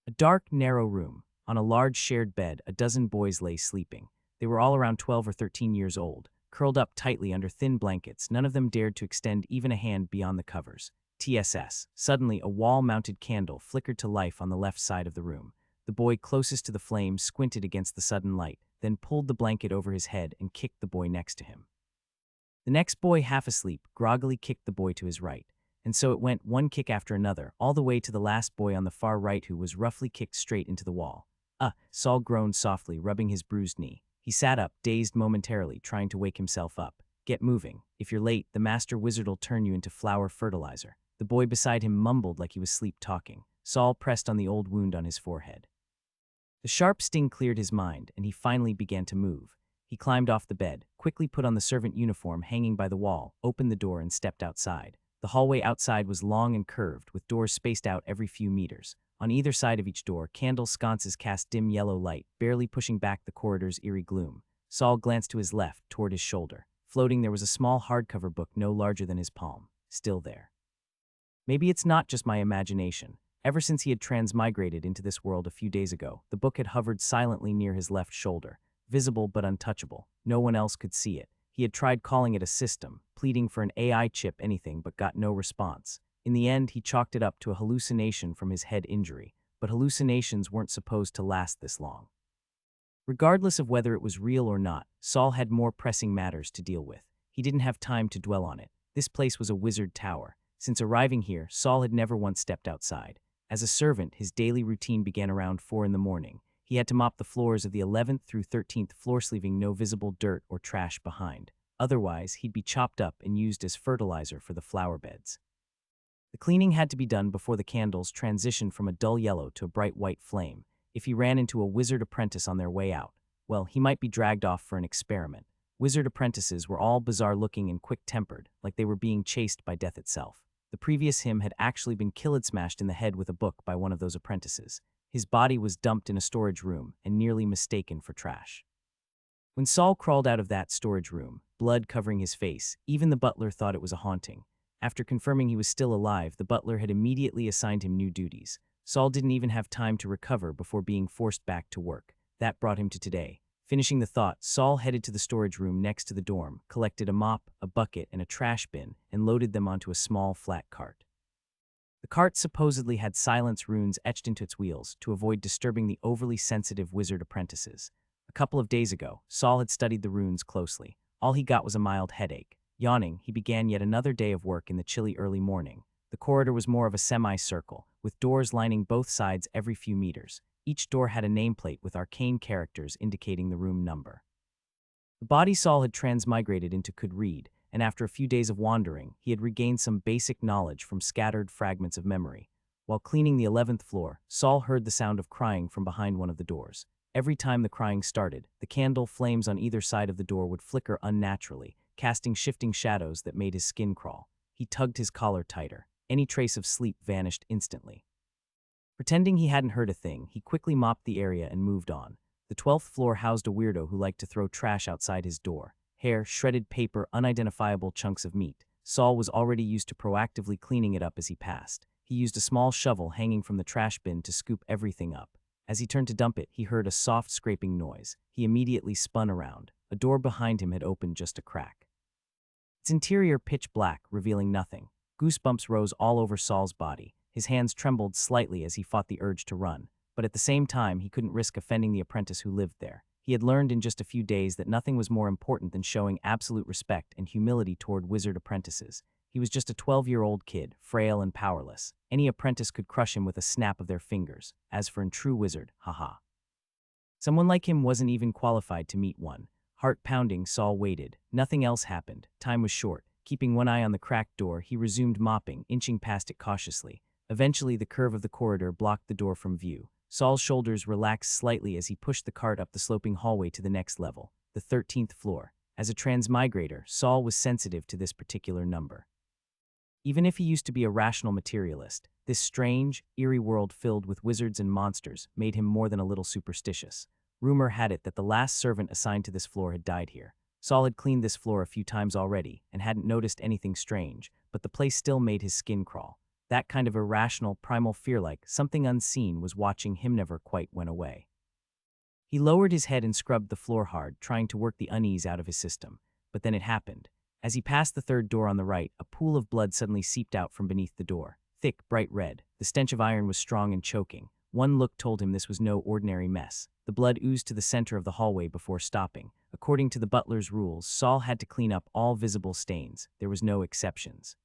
A dark, narrow room. On a large shared bed, a dozen boys lay sleeping. They were all around 12 or 13 years old, curled up tightly under thin blankets. None of them dared to extend even a hand beyond the covers. TSS. Suddenly, a wall-mounted candle flickered to life on the left side of the room. The boy closest to the flame squinted against the sudden light, then pulled the blanket over his head and kicked the boy next to him. The next boy, half asleep, groggily kicked the boy to his right. And so it went, one kick after another, all the way to the last boy on the far right, who was roughly kicked straight into the wall. Saul groaned softly, rubbing his bruised knee. He sat up, dazed momentarily, trying to wake himself up. Get moving. If you're late, the master wizard'll turn you into flower fertilizer. The boy beside him mumbled like he was sleep-talking. Saul pressed on the old wound on his forehead. The sharp sting cleared his mind, and he finally began to move. He climbed off the bed, quickly put on the servant uniform hanging by the wall, opened the door and stepped outside. The hallway outside was long and curved, with doors spaced out every few meters. On either side of each door, candle sconces cast dim yellow light, barely pushing back the corridor's eerie gloom. Saul glanced to his left, toward his shoulder. Floating there was a small hardcover book no larger than his palm, still there. Maybe it's not just my imagination. Ever since he had transmigrated into this world a few days ago, the book had hovered silently near his left shoulder, visible but untouchable. No one else could see it. He had tried calling it a system, pleading for an AI chip, anything, but got no response. In the end, he chalked it up to a hallucination from his head injury, but hallucinations weren't supposed to last this long. Regardless of whether it was real or not, Saul had more pressing matters to deal with. He didn't have time to dwell on it. This place was a wizard tower. Since arriving here, Saul had never once stepped outside. As a servant, his daily routine began around 4 in the morning. He had to mop the floors of the 11th through 13th floors, leaving no visible dirt or trash behind. Otherwise, he'd be chopped up and used as fertilizer for the flower beds. The cleaning had to be done before the candles transitioned from a dull yellow to a bright white flame. If he ran into a wizard apprentice on their way out, well, he might be dragged off for an experiment. Wizard apprentices were all bizarre-looking and quick-tempered, like they were being chased by death itself. The previous him had actually been smashed in the head with a book by one of those apprentices. His body was dumped in a storage room and nearly mistaken for trash. When Saul crawled out of that storage room, blood covering his face, even the butler thought it was a haunting. After confirming he was still alive, the butler had immediately assigned him new duties. Saul didn't even have time to recover before being forced back to work. That brought him to today. Finishing the thought, Saul headed to the storage room next to the dorm, collected a mop, a bucket, and a trash bin, and loaded them onto a small, flat cart. The cart supposedly had silence runes etched into its wheels to avoid disturbing the overly sensitive wizard apprentices. A couple of days ago, Saul had studied the runes closely. All he got was a mild headache. Yawning, he began yet another day of work in the chilly early morning. The corridor was more of a semicircle, with doors lining both sides every few meters. Each door had a nameplate with arcane characters indicating the room number. The body Saul had transmigrated into could read, and after a few days of wandering, he had regained some basic knowledge from scattered fragments of memory. While cleaning the 11th floor, Saul heard the sound of crying from behind one of the doors. Every time the crying started, the candle flames on either side of the door would flicker unnaturally, casting shifting shadows that made his skin crawl. He tugged his collar tighter. Any trace of sleep vanished instantly. Pretending he hadn't heard a thing, he quickly mopped the area and moved on. The 12th floor housed a weirdo who liked to throw trash outside his door. Hair, shredded paper, unidentifiable chunks of meat. Saul was already used to proactively cleaning it up as he passed. He used a small shovel hanging from the trash bin to scoop everything up. As he turned to dump it, he heard a soft scraping noise. He immediately spun around. A door behind him had opened just a crack. Its interior pitch black, revealing nothing. Goosebumps rose all over Saul's body. His hands trembled slightly as he fought the urge to run, but at the same time he couldn't risk offending the apprentice who lived there. He had learned in just a few days that nothing was more important than showing absolute respect and humility toward wizard apprentices. He was just a 12-year-old kid, frail and powerless. Any apprentice could crush him with a snap of their fingers. As for a true wizard, haha. Someone like him wasn't even qualified to meet one. Heart pounding, Saul waited. Nothing else happened. Time was short. Keeping one eye on the cracked door, he resumed mopping, inching past it cautiously. Eventually, the curve of the corridor blocked the door from view. Saul's shoulders relaxed slightly as he pushed the cart up the sloping hallway to the next level, the 13th floor. As a transmigrator, Saul was sensitive to this particular number. Even if he used to be a rational materialist, this strange, eerie world filled with wizards and monsters made him more than a little superstitious. Rumor had it that the last servant assigned to this floor had died here. Saul had cleaned this floor a few times already and hadn't noticed anything strange, but the place still made his skin crawl. That kind of irrational, primal fear like something unseen was watching him never quite went away. He lowered his head and scrubbed the floor hard, trying to work the unease out of his system. But then it happened. As he passed the third door on the right, a pool of blood suddenly seeped out from beneath the door. Thick, bright red. The stench of iron was strong and choking. One look told him this was no ordinary mess. The blood oozed to the center of the hallway before stopping. According to the butler's rules, Saul had to clean up all visible stains. There was no exceptions.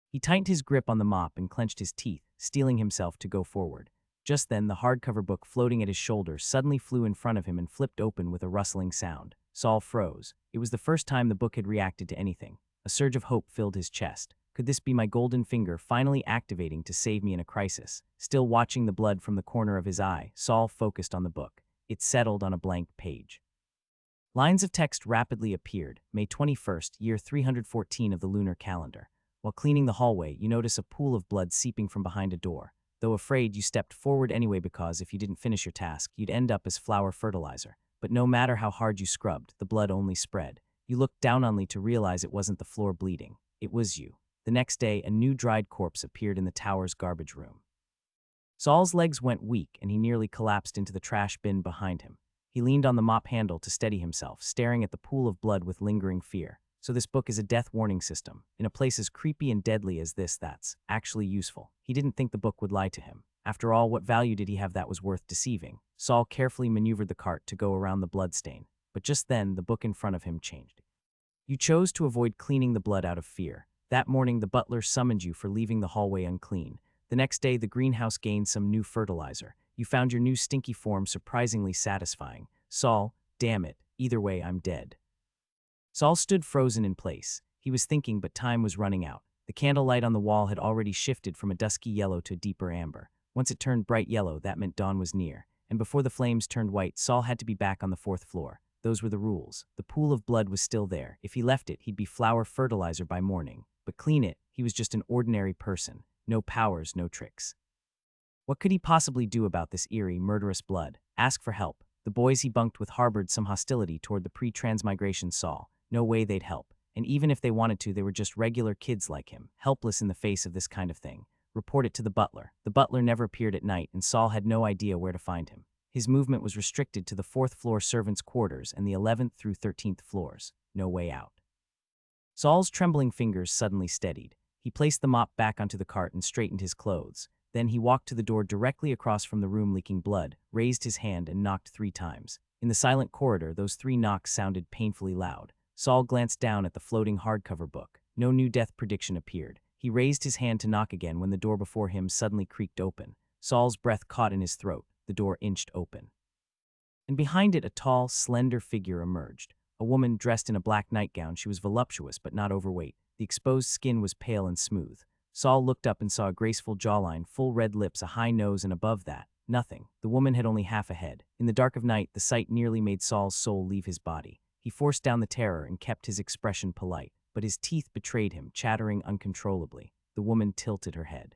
He tightened his grip on the mop and clenched his teeth, steeling himself to go forward. Just then, the hardcover book floating at his shoulder suddenly flew in front of him and flipped open with a rustling sound. Saul froze. It was the first time the book had reacted to anything. A surge of hope filled his chest. Could this be my golden finger finally activating to save me in a crisis? Still watching the blood from the corner of his eye, Saul focused on the book. It settled on a blank page. Lines of text rapidly appeared. May 21st, year 314 of the lunar calendar. While cleaning the hallway, you notice a pool of blood seeping from behind a door. Though afraid, you stepped forward anyway because if you didn't finish your task, you'd end up as flower fertilizer. But no matter how hard you scrubbed, the blood only spread. You looked down only to realize it wasn't the floor bleeding. It was you. The next day, a new dried corpse appeared in the tower's garbage room. Saul's legs went weak and he nearly collapsed into the trash bin behind him. He leaned on the mop handle to steady himself, staring at the pool of blood with lingering fear. So this book is a death warning system. In a place as creepy and deadly as this, that's actually useful. He didn't think the book would lie to him. After all, what value did he have that was worth deceiving? Saul carefully maneuvered the cart to go around the bloodstain. But just then, the book in front of him changed. You chose to avoid cleaning the blood out of fear. That morning, the butler summoned you for leaving the hallway unclean. The next day, the greenhouse gained some new fertilizer. You found your new stinky form surprisingly satisfying. Saul, damn it, either way, I'm dead. Saul stood frozen in place. He was thinking, but time was running out. The candlelight on the wall had already shifted from a dusky yellow to a deeper amber. Once it turned bright yellow, that meant dawn was near. And before the flames turned white, Saul had to be back on the fourth floor. Those were the rules. The pool of blood was still there. If he left it, he'd be flower fertilizer by morning. But clean it, he was just an ordinary person. No powers, no tricks. What could he possibly do about this eerie, murderous blood? Ask for help. The boys he bunked with harbored some hostility toward the pre-transmigration Saul. No way they'd help. And even if they wanted to, they were just regular kids like him, helpless in the face of this kind of thing. Report it to the butler. The butler never appeared at night, and Saul had no idea where to find him. His movement was restricted to the 4th floor servants' quarters and the 11th through 13th floors. No way out. Saul's trembling fingers suddenly steadied. He placed the mop back onto the cart and straightened his clothes. Then he walked to the door directly across from the room leaking blood, raised his hand and knocked 3 times. In the silent corridor, those 3 knocks sounded painfully loud. Saul glanced down at the floating hardcover book. No new death prediction appeared. He raised his hand to knock again when the door before him suddenly creaked open. Saul's breath caught in his throat. The door inched open. And behind it, a tall, slender figure emerged. A woman dressed in a black nightgown. She was voluptuous but not overweight. The exposed skin was pale and smooth. Saul looked up and saw a graceful jawline, full red lips, a high nose, and above that, nothing. The woman had only half a head. In the dark of night, the sight nearly made Saul's soul leave his body. He forced down the terror and kept his expression polite, but his teeth betrayed him, chattering uncontrollably. The woman tilted her head.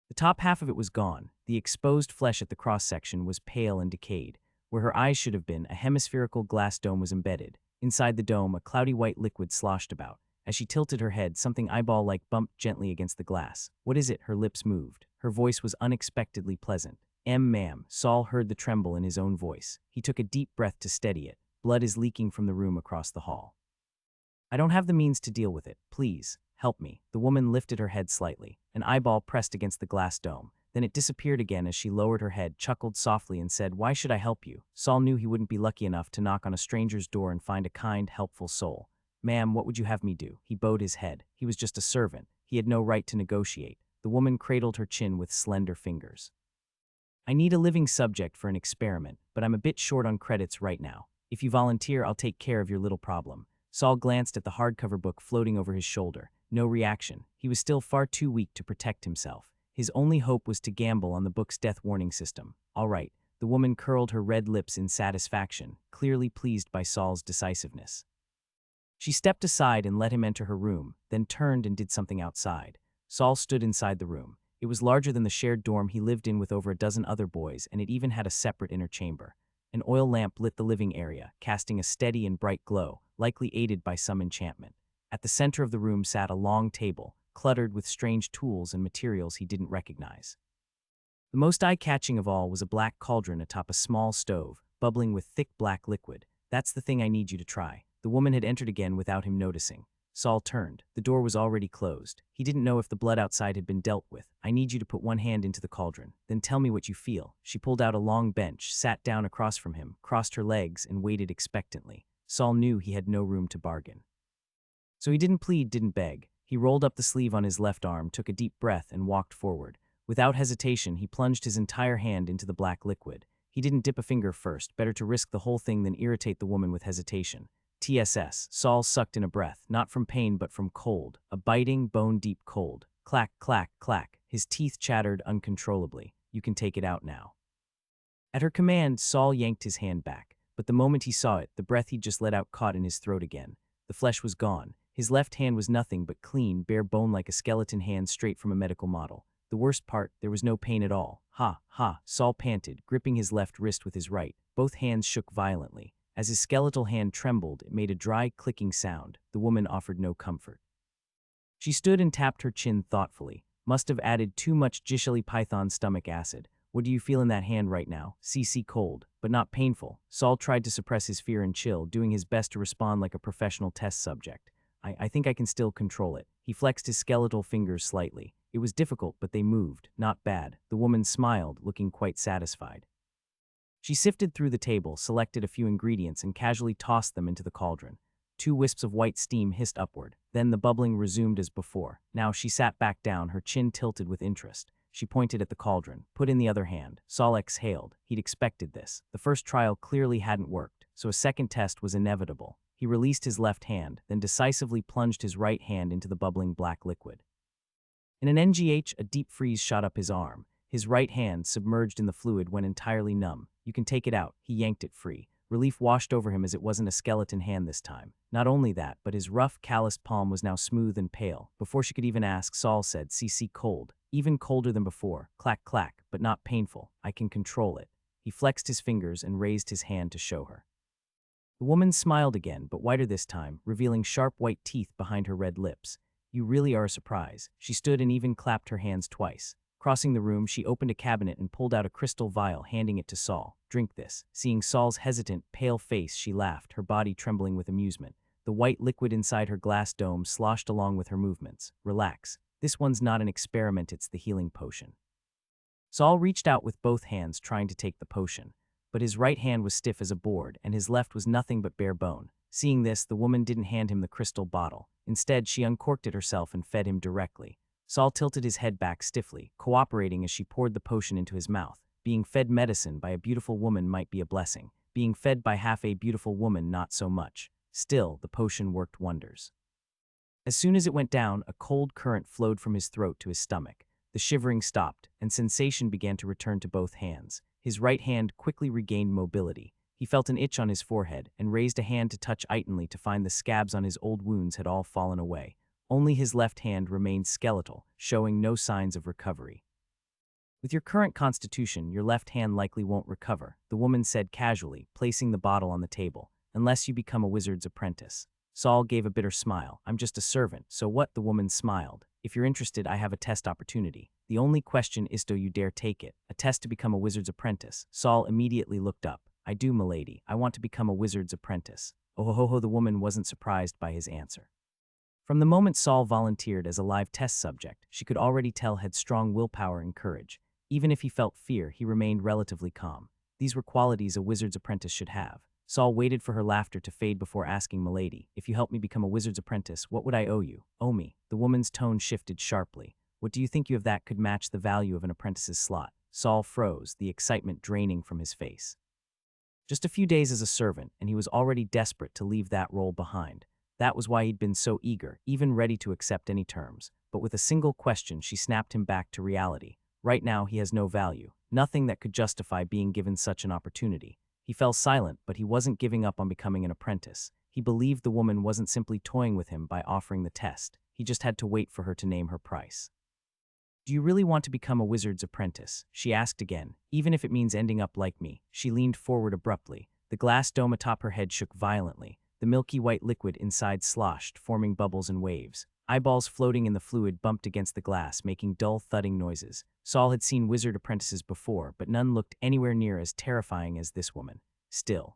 The top half of it was gone. The exposed flesh at the cross-section was pale and decayed. Where her eyes should have been, a hemispherical glass dome was embedded. Inside the dome, a cloudy white liquid sloshed about. As she tilted her head, something eyeball-like bumped gently against the glass. "What is it?" Her lips moved. Her voice was unexpectedly pleasant. Ma'am." Saul heard the tremble in his own voice. He took a deep breath to steady it. Blood is leaking from the room across the hall. "I don't have the means to deal with it. Please, help me." The woman lifted her head slightly. An eyeball pressed against the glass dome. Then it disappeared again as she lowered her head, chuckled softly, and said, "Why should I help you?" Saul knew he wouldn't be lucky enough to knock on a stranger's door and find a kind, helpful soul. "Ma'am, what would you have me do?" He bowed his head. He was just a servant. He had no right to negotiate. The woman cradled her chin with slender fingers. "I need a living subject for an experiment, but I'm a bit short on credits right now. If you volunteer, I'll take care of your little problem." Saul glanced at the hardcover book floating over his shoulder. No reaction. He was still far too weak to protect himself. His only hope was to gamble on the book's death warning system. "All right." The woman curled her red lips in satisfaction, clearly pleased by Saul's decisiveness. She stepped aside and let him enter her room, then turned and did something outside. Saul stood inside the room. It was larger than the shared dorm he lived in with over a dozen other boys, and it even had a separate inner chamber. An oil lamp lit the living area, casting a steady and bright glow, likely aided by some enchantment. At the center of the room sat a long table, cluttered with strange tools and materials he didn't recognize. The most eye-catching of all was a black cauldron atop a small stove, bubbling with thick black liquid. "That's the thing I need you to try." The woman had entered again without him noticing. Saul turned. The door was already closed. He didn't know if the blood outside had been dealt with. "I need you to put one hand into the cauldron. Then tell me what you feel." She pulled out a long bench, sat down across from him, crossed her legs, and waited expectantly. Saul knew he had no room to bargain. So he didn't plead, didn't beg. He rolled up the sleeve on his left arm, took a deep breath, and walked forward. Without hesitation, he plunged his entire hand into the black liquid. He didn't dip a finger first. Better to risk the whole thing than irritate the woman with hesitation. TSS. Saul sucked in a breath, not from pain but from cold, a biting, bone-deep cold. Clack, clack, clack. His teeth chattered uncontrollably. "You can take it out now." At her command, Saul yanked his hand back, but the moment he saw it, the breath he'd just let out caught in his throat again. The flesh was gone. His left hand was nothing but clean, bare bone like a skeleton hand straight from a medical model. The worst part, there was no pain at all. "Ha, ha," Saul panted, gripping his left wrist with his right. Both hands shook violently. As his skeletal hand trembled, it made a dry, clicking sound. The woman offered no comfort. She stood and tapped her chin thoughtfully. "Must have added too much Gishelli Python stomach acid. What do you feel in that hand right now?" "CC cold, but not painful." Saul tried to suppress his fear and chill, doing his best to respond like a professional test subject. I think I can still control it." He flexed his skeletal fingers slightly. It was difficult, but they moved. "Not bad." The woman smiled, looking quite satisfied. She sifted through the table, selected a few ingredients, and casually tossed them into the cauldron. 2 wisps of white steam hissed upward. Then the bubbling resumed as before. Now she sat back down, her chin tilted with interest. She pointed at the cauldron. "Put in the other hand." Saul exhaled. He'd expected this. The first trial clearly hadn't worked, so a second test was inevitable. He released his left hand, then decisively plunged his right hand into the bubbling black liquid. In an NGH, a deep freeze shot up his arm. His right hand, submerged in the fluid, went entirely numb. "You can take it out." He yanked it free. Relief washed over him as it wasn't a skeleton hand this time. Not only that, but his rough, calloused palm was now smooth and pale. Before she could even ask, Saul said, "CC cold. Even colder than before. Clack, clack, but not painful. I can control it." He flexed his fingers and raised his hand to show her. The woman smiled again, but wider this time, revealing sharp white teeth behind her red lips. "You really are a surprise." She stood and even clapped her hands twice. Crossing the room, she opened a cabinet and pulled out a crystal vial, handing it to Saul. "Drink this." Seeing Saul's hesitant, pale face, she laughed, her body trembling with amusement. The white liquid inside her glass dome sloshed along with her movements. "Relax. This one's not an experiment, it's the healing potion." Saul reached out with both hands, trying to take the potion. But his right hand was stiff as a board, and his left was nothing but bare bone. Seeing this, the woman didn't hand him the crystal bottle. Instead, she uncorked it herself and fed him directly. Saul tilted his head back stiffly, cooperating as she poured the potion into his mouth. Being fed medicine by a beautiful woman might be a blessing. Being fed by half a beautiful woman, not so much. Still, the potion worked wonders. As soon as it went down, a cold current flowed from his throat to his stomach. The shivering stopped, and sensation began to return to both hands. His right hand quickly regained mobility. He felt an itch on his forehead and raised a hand to touch itantly to find the scabs on his old wounds had all fallen away. Only his left hand remained skeletal, showing no signs of recovery. "With your current constitution, your left hand likely won't recover," the woman said casually, placing the bottle on the table, "unless you become a wizard's apprentice." Saul gave a bitter smile. "I'm just a servant, so what?" The woman smiled. "If you're interested, I have a test opportunity. The only question is, do you dare take it? A test to become a wizard's apprentice." Saul immediately looked up. "I do, milady. I want to become a wizard's apprentice." Oh ho ho, the woman wasn't surprised by his answer. From the moment Saul volunteered as a live test subject, she could already tell had strong willpower and courage. Even if he felt fear, he remained relatively calm. These were qualities a wizard's apprentice should have. Saul waited for her laughter to fade before asking, "Milady, if you help me become a wizard's apprentice, what would I owe you?" "Owe me?" The woman's tone shifted sharply. "What do you think you have that could match the value of an apprentice's slot?" Saul froze, the excitement draining from his face. Just a few days as a servant, and he was already desperate to leave that role behind. That was why he'd been so eager, even ready to accept any terms. But with a single question, she snapped him back to reality. Right now, he has no value, nothing that could justify being given such an opportunity. He fell silent, but he wasn't giving up on becoming an apprentice. He believed the woman wasn't simply toying with him by offering the test. He just had to wait for her to name her price. "Do you really want to become a wizard's apprentice?" she asked again. "Even if it means ending up like me." She leaned forward abruptly. The glass dome atop her head shook violently. The milky white liquid inside sloshed, forming bubbles and waves. Eyeballs floating in the fluid bumped against the glass, making dull thudding noises. Saul had seen wizard apprentices before, but none looked anywhere near as terrifying as this woman. Still.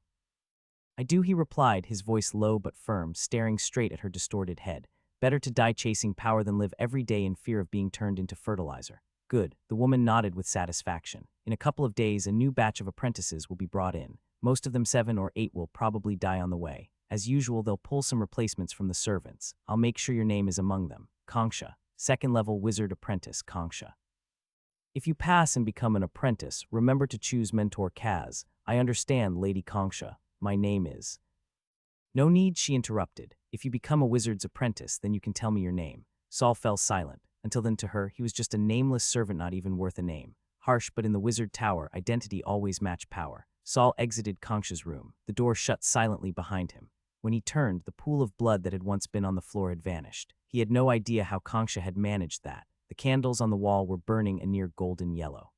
I do, he replied, his voice low but firm, staring straight at her distorted head. Better to die chasing power than live every day in fear of being turned into fertilizer. Good, the woman nodded with satisfaction. In a couple of days, a new batch of apprentices will be brought in. Most of them 7 or 8 will probably die on the way. As usual, they'll pull some replacements from the servants. I'll make sure your name is among them. Kangsha. Second-level wizard apprentice, Kangsha. If you pass and become an apprentice, remember to choose mentor Kaz. I understand, Lady Kangsha. My name is... No need, she interrupted. If you become a wizard's apprentice, then you can tell me your name. Saul fell silent. Until then, to her, he was just a nameless servant, not even worth a name. Harsh, but in the wizard tower, identity always matched power. Saul exited Kangsha's room. The door shut silently behind him. When he turned, the pool of blood that had once been on the floor had vanished. He had no idea how Kangsha had managed that. The candles on the wall were burning a near golden yellow.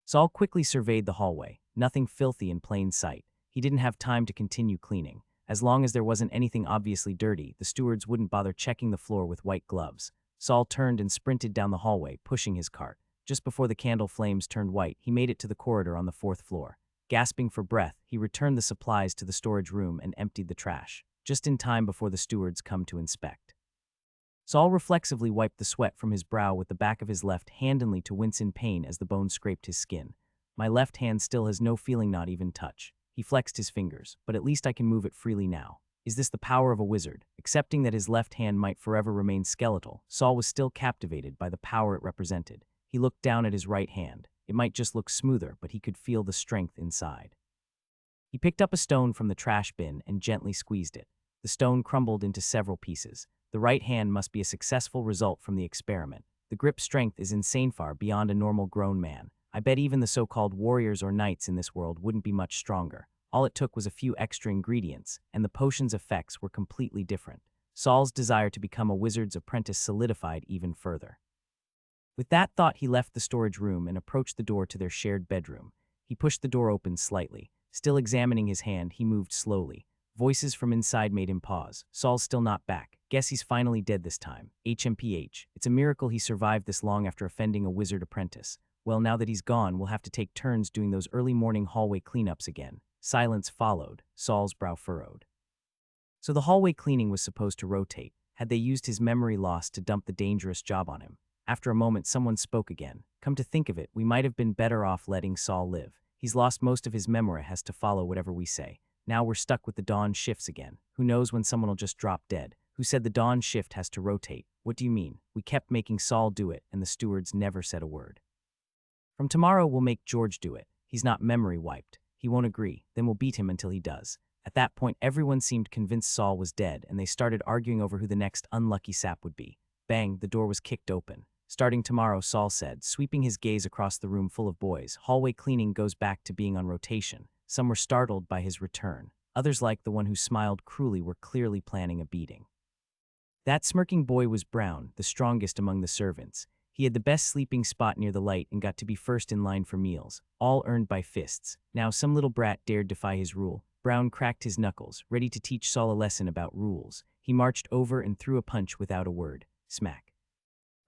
Saul quickly surveyed the hallway. Nothing filthy in plain sight. He didn't have time to continue cleaning. As long as there wasn't anything obviously dirty, the stewards wouldn't bother checking the floor with white gloves. Saul turned and sprinted down the hallway, pushing his cart. Just before the candle flames turned white, he made it to the corridor on the 4th floor. Gasping for breath, he returned the supplies to the storage room and emptied the trash, just in time before the stewards come to inspect. Saul reflexively wiped the sweat from his brow with the back of his left hand only to wince in pain as the bone scraped his skin. My left hand still has no feeling, not even touch. He flexed his fingers, but at least I can move it freely now. Is this the power of a wizard? Accepting that his left hand might forever remain skeletal, Saul was still captivated by the power it represented. He looked down at his right hand. It might just look smoother, but he could feel the strength inside. He picked up a stone from the trash bin and gently squeezed it. The stone crumbled into several pieces. The right hand must be a successful result from the experiment. The grip strength is insane, far beyond a normal grown man. I bet even the so-called warriors or knights in this world wouldn't be much stronger. All it took was a few extra ingredients, and the potion's effects were completely different. Saul's desire to become a wizard's apprentice solidified even further. With that thought, he left the storage room and approached the door to their shared bedroom. He pushed the door open slightly. Still examining his hand, he moved slowly. Voices from inside made him pause. Saul's still not back. Guess he's finally dead this time. HMPH. It's a miracle he survived this long after offending a wizard apprentice. Well, now that he's gone, we'll have to take turns doing those early morning hallway cleanups again. Silence followed. Saul's brow furrowed. So the hallway cleaning was supposed to rotate. Had they used his memory loss to dump the dangerous job on him? After a moment, someone spoke again. Come to think of it, we might have been better off letting Saul live. He's lost most of his memory, has to follow whatever we say. Now we're stuck with the dawn shifts again. Who knows when someone will just drop dead? Who said the dawn shift has to rotate? What do you mean? We kept making Saul do it, and the stewards never said a word. From tomorrow, we'll make George do it. He's not memory wiped. He won't agree. Then we'll beat him until he does. At that point, everyone seemed convinced Saul was dead, and they started arguing over who the next unlucky sap would be. Bang, the door was kicked open. Starting tomorrow, Saul said, sweeping his gaze across the room full of boys, hallway cleaning goes back to being on rotation. Some were startled by his return. Others, like the one who smiled cruelly, were clearly planning a beating. That smirking boy was Brown, the strongest among the servants. He had the best sleeping spot near the light and got to be first in line for meals, all earned by fists. Now some little brat dared defy his rule. Brown cracked his knuckles, ready to teach Saul a lesson about rules. He marched over and threw a punch without a word. Smack.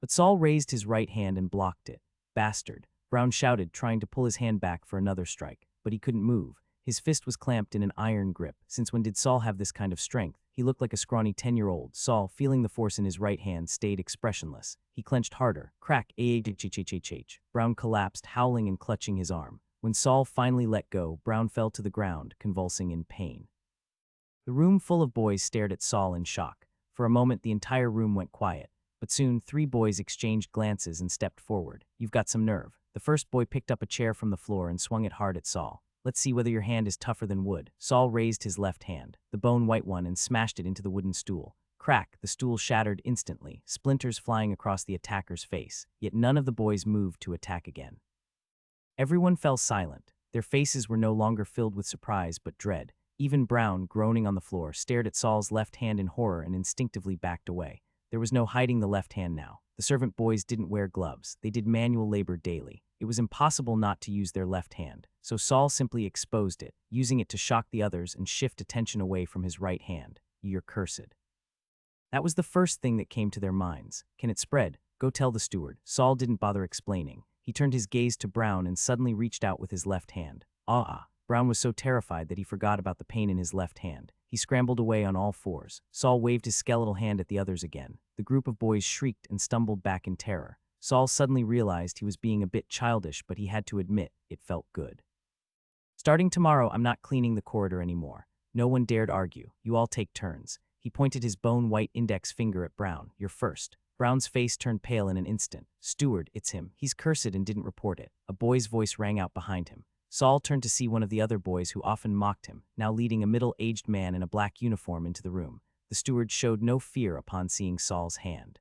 But Saul raised his right hand and blocked it. Bastard, Brown shouted, trying to pull his hand back for another strike, but he couldn't move. His fist was clamped in an iron grip. Since when did Saul have this kind of strength? He looked like a scrawny 10-year-old. Saul, feeling the force in his right hand, stayed expressionless. He clenched harder. Crack. Brown collapsed, howling and clutching his arm. When Saul finally let go, Brown fell to the ground, convulsing in pain. The room full of boys stared at Saul in shock. For a moment, the entire room went quiet. But soon, 3 boys exchanged glances and stepped forward. You've got some nerve. The first boy picked up a chair from the floor and swung it hard at Saul. Let's see whether your hand is tougher than wood. Saul raised his left hand, the bone-white one, and smashed it into the wooden stool. Crack, the stool shattered instantly, splinters flying across the attacker's face. Yet none of the boys moved to attack again. Everyone fell silent. Their faces were no longer filled with surprise but dread. Even Brown, groaning on the floor, stared at Saul's left hand in horror and instinctively backed away. There was no hiding the left hand now. The servant boys didn't wear gloves. They did manual labor daily. It was impossible not to use their left hand, so Saul simply exposed it, using it to shock the others and shift attention away from his right hand. You're cursed. That was the first thing that came to their minds. Can it spread? Go tell the steward. Saul didn't bother explaining. He turned his gaze to Brown and suddenly reached out with his left hand. Ah! Brown was so terrified that he forgot about the pain in his left hand. He scrambled away on all fours. Saul waved his skeletal hand at the others again. The group of boys shrieked and stumbled back in terror. Saul suddenly realized he was being a bit childish, but he had to admit it felt good. Starting tomorrow, I'm not cleaning the corridor anymore. No one dared argue. You all take turns. He pointed his bone-white index finger at Brown. You're first. Brown's face turned pale in an instant. Steward, it's him. He's cursed and didn't report it. A boy's voice rang out behind him. Saul turned to see one of the other boys who often mocked him, now leading a middle-aged man in a black uniform into the room. The steward showed no fear upon seeing Saul's hand.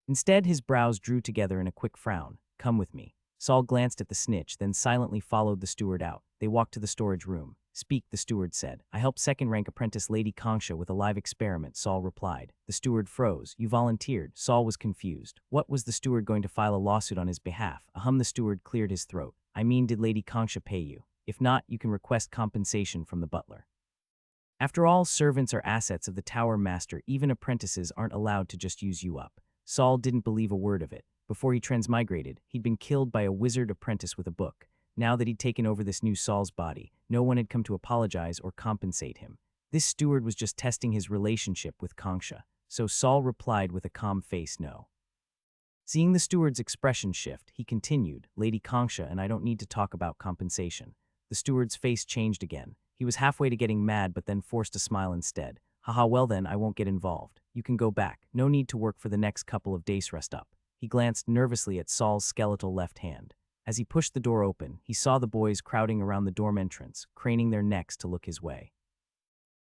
Instead, his brows drew together in a quick frown. Come with me. Saul glanced at the snitch, then silently followed the steward out. They walked to the storage room. Speak, the steward said. I helped second-rank apprentice Lady Kongsha with a live experiment, Saul replied. The steward froze. You volunteered. Saul was confused. What, was the steward going to file a lawsuit on his behalf? The steward cleared his throat. I mean, did Lady Kongsha pay you? If not, you can request compensation from the butler. After all, servants are assets of the tower master. Even apprentices aren't allowed to just use you up. Saul didn't believe a word of it. Before he transmigrated, he'd been killed by a wizard apprentice with a book. Now that he'd taken over this new Saul's body, no one had come to apologize or compensate him. This steward was just testing his relationship with Kongsha, so Saul replied with a calm face, no. Seeing the steward's expression shift, he continued, Lady Kongsha and I don't need to talk about compensation. The steward's face changed again. He was halfway to getting mad but then forced a smile instead. Haha, well then, I won't get involved. You can go back. No need to work for the next couple of days, rest up. He glanced nervously at Saul's skeletal left hand. As he pushed the door open, he saw the boys crowding around the dorm entrance, craning their necks to look his way.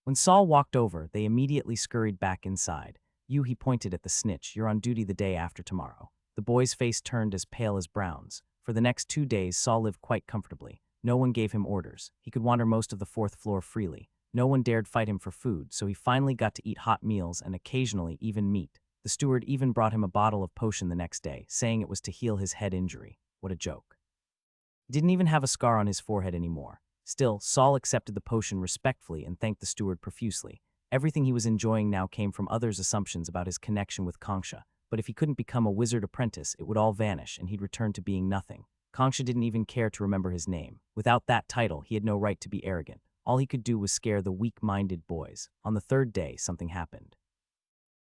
When Saul walked over, they immediately scurried back inside. You, he pointed at the snitch, you're on duty the day after tomorrow. The boy's face turned as pale as Brown's. For the next 2 days, Saul lived quite comfortably. No one gave him orders. He could wander most of the 4th floor freely. No one dared fight him for food, so he finally got to eat hot meals and occasionally even meat. The steward even brought him a bottle of potion the next day, saying it was to heal his head injury. What a joke. He didn't even have a scar on his forehead anymore. Still, Saul accepted the potion respectfully and thanked the steward profusely. Everything he was enjoying now came from others' assumptions about his connection with Kongsha, but if he couldn't become a wizard apprentice, it would all vanish and he'd return to being nothing. Kongsha didn't even care to remember his name. Without that title, he had no right to be arrogant. All he could do was scare the weak-minded boys. On the 3rd day, something happened.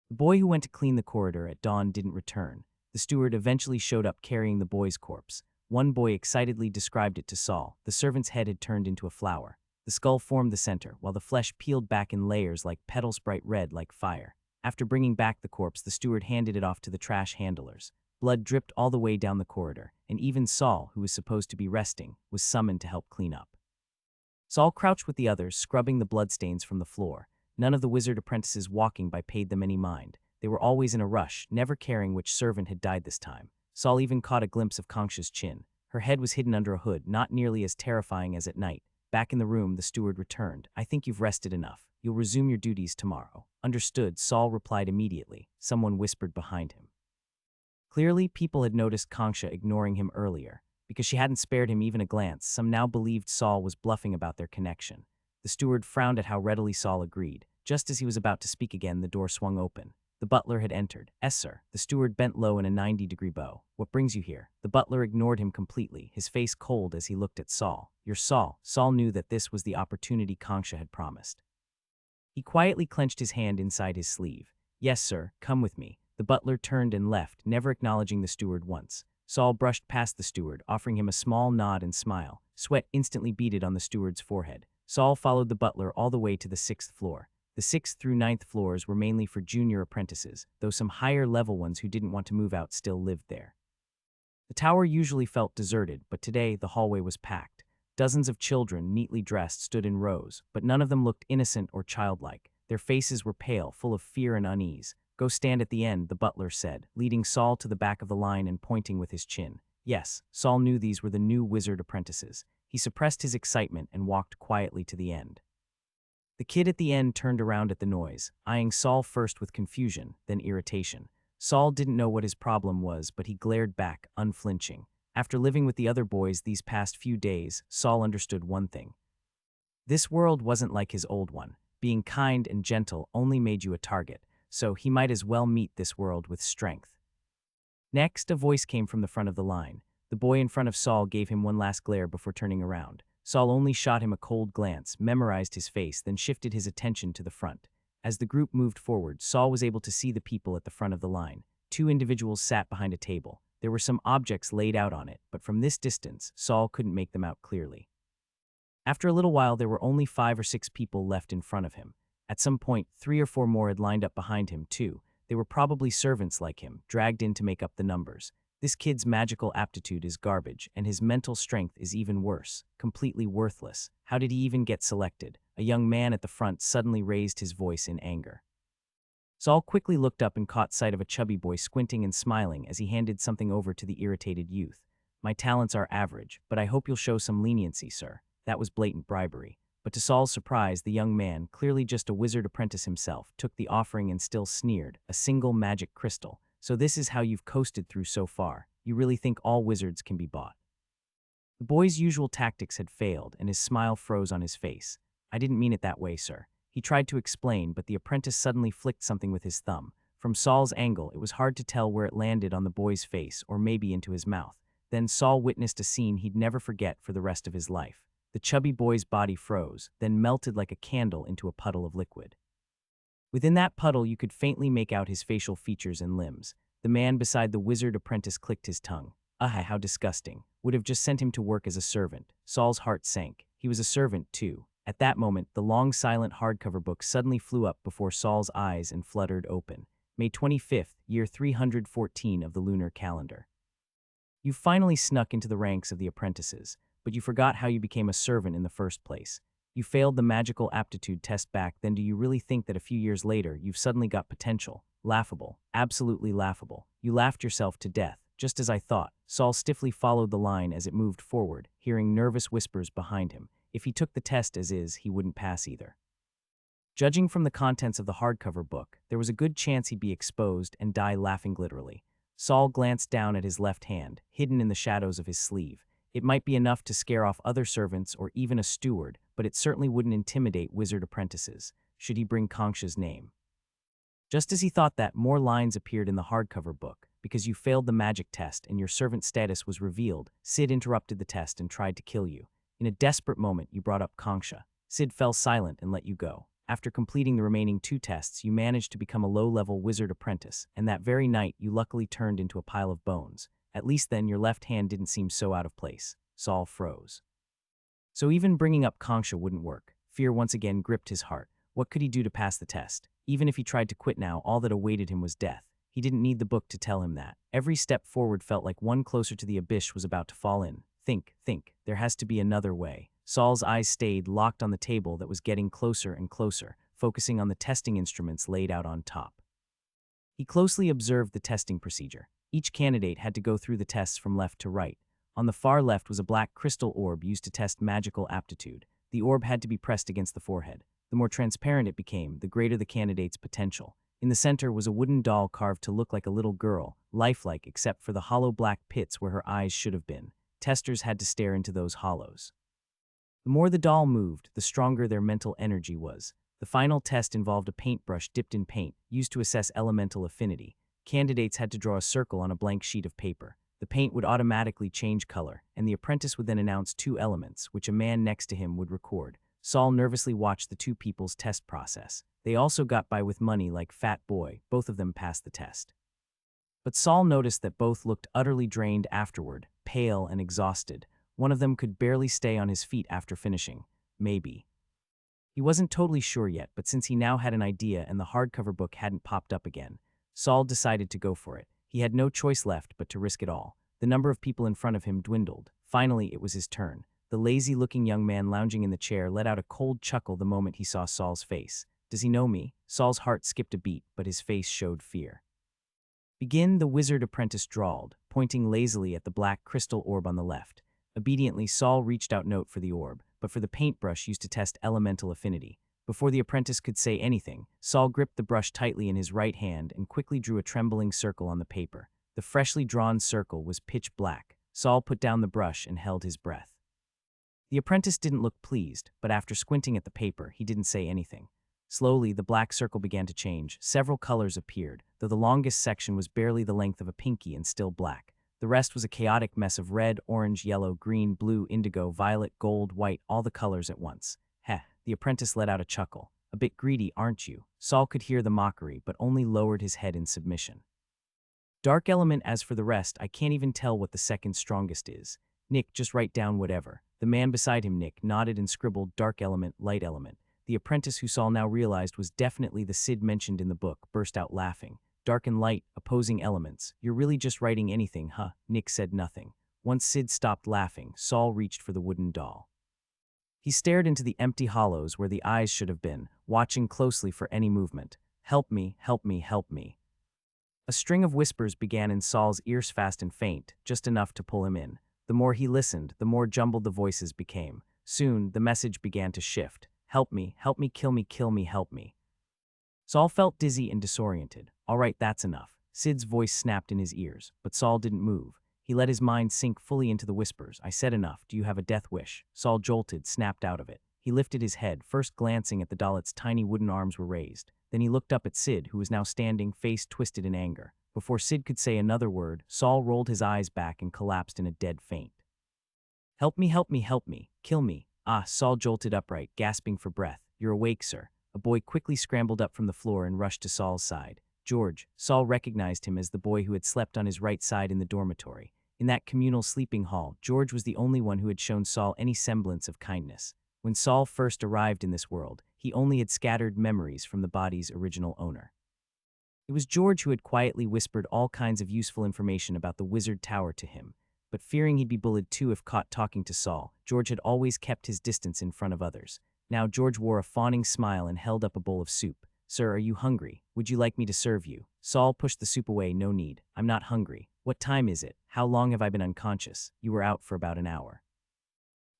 The boy who went to clean the corridor at dawn didn't return. The steward eventually showed up carrying the boy's corpse. One boy excitedly described it to Saul. The servant's head had turned into a flower. The skull formed the center, while the flesh peeled back in layers like petals bright red like fire. After bringing back the corpse, the steward handed it off to the trash handlers. Blood dripped all the way down the corridor, and even Saul, who was supposed to be resting, was summoned to help clean up. Saul crouched with the others, scrubbing the bloodstains from the floor. None of the wizard apprentices walking by paid them any mind. They were always in a rush, never caring which servant had died this time. Saul even caught a glimpse of Kongsha's chin. Her head was hidden under a hood, not nearly as terrifying as at night. Back in the room, the steward returned. I think you've rested enough. You'll resume your duties tomorrow. Understood, Saul replied immediately. Someone whispered behind him. Clearly, people had noticed Kongsha ignoring him earlier. Because she hadn't spared him even a glance, some now believed Saul was bluffing about their connection. The steward frowned at how readily Saul agreed. Just as he was about to speak again, the door swung open. The butler had entered. "Yes, sir." The steward bent low in a 90-degree bow. "What brings you here?" The butler ignored him completely, his face cold as he looked at Saul. "You're Saul." Saul knew that this was the opportunity Kongsha had promised. He quietly clenched his hand inside his sleeve. "Yes, sir, come with me." The butler turned and left, never acknowledging the steward once. Saul brushed past the steward, offering him a small nod and smile. Sweat instantly beaded on the steward's forehead. Saul followed the butler all the way to the 6th floor. The 6th through 9th floors were mainly for junior apprentices, though some higher-level ones who didn't want to move out still lived there. The tower usually felt deserted, but today the hallway was packed. Dozens of children, neatly dressed, stood in rows, but none of them looked innocent or childlike. Their faces were pale, full of fear and unease. "Go stand at the end," the butler said, leading Saul to the back of the line and pointing with his chin. Yes, Saul knew these were the new wizard apprentices. He suppressed his excitement and walked quietly to the end. The kid at the end turned around at the noise, eyeing Saul first with confusion, then irritation. Saul didn't know what his problem was, but he glared back, unflinching. After living with the other boys these past few days, Saul understood one thing. This world wasn't like his old one. Being kind and gentle only made you a target. so he might as well meet this world with strength. Next, a voice came from the front of the line. The boy in front of Saul gave him one last glare before turning around. Saul only shot him a cold glance, memorized his face, then shifted his attention to the front. As the group moved forward, Saul was able to see the people at the front of the line. Two individuals sat behind a table. There were some objects laid out on it, but from this distance, Saul couldn't make them out clearly. After a little while, there were only 5 or 6 people left in front of him. At some point, 3 or 4 more had lined up behind him, too. They were probably servants like him, dragged in to make up the numbers. This kid's magical aptitude is garbage, and his mental strength is even worse, completely worthless. How did he even get selected? A young man at the front suddenly raised his voice in anger. Saul quickly looked up and caught sight of a chubby boy squinting and smiling as he handed something over to the irritated youth. "My talents are average, but I hope you'll show some leniency, sir." That was blatant bribery. But to Saul's surprise, the young man, clearly just a wizard apprentice himself, took the offering and still sneered, "A single magic crystal. So this is how you've coasted through so far. You really think all wizards can be bought?" The boy's usual tactics had failed, and his smile froze on his face. "I didn't mean it that way, sir." He tried to explain, but the apprentice suddenly flicked something with his thumb. From Saul's angle, it was hard to tell where it landed on the boy's face or maybe into his mouth. Then Saul witnessed a scene he'd never forget for the rest of his life. The chubby boy's body froze, then melted like a candle into a puddle of liquid. Within that puddle, you could faintly make out his facial features and limbs. The man beside the wizard apprentice clicked his tongue. How disgusting. Would have just sent him to work as a servant. Saul's heart sank. He was a servant, too. At that moment, the long silent hardcover book suddenly flew up before Saul's eyes and fluttered open. May 25th, year 314 of the lunar calendar. You finally snuck into the ranks of the apprentices, but you forgot how you became a servant in the first place. You failed the magical aptitude test back then. Do you really think that a few years later you've suddenly got potential? Laughable. Absolutely laughable. You laughed yourself to death, just as I thought. Saul stiffly followed the line as it moved forward, hearing nervous whispers behind him. If he took the test as is, he wouldn't pass either. Judging from the contents of the hardcover book, there was a good chance he'd be exposed and die laughing literally. Saul glanced down at his left hand, hidden in the shadows of his sleeve. It might be enough to scare off other servants or even a steward, but it certainly wouldn't intimidate wizard apprentices. Should he bring Kongsha's name? Just as he thought that, more lines appeared in the hardcover book. Because you failed the magic test and your servant status was revealed, Sid interrupted the test and tried to kill you. In a desperate moment, you brought up Kongsha. Sid fell silent and let you go. After completing the remaining 2 tests, you managed to become a low-level wizard apprentice, and that very night, you luckily turned into a pile of bones. At least then, your left hand didn't seem so out of place. Saul froze. So even bringing up Kongsha wouldn't work. Fear once again gripped his heart. What could he do to pass the test? Even if he tried to quit now, all that awaited him was death. He didn't need the book to tell him that. Every step forward felt like one closer to the abyss was about to fall in. Think. There has to be another way. Saul's eyes stayed locked on the table that was getting closer and closer, focusing on the testing instruments laid out on top. He closely observed the testing procedure. Each candidate had to go through the tests from left to right. On the far left was a black crystal orb used to test magical aptitude. The orb had to be pressed against the forehead. The more transparent it became, the greater the candidate's potential. In the center was a wooden doll carved to look like a little girl, lifelike except for the hollow black pits where her eyes should have been. Testers had to stare into those hollows. The more the doll moved, the stronger their mental energy was. The final test involved a paintbrush dipped in paint, used to assess elemental affinity. Candidates had to draw a circle on a blank sheet of paper. The paint would automatically change color, and the apprentice would then announce 2 elements, which a man next to him would record. Saul nervously watched the 2 people's test process. They also got by with money like Fat Boy. Both of them passed the test. But Saul noticed that both looked utterly drained afterward, pale and exhausted. One of them could barely stay on his feet after finishing. Maybe. He wasn't totally sure yet, but since he now had an idea and the hardcover book hadn't popped up again, Saul decided to go for it. He had no choice left but to risk it all. The number of people in front of him dwindled. Finally, it was his turn. The lazy-looking young man lounging in the chair let out a cold chuckle the moment he saw Saul's face. "Does he know me?" Saul's heart skipped a beat, but his face showed fear. "Begin," the wizard apprentice drawled, pointing lazily at the black crystal orb on the left. Obediently, Saul reached out note for the orb, but for the paintbrush used to test elemental affinity. Before the apprentice could say anything, Saul gripped the brush tightly in his right hand and quickly drew a trembling circle on the paper. The freshly drawn circle was pitch black. Saul put down the brush and held his breath. The apprentice didn't look pleased, but after squinting at the paper, he didn't say anything. Slowly, the black circle began to change. Several colors appeared, though the longest section was barely the length of a pinky and still black. The rest was a chaotic mess of red, orange, yellow, green, blue, indigo, violet, gold, white, all the colors at once. Heh, the apprentice let out a chuckle. A bit greedy, aren't you? Saul could hear the mockery, but only lowered his head in submission. Dark element. As for the rest, I can't even tell what the second strongest is. Nick, just write down whatever. The man beside him, Nick, nodded and scribbled dark element, light element. The apprentice, who Saul now realized was definitely the Sid mentioned in the book, burst out laughing. Dark and light, opposing elements. You're really just writing anything, huh? Nick said nothing. Once Sid stopped laughing, Saul reached for the wooden doll. He stared into the empty hollows where the eyes should have been, watching closely for any movement. Help me, help me, help me. A string of whispers began in Saul's ears, fast and faint, just enough to pull him in. The more he listened, the more jumbled the voices became. Soon, the message began to shift. Help me, kill me, help me. Saul felt dizzy and disoriented. All right, that's enough. Sid's voice snapped in his ears, but Saul didn't move. He let his mind sink fully into the whispers. I said enough. Do you have a death wish? Saul jolted, snapped out of it. He lifted his head, first glancing at the doll. Its tiny wooden arms were raised. Then he looked up at Sid, who was now standing, face twisted in anger. Before Sid could say another word, Saul rolled his eyes back and collapsed in a dead faint. Help me, kill me. Ah, Saul jolted upright, gasping for breath. You're awake, sir. A boy quickly scrambled up from the floor and rushed to Saul's side. George. Saul recognized him as the boy who had slept on his right side in the dormitory. In that communal sleeping hall, George was the only one who had shown Saul any semblance of kindness. When Saul first arrived in this world, he only had scattered memories from the body's original owner. It was George who had quietly whispered all kinds of useful information about the Wizard Tower to him, but fearing he'd be bullied too if caught talking to Saul, George had always kept his distance in front of others. Now George wore a fawning smile and held up a bowl of soup. Sir, are you hungry? Would you like me to serve you? Saul pushed the soup away. No need. I'm not hungry. What time is it? How long have I been unconscious? You were out for about an hour.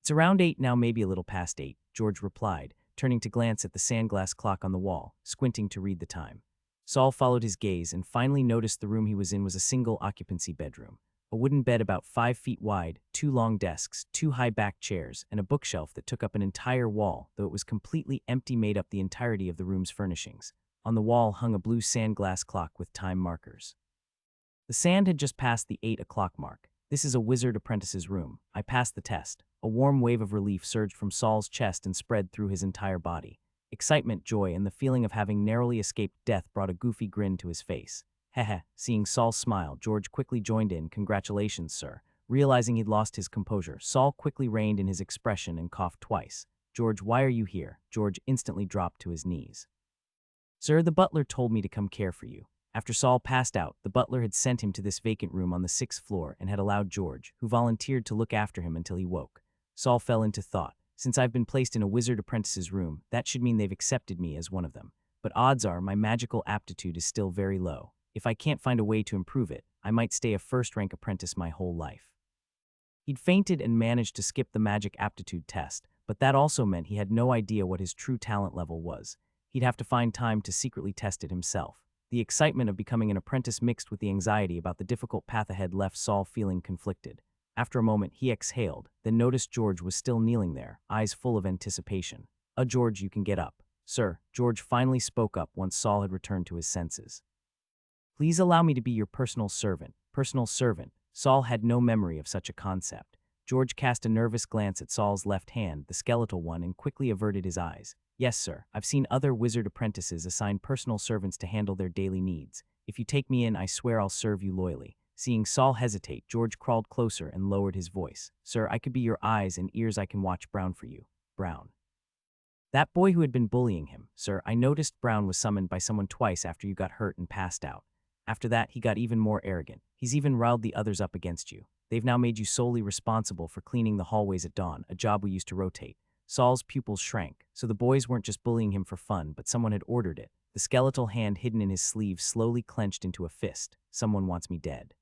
It's around 8 now, maybe a little past 8, George replied, turning to glance at the sandglass clock on the wall, squinting to read the time. Saul followed his gaze and finally noticed the room he was in was a single-occupancy bedroom. A wooden bed about 5 feet wide, 2 long desks, 2 high-backed chairs, and a bookshelf that took up an entire wall, though it was completely empty, made up the entirety of the room's furnishings. On the wall hung a blue sandglass clock with time markers. The sand had just passed the 8 o'clock mark. This is a wizard apprentice's room. I passed the test. A warm wave of relief surged from Saul's chest and spread through his entire body. Excitement, joy, and the feeling of having narrowly escaped death brought a goofy grin to his face. Heh. Seeing Saul smile, George quickly joined in. Congratulations, sir. Realizing he'd lost his composure, Saul quickly reined in his expression and coughed twice. George, why are you here? George instantly dropped to his knees. Sir, the butler told me to come care for you. After Saul passed out, the butler had sent him to this vacant room on the 6th floor and had allowed George, who volunteered, to look after him until he woke. Saul fell into thought. Since I've been placed in a wizard apprentice's room, that should mean they've accepted me as one of them. But odds are my magical aptitude is still very low. If I can't find a way to improve it, I might stay a first-rank apprentice my whole life. He'd fainted and managed to skip the magic aptitude test, but that also meant he had no idea what his true talent level was. He'd have to find time to secretly test it himself. The excitement of becoming an apprentice mixed with the anxiety about the difficult path ahead left Saul feeling conflicted. After a moment, he exhaled, then noticed George was still kneeling there, eyes full of anticipation. George, you can get up. Sir, George finally spoke up once Saul had returned to his senses. Please allow me to be your personal servant. Personal servant. Saul had no memory of such a concept. George cast a nervous glance at Saul's left hand, the skeletal one, and quickly averted his eyes. Yes, sir. I've seen other wizard apprentices assign personal servants to handle their daily needs. If you take me in, I swear I'll serve you loyally. Seeing Saul hesitate, George crawled closer and lowered his voice. Sir, I could be your eyes and ears. I can watch Brown for you. Brown. That boy who had been bullying him. Sir, I noticed Brown was summoned by someone twice after you got hurt and passed out. After that, he got even more arrogant. He's even riled the others up against you. They've now made you solely responsible for cleaning the hallways at dawn, a job we used to rotate. Saul's pupils shrank, so the boys weren't just bullying him for fun, but someone had ordered it. The skeletal hand hidden in his sleeve slowly clenched into a fist. Someone wants me dead.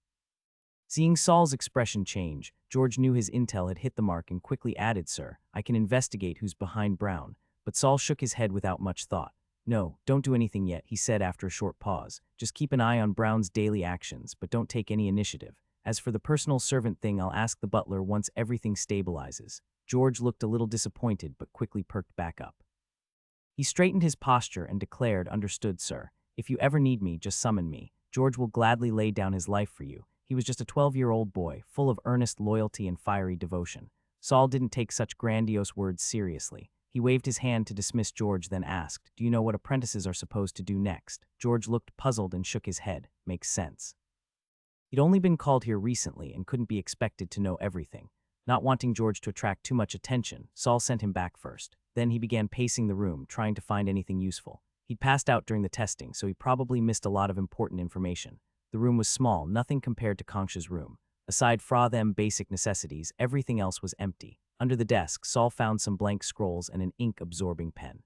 Seeing Saul's expression change, George knew his intel had hit the mark and quickly added, Sir, I can investigate who's behind Brown. But Saul shook his head without much thought. No, don't do anything yet, he said after a short pause. Just keep an eye on Brown's daily actions, but don't take any initiative. As for the personal servant thing, I'll ask the butler once everything stabilizes. George looked a little disappointed but quickly perked back up. He straightened his posture and declared, "Understood, sir. If you ever need me, just summon me. George will gladly lay down his life for you." He was just a 12-year-old boy, full of earnest loyalty and fiery devotion. Saul didn't take such grandiose words seriously. He waved his hand to dismiss George, then asked, "Do you know what apprentices are supposed to do next?" George looked puzzled and shook his head. "Makes sense." He'd only been called here recently and couldn't be expected to know everything. Not wanting George to attract too much attention, Saul sent him back first. Then he began pacing the room, trying to find anything useful. He'd passed out during the testing, so he probably missed a lot of important information. The room was small, nothing compared to Kongsha's room. Aside from them basic necessities, everything else was empty. Under the desk, Saul found some blank scrolls and an ink-absorbing pen.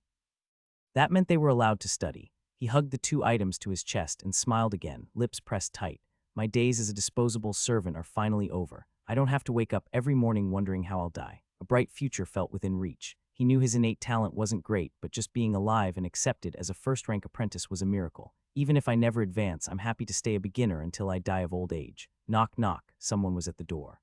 That meant they were allowed to study. He hugged the two items to his chest and smiled again, lips pressed tight. "My days as a disposable servant are finally over. I don't have to wake up every morning wondering how I'll die." A bright future felt within reach. He knew his innate talent wasn't great, but just being alive and accepted as a first-rank apprentice was a miracle. "Even if I never advance, I'm happy to stay a beginner until I die of old age." Knock, knock, someone was at the door.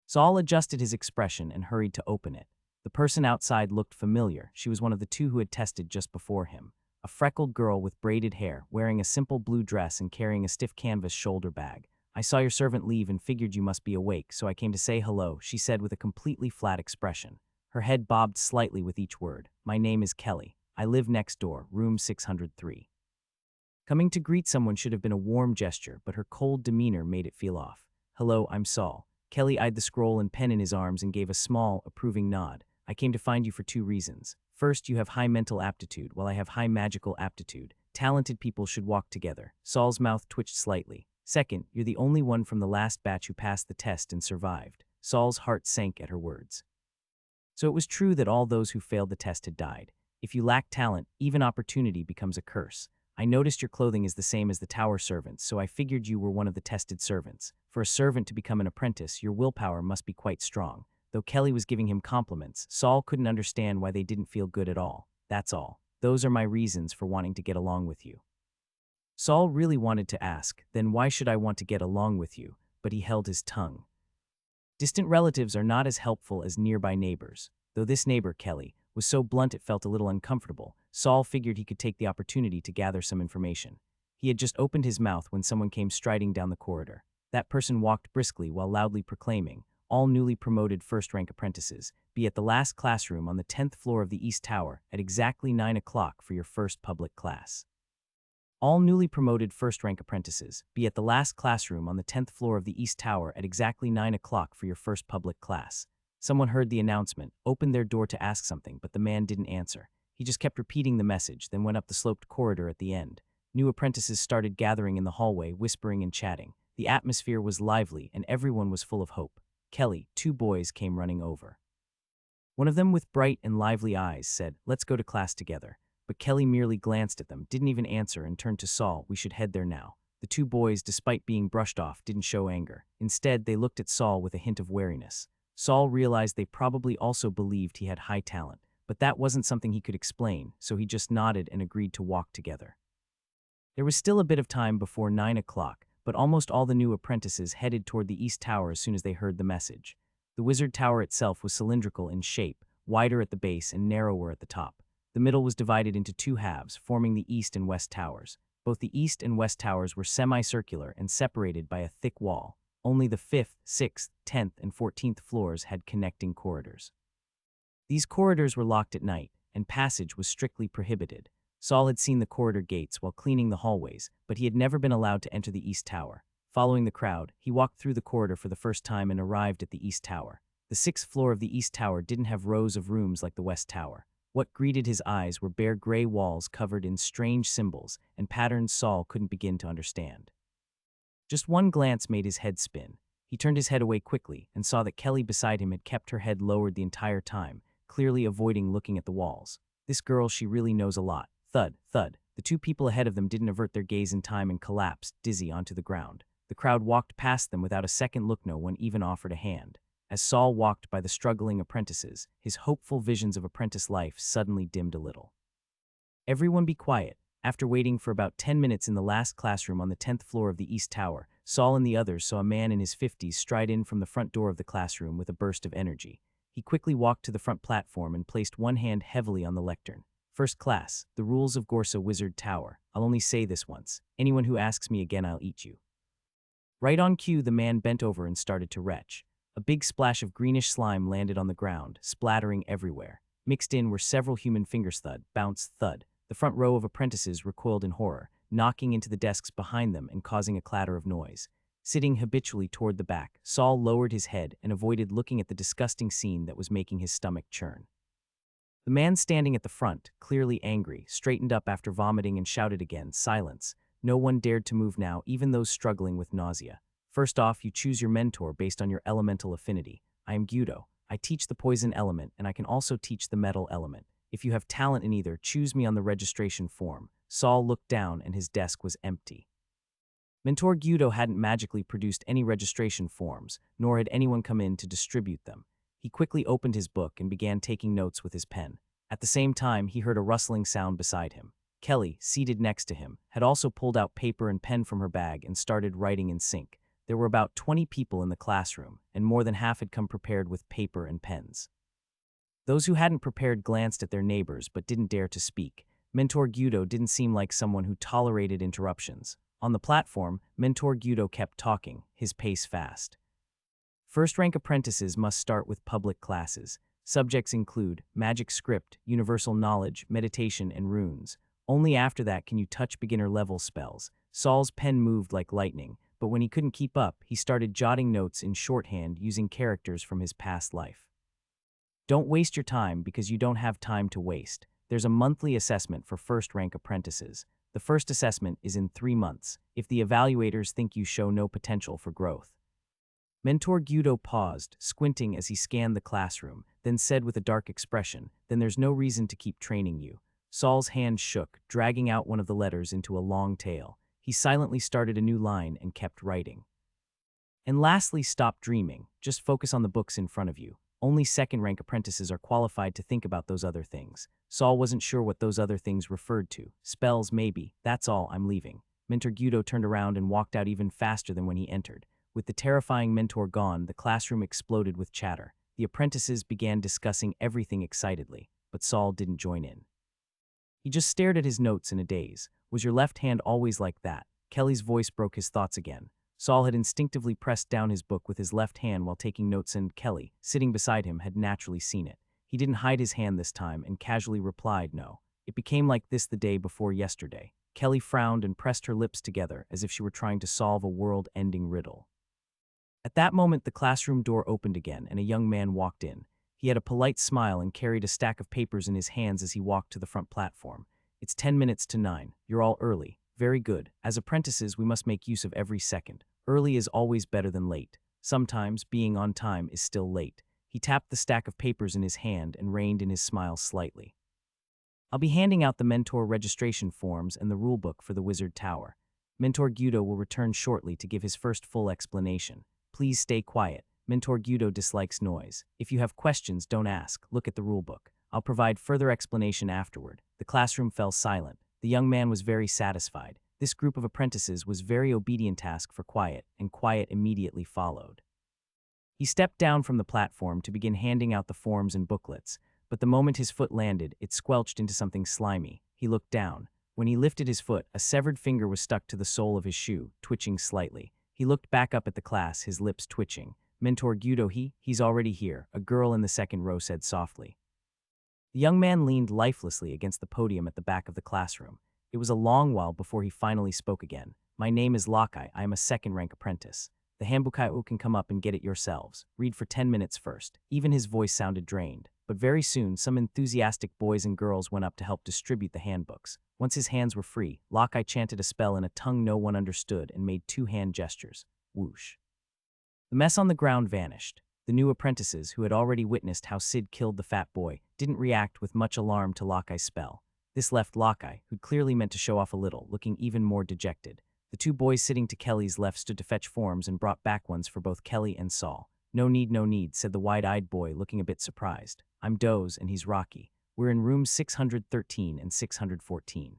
Saul adjusted his expression and hurried to open it. The person outside looked familiar. She was one of the two who had tested just before him. A freckled girl with braided hair, wearing a simple blue dress and carrying a stiff canvas shoulder bag. "I saw your servant leave and figured you must be awake, so I came to say hello," she said with a completely flat expression. Her head bobbed slightly with each word. "My name is Kelly. I live next door, room 603. Coming to greet someone should have been a warm gesture, but her cold demeanor made it feel off. "Hello, I'm Saul." Kelly eyed the scroll and pen in his arms and gave a small, approving nod. "I came to find you for two reasons. First, you have high mental aptitude, while I have high magical aptitude. Talented people should walk together." Saul's mouth twitched slightly. "Second, you're the only one from the last batch who passed the test and survived." Saul's heart sank at her words. So it was true that all those who failed the test had died. If you lack talent, even opportunity becomes a curse. "I noticed your clothing is the same as the tower servants, so I figured you were one of the tested servants. For a servant to become an apprentice, your willpower must be quite strong." Though Kelly was giving him compliments, Saul couldn't understand why they didn't feel good at all. "That's all. Those are my reasons for wanting to get along with you." Saul really wanted to ask, "Then why should I want to get along with you?" But he held his tongue. Distant relatives are not as helpful as nearby neighbors. Though this neighbor, Kelly, was so blunt it felt a little uncomfortable, Saul figured he could take the opportunity to gather some information. He had just opened his mouth when someone came striding down the corridor. That person walked briskly while loudly proclaiming, "All newly promoted first-rank apprentices, be at the last classroom on the 10th floor of the East Tower at exactly 9 o'clock for your first public class. All newly promoted first-rank apprentices, be at the last classroom on the 10th floor of the East Tower at exactly 9 o'clock for your first public class." Someone heard the announcement, opened their door to ask something, but the man didn't answer. He just kept repeating the message, then went up the sloped corridor at the end. New apprentices started gathering in the hallway, whispering and chatting. The atmosphere was lively, and everyone was full of hope. Kelly, two boys came running over. One of them, with bright and lively eyes, said, "Let's go to class together." But Kelly merely glanced at them, didn't even answer, and turned to Saul. "We should head there now." The two boys, despite being brushed off, didn't show anger. Instead, they looked at Saul with a hint of wariness. Saul realized they probably also believed he had high talent, but that wasn't something he could explain, so he just nodded and agreed to walk together. There was still a bit of time before 9 o'clock, but almost all the new apprentices headed toward the East Tower as soon as they heard the message. The Wizard Tower itself was cylindrical in shape, wider at the base and narrower at the top. The middle was divided into two halves, forming the East and West Towers. Both the East and West Towers were semicircular and separated by a thick wall. Only the 5th, 6th, 10th, and 14th floors had connecting corridors. These corridors were locked at night, and passage was strictly prohibited. Saul had seen the corridor gates while cleaning the hallways, but he had never been allowed to enter the East Tower. Following the crowd, he walked through the corridor for the first time and arrived at the East Tower. The 6th floor of the East Tower didn't have rows of rooms like the West Tower. What greeted his eyes were bare gray walls covered in strange symbols and patterns Saul couldn't begin to understand. Just one glance made his head spin. He turned his head away quickly and saw that Kelly beside him had kept her head lowered the entire time, clearly avoiding looking at the walls. This girl, she really knows a lot. Thud, thud. The two people ahead of them didn't avert their gaze in time and collapsed, dizzy, onto the ground. The crowd walked past them without a second look. No one even offered a hand. As Saul walked by the struggling apprentices, his hopeful visions of apprentice life suddenly dimmed a little. "Everyone be quiet." After waiting for about 10 minutes in the last classroom on the 10th floor of the East Tower, Saul and the others saw a man in his 50s stride in from the front door of the classroom with a burst of energy. He quickly walked to the front platform and placed one hand heavily on the lectern. First class, the rules of Gorsa Wizard Tower. I'll only say this once. Anyone who asks me again, I'll eat you. Right on cue, the man bent over and started to retch. A big splash of greenish slime landed on the ground, splattering everywhere. Mixed in were several human fingers. Thud, bounce, thud. The front row of apprentices recoiled in horror, knocking into the desks behind them and causing a clatter of noise. Sitting habitually toward the back, Saul lowered his head and avoided looking at the disgusting scene that was making his stomach churn. The man standing at the front, clearly angry, straightened up after vomiting and shouted again, "Silence." No one dared to move now, even those struggling with nausea. First off, you choose your mentor based on your elemental affinity. I am Gyudo. I teach the poison element, and I can also teach the metal element. If you have talent in either, choose me on the registration form. Saul looked down, and his desk was empty. Mentor Gyudo hadn't magically produced any registration forms, nor had anyone come in to distribute them. He quickly opened his book and began taking notes with his pen. At the same time, he heard a rustling sound beside him. Kelly, seated next to him, had also pulled out paper and pen from her bag and started writing in sync. There were about 20 people in the classroom, and more than half had come prepared with paper and pens. Those who hadn't prepared glanced at their neighbors but didn't dare to speak. Mentor Gyudo didn't seem like someone who tolerated interruptions. On the platform, Mentor Gyudo kept talking, his pace fast. First-rank apprentices must start with public classes. Subjects include magic script, universal knowledge, meditation, and runes. Only after that can you touch beginner-level spells. Saul's pen moved like lightning, but when he couldn't keep up, he started jotting notes in shorthand using characters from his past life. Don't waste your time because you don't have time to waste. There's a monthly assessment for first-rank apprentices. The first assessment is in 3 months, if the evaluators think you show no potential for growth. Mentor Gyudo paused, squinting as he scanned the classroom, then said with a dark expression, "Then there's no reason to keep training you." Saul's hand shook, dragging out one of the letters into a long tail. He silently started a new line and kept writing. And lastly, stop dreaming. Just focus on the books in front of you. Only second-rank apprentices are qualified to think about those other things. Saul wasn't sure what those other things referred to. Spells, maybe. That's all, I'm leaving. Mentor Gyudo turned around and walked out even faster than when he entered. With the terrifying mentor gone, the classroom exploded with chatter. The apprentices began discussing everything excitedly, but Saul didn't join in. He just stared at his notes in a daze. Was your left hand always like that? Kelly's voice broke his thoughts again. Saul had instinctively pressed down his book with his left hand while taking notes, and Kelly, sitting beside him, had naturally seen it. He didn't hide his hand this time and casually replied, "No. It became like this the day before yesterday." Kelly frowned and pressed her lips together as if she were trying to solve a world-ending riddle. At that moment, the classroom door opened again and a young man walked in. He had a polite smile and carried a stack of papers in his hands as he walked to the front platform. "It's 10 minutes to 9. You're all early. Very good. As apprentices, we must make use of every second. Early is always better than late. Sometimes, being on time is still late." He tapped the stack of papers in his hand and reined in his smile slightly. "I'll be handing out the mentor registration forms and the rulebook for the Wizard Tower. Mentor Gyudo will return shortly to give his first full explanation. Please stay quiet. Mentor Gyudo dislikes noise. If you have questions, don't ask. Look at the rulebook. I'll provide further explanation afterward." The classroom fell silent. The young man was very satisfied. This group of apprentices was very obedient. Task for quiet, and quiet immediately followed. He stepped down from the platform to begin handing out the forms and booklets, but the moment his foot landed, it squelched into something slimy. He looked down. When he lifted his foot, a severed finger was stuck to the sole of his shoe, twitching slightly. He looked back up at the class, his lips twitching. "Mentor Gyudo, he's already here," a girl in the second row said softly. The young man leaned lifelessly against the podium at the back of the classroom. It was a long while before he finally spoke again. "My name is Lakai. I am a second-rank apprentice. The handbook can come up and get it yourselves. Read for 10 minutes first." Even his voice sounded drained. But very soon, some enthusiastic boys and girls went up to help distribute the handbooks. Once his hands were free, Lakai chanted a spell in a tongue no one understood and made 2 hand gestures. Whoosh. The mess on the ground vanished. The new apprentices, who had already witnessed how Sid killed the fat boy, didn't react with much alarm to Lakai's spell. This left Lakai, who'd clearly meant to show off a little, looking even more dejected. The 2 boys sitting to Kelly's left stood to fetch forms and brought back ones for both Kelly and Saul. No need," said the wide-eyed boy, looking a bit surprised. "I'm Doze, and he's Rocky. We're in rooms 613 and 614.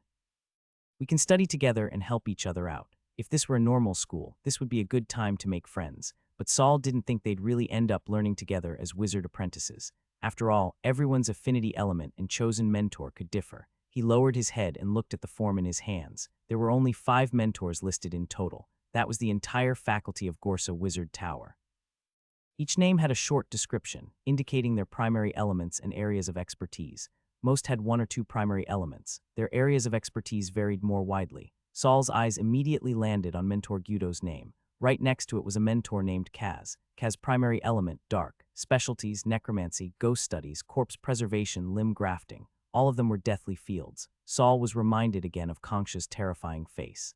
We can study together and help each other out. If this were a normal school, this would be a good time to make friends." But Saul didn't think they'd really end up learning together as wizard apprentices. After all, everyone's affinity element and chosen mentor could differ. He lowered his head and looked at the form in his hands. There were only 5 mentors listed in total. That was the entire faculty of Gorsa Wizard Tower. Each name had a short description, indicating their primary elements and areas of expertise. Most had 1 or 2 primary elements. Their areas of expertise varied more widely. Saul's eyes immediately landed on Mentor Guido's name. Right next to it was a mentor named Kaz. Kaz's primary element, dark. Specialties, necromancy, ghost studies, corpse preservation, limb grafting. All of them were deathly fields. Saul was reminded again of Kongsha's terrifying face.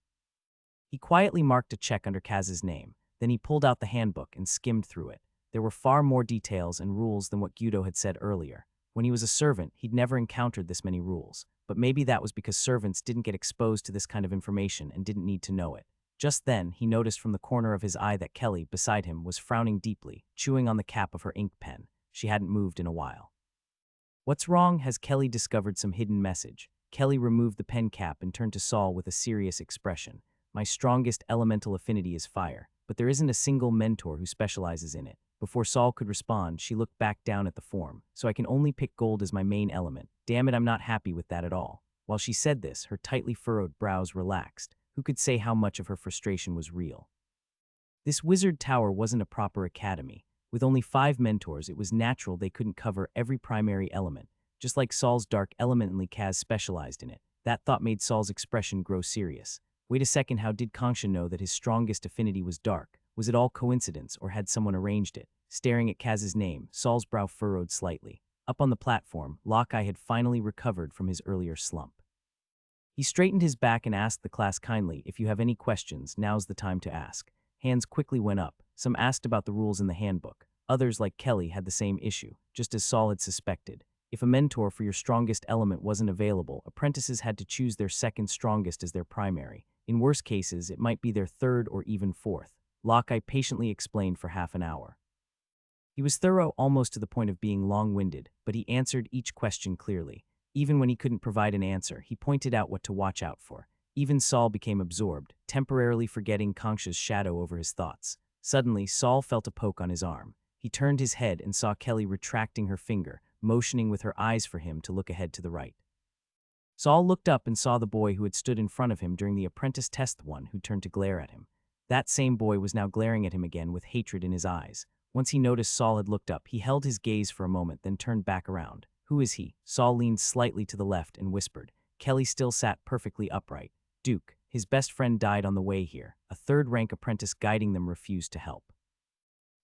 He quietly marked a check under Kaz's name. Then he pulled out the handbook and skimmed through it. There were far more details and rules than what Guido had said earlier. When he was a servant, he'd never encountered this many rules. But maybe that was because servants didn't get exposed to this kind of information and didn't need to know it. Just then, he noticed from the corner of his eye that Kelly, beside him, was frowning deeply, chewing on the cap of her ink pen. She hadn't moved in a while. What's wrong? Has Kelly discovered some hidden message? Kelly removed the pen cap and turned to Saul with a serious expression. My strongest elemental affinity is fire, but there isn't a single mentor who specializes in it. Before Saul could respond, she looked back down at the form. So I can only pick gold as my main element. Damn it, I'm not happy with that at all. While she said this, her tightly furrowed brows relaxed. Who could say how much of her frustration was real? This wizard tower wasn't a proper academy. With only 5 mentors, it was natural they couldn't cover every primary element. Just like Saul's dark element, only Kaz specialized in it. That thought made Saul's expression grow serious. Wait a second, how did Kongsha know that his strongest affinity was dark? Was it all coincidence, or had someone arranged it? Staring at Kaz's name, Saul's brow furrowed slightly. Up on the platform, Lockeye had finally recovered from his earlier slump. He straightened his back and asked the class kindly, if you have any questions, now's the time to ask. Hands quickly went up. Some asked about the rules in the handbook. Others, like Kelly, had the same issue, just as Saul had suspected. If a mentor for your strongest element wasn't available, apprentices had to choose their second strongest as their primary. In worse cases, it might be their third or even fourth. Lockeye patiently explained for half an hour. He was thorough almost to the point of being long-winded, but he answered each question clearly. Even when he couldn't provide an answer, he pointed out what to watch out for. Even Saul became absorbed, temporarily forgetting Kongsha's shadow over his thoughts. Suddenly, Saul felt a poke on his arm. He turned his head and saw Kelly retracting her finger, motioning with her eyes for him to look ahead to the right. Saul looked up and saw the boy who had stood in front of him during the apprentice test, the one who turned to glare at him. That same boy was now glaring at him again with hatred in his eyes. Once he noticed Saul had looked up, he held his gaze for a moment, then turned back around. Who is he? Saul leaned slightly to the left and whispered. Kelly still sat perfectly upright. Duke. His best friend died on the way here. A third-rank apprentice guiding them refused to help.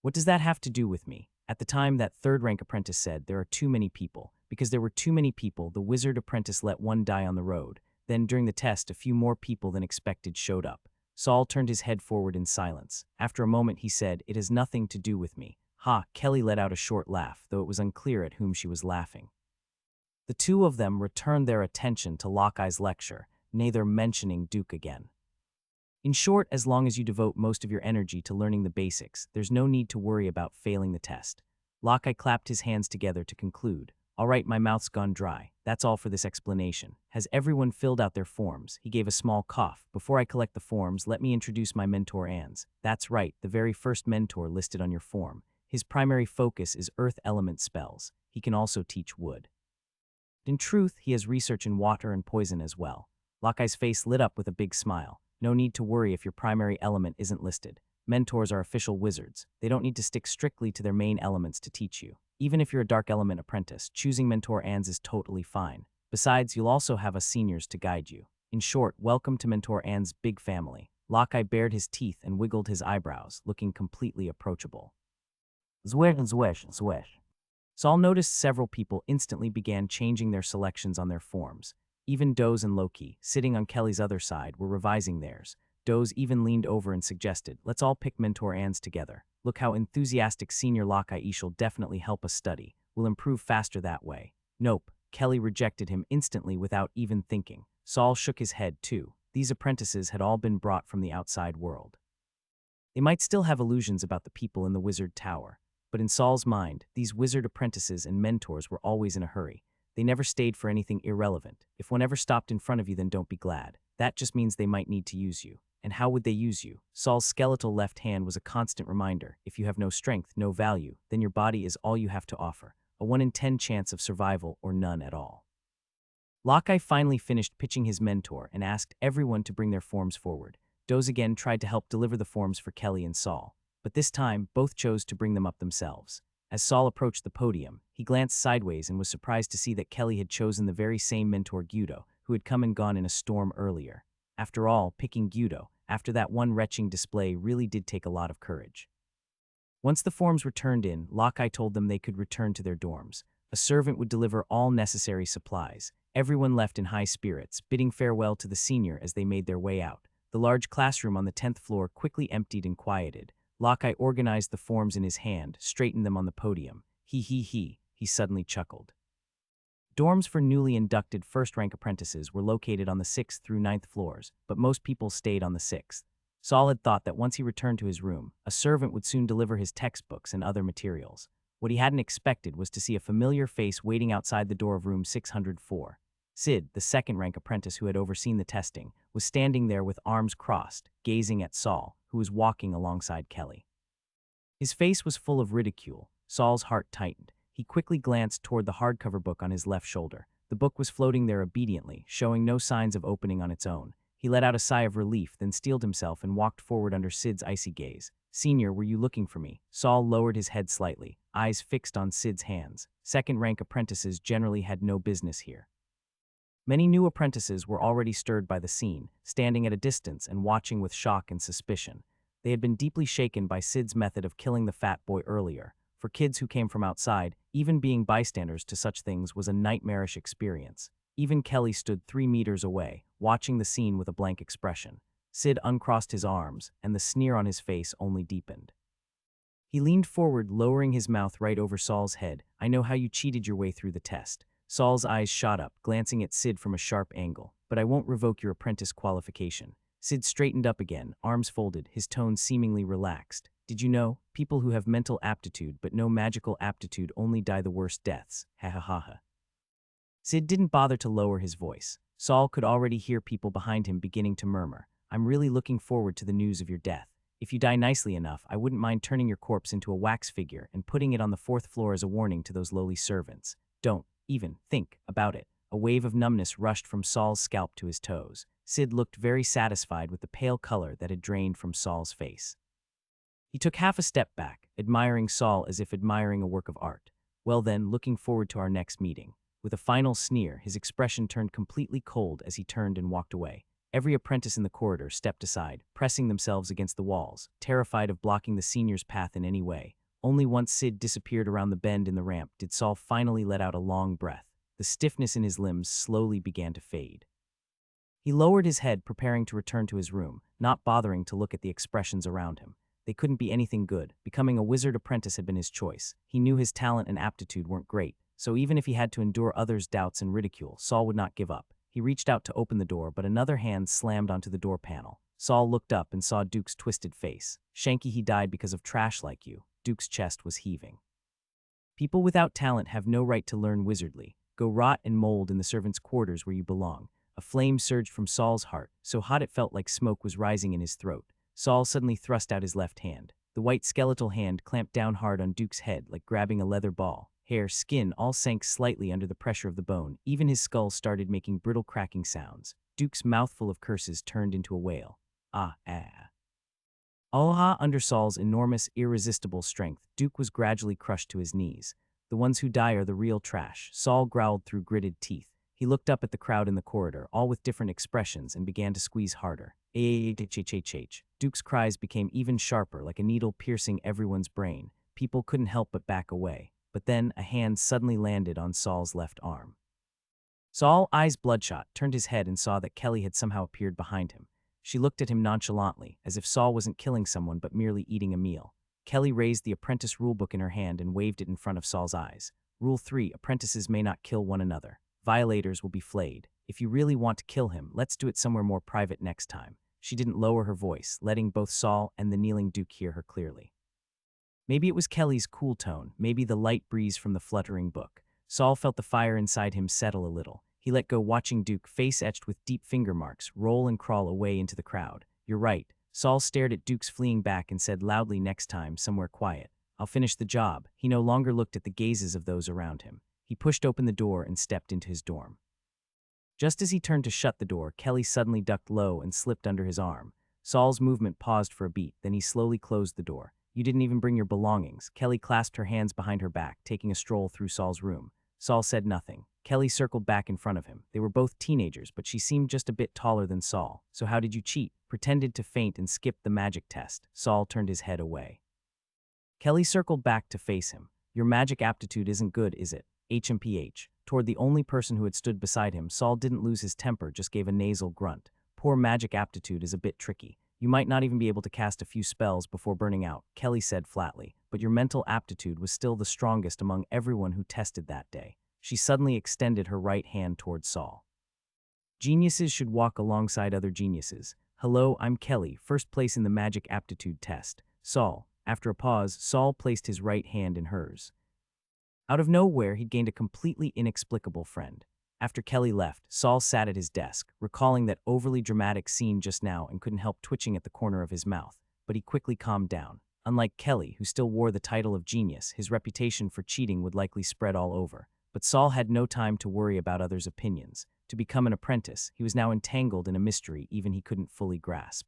What does that have to do with me? At the time, that third-rank apprentice said, there are too many people. Because there were too many people, the wizard apprentice let one die on the road. Then, during the test, a few more people than expected showed up. Saul turned his head forward in silence. After a moment, he said, it has nothing to do with me. Ha! Kelly let out a short laugh, though it was unclear at whom she was laughing. The two of them returned their attention to Lockeye's lecture, neither mentioning Duke again. In short, as long as you devote most of your energy to learning the basics, there's no need to worry about failing the test. Lockeye clapped his hands together to conclude. All right, my mouth's gone dry. That's all for this explanation. Has everyone filled out their forms? He gave a small cough. Before I collect the forms, let me introduce my mentor Ans. That's right, the very first mentor listed on your form. His primary focus is earth element spells. He can also teach wood. In truth, he has research in water and poison as well. Lockeye's face lit up with a big smile. No need to worry if your primary element isn't listed. Mentors are official wizards. They don't need to stick strictly to their main elements to teach you. Even if you're a dark element apprentice, choosing Mentor Ans is totally fine. Besides, you'll also have us seniors to guide you. In short, welcome to Mentor Ans' big family. Lockeye bared his teeth and wiggled his eyebrows, looking completely approachable. Zwesh. Saul noticed several people instantly began changing their selections on their forms. Even Doze and Loki, sitting on Kelly's other side, were revising theirs. Doze even leaned over and suggested, let's all pick Mentor Ans together. Look how enthusiastic Senior Lockeye shall definitely help us study. We'll improve faster that way. Nope. Kelly rejected him instantly without even thinking. Saul shook his head too. These apprentices had all been brought from the outside world. They might still have illusions about the people in the wizard tower. But in Saul's mind, these wizard apprentices and mentors were always in a hurry. They never stayed for anything irrelevant. If one ever stopped in front of you, then don't be glad. That just means they might need to use you. And how would they use you? Saul's skeletal left hand was a constant reminder. If you have no strength, no value, then your body is all you have to offer. a 1 in 10 chance of survival or none at all. Lockeye finally finished pitching his mentor and asked everyone to bring their forms forward. Doze again tried to help deliver the forms for Kelly and Saul, but this time both chose to bring them up themselves. As Saul approached the podium, he glanced sideways and was surprised to see that Kelly had chosen the very same mentor Gyudo, who had come and gone in a storm earlier. After all, picking Gyudo, after that one retching display, really did take a lot of courage. Once the forms were turned in, Lockeye told them they could return to their dorms. A servant would deliver all necessary supplies. Everyone left in high spirits, bidding farewell to the senior as they made their way out. The large classroom on the 10th floor quickly emptied and quieted. Lockeye organized the forms in his hand, straightened them on the podium. He suddenly chuckled. Dorms for newly inducted first-rank apprentices were located on the 6th through 9th floors, but most people stayed on the 6th. Saul had thought that once he returned to his room, a servant would soon deliver his textbooks and other materials. What he hadn't expected was to see a familiar face waiting outside the door of room 604. Sid, the second-rank apprentice who had overseen the testing, was standing there with arms crossed, gazing at Saul, who was walking alongside Kelly. His face was full of ridicule. Saul's heart tightened. He quickly glanced toward the hardcover book on his left shoulder. The book was floating there obediently, showing no signs of opening on its own. He let out a sigh of relief, then steeled himself and walked forward under Sid's icy gaze. "Senior, were you looking for me?" Saul lowered his head slightly, eyes fixed on Sid's hands. Second-rank apprentices generally had no business here. Many new apprentices were already stirred by the scene, standing at a distance and watching with shock and suspicion. They had been deeply shaken by Sid's method of killing the fat boy earlier. For kids who came from outside, even being bystanders to such things was a nightmarish experience. Even Kelly stood 3 meters away, watching the scene with a blank expression. Sid uncrossed his arms, and the sneer on his face only deepened. He leaned forward, lowering his mouth right over Saul's head. "I know how you cheated your way through the test." Saul's eyes shot up, glancing at Sid from a sharp angle. "But I won't revoke your apprentice qualification." Sid straightened up again, arms folded, his tone seemingly relaxed. "Did you know, people who have mental aptitude but no magical aptitude only die the worst deaths? Ha ha ha ha." Sid didn't bother to lower his voice. Saul could already hear people behind him beginning to murmur. "I'm really looking forward to the news of your death. If you die nicely enough, I wouldn't mind turning your corpse into a wax figure and putting it on the 4th floor as a warning to those lowly servants. Don't even think about it." A wave of numbness rushed from Saul's scalp to his toes. Sid looked very satisfied with the pale color that had drained from Saul's face. He took half a step back, admiring Saul as if admiring a work of art. "Well then, looking forward to our next meeting." With a final sneer, his expression turned completely cold as he turned and walked away. Every apprentice in the corridor stepped aside, pressing themselves against the walls, terrified of blocking the senior's path in any way. Only once Sid disappeared around the bend in the ramp did Saul finally let out a long breath. The stiffness in his limbs slowly began to fade. He lowered his head, preparing to return to his room, not bothering to look at the expressions around him. They couldn't be anything good. Becoming a wizard apprentice had been his choice. He knew his talent and aptitude weren't great, so even if he had to endure others' doubts and ridicule, Saul would not give up. He reached out to open the door, but another hand slammed onto the door panel. Saul looked up and saw Duke's twisted face. "Shanky, he died because of trash like you." Duke's chest was heaving. "People without talent have no right to learn wizardly. Go rot and mold in the servants' quarters where you belong." A flame surged from Saul's heart, so hot it felt like smoke was rising in his throat. Saul suddenly thrust out his left hand. The white skeletal hand clamped down hard on Duke's head like grabbing a leather ball. Hair, skin all sank slightly under the pressure of the bone. Even his skull started making brittle cracking sounds. Duke's mouthful of curses turned into a wail. Ah. Under Saul's enormous, irresistible strength, Duke was gradually crushed to his knees. "The ones who die are the real trash," Saul growled through gritted teeth. He looked up at the crowd in the corridor, all with different expressions, and began to squeeze harder. Duke's cries became even sharper, like a needle piercing everyone's brain. People couldn't help but back away. But then a hand suddenly landed on Saul's left arm. Saul, eyes bloodshot, turned his head and saw that Kelly had somehow appeared behind him. She looked at him nonchalantly, as if Saul wasn't killing someone but merely eating a meal. Kelly raised the apprentice rulebook in her hand and waved it in front of Saul's eyes. "Rule 3, apprentices may not kill one another. Violators will be flayed. If you really want to kill him, let's do it somewhere more private next time." She didn't lower her voice, letting both Saul and the kneeling Duke hear her clearly. Maybe it was Kelly's cool tone, maybe the light breeze from the fluttering book. Saul felt the fire inside him settle a little. He let go, watching Duke, face etched with deep finger marks, roll and crawl away into the crowd. "You're right." Saul stared at Duke's fleeing back and said loudly, "Next time, somewhere quiet." I'll finish the job. He no longer looked at the gazes of those around him. He pushed open the door and stepped into his dorm. Just as he turned to shut the door, Kelly suddenly ducked low and slipped under his arm. Saul's movement paused for a beat, then he slowly closed the door. You didn't even bring your belongings. Kelly clasped her hands behind her back, taking a stroll through Saul's room. Saul said nothing. Kelly circled back in front of him. They were both teenagers, but she seemed just a bit taller than Saul. So how did you cheat? Pretended to faint and skipped the magic test. Saul turned his head away. Kelly circled back to face him. Your magic aptitude isn't good, is it? HMPH. Toward the only person who had stood beside him, Saul didn't lose his temper, just gave a nasal grunt. Poor magic aptitude is a bit tricky. You might not even be able to cast a few spells before burning out, Kelly said flatly, but your mental aptitude was still the strongest among everyone who tested that day. She suddenly extended her right hand toward Saul. Geniuses should walk alongside other geniuses. Hello, I'm Kelly, first place in the magic aptitude test. Saul. After a pause, Saul placed his right hand in hers. Out of nowhere, he'd gained a completely inexplicable friend. After Kelly left, Saul sat at his desk, recalling that overly dramatic scene just now and couldn't help twitching at the corner of his mouth. But he quickly calmed down. Unlike Kelly, who still wore the title of genius, his reputation for cheating would likely spread all over. But Saul had no time to worry about others' opinions. To become an apprentice, he was now entangled in a mystery even he couldn't fully grasp.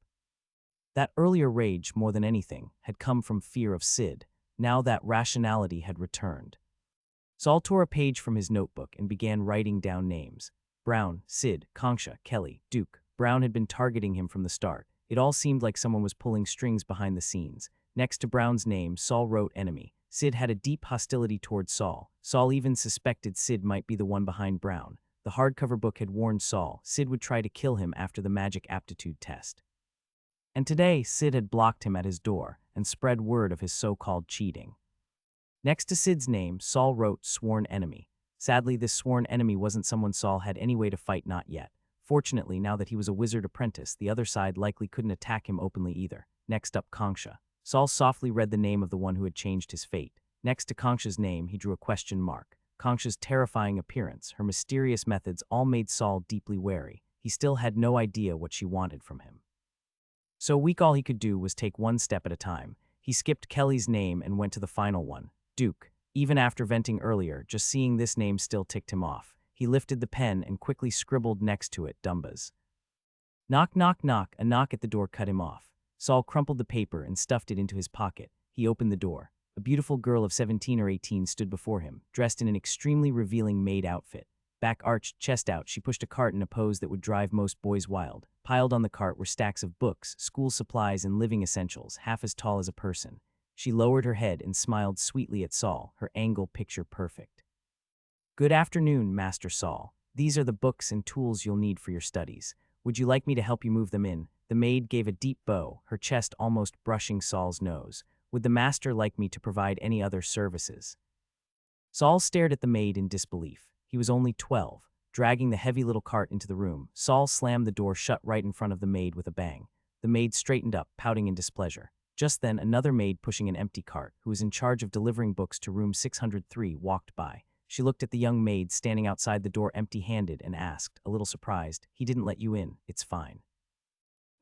That earlier rage, more than anything, had come from fear of Sid. Now that rationality had returned. Saul tore a page from his notebook and began writing down names. Brown, Sid, Kongsha, Kelly, Duke. Brown had been targeting him from the start. It all seemed like someone was pulling strings behind the scenes. Next to Brown's name, Saul wrote enemy. Sid had a deep hostility towards Saul. Saul even suspected Sid might be the one behind Brown. The hardcover book had warned Saul Sid would try to kill him after the magic aptitude test. And today, Sid had blocked him at his door and spread word of his so-called cheating. Next to Sid's name, Saul wrote sworn enemy. Sadly, this sworn enemy wasn't someone Saul had any way to fight, not yet. Fortunately, now that he was a wizard apprentice, the other side likely couldn't attack him openly either. Next up, Kongsha. Saul softly read the name of the one who had changed his fate. Next to Kongsha's name, he drew a question mark. Kongsha's terrifying appearance, her mysterious methods all made Saul deeply wary. He still had no idea what she wanted from him. So weak, all he could do was take one step at a time. He skipped Kelly's name and went to the final one. Duke. Even after venting earlier, just seeing this name still ticked him off. He lifted the pen and quickly scribbled next to it, Dumbas. Knock, knock, knock. A knock at the door cut him off. Saul crumpled the paper and stuffed it into his pocket. He opened the door. A beautiful girl of 17 or 18 stood before him, dressed in an extremely revealing maid outfit. Back arched, chest out, she pushed a cart in a pose that would drive most boys wild. Piled on the cart were stacks of books, school supplies, and living essentials, half as tall as a person. She lowered her head and smiled sweetly at Saul, her angle picture perfect. Good afternoon, Master Saul. These are the books and tools you'll need for your studies. Would you like me to help you move them in? The maid gave a deep bow, her chest almost brushing Saul's nose. Would the master like me to provide any other services? Saul stared at the maid in disbelief. He was only 12. Dragging the heavy little cart into the room, Saul slammed the door shut right in front of the maid with a bang. The maid straightened up, pouting in displeasure. Just then, another maid pushing an empty cart, who was in charge of delivering books to room 603, walked by. She looked at the young maid standing outside the door empty-handed and asked, a little surprised, "He didn't let you in, it's fine."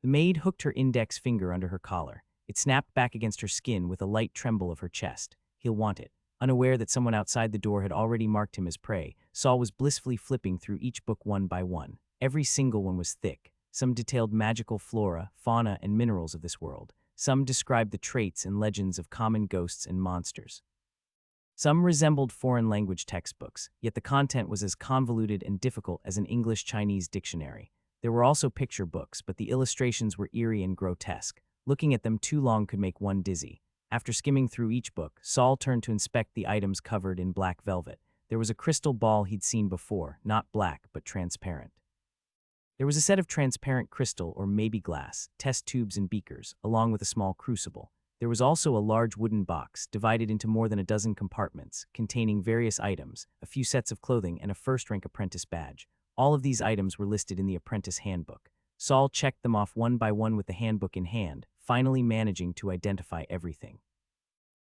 The maid hooked her index finger under her collar. It snapped back against her skin with a light tremble of her chest. He'll want it. Unaware that someone outside the door had already marked him as prey, Saul was blissfully flipping through each book one by one. Every single one was thick. Some detailed magical flora, fauna, and minerals of this world. Some described the traits and legends of common ghosts and monsters. Some resembled foreign language textbooks, yet the content was as convoluted and difficult as an English-Chinese dictionary. There were also picture books, but the illustrations were eerie and grotesque. Looking at them too long could make one dizzy. After skimming through each book, Saul turned to inspect the items covered in black velvet. There was a crystal ball he'd seen before, not black, but transparent. There was a set of transparent crystal or maybe glass, test tubes and beakers, along with a small crucible. There was also a large wooden box, divided into more than a dozen compartments, containing various items, a few sets of clothing, and a first-rank apprentice badge. All of these items were listed in the apprentice handbook. Saul checked them off one by one with the handbook in hand, finally managing to identify everything.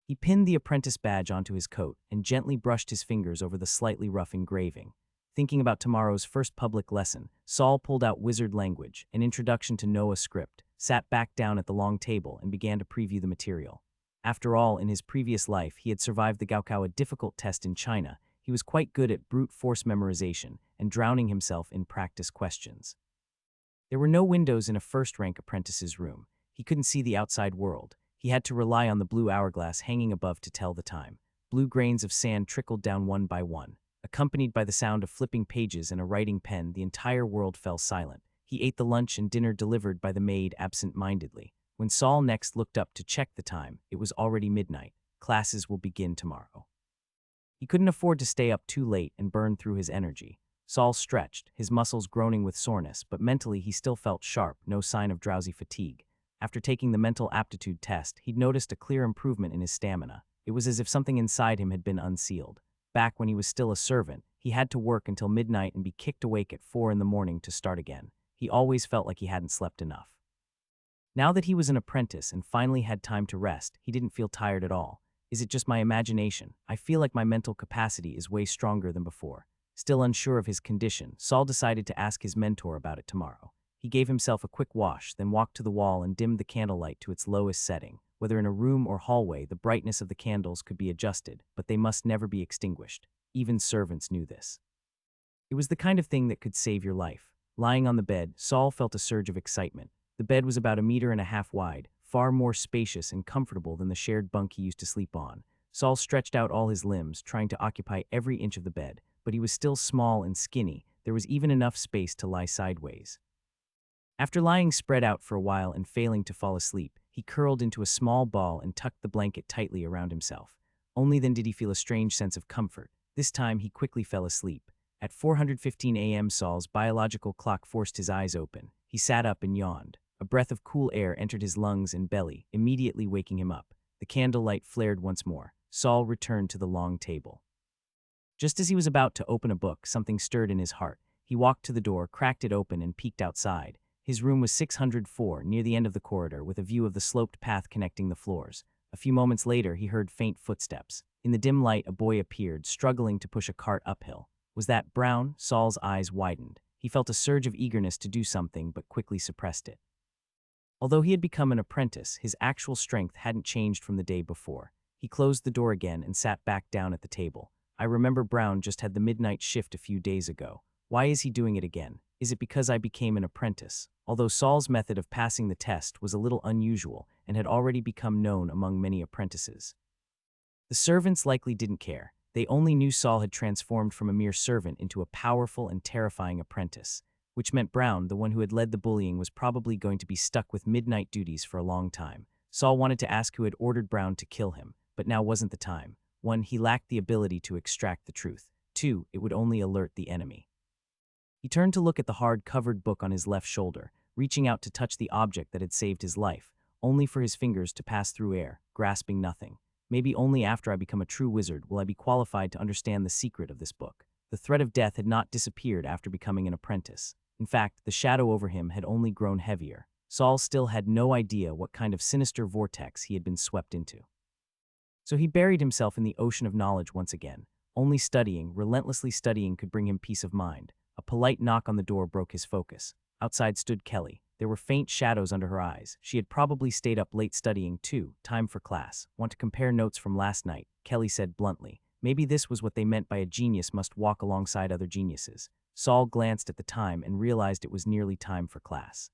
He pinned the apprentice badge onto his coat and gently brushed his fingers over the slightly rough engraving. Thinking about tomorrow's first public lesson, Saul pulled out wizard language, an introduction to Noah script, sat back down at the long table, and began to preview the material. After all, in his previous life, he had survived the Gaokao, a difficult test in China. He was quite good at brute force memorization and drowning himself in practice questions. There were no windows in a first-rank apprentice's room. He couldn't see the outside world. He had to rely on the blue hourglass hanging above to tell the time. Blue grains of sand trickled down one by one. Accompanied by the sound of flipping pages and a writing pen, the entire world fell silent. He ate the lunch and dinner delivered by the maid absent-mindedly. When Saul next looked up to check the time, it was already midnight. Classes will begin tomorrow. He couldn't afford to stay up too late and burn through his energy. Saul stretched, his muscles groaning with soreness, but mentally he still felt sharp, no sign of drowsy fatigue. After taking the mental aptitude test, he'd noticed a clear improvement in his stamina. It was as if something inside him had been unsealed. Back when he was still a servant, he had to work until midnight and be kicked awake at 4 in the morning to start again. He always felt like he hadn't slept enough. Now that he was an apprentice and finally had time to rest, he didn't feel tired at all. Is it just my imagination? I feel like my mental capacity is way stronger than before. Still unsure of his condition, Saul decided to ask his mentor about it tomorrow. He gave himself a quick wash, then walked to the wall and dimmed the candlelight to its lowest setting. Whether in a room or hallway, the brightness of the candles could be adjusted, but they must never be extinguished. Even servants knew this. It was the kind of thing that could save your life. Lying on the bed, Saul felt a surge of excitement. The bed was about 1.5 meters wide, far more spacious and comfortable than the shared bunk he used to sleep on. Saul stretched out all his limbs, trying to occupy every inch of the bed, but he was still small and skinny. There was even enough space to lie sideways. After lying spread out for a while and failing to fall asleep, he curled into a small ball and tucked the blanket tightly around himself. Only then did he feel a strange sense of comfort. This time he quickly fell asleep. At 4:15 a.m. Saul's biological clock forced his eyes open. He sat up and yawned. A breath of cool air entered his lungs and belly, immediately waking him up. The candlelight flared once more. Saul returned to the long table. Just as he was about to open a book, something stirred in his heart. He walked to the door, cracked it open, and peeked outside. His room was 604, near the end of the corridor, with a view of the sloped path connecting the floors. A few moments later, he heard faint footsteps. In the dim light, a boy appeared, struggling to push a cart uphill. Was that Brown? Saul's eyes widened. He felt a surge of eagerness to do something, but quickly suppressed it. Although he had become an apprentice, his actual strength hadn't changed from the day before. He closed the door again and sat back down at the table. I remember Brown just had the midnight shift a few days ago. Why is he doing it again? Is it because I became an apprentice? Although Saul's method of passing the test was a little unusual and had already become known among many apprentices. The servants likely didn't care. They only knew Saul had transformed from a mere servant into a powerful and terrifying apprentice, which meant Brown, the one who had led the bullying, was probably going to be stuck with midnight duties for a long time. Saul wanted to ask who had ordered Brown to kill him, but now wasn't the time. 1. He lacked the ability to extract the truth. 2. It would only alert the enemy. He turned to look at the hard-covered book on his left shoulder, reaching out to touch the object that had saved his life, only for his fingers to pass through air, grasping nothing. Maybe only after I become a true wizard will I be qualified to understand the secret of this book. The threat of death had not disappeared after becoming an apprentice. In fact, the shadow over him had only grown heavier. Saul still had no idea what kind of sinister vortex he had been swept into. So he buried himself in the ocean of knowledge once again. Only studying, relentlessly studying, could bring him peace of mind. A polite knock on the door broke his focus. Outside stood Kelly. There were faint shadows under her eyes. She had probably stayed up late studying too. Time for class. Want to compare notes from last night, Kelly said bluntly. Maybe this was what they meant by a genius must walk alongside other geniuses. Saul glanced at the time and realized it was nearly time for class.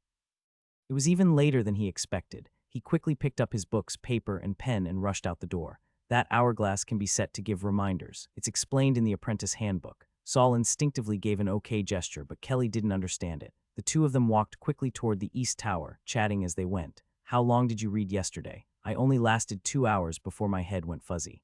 It was even later than he expected. He quickly picked up his books, paper, and pen and rushed out the door. That hourglass can be set to give reminders. It's explained in the apprentice handbook. Saul instinctively gave an okay gesture, but Kelly didn't understand it. The two of them walked quickly toward the East Tower, chatting as they went. How long did you read yesterday? I only lasted 2 hours before my head went fuzzy.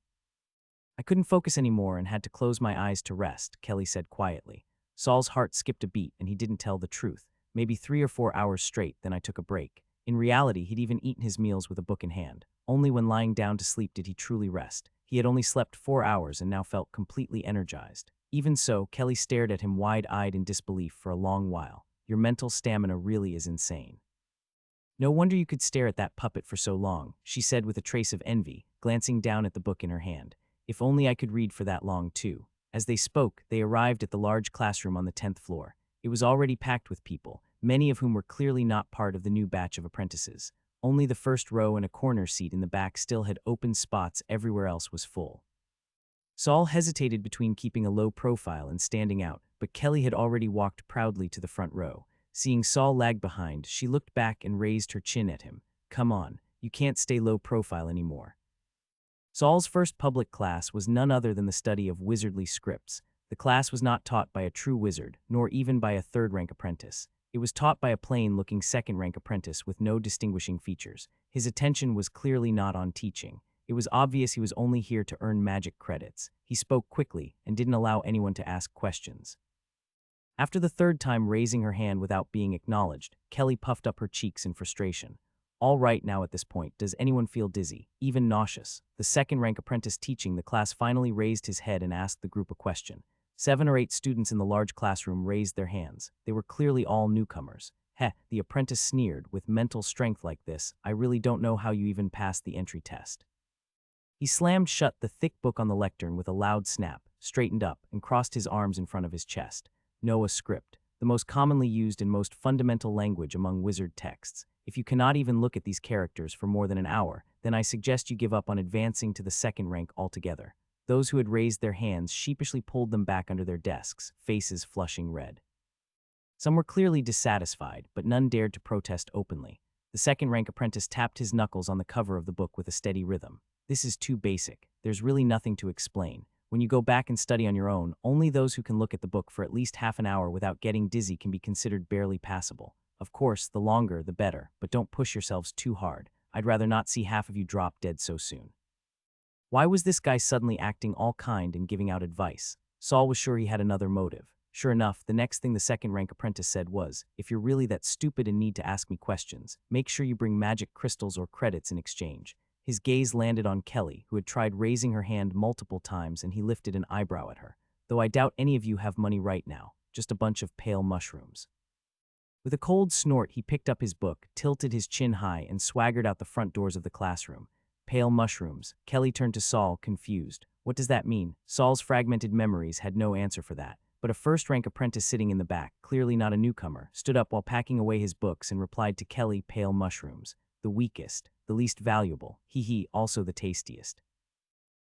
I couldn't focus anymore and had to close my eyes to rest, Kelly said quietly. Saul's heart skipped a beat and he didn't tell the truth. Maybe 3 or 4 hours straight, then I took a break. In reality, he'd even eaten his meals with a book in hand. Only when lying down to sleep did he truly rest. He had only slept 4 hours and now felt completely energized. Even so, Kelly stared at him wide-eyed in disbelief for a long while. Your mental stamina really is insane. No wonder you could stare at that puppet for so long, she said with a trace of envy, glancing down at the book in her hand. If only I could read for that long too. As they spoke, they arrived at the large classroom on the 10th floor. It was already packed with people, many of whom were clearly not part of the new batch of apprentices. Only the first row and a corner seat in the back still had open spots, everywhere else was full. Saul hesitated between keeping a low profile and standing out, but Kelly had already walked proudly to the front row. Seeing Saul lag behind, she looked back and raised her chin at him. "Come on, you can't stay low profile anymore." Saul's first public class was none other than the study of wizardly scripts. The class was not taught by a true wizard, nor even by a third-rank apprentice. It was taught by a plain-looking second-rank apprentice with no distinguishing features. His attention was clearly not on teaching. It was obvious he was only here to earn magic credits. He spoke quickly and didn't allow anyone to ask questions. After the third time raising her hand without being acknowledged, Kelly puffed up her cheeks in frustration. "All right now at this point, does anyone feel dizzy, even nauseous?" The second-rank apprentice teaching the class finally raised his head and asked the group a question. 7 or 8 students in the large classroom raised their hands. They were clearly all newcomers. "Heh," the apprentice sneered, "with mental strength like this, I really don't know how you even passed the entry test." He slammed shut the thick book on the lectern with a loud snap, straightened up, and crossed his arms in front of his chest. "Noah script, the most commonly used and most fundamental language among wizard texts. If you cannot even look at these characters for more than an hour, then I suggest you give up on advancing to the second rank altogether." Those who had raised their hands sheepishly pulled them back under their desks, faces flushing red. Some were clearly dissatisfied, but none dared to protest openly. The second-rank apprentice tapped his knuckles on the cover of the book with a steady rhythm. "This is too basic. There's really nothing to explain. When you go back and study on your own, only those who can look at the book for at least half an hour without getting dizzy can be considered barely passable. Of course, the longer, the better, but don't push yourselves too hard. I'd rather not see half of you drop dead so soon." Why was this guy suddenly acting all kind and giving out advice? Saul was sure he had another motive. Sure enough, the next thing the second-rank apprentice said was, "If you're really that stupid and need to ask me questions, make sure you bring magic crystals or credits in exchange." His gaze landed on Kelly, who had tried raising her hand multiple times, and he lifted an eyebrow at her. "Though I doubt any of you have money right now, just a bunch of pale mushrooms." With a cold snort, he picked up his book, tilted his chin high, and swaggered out the front doors of the classroom. "Pale mushrooms." Kelly turned to Saul, confused. What does that mean? Saul's fragmented memories had no answer for that. But a first-rank apprentice sitting in the back, clearly not a newcomer, stood up while packing away his books and replied to Kelly, "Pale mushrooms. The weakest, the least valuable, also the tastiest."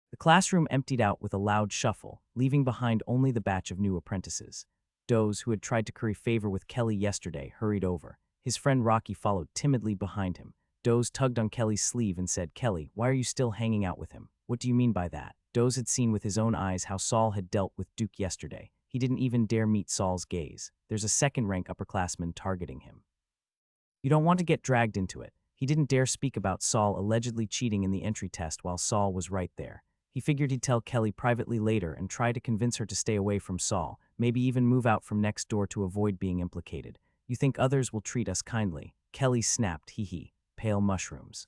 The classroom emptied out with a loud shuffle, leaving behind only the batch of new apprentices. Doze, who had tried to curry favor with Kelly yesterday, hurried over. His friend Rocky followed timidly behind him. Doze tugged on Kelly's sleeve and said, "Kelly, why are you still hanging out with him? What do you mean by that?" Doze had seen with his own eyes how Saul had dealt with Duke yesterday. He didn't even dare meet Saul's gaze. There's a second-rank upperclassman targeting him. You don't want to get dragged into it. He didn't dare speak about Saul allegedly cheating in the entry test while Saul was right there. He figured he'd tell Kelly privately later and try to convince her to stay away from Saul, maybe even move out from next door to avoid being implicated. "You think others will treat us kindly?" Kelly snapped, "Pale mushrooms."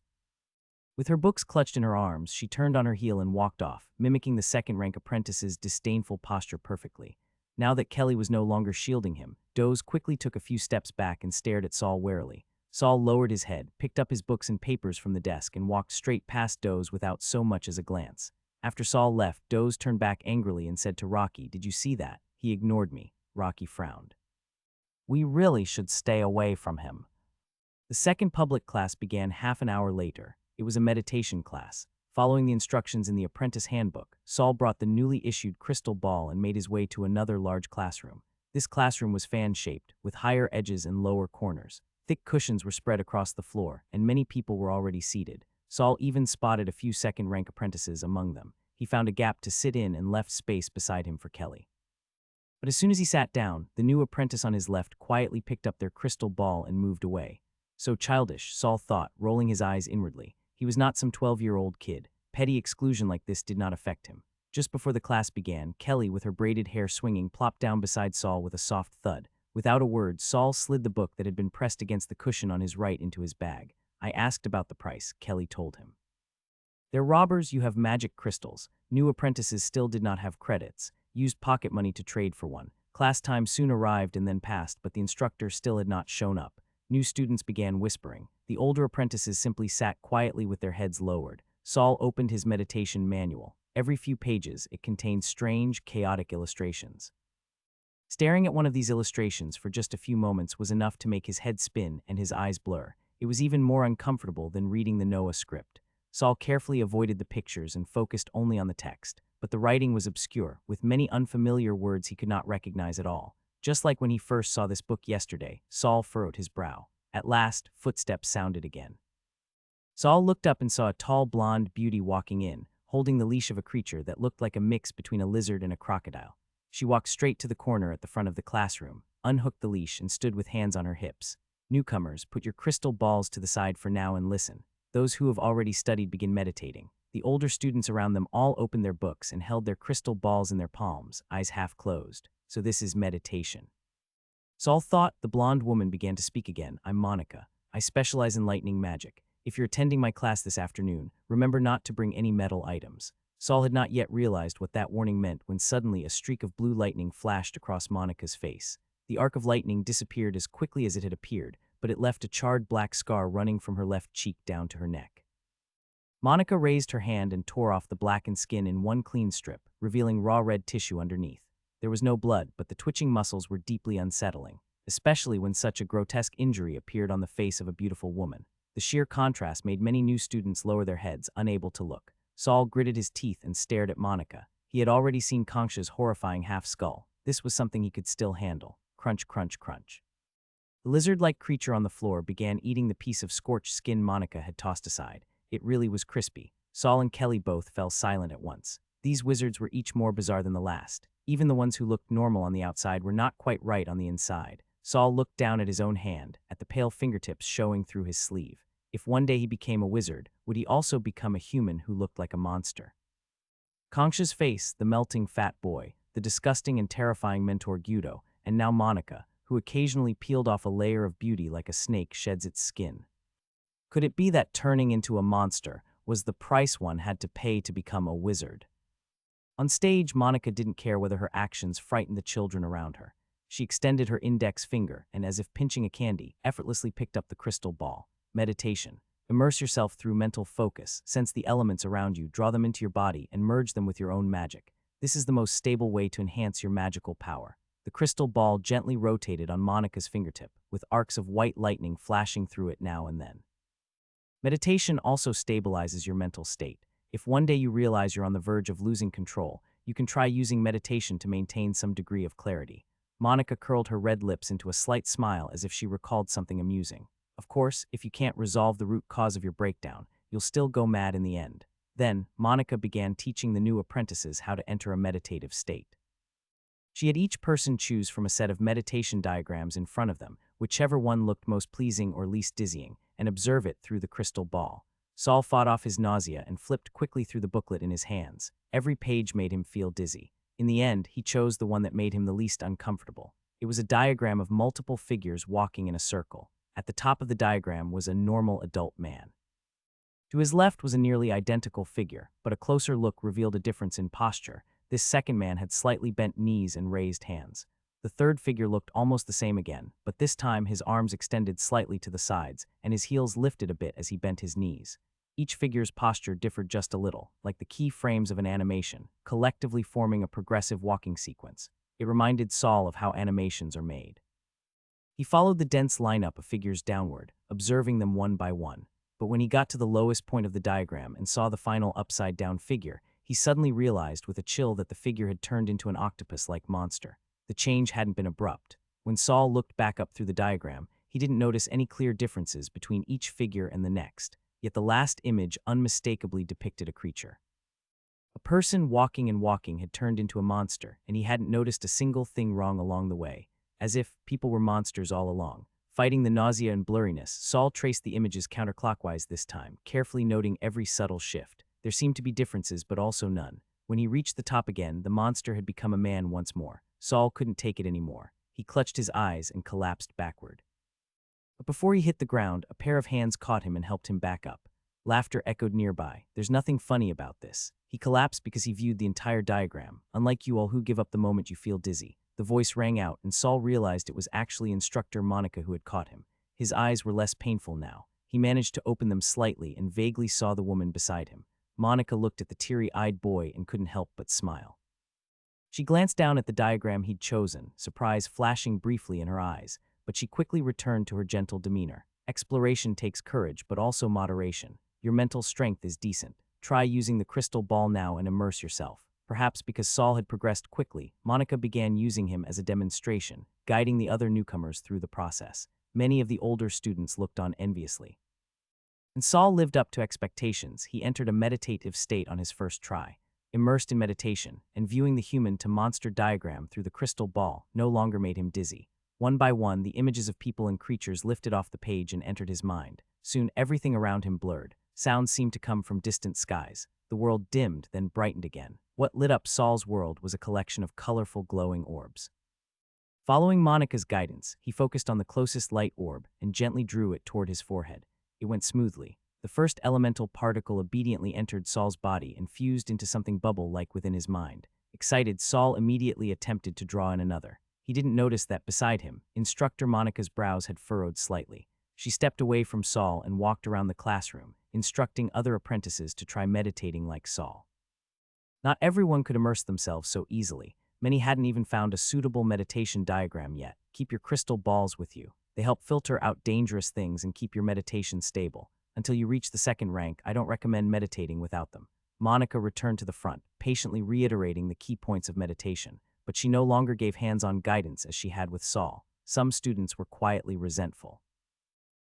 With her books clutched in her arms, she turned on her heel and walked off, mimicking the second-rank apprentice's disdainful posture perfectly. Now that Kelly was no longer shielding him, Doze quickly took a few steps back and stared at Saul warily. Saul lowered his head, picked up his books and papers from the desk, and walked straight past Doze without so much as a glance. After Saul left, Doze turned back angrily and said to Rocky, "Did you see that? He ignored me." Rocky frowned. "We really should stay away from him." The second public class began half an hour later. It was a meditation class. Following the instructions in the apprentice handbook, Saul brought the newly issued crystal ball and made his way to another large classroom. This classroom was fan-shaped, with higher edges and lower corners. Thick cushions were spread across the floor, and many people were already seated. Saul even spotted a few second-rank apprentices among them. He found a gap to sit in and left space beside him for Kelly. But as soon as he sat down, the new apprentice on his left quietly picked up their crystal ball and moved away. So childish, Saul thought, rolling his eyes inwardly. He was not some 12-year-old kid. Petty exclusion like this did not affect him. Just before the class began, Kelly, with her braided hair swinging, plopped down beside Saul with a soft thud. Without a word, Saul slid the book that had been pressed against the cushion on his right into his bag. "I asked about the price," Kelly told him. "They're robbers, you have magic crystals." New apprentices still did not have credits, used pocket money to trade for one. Class time soon arrived and then passed, but the instructor still had not shown up. New students began whispering. The older apprentices simply sat quietly with their heads lowered. Saul opened his meditation manual. Every few pages, it contained strange, chaotic illustrations. Staring at one of these illustrations for just a few moments was enough to make his head spin and his eyes blur. It was even more uncomfortable than reading the Noah script. Saul carefully avoided the pictures and focused only on the text, but the writing was obscure, with many unfamiliar words he could not recognize at all. Just like when he first saw this book yesterday, Saul furrowed his brow. At last, footsteps sounded again. Saul looked up and saw a tall blonde beauty walking in, holding the leash of a creature that looked like a mix between a lizard and a crocodile. She walked straight to the corner at the front of the classroom, unhooked the leash, and stood with hands on her hips. Newcomers, put your crystal balls to the side for now and listen. Those who have already studied begin meditating. The older students around them all opened their books and held their crystal balls in their palms, eyes half closed. So this is meditation. Saul thought. The blonde woman began to speak again. I'm Monica. I specialize in lightning magic. If you're attending my class this afternoon, remember not to bring any metal items. Saul had not yet realized what that warning meant when suddenly a streak of blue lightning flashed across Monica's face. The arc of lightning disappeared as quickly as it had appeared, but it left a charred black scar running from her left cheek down to her neck. Monica raised her hand and tore off the blackened skin in one clean strip, revealing raw red tissue underneath. There was no blood, but the twitching muscles were deeply unsettling, especially when such a grotesque injury appeared on the face of a beautiful woman. The sheer contrast made many new students lower their heads, unable to look. Saul gritted his teeth and stared at Monica. He had already seen Concha's horrifying half-skull. This was something he could still handle. Crunch, crunch, crunch. The lizard-like creature on the floor began eating the piece of scorched skin Monica had tossed aside. It really was crispy. Saul and Kelly both fell silent at once. These wizards were each more bizarre than the last. Even the ones who looked normal on the outside were not quite right on the inside. Saul looked down at his own hand, at the pale fingertips showing through his sleeve. If one day he became a wizard, would he also become a human who looked like a monster? Concha's face, the melting fat boy, the disgusting and terrifying mentor Guido, and now Monica, who occasionally peeled off a layer of beauty like a snake sheds its skin. Could it be that turning into a monster was the price one had to pay to become a wizard? On stage, Monica didn't care whether her actions frightened the children around her. She extended her index finger and, as if pinching a candy, effortlessly picked up the crystal ball. Meditation. Immerse yourself through mental focus, sense the elements around you, draw them into your body, and merge them with your own magic. This is the most stable way to enhance your magical power. The crystal ball gently rotated on Monica's fingertip, with arcs of white lightning flashing through it now and then. Meditation also stabilizes your mental state. If one day you realize you're on the verge of losing control, you can try using meditation to maintain some degree of clarity. Monica curled her red lips into a slight smile as if she recalled something amusing. Of course, if you can't resolve the root cause of your breakdown, you'll still go mad in the end. Then, Monica began teaching the new apprentices how to enter a meditative state. She had each person choose from a set of meditation diagrams in front of them, whichever one looked most pleasing or least dizzying, and observe it through the crystal ball. Saul fought off his nausea and flipped quickly through the booklet in his hands. Every page made him feel dizzy. In the end, he chose the one that made him the least uncomfortable. It was a diagram of multiple figures walking in a circle. At the top of the diagram was a normal adult man. To his left was a nearly identical figure, but a closer look revealed a difference in posture. This second man had slightly bent knees and raised hands. The third figure looked almost the same again, but this time his arms extended slightly to the sides, and his heels lifted a bit as he bent his knees. Each figure's posture differed just a little, like the key frames of an animation, collectively forming a progressive walking sequence. It reminded Saul of how animations are made. He followed the dense lineup of figures downward, observing them one by one. But when he got to the lowest point of the diagram and saw the final upside-down figure, he suddenly realized with a chill that the figure had turned into an octopus-like monster. The change hadn't been abrupt. When Saul looked back up through the diagram, he didn't notice any clear differences between each figure and the next, yet the last image unmistakably depicted a creature. A person walking and walking had turned into a monster, and he hadn't noticed a single thing wrong along the way. As if people were monsters all along. Fighting the nausea and blurriness, Saul traced the images counterclockwise this time, carefully noting every subtle shift. There seemed to be differences, but also none. When he reached the top again, the monster had become a man once more. Saul couldn't take it anymore. He clutched his eyes and collapsed backward. But before he hit the ground, a pair of hands caught him and helped him back up. Laughter echoed nearby. There's nothing funny about this. He collapsed because he viewed the entire diagram. Unlike you all who give up the moment you feel dizzy. The voice rang out, and Saul realized it was actually instructor Monica who had caught him. His eyes were less painful now. He managed to open them slightly and vaguely saw the woman beside him. Monica looked at the teary-eyed boy and couldn't help but smile. She glanced down at the diagram he'd chosen, surprise flashing briefly in her eyes, but she quickly returned to her gentle demeanor. Exploration takes courage, but also moderation. Your mental strength is decent. Try using the crystal ball now and immerse yourself. Perhaps because Saul had progressed quickly, Monica began using him as a demonstration, guiding the other newcomers through the process. Many of the older students looked on enviously. And Saul lived up to expectations. He entered a meditative state on his first try. Immersed in meditation, and viewing the human-to-monster diagram through the crystal ball no longer made him dizzy. One by one, the images of people and creatures lifted off the page and entered his mind. Soon, everything around him blurred. Sounds seemed to come from distant skies. The world dimmed, then brightened again. What lit up Saul's world was a collection of colorful, glowing orbs. Following Monica's guidance, he focused on the closest light orb and gently drew it toward his forehead. It went smoothly. The first elemental particle obediently entered Saul's body and fused into something bubble-like within his mind. Excited, Saul immediately attempted to draw in another. He didn't notice that beside him, Instructor Monica's brows had furrowed slightly. She stepped away from Saul and walked around the classroom, instructing other apprentices to try meditating like Saul. Not everyone could immerse themselves so easily. Many hadn't even found a suitable meditation diagram yet. Keep your crystal balls with you. They help filter out dangerous things and keep your meditation stable. Until you reach the second rank, I don't recommend meditating without them. Monica returned to the front, patiently reiterating the key points of meditation, but she no longer gave hands-on guidance as she had with Saul. Some students were quietly resentful.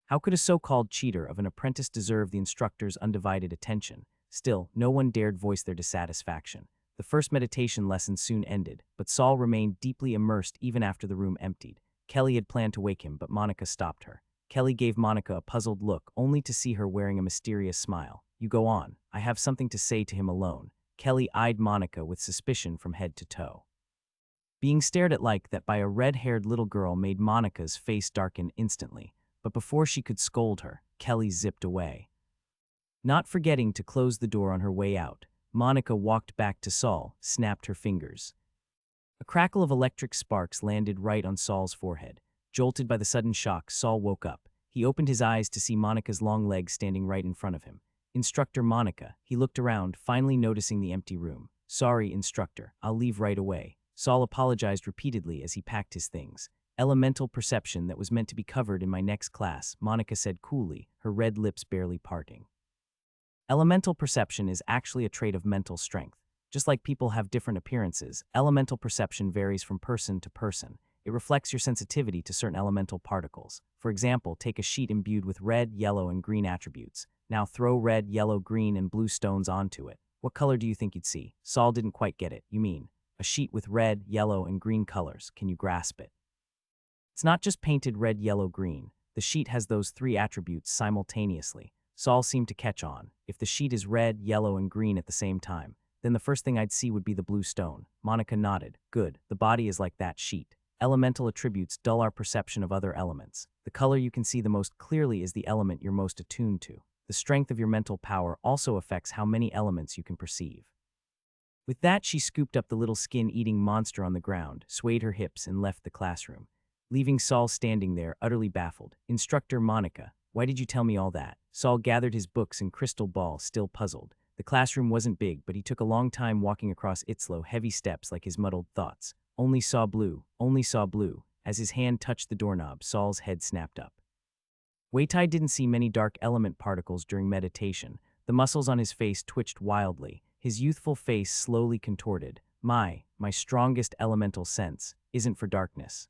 How could a so-called cheater of an apprentice deserve the instructor's undivided attention? Still, no one dared voice their dissatisfaction. The first meditation lesson soon ended, but Saul remained deeply immersed even after the room emptied. Kelly had planned to wake him, but Monica stopped her. Kelly gave Monica a puzzled look, only to see her wearing a mysterious smile. "You go on. I have something to say to him alone." Kelly eyed Monica with suspicion from head to toe. Being stared at like that by a red-haired little girl made Monica's face darken instantly, but before she could scold her, Kelly zipped away. Not forgetting to close the door on her way out, Monica walked back to Saul, snapped her fingers. A crackle of electric sparks landed right on Saul's forehead. Jolted by the sudden shock, Saul woke up. He opened his eyes to see Monica's long legs standing right in front of him. "Instructor Monica." He looked around, finally noticing the empty room. "Sorry, Instructor. I'll leave right away." Saul apologized repeatedly as he packed his things. "Elemental perception that was meant to be covered in my next class," Monica said coolly, her red lips barely parting. Elemental perception is actually a trait of mental strength. Just like people have different appearances, elemental perception varies from person to person. It reflects your sensitivity to certain elemental particles. For example, take a sheet imbued with red, yellow, and green attributes. Now throw red, yellow, green, and blue stones onto it. What color do you think you'd see? Saul didn't quite get it. "You mean a sheet with red, yellow, and green colors. Can you grasp it?" It's not just painted red, yellow, green. The sheet has those three attributes simultaneously. Saul seemed to catch on. If the sheet is red, yellow, and green at the same time, then the first thing I'd see would be the blue stone. Monica nodded. "Good. The body is like that sheet. Elemental attributes dull our perception of other elements. The color you can see the most clearly is the element you're most attuned to. The strength of your mental power also affects how many elements you can perceive." With that, she scooped up the little skin-eating monster on the ground, swayed her hips, and left the classroom, leaving Saul standing there, utterly baffled. "Instructor Monica, why did you tell me all that?" Saul gathered his books and crystal ball, still puzzled. The classroom wasn't big, but he took a long time walking across its slow, heavy steps like his muddled thoughts. Only saw blue, only saw blue. As his hand touched the doorknob, Saul's head snapped up. Weitai didn't see many dark element particles during meditation. The muscles on his face twitched wildly. His youthful face slowly contorted. My strongest elemental sense isn't for darkness."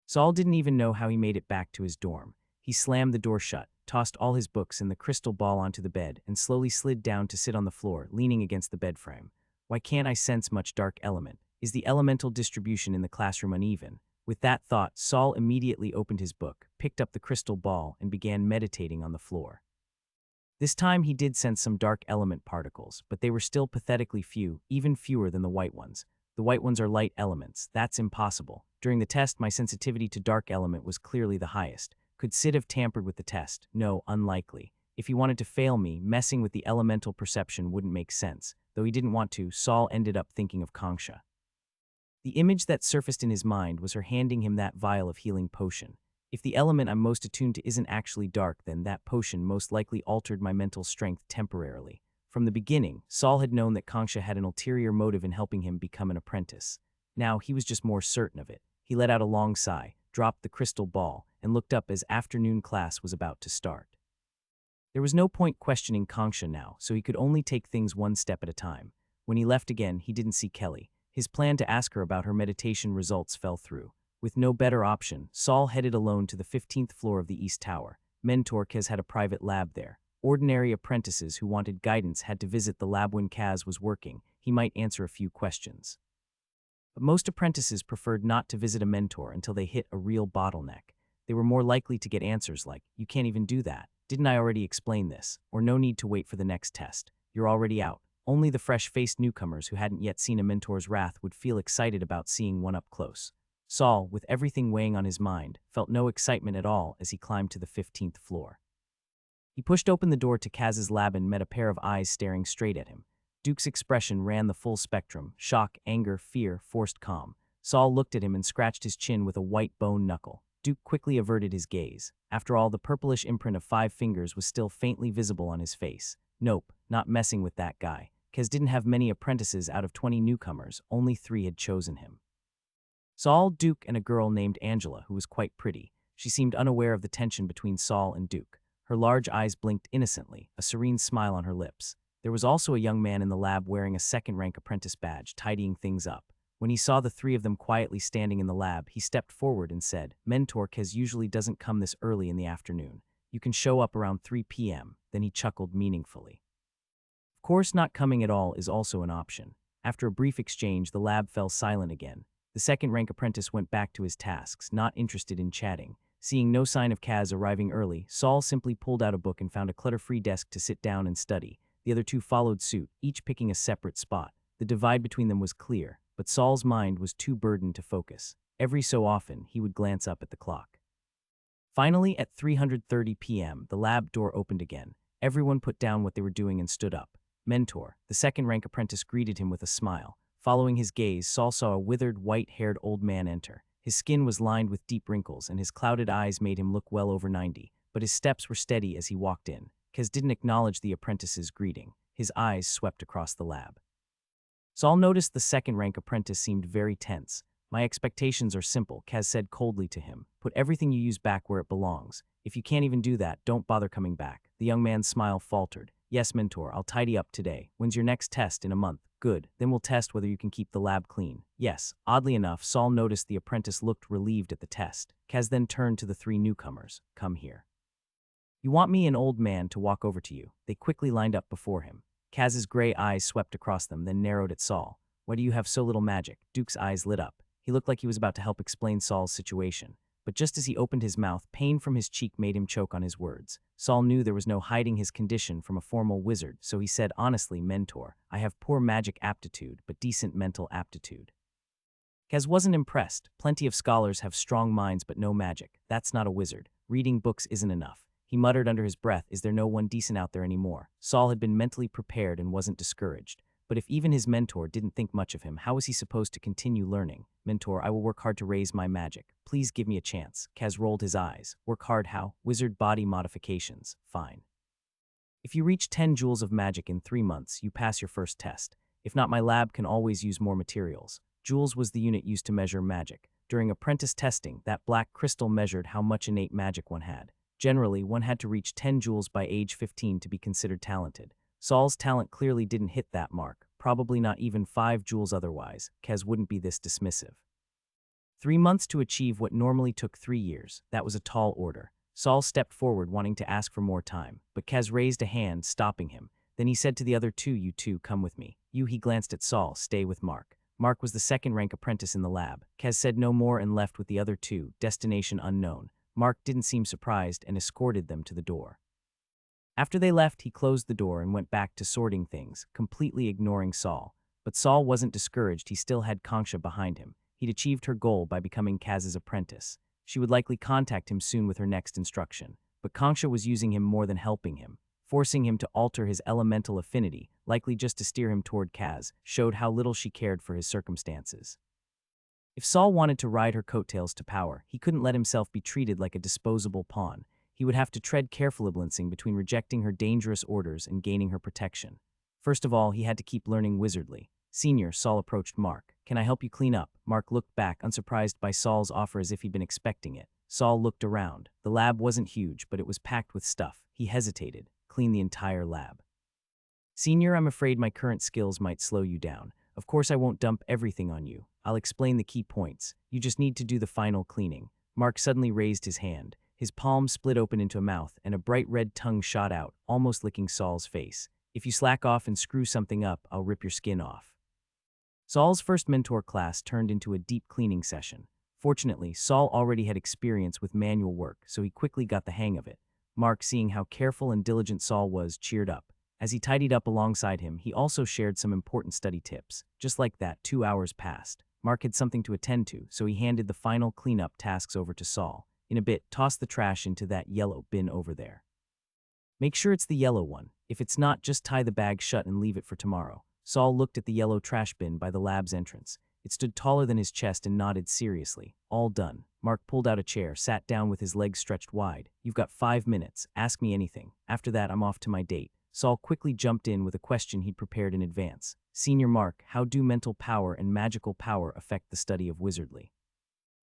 Saul didn't even know how he made it back to his dorm. He slammed the door shut, tossed all his books and the crystal ball onto the bed, and slowly slid down to sit on the floor, leaning against the bed frame. Why can't I sense much dark element? Is the elemental distribution in the classroom uneven? With that thought, Saul immediately opened his book, picked up the crystal ball, and began meditating on the floor. This time he did sense some dark element particles, but they were still pathetically few, even fewer than the white ones. The white ones are light elements. That's impossible. During the test, my sensitivity to dark element was clearly the highest. Could Sid have tampered with the test? No, unlikely. If he wanted to fail me, messing with the elemental perception wouldn't make sense. Though he didn't want to, Saul ended up thinking of Kangsha. The image that surfaced in his mind was her handing him that vial of healing potion. If the element I'm most attuned to isn't actually dark, then that potion most likely altered my mental strength temporarily. From the beginning, Saul had known that Kangsha had an ulterior motive in helping him become an apprentice. Now he was just more certain of it. He let out a long sigh, dropped the crystal ball, and looked up as afternoon class was about to start. There was no point questioning Kongsha now, so he could only take things one step at a time. When he left again, he didn't see Kelly. His plan to ask her about her meditation results fell through. With no better option, Saul headed alone to the 15th floor of the East Tower. Mentor Kaz had a private lab there. Ordinary apprentices who wanted guidance had to visit the lab when Kaz was working. He might answer a few questions. But most apprentices preferred not to visit a mentor until they hit a real bottleneck. They were more likely to get answers like, "You can't even do that. Didn't I already explain this?" Or "No need to wait for the next test. You're already out." Only the fresh-faced newcomers who hadn't yet seen a mentor's wrath would feel excited about seeing one up close. Saul, with everything weighing on his mind, felt no excitement at all as he climbed to the 15th floor. He pushed open the door to Kaz's lab and met a pair of eyes staring straight at him. Duke's expression ran the full spectrum: shock, anger, fear, forced calm. Saul looked at him and scratched his chin with a white bone knuckle. Duke quickly averted his gaze. After all, the purplish imprint of 5 fingers was still faintly visible on his face. Nope, not messing with that guy. Kaz didn't have many apprentices out of 20 newcomers, only 3 had chosen him. Saul, Duke, and a girl named Angela, who was quite pretty. She seemed unaware of the tension between Saul and Duke. Her large eyes blinked innocently, a serene smile on her lips. There was also a young man in the lab wearing a second-rank apprentice badge, tidying things up. When he saw the 3 of them quietly standing in the lab, he stepped forward and said, "Mentor Kaz usually doesn't come this early in the afternoon. You can show up around 3 p.m. Then he chuckled meaningfully. Of course, not coming at all is also an option. After a brief exchange, the lab fell silent again. The second-rank apprentice went back to his tasks, not interested in chatting. Seeing no sign of Kaz arriving early, Saul simply pulled out a book and found a clutter-free desk to sit down and study. The other 2 followed suit, each picking a separate spot. The divide between them was clear, but Saul's mind was too burdened to focus. Every so often, he would glance up at the clock. Finally, at 3:30 p.m., the lab door opened again. Everyone put down what they were doing and stood up. Mentor, the second-rank apprentice, greeted him with a smile. Following his gaze, Saul saw a withered, white-haired old man enter. His skin was lined with deep wrinkles, and his clouded eyes made him look well over 90, but his steps were steady as he walked in. Kaz didn't acknowledge the apprentice's greeting. His eyes swept across the lab. Saul noticed the second-rank apprentice seemed very tense. "My expectations are simple," Kaz said coldly to him. "Put everything you use back where it belongs. If you can't even do that, don't bother coming back." The young man's smile faltered. "Yes, mentor, I'll tidy up today. When's your next test? In a month. Good. Then we'll test whether you can keep the lab clean." "Yes." Oddly enough, Saul noticed the apprentice looked relieved at the test. Kaz then turned to the 3 newcomers. "Come here. You want me, an old man, to walk over to you." They quickly lined up before him. Kaz's gray eyes swept across them, then narrowed at Saul. "Why do you have so little magic?" Duke's eyes lit up. He looked like he was about to help explain Saul's situation. But just as he opened his mouth, pain from his cheek made him choke on his words. Saul knew there was no hiding his condition from a formal wizard, so he said honestly, "Mentor, I have poor magic aptitude, but decent mental aptitude." Kaz wasn't impressed. Plenty of scholars have strong minds but no magic. That's not a wizard. Reading books isn't enough. He muttered under his breath, "Is there no one decent out there anymore?" Saul had been mentally prepared and wasn't discouraged. But if even his mentor didn't think much of him, how was he supposed to continue learning? "Mentor, I will work hard to raise my magic. Please give me a chance." Kaz rolled his eyes. "Work hard how?" "Wizard body modifications." "Fine. If you reach 10 joules of magic in 3 months, you pass your first test. If not, my lab can always use more materials." Joules was the unit used to measure magic. During apprentice testing, that black crystal measured how much innate magic one had. Generally, one had to reach 10 joules by age 15 to be considered talented. Saul's talent clearly didn't hit that mark, probably not even 5 joules otherwise. Kaz wouldn't be this dismissive. 3 months to achieve what normally took 3 years. That was a tall order. Saul stepped forward, wanting to ask for more time, but Kaz raised a hand, stopping him. Then he said to the other 2, "You 2, come with me." "You," he glanced at Saul, "stay with Mark." Mark was the second-rank apprentice in the lab. Kaz said no more and left with the other 2, destination unknown. Mark didn't seem surprised and escorted them to the door. After they left, he closed the door and went back to sorting things, completely ignoring Saul. But Saul wasn't discouraged. He still had Kongsha behind him. He'd achieved her goal by becoming Kaz's apprentice. She would likely contact him soon with her next instruction. But Kongsha was using him more than helping him. Forcing him to alter his elemental affinity, likely just to steer him toward Kaz, showed how little she cared for his circumstances. If Saul wanted to ride her coattails to power, he couldn't let himself be treated like a disposable pawn. He would have to tread carefully, balancing between rejecting her dangerous orders and gaining her protection. First of all, he had to keep learning wizardly. Senior, Saul approached Mark. Can I help you clean up? Mark looked back, unsurprised by Saul's offer as if he'd been expecting it. Saul looked around. The lab wasn't huge, but it was packed with stuff. He hesitated. Clean the entire lab. Senior, I'm afraid my current skills might slow you down. Of course I won't dump everything on you. I'll explain the key points. You just need to do the final cleaning. Mark suddenly raised his hand. His palm split open into a mouth, and a bright red tongue shot out, almost licking Saul's face. If you slack off and screw something up, I'll rip your skin off. Saul's first mentor class turned into a deep cleaning session. Fortunately, Saul already had experience with manual work, so he quickly got the hang of it. Mark, seeing how careful and diligent Saul was, cheered up. As he tidied up alongside him, he also shared some important study tips. Just like that, 2 hours passed. Mark had something to attend to, so he handed the final cleanup tasks over to Saul. In a bit, toss the trash into that yellow bin over there. Make sure it's the yellow one. If it's not, just tie the bag shut and leave it for tomorrow. Saul looked at the yellow trash bin by the lab's entrance. It stood taller than his chest and nodded seriously. All done. Mark pulled out a chair, sat down with his legs stretched wide. You've got 5 minutes. Ask me anything. After that, I'm off to my date. Saul quickly jumped in with a question he'd prepared in advance. Senior Mark, how do mental power and magical power affect the study of wizardry?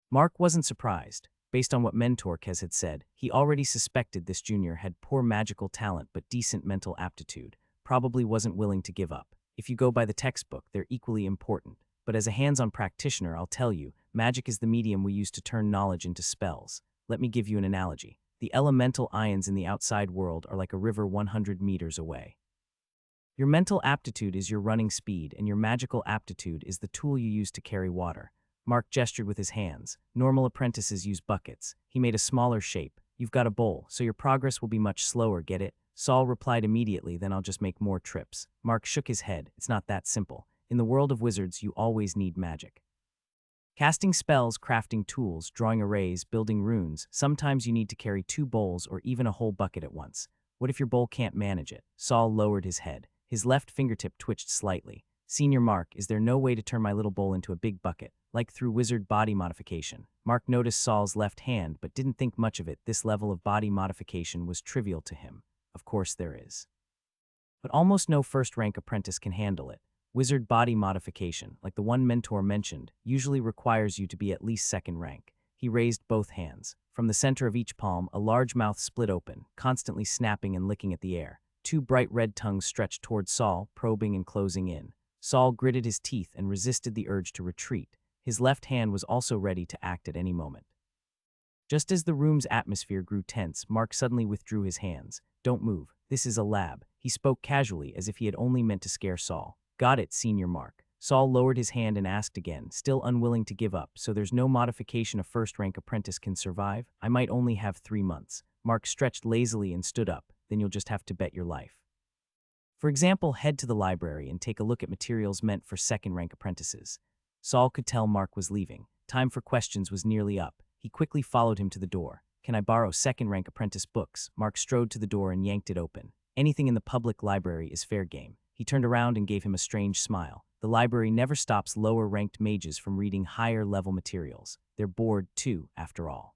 Mark wasn't surprised. Based on what Mentor Kez had said, he already suspected this junior had poor magical talent but decent mental aptitude, probably wasn't willing to give up. If you go by the textbook, they're equally important. But as a hands-on practitioner, I'll tell you, magic is the medium we use to turn knowledge into spells. Let me give you an analogy. The elemental ions in the outside world are like a river 100 meters away. Your mental aptitude is your running speed, and your magical aptitude is the tool you use to carry water. Mark gestured with his hands. Normal apprentices use buckets. He made a smaller shape. You've got a bowl, so your progress will be much slower, get it? Saul replied immediately, then I'll just make more trips. Mark shook his head. It's not that simple. In the world of wizards, you always need magic. Casting spells, crafting tools, drawing arrays, building runes, sometimes you need to carry 2 bowls or even a whole bucket at once. What if your bowl can't manage it? Saul lowered his head. His left fingertip twitched slightly. Senior Mark, is there no way to turn my little bowl into a big bucket, like through wizard body modification? Mark noticed Saul's left hand but didn't think much of it. This level of body modification was trivial to him. Of course there is. But almost no first-rank apprentice can handle it. Wizard body modification, like the one Mentor mentioned, usually requires you to be at least 2nd rank. He raised both hands. From the center of each palm, a large mouth split open, constantly snapping and licking at the air. 2 bright red tongues stretched toward Saul, probing and closing in. Saul gritted his teeth and resisted the urge to retreat. His left hand was also ready to act at any moment. Just as the room's atmosphere grew tense, Mark suddenly withdrew his hands. Don't move. This is a lab. He spoke casually, as if he had only meant to scare Saul. Got it, Senior Mark. Saul lowered his hand and asked again, still unwilling to give up. So there's no modification a first-rank apprentice can survive? I might only have 3 months. Mark stretched lazily and stood up. Then you'll just have to bet your life. For example, head to the library and take a look at materials meant for 2nd-rank apprentices. Saul could tell Mark was leaving. Time for questions was nearly up. He quickly followed him to the door. Can I borrow 2nd-rank apprentice books? Mark strode to the door and yanked it open. Anything in the public library is fair game. He turned around and gave him a strange smile. The library never stops lower-ranked mages from reading higher-level materials. They're bored, too, after all.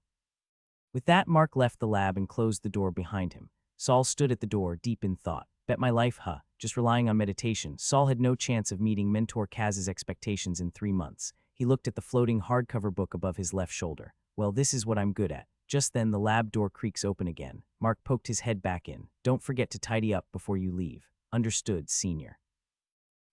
With that, Mark left the lab and closed the door behind him. Saul stood at the door, deep in thought. Bet my life, huh? Just relying on meditation, Saul had no chance of meeting Mentor Kaz's expectations in 3 months. He looked at the floating hardcover book above his left shoulder. Well, this is what I'm good at. Just then, the lab door creaks open again. Mark poked his head back in. Don't forget to tidy up before you leave. Understood, Senior.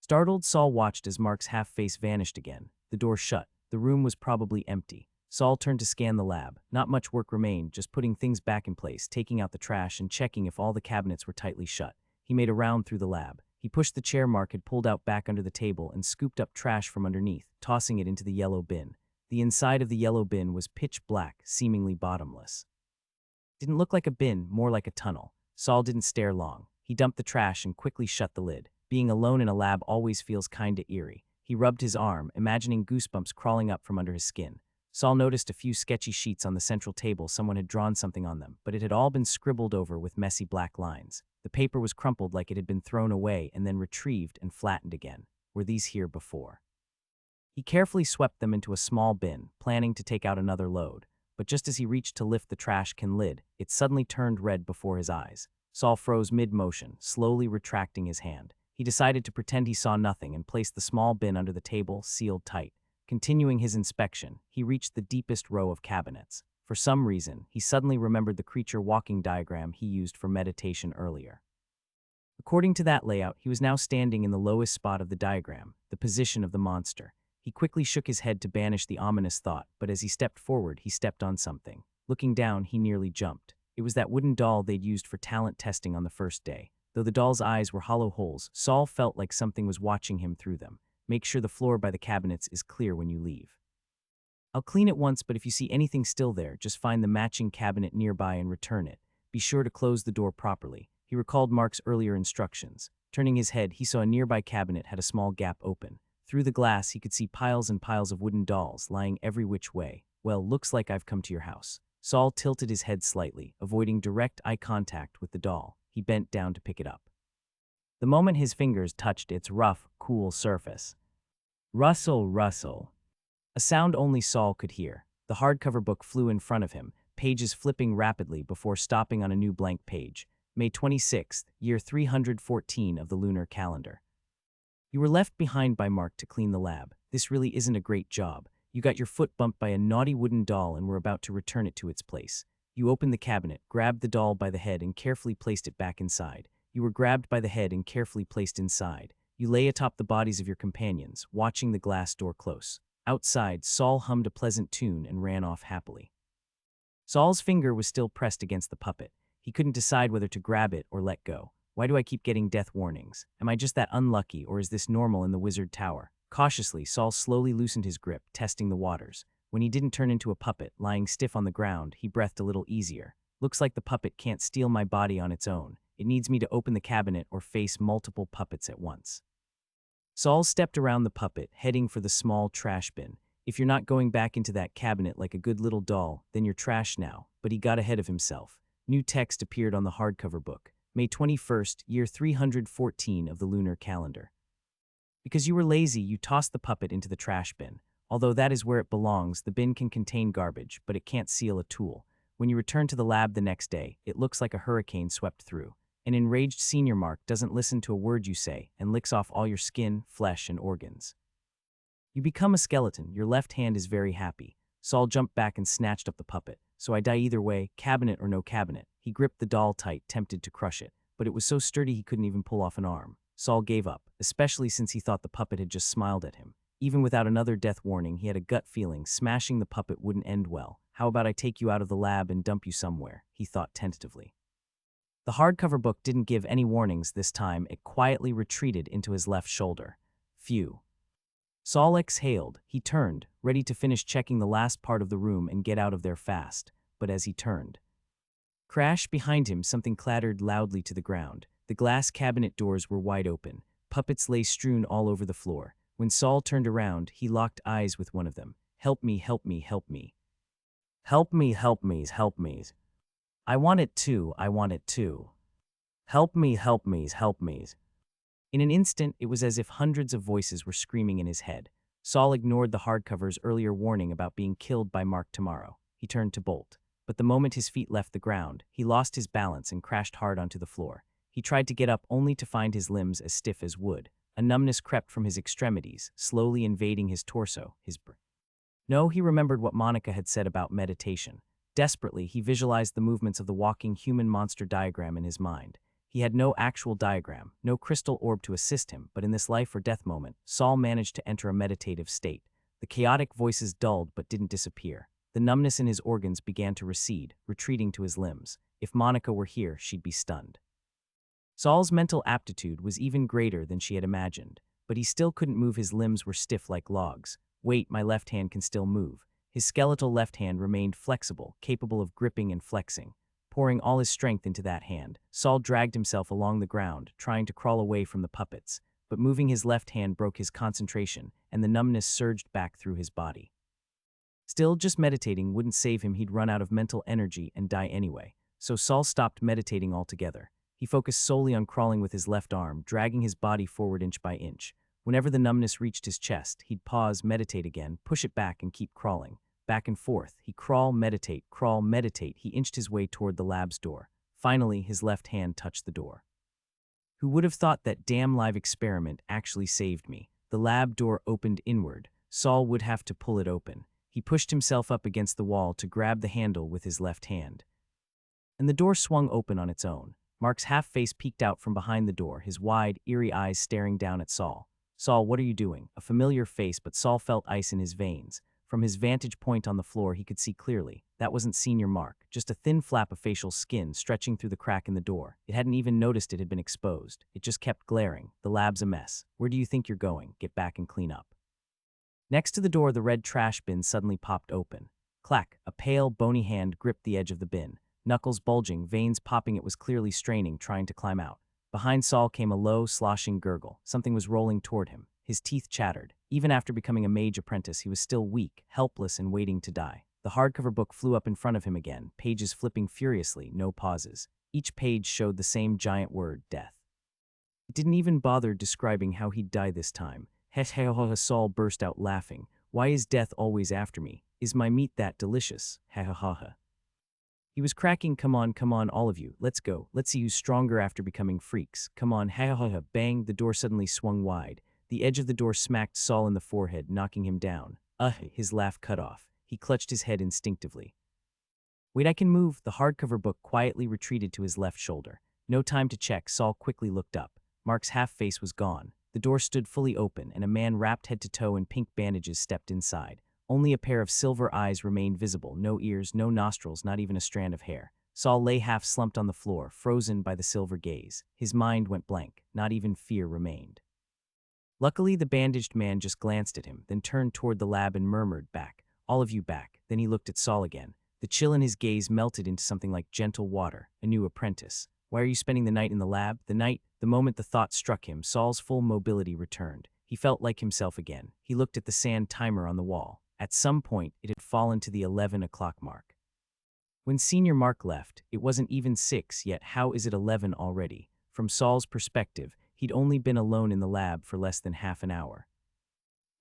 Startled, Saul watched as Mark's half-face vanished again. The door shut. The room was probably empty. Saul turned to scan the lab. Not much work remained, just putting things back in place, taking out the trash and checking if all the cabinets were tightly shut. He made a round through the lab. He pushed the chair Mark had pulled out back under the table and scooped up trash from underneath, tossing it into the yellow bin. The inside of the yellow bin was pitch black, seemingly bottomless. Didn't look like a bin, more like a tunnel. Saul didn't stare long. He dumped the trash and quickly shut the lid. Being alone in a lab always feels kinda eerie. He rubbed his arm, imagining goosebumps crawling up from under his skin. Saul noticed a few sketchy sheets on the central table. Someone had drawn something on them, but it had all been scribbled over with messy black lines. The paper was crumpled like it had been thrown away and then retrieved and flattened again. Were these here before? He carefully swept them into a small bin, planning to take out another load. But just as he reached to lift the trash can lid, it suddenly turned red before his eyes. Saul froze mid-motion, slowly retracting his hand. He decided to pretend he saw nothing and placed the small bin under the table, sealed tight. Continuing his inspection, he reached the deepest row of cabinets. For some reason, he suddenly remembered the creature walking diagram he used for meditation earlier. According to that layout, he was now standing in the lowest spot of the diagram, the position of the monster. He quickly shook his head to banish the ominous thought, but as he stepped forward, he stepped on something. Looking down, he nearly jumped. It was that wooden doll they'd used for talent testing on the first day. Though the doll's eyes were hollow holes, Saul felt like something was watching him through them. Make sure the floor by the cabinets is clear when you leave. I'll clean it once, but if you see anything still there, just find the matching cabinet nearby and return it. Be sure to close the door properly. He recalled Mark's earlier instructions. Turning his head, he saw a nearby cabinet had a small gap open. Through the glass, he could see piles and piles of wooden dolls lying every which way. Well, looks like I've come to your house. Saul tilted his head slightly, avoiding direct eye contact with the doll. He bent down to pick it up. The moment his fingers touched its rough, cool surface, rustle, rustle. A sound only Saul could hear. The hardcover book flew in front of him, pages flipping rapidly before stopping on a new blank page. May 26th, year 314 of the lunar calendar. You were left behind by Mark to clean the lab. This really isn't a great job. You got your foot bumped by a naughty wooden doll and were about to return it to its place. You opened the cabinet, grabbed the doll by the head and carefully placed it back inside. You were grabbed by the head and carefully placed inside. You lay atop the bodies of your companions, watching the glass door close. Outside, Saul hummed a pleasant tune and ran off happily. Saul's finger was still pressed against the puppet. He couldn't decide whether to grab it or let go. Why do I keep getting death warnings? Am I just that unlucky, or is this normal in the wizard tower? Cautiously, Saul slowly loosened his grip, testing the waters. When he didn't turn into a puppet, lying stiff on the ground, he breathed a little easier. Looks like the puppet can't steal my body on its own. It needs me to open the cabinet or face multiple puppets at once. Saul stepped around the puppet, heading for the small trash bin. If you're not going back into that cabinet like a good little doll, then you're trash now. But he got ahead of himself. New text appeared on the hardcover book. May 21st, year 314 of the lunar calendar. Because you were lazy, you tossed the puppet into the trash bin. Although that is where it belongs, the bin can contain garbage, but it can't seal a tool. When you return to the lab the next day, it looks like a hurricane swept through. An enraged senior Mark doesn't listen to a word you say and licks off all your skin, flesh, and organs. You become a skeleton. Your left hand is very happy. Saul jumped back and snatched up the puppet. So I die either way, cabinet or no cabinet. He gripped the doll tight, tempted to crush it, but it was so sturdy he couldn't even pull off an arm. Saul gave up, especially since he thought the puppet had just smiled at him. Even without another death warning, he had a gut feeling smashing the puppet wouldn't end well. How about I take you out of the lab and dump you somewhere, he thought tentatively. The hardcover book didn't give any warnings this time. It quietly retreated into his left shoulder. Phew. Saul exhaled. He turned, ready to finish checking the last part of the room and get out of there fast. But as he turned, crash behind him, something clattered loudly to the ground. The glass cabinet doors were wide open. Puppets lay strewn all over the floor. When Saul turned around, he locked eyes with one of them. Help me, help me, help me. Help me, help me, help me. I want it too, I want it too. Help me, help me, help me. In an instant, it was as if hundreds of voices were screaming in his head. Saul ignored the hardcover's earlier warning about being killed by Mark tomorrow. He turned to bolt. But the moment his feet left the ground, he lost his balance and crashed hard onto the floor. He tried to get up only to find his limbs as stiff as wood. A numbness crept from his extremities, slowly invading his torso, his brain. No, he remembered what Monica had said about meditation. Desperately, he visualized the movements of the walking human monster diagram in his mind. He had no actual diagram, no crystal orb to assist him, but in this life or death moment, Saul managed to enter a meditative state. The chaotic voices dulled but didn't disappear. The numbness in his organs began to recede, retreating to his limbs. If Monica were here, she'd be stunned. Saul's mental aptitude was even greater than she had imagined, but he still couldn't move. His limbs were stiff like logs. Wait, my left hand can still move. His skeletal left hand remained flexible, capable of gripping and flexing. Pouring all his strength into that hand, Saul dragged himself along the ground, trying to crawl away from the puppets. But moving his left hand broke his concentration, and the numbness surged back through his body. Still, just meditating wouldn't save him. He'd run out of mental energy and die anyway. So Saul stopped meditating altogether. He focused solely on crawling with his left arm, dragging his body forward inch by inch. Whenever the numbness reached his chest, he'd pause, meditate again, push it back, and keep crawling. Back and forth, he'd crawl, meditate, crawl, meditate. He inched his way toward the lab's door. Finally, his left hand touched the door. Who would have thought that damn live experiment actually saved me? The lab door opened inward. Saul would have to pull it open. He pushed himself up against the wall to grab the handle with his left hand. And the door swung open on its own. Mark's half-face peeked out from behind the door, his wide, eerie eyes staring down at Saul. "Saul, what are you doing?" A familiar face, but Saul felt ice in his veins. From his vantage point on the floor, he could see clearly. That wasn't Senior Mark, just a thin flap of facial skin stretching through the crack in the door. It hadn't even noticed it had been exposed. It just kept glaring. "The lab's a mess. Where do you think you're going? Get back and clean up." Next to the door, the red trash bin suddenly popped open. Clack! A pale, bony hand gripped the edge of the bin. Knuckles bulging, veins popping, it was clearly straining, trying to climb out. Behind Saul came a low, sloshing gurgle. Something was rolling toward him. His teeth chattered. Even after becoming a mage apprentice, he was still weak, helpless, and waiting to die. The hardcover book flew up in front of him again, pages flipping furiously, no pauses. Each page showed the same giant word, death. It didn't even bother describing how he'd die this time. Saul burst out laughing. "Why is death always after me? Is my meat that delicious? Ha ha ha ha." He was cracking, come on, all of you. Let's go. Let's see who's stronger after becoming freaks. Come on, ha ha ha. Bang, the door suddenly swung wide. The edge of the door smacked Saul in the forehead, knocking him down. His laugh cut off. He clutched his head instinctively. "Wait, I can move." The hardcover book quietly retreated to his left shoulder. No time to check, Saul quickly looked up. Mark's half-face was gone. The door stood fully open, and a man wrapped head to toe in pink bandages stepped inside. Only a pair of silver eyes remained visible, no ears, no nostrils, not even a strand of hair. Saul lay half slumped on the floor, frozen by the silver gaze. His mind went blank. Not even fear remained. Luckily, the bandaged man just glanced at him, then turned toward the lab and murmured, "Back. All of you back." Then he looked at Saul again. The chill in his gaze melted into something like gentle water. A new apprentice. "Why are you spending the night in the lab?" The moment the thought struck him, Saul's full mobility returned. He felt like himself again. He looked at the sand timer on the wall. At some point, it had fallen to the 11 o'clock mark. When Senior Mark left, it wasn't even 6 yet. How is it 11 already? From Saul's perspective, he'd only been alone in the lab for less than half an hour.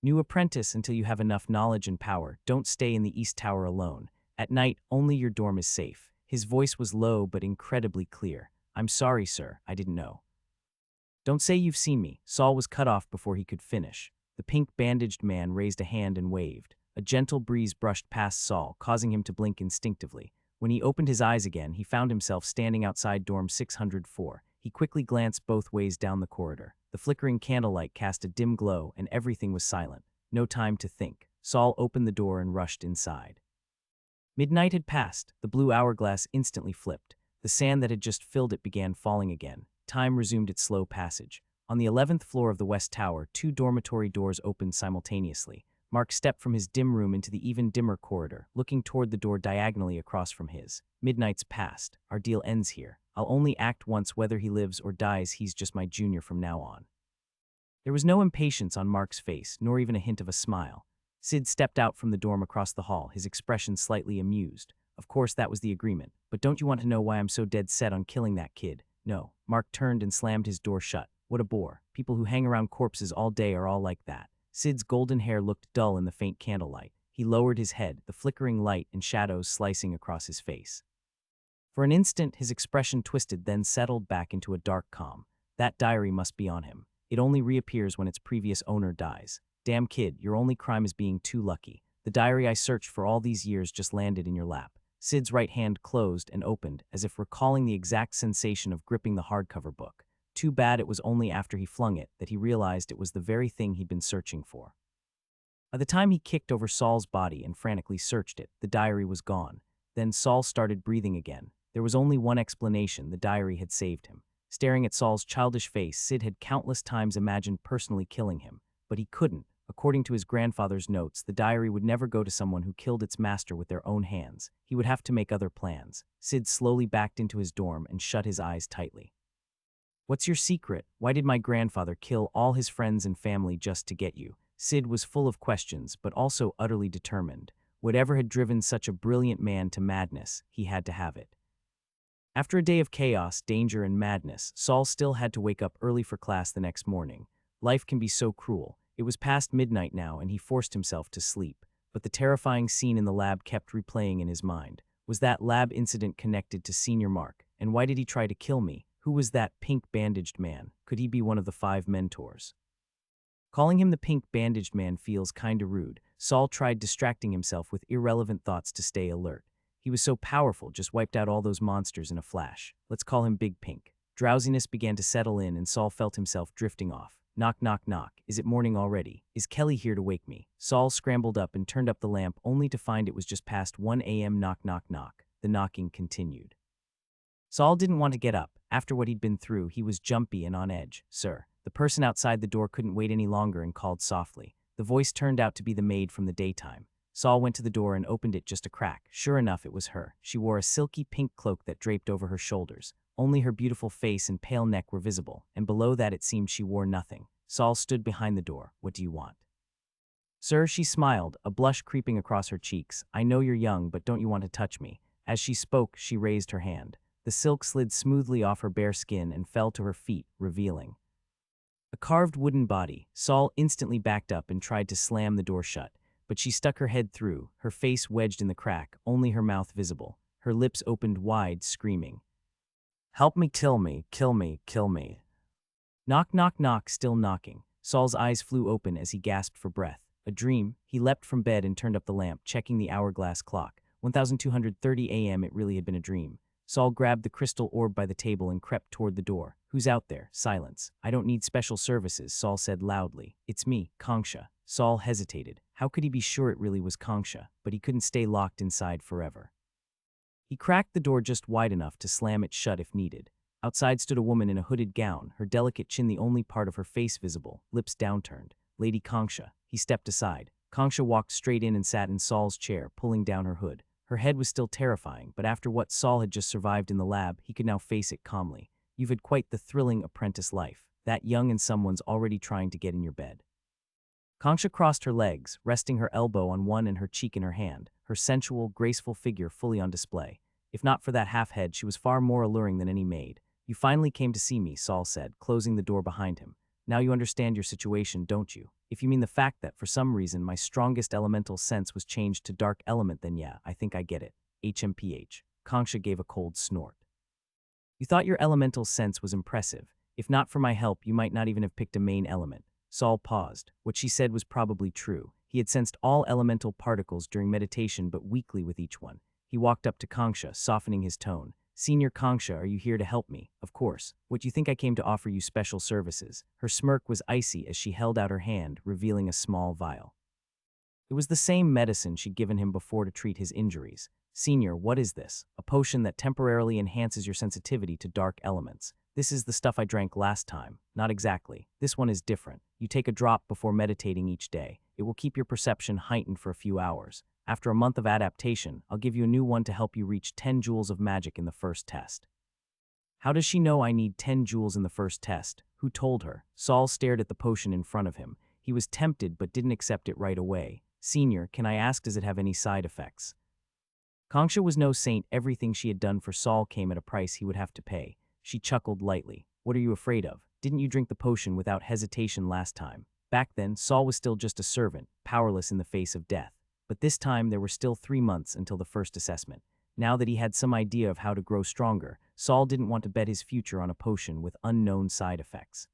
New apprentice, until you have enough knowledge and power, don't stay in the East Tower alone. At night, only your dorm is safe. His voice was low but incredibly clear. "I'm sorry, sir. I didn't know." "Don't say you've seen me." Saul was cut off before he could finish. The pink bandaged man raised a hand and waved. A gentle breeze brushed past Saul, causing him to blink instinctively. When he opened his eyes again, he found himself standing outside dorm 604. He quickly glanced both ways down the corridor. The flickering candlelight cast a dim glow, and everything was silent. No time to think. Saul opened the door and rushed inside. Midnight had passed. The blue hourglass instantly flipped. The sand that had just filled it began falling again. Time resumed its slow passage. On the 11th floor of the West Tower, 2 dormitory doors opened simultaneously. Mark stepped from his dim room into the even dimmer corridor, looking toward the door diagonally across from his. "Midnight's past. Our deal ends here. I'll only act once, whether he lives or dies. He's just my junior from now on." There was no impatience on Mark's face, nor even a hint of a smile. Sid stepped out from the dorm across the hall, his expression slightly amused. "Of course, that was the agreement. But don't you want to know why I'm so dead set on killing that kid?" "No." Mark turned and slammed his door shut. "What a bore. People who hang around corpses all day are all like that." Sid's golden hair looked dull in the faint candlelight. He lowered his head, the flickering light and shadows slicing across his face. For an instant, his expression twisted, then settled back into a dark calm. "That diary must be on him. It only reappears when its previous owner dies. Damn kid, your only crime is being too lucky. The diary I searched for all these years just landed in your lap." Sid's right hand closed and opened, as if recalling the exact sensation of gripping the hardcover book. Too bad it was only after he flung it that he realized it was the very thing he'd been searching for. By the time he kicked over Saul's body and frantically searched it, the diary was gone. Then Saul started breathing again. There was only one explanation: the diary had saved him. Staring at Saul's childish face, Sid had countless times imagined personally killing him, but he couldn't. According to his grandfather's notes, the diary would never go to someone who killed its master with their own hands. He would have to make other plans. Sid slowly backed into his dorm and shut his eyes tightly. "What's your secret? Why did my grandfather kill all his friends and family just to get you?" Sid was full of questions, but also utterly determined. Whatever had driven such a brilliant man to madness, he had to have it. After a day of chaos, danger, and madness, Saul still had to wake up early for class the next morning. Life can be so cruel. It was past midnight now, and he forced himself to sleep. But the terrifying scene in the lab kept replaying in his mind. Was that lab incident connected to Senior Mark? And why did he try to kill me? Who was that pink-bandaged man? Could he be one of the 5 mentors? Calling him the pink-bandaged man feels kinda rude. Saul tried distracting himself with irrelevant thoughts to stay alert. He was so powerful, just wiped out all those monsters in a flash. Let's call him Big Pink. Drowsiness began to settle in and Saul felt himself drifting off. Knock, knock, knock. Is it morning already? Is Kelly here to wake me? Saul scrambled up and turned up the lamp only to find it was just past 1 a.m. Knock, knock, knock. The knocking continued. Saul didn't want to get up. After what he'd been through, he was jumpy and on edge. Sir. The person outside the door couldn't wait any longer and called softly. The voice turned out to be the maid from the daytime. Saul went to the door and opened it just a crack. Sure enough, it was her. She wore a silky pink cloak that draped over her shoulders. Only her beautiful face and pale neck were visible, and below that it seemed she wore nothing. Saul stood behind the door. What do you want? Sir, she smiled, a blush creeping across her cheeks. I know you're young, but don't you want to touch me? As she spoke, she raised her hand. The silk slid smoothly off her bare skin and fell to her feet, revealing a carved wooden body. Saul instantly backed up and tried to slam the door shut, but she stuck her head through, her face wedged in the crack, only her mouth visible. Her lips opened wide, screaming, "Help me, kill me, kill me, kill me." Knock, knock, knock, still knocking. Saul's eyes flew open as he gasped for breath. A dream? He leapt from bed and turned up the lamp, checking the hourglass clock. 1230 a.m. It really had been a dream. Saul grabbed the crystal orb by the table and crept toward the door. Who's out there? Silence. I don't need special services, Saul said loudly. It's me, Kongsha. Saul hesitated. How could he be sure it really was Kongsha? But he couldn't stay locked inside forever. He cracked the door just wide enough to slam it shut if needed. Outside stood a woman in a hooded gown, her delicate chin the only part of her face visible, lips downturned. Lady Kongsha. He stepped aside. Kongsha walked straight in and sat in Saul's chair, pulling down her hood. Her head was still terrifying, but after what Saul had just survived in the lab, he could now face it calmly. You've had quite the thrilling apprentice life. That young and someone's already trying to get in your bed. Kongsha crossed her legs, resting her elbow on one and her cheek in her hand, her sensual, graceful figure fully on display. If not for that half-head, she was far more alluring than any maid. You finally came to see me, Saul said, closing the door behind him. Now you understand your situation, don't you? If you mean the fact that, for some reason, my strongest elemental sense was changed to dark element, then yeah, I think I get it. HMPH. Kongsha gave a cold snort. You thought your elemental sense was impressive. If not for my help, you might not even have picked a main element. Saul paused. What she said was probably true. He had sensed all elemental particles during meditation, but weakly with each one. He walked up to Kongsha, softening his tone. Senior Kongsha, are you here to help me? Of course. What, you think I came to offer you special services? Her smirk was icy as she held out her hand, revealing a small vial. It was the same medicine she'd given him before to treat his injuries. Senior, what is this? A potion that temporarily enhances your sensitivity to dark elements. This is the stuff I drank last time. Not exactly. This one is different. You take a drop before meditating each day. It will keep your perception heightened for a few hours. After a month of adaptation, I'll give you a new one to help you reach 10 joules of magic in the first test. How does she know I need 10 joules in the first test? Who told her? Saul stared at the potion in front of him. He was tempted but didn't accept it right away. Senior, can I ask, does it have any side effects? Kongsha was no saint. Everything she had done for Saul came at a price he would have to pay. She chuckled lightly. What are you afraid of? Didn't you drink the potion without hesitation last time? Back then, Saul was still just a servant, powerless in the face of death. But this time there were still 3 months until the first assessment. Now that he had some idea of how to grow stronger, Saul didn't want to bet his future on a potion with unknown side effects.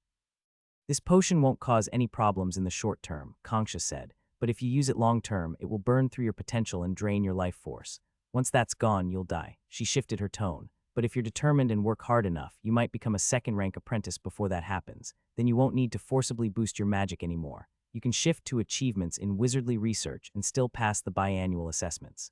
This potion won't cause any problems in the short term, Kongsha said, but if you use it long term, it will burn through your potential and drain your life force. Once that's gone, you'll die. She shifted her tone. But if you're determined and work hard enough, you might become a second-rank apprentice before that happens. Then you won't need to forcibly boost your magic anymore. You can shift to achievements in wizardly research and still pass the biannual assessments.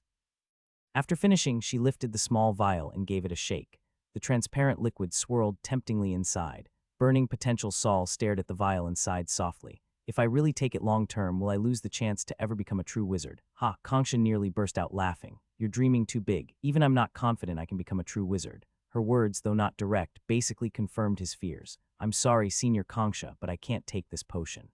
After finishing, she lifted the small vial and gave it a shake. The transparent liquid swirled temptingly inside. Burning potential Saul stared at the vial and sighed softly. If I really take it long-term, will I lose the chance to ever become a true wizard? Ha, Kongsha nearly burst out laughing. You're dreaming too big. Even I'm not confident I can become a true wizard. Her words, though not direct, basically confirmed his fears. I'm sorry, Senior Kongsha, but I can't take this potion.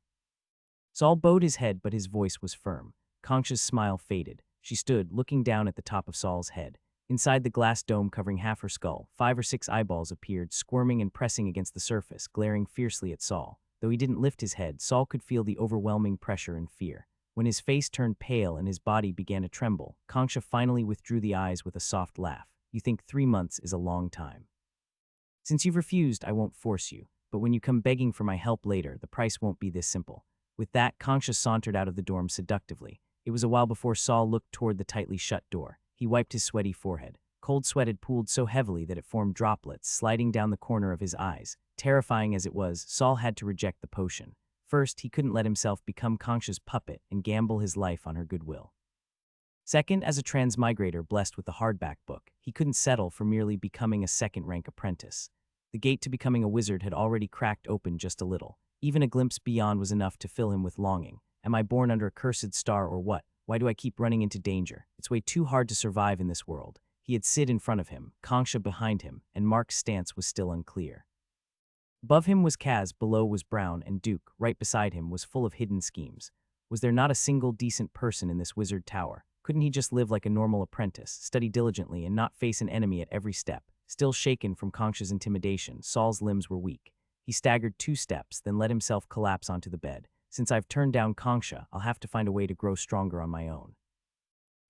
Saul bowed his head, but his voice was firm. Kongsha's smile faded. She stood, looking down at the top of Saul's head. Inside the glass dome covering half her skull, 5 or 6 eyeballs appeared, squirming and pressing against the surface, glaring fiercely at Saul. Though he didn't lift his head, Saul could feel the overwhelming pressure and fear. When his face turned pale and his body began to tremble, Kongsha finally withdrew the eyes with a soft laugh. You think 3 months is a long time. Since you've refused, I won't force you, but when you come begging for my help later, the price won't be this simple." With that, Kangsha sauntered out of the dorm seductively. It was a while before Saul looked toward the tightly shut door. He wiped his sweaty forehead. Cold sweat had pooled so heavily that it formed droplets sliding down the corner of his eyes. Terrifying as it was, Saul had to reject the potion. First, he couldn't let himself become Kangsha's puppet and gamble his life on her goodwill. Second, as a transmigrator blessed with the hardback book, he couldn't settle for merely becoming a second-rank apprentice. The gate to becoming a wizard had already cracked open just a little. Even a glimpse beyond was enough to fill him with longing. Am I born under a cursed star or what? Why do I keep running into danger? It's way too hard to survive in this world. He had Sid in front of him, Kangsha behind him, and Mark's stance was still unclear. Above him was Kaz, below was Brown, and Duke, right beside him, was full of hidden schemes. Was there not a single decent person in this wizard tower? Couldn't he just live like a normal apprentice, study diligently, and not face an enemy at every step? Still shaken from Kangsha's intimidation, Saul's limbs were weak. He staggered 2 steps, then let himself collapse onto the bed. Since I've turned down Kangsha, I'll have to find a way to grow stronger on my own.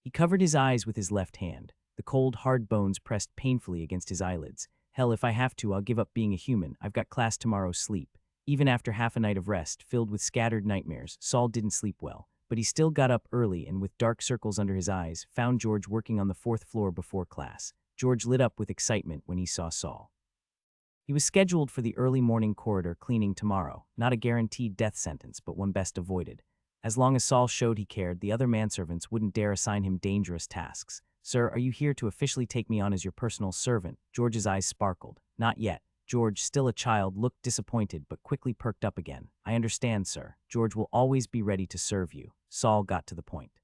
He covered his eyes with his left hand. The cold, hard bones pressed painfully against his eyelids. Hell, if I have to, I'll give up being a human. I've got class tomorrow. Sleep. Even after half a night of rest, filled with scattered nightmares, Saul didn't sleep well. But he still got up early and, with dark circles under his eyes, found George working on the 4th floor before class. George lit up with excitement when he saw Saul. He was scheduled for the early morning corridor cleaning tomorrow, not a guaranteed death sentence, but one best avoided. As long as Saul showed he cared, the other manservants wouldn't dare assign him dangerous tasks. "Sir, are you here to officially take me on as your personal servant?" George's eyes sparkled. "Not yet." George, still a child, looked disappointed but quickly perked up again. "I understand, sir. George will always be ready to serve you." Saul got to the point.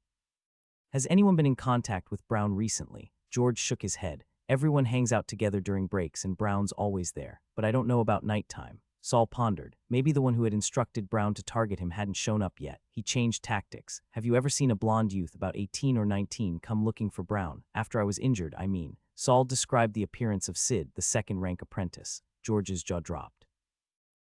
"Has anyone been in contact with Brown recently?" George shook his head. "Everyone hangs out together during breaks and Brown's always there, but I don't know about nighttime." Saul pondered. Maybe the one who had instructed Brown to target him hadn't shown up yet. He changed tactics. "Have you ever seen a blonde youth about 18 or 19 come looking for Brown? After I was injured, I mean." Saul described the appearance of Sid, the second-rank apprentice. George's jaw dropped.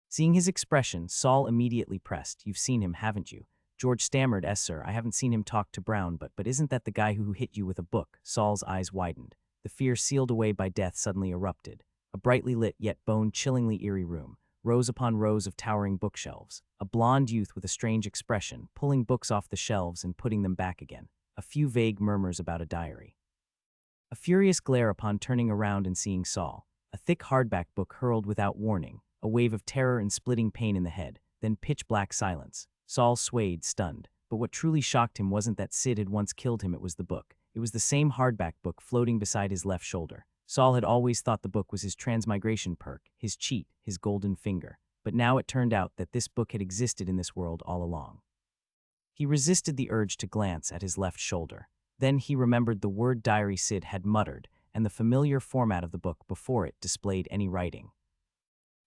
Seeing his expression, Saul immediately pressed. "You've seen him, haven't you?" George stammered, "Yes, sir. I haven't seen him talk to Brown, but isn't that the guy who hit you with a book?" Saul's eyes widened. The fear sealed away by death suddenly erupted. A brightly lit yet bone-chillingly eerie room. Rows upon rows of towering bookshelves. A blonde youth with a strange expression, pulling books off the shelves and putting them back again. A few vague murmurs about a diary. A furious glare upon turning around and seeing Saul. A thick hardback book hurled without warning. A wave of terror and splitting pain in the head. Then pitch-black silence. Saul swayed, stunned. But what truly shocked him wasn't that Sid had once killed him, it was the book. It was the same hardback book floating beside his left shoulder. Saul had always thought the book was his transmigration perk, his cheat, his golden finger. But now it turned out that this book had existed in this world all along. He resisted the urge to glance at his left shoulder. Then he remembered the word diary Sid had muttered, and the familiar format of the book before it displayed any writing.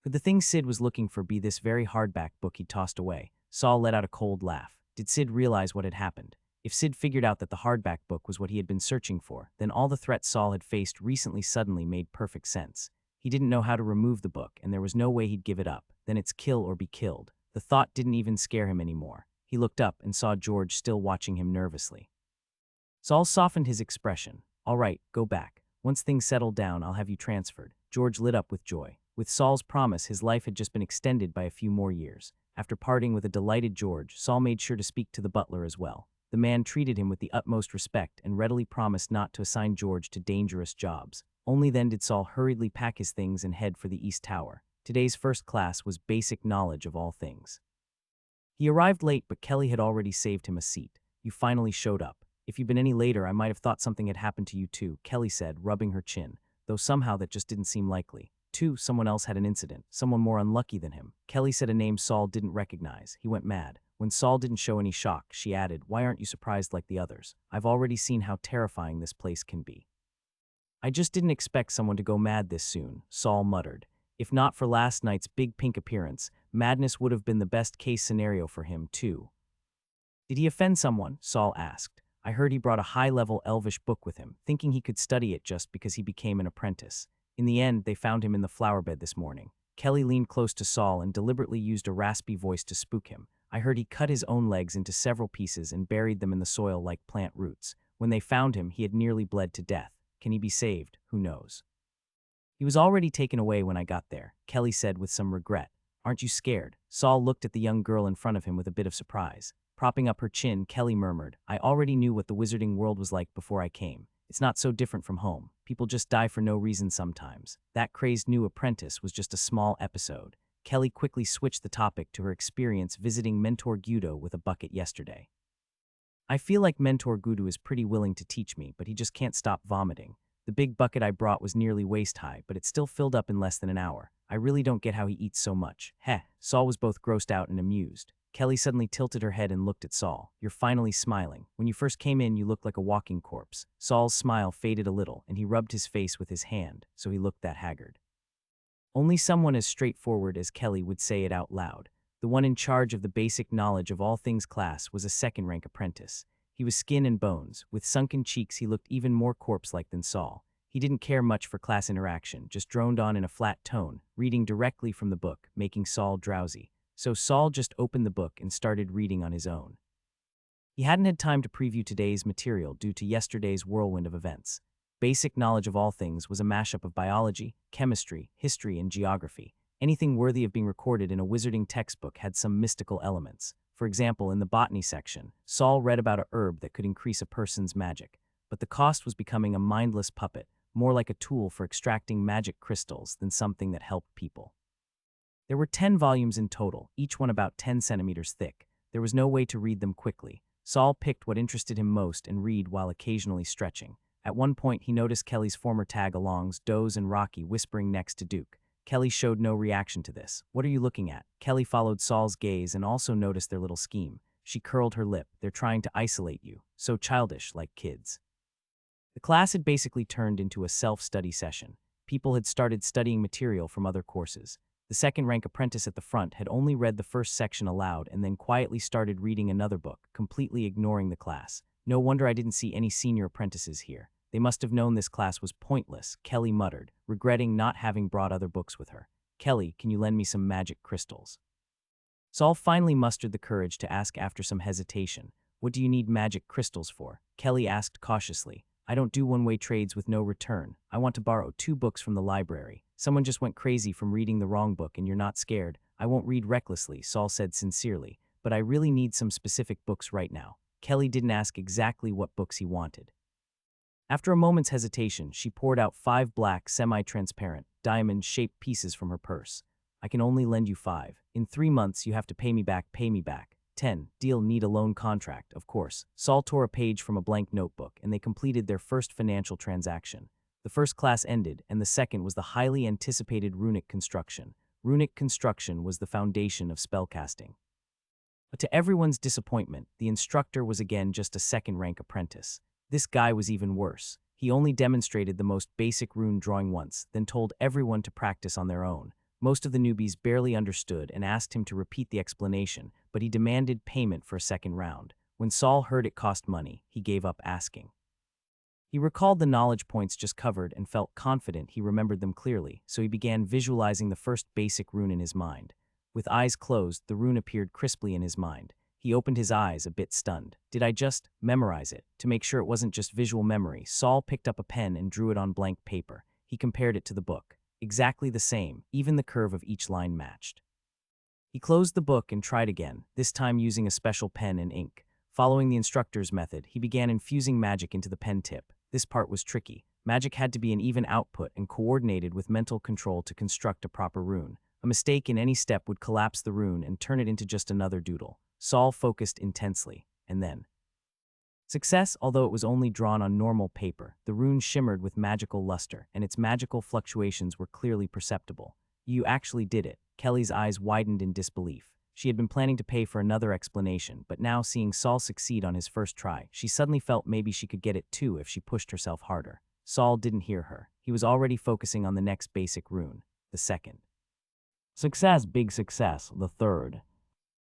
Could the thing Sid was looking for be this very hardback book he'd tossed away? Saul let out a cold laugh. Did Sid realize what had happened? If Sid figured out that the hardback book was what he had been searching for, then all the threats Saul had faced recently suddenly made perfect sense. He didn't know how to remove the book, and there was no way he'd give it up. Then it's kill or be killed. The thought didn't even scare him anymore. He looked up and saw George still watching him nervously. Saul softened his expression. "All right, go back. Once things settle down, I'll have you transferred." George lit up with joy. With Saul's promise, his life had just been extended by a few more years. After parting with a delighted George, Saul made sure to speak to the butler as well. The man treated him with the utmost respect and readily promised not to assign George to dangerous jobs. Only then did Saul hurriedly pack his things and head for the East Tower. Today's first class was basic knowledge of all things. He arrived late, but Kelly had already saved him a seat. "You finally showed up. If you'd been any later, I might have thought something had happened to you too," Kelly said, rubbing her chin, though somehow that just didn't seem likely. Someone else had an incident, someone more unlucky than him. Kelly said a name Saul didn't recognize. He went mad. When Saul didn't show any shock, she added, "Why aren't you surprised like the others? I've already seen how terrifying this place can be." "I just didn't expect someone to go mad this soon," Saul muttered. If not for last night's big pink appearance, madness would have been the best-case scenario for him, too. "Did he offend someone?" Saul asked. "I heard he brought a high-level elvish book with him, thinking he could study it just because he became an apprentice. In the end, they found him in the flower bed this morning." Kelly leaned close to Saul and deliberately used a raspy voice to spook him. "I heard he cut his own legs into several pieces and buried them in the soil like plant roots. When they found him, he had nearly bled to death. Can he be saved? Who knows?" He was already taken away when I got there, Kelly said with some regret. Aren't you scared? Saul looked at the young girl in front of him with a bit of surprise. Propping up her chin, Kelly murmured, I already knew what the wizarding world was like before I came. It's not so different from home. People just die for no reason sometimes. That crazed new apprentice was just a small episode. Kelly quickly switched the topic to her experience visiting Mentor Guido with a bucket yesterday. I feel like Mentor Guido is pretty willing to teach me, but he just can't stop vomiting. The big bucket I brought was nearly waist-high, but it still filled up in less than an hour. I really don't get how he eats so much. Heh. Saul was both grossed out and amused. Kelly suddenly tilted her head and looked at Saul. You're finally smiling. When you first came in, you looked like a walking corpse. Saul's smile faded a little, and he rubbed his face with his hand, so he looked that haggard. Only someone as straightforward as Kelly would say it out loud. The one in charge of the basic knowledge of all things class was a second-rank apprentice. He was skin and bones. With sunken cheeks, he looked even more corpse-like than Saul. He didn't care much for class interaction, just droned on in a flat tone, reading directly from the book, making Saul drowsy. So Saul just opened the book and started reading on his own. He hadn't had time to preview today's material due to yesterday's whirlwind of events. Basic knowledge of all things was a mashup of biology, chemistry, history, and geography. Anything worthy of being recorded in a wizarding textbook had some mystical elements. For example, in the botany section, Saul read about a herb that could increase a person's magic. But the cost was becoming a mindless puppet, more like a tool for extracting magic crystals than something that helped people. There were 10 volumes in total, each one about 10 centimeters thick. There was no way to read them quickly. Saul picked what interested him most and read while occasionally stretching. At one point, he noticed Kelly's former tag-alongs, Doze and Rocky, whispering next to Duke. Kelly showed no reaction to this. What are you looking at? Kelly followed Saul's gaze and also noticed their little scheme. She curled her lip. They're trying to isolate you. So childish, like kids. The class had basically turned into a self-study session. People had started studying material from other courses. The second-rank apprentice at the front had only read the first section aloud and then quietly started reading another book, completely ignoring the class. No wonder I didn't see any senior apprentices here. They must have known this class was pointless, Kelly muttered, regretting not having brought other books with her. Kelly, can you lend me some magic crystals? Saul finally mustered the courage to ask after some hesitation. What do you need magic crystals for? Kelly asked cautiously. I don't do one-way trades with no return. I want to borrow 2 books from the library. Someone just went crazy from reading the wrong book and you're not scared. I won't read recklessly, Saul said sincerely, but I really need some specific books right now. Kelly didn't ask exactly what books he wanted. After a moment's hesitation, she poured out 5 black, semi-transparent, diamond-shaped pieces from her purse. I can only lend you 5. In 3 months, you have to pay me back, 10. Deal, need a loan contract, of course. Saul tore a page from a blank notebook, and they completed their first financial transaction. The first class ended, and the second was the highly anticipated runic construction. Runic construction was the foundation of spellcasting. But to everyone's disappointment, the instructor was again just a second-rank apprentice. This guy was even worse. He only demonstrated the most basic rune drawing once, then told everyone to practice on their own. Most of the newbies barely understood and asked him to repeat the explanation, but he demanded payment for a second round. When Saul heard it cost money, he gave up asking. He recalled the knowledge points just covered and felt confident he remembered them clearly, so he began visualizing the first basic rune in his mind. With eyes closed, the rune appeared crisply in his mind. He opened his eyes, a bit stunned. Did I just memorize it? To make sure it wasn't just visual memory, Saul picked up a pen and drew it on blank paper. He compared it to the book. Exactly the same, even the curve of each line matched. He closed the book and tried again, this time using a special pen and ink. Following the instructor's method, he began infusing magic into the pen tip. This part was tricky. Magic had to be an even output and coordinated with mental control to construct a proper rune. A mistake in any step would collapse the rune and turn it into just another doodle. Saul focused intensely, and then success, although it was only drawn on normal paper. The rune shimmered with magical luster, and its magical fluctuations were clearly perceptible. You actually did it. Kelly's eyes widened in disbelief. She had been planning to pay for another explanation, but now seeing Saul succeed on his first try, she suddenly felt maybe she could get it too if she pushed herself harder. Saul didn't hear her. He was already focusing on the next basic rune, the second. Success, big success, the third.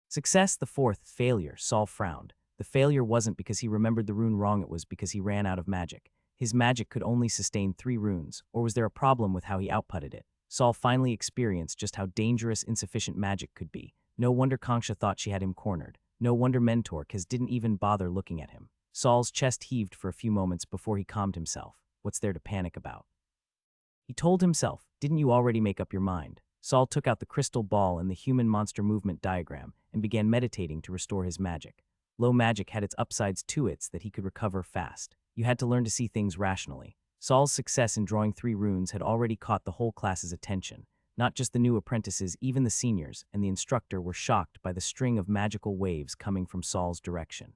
Success, the fourth. Failure, Saul frowned. The failure wasn't because he remembered the rune wrong, it was because he ran out of magic. His magic could only sustain 3 runes, or was there a problem with how he outputted it? Saul finally experienced just how dangerous insufficient magic could be. No wonder Konksha thought she had him cornered. No wonder Mentor didn't even bother looking at him. Saul's chest heaved for a few moments before he calmed himself. What's there to panic about? He told himself, "Didn't you already make up your mind?" Saul took out the crystal ball and the human monster movement diagram and began meditating to restore his magic. Low magic had its upsides to it that he could recover fast. You had to learn to see things rationally. Saul's success in drawing 3 runes had already caught the whole class's attention. Not just the new apprentices, even the seniors and the instructor were shocked by the string of magical waves coming from Saul's direction.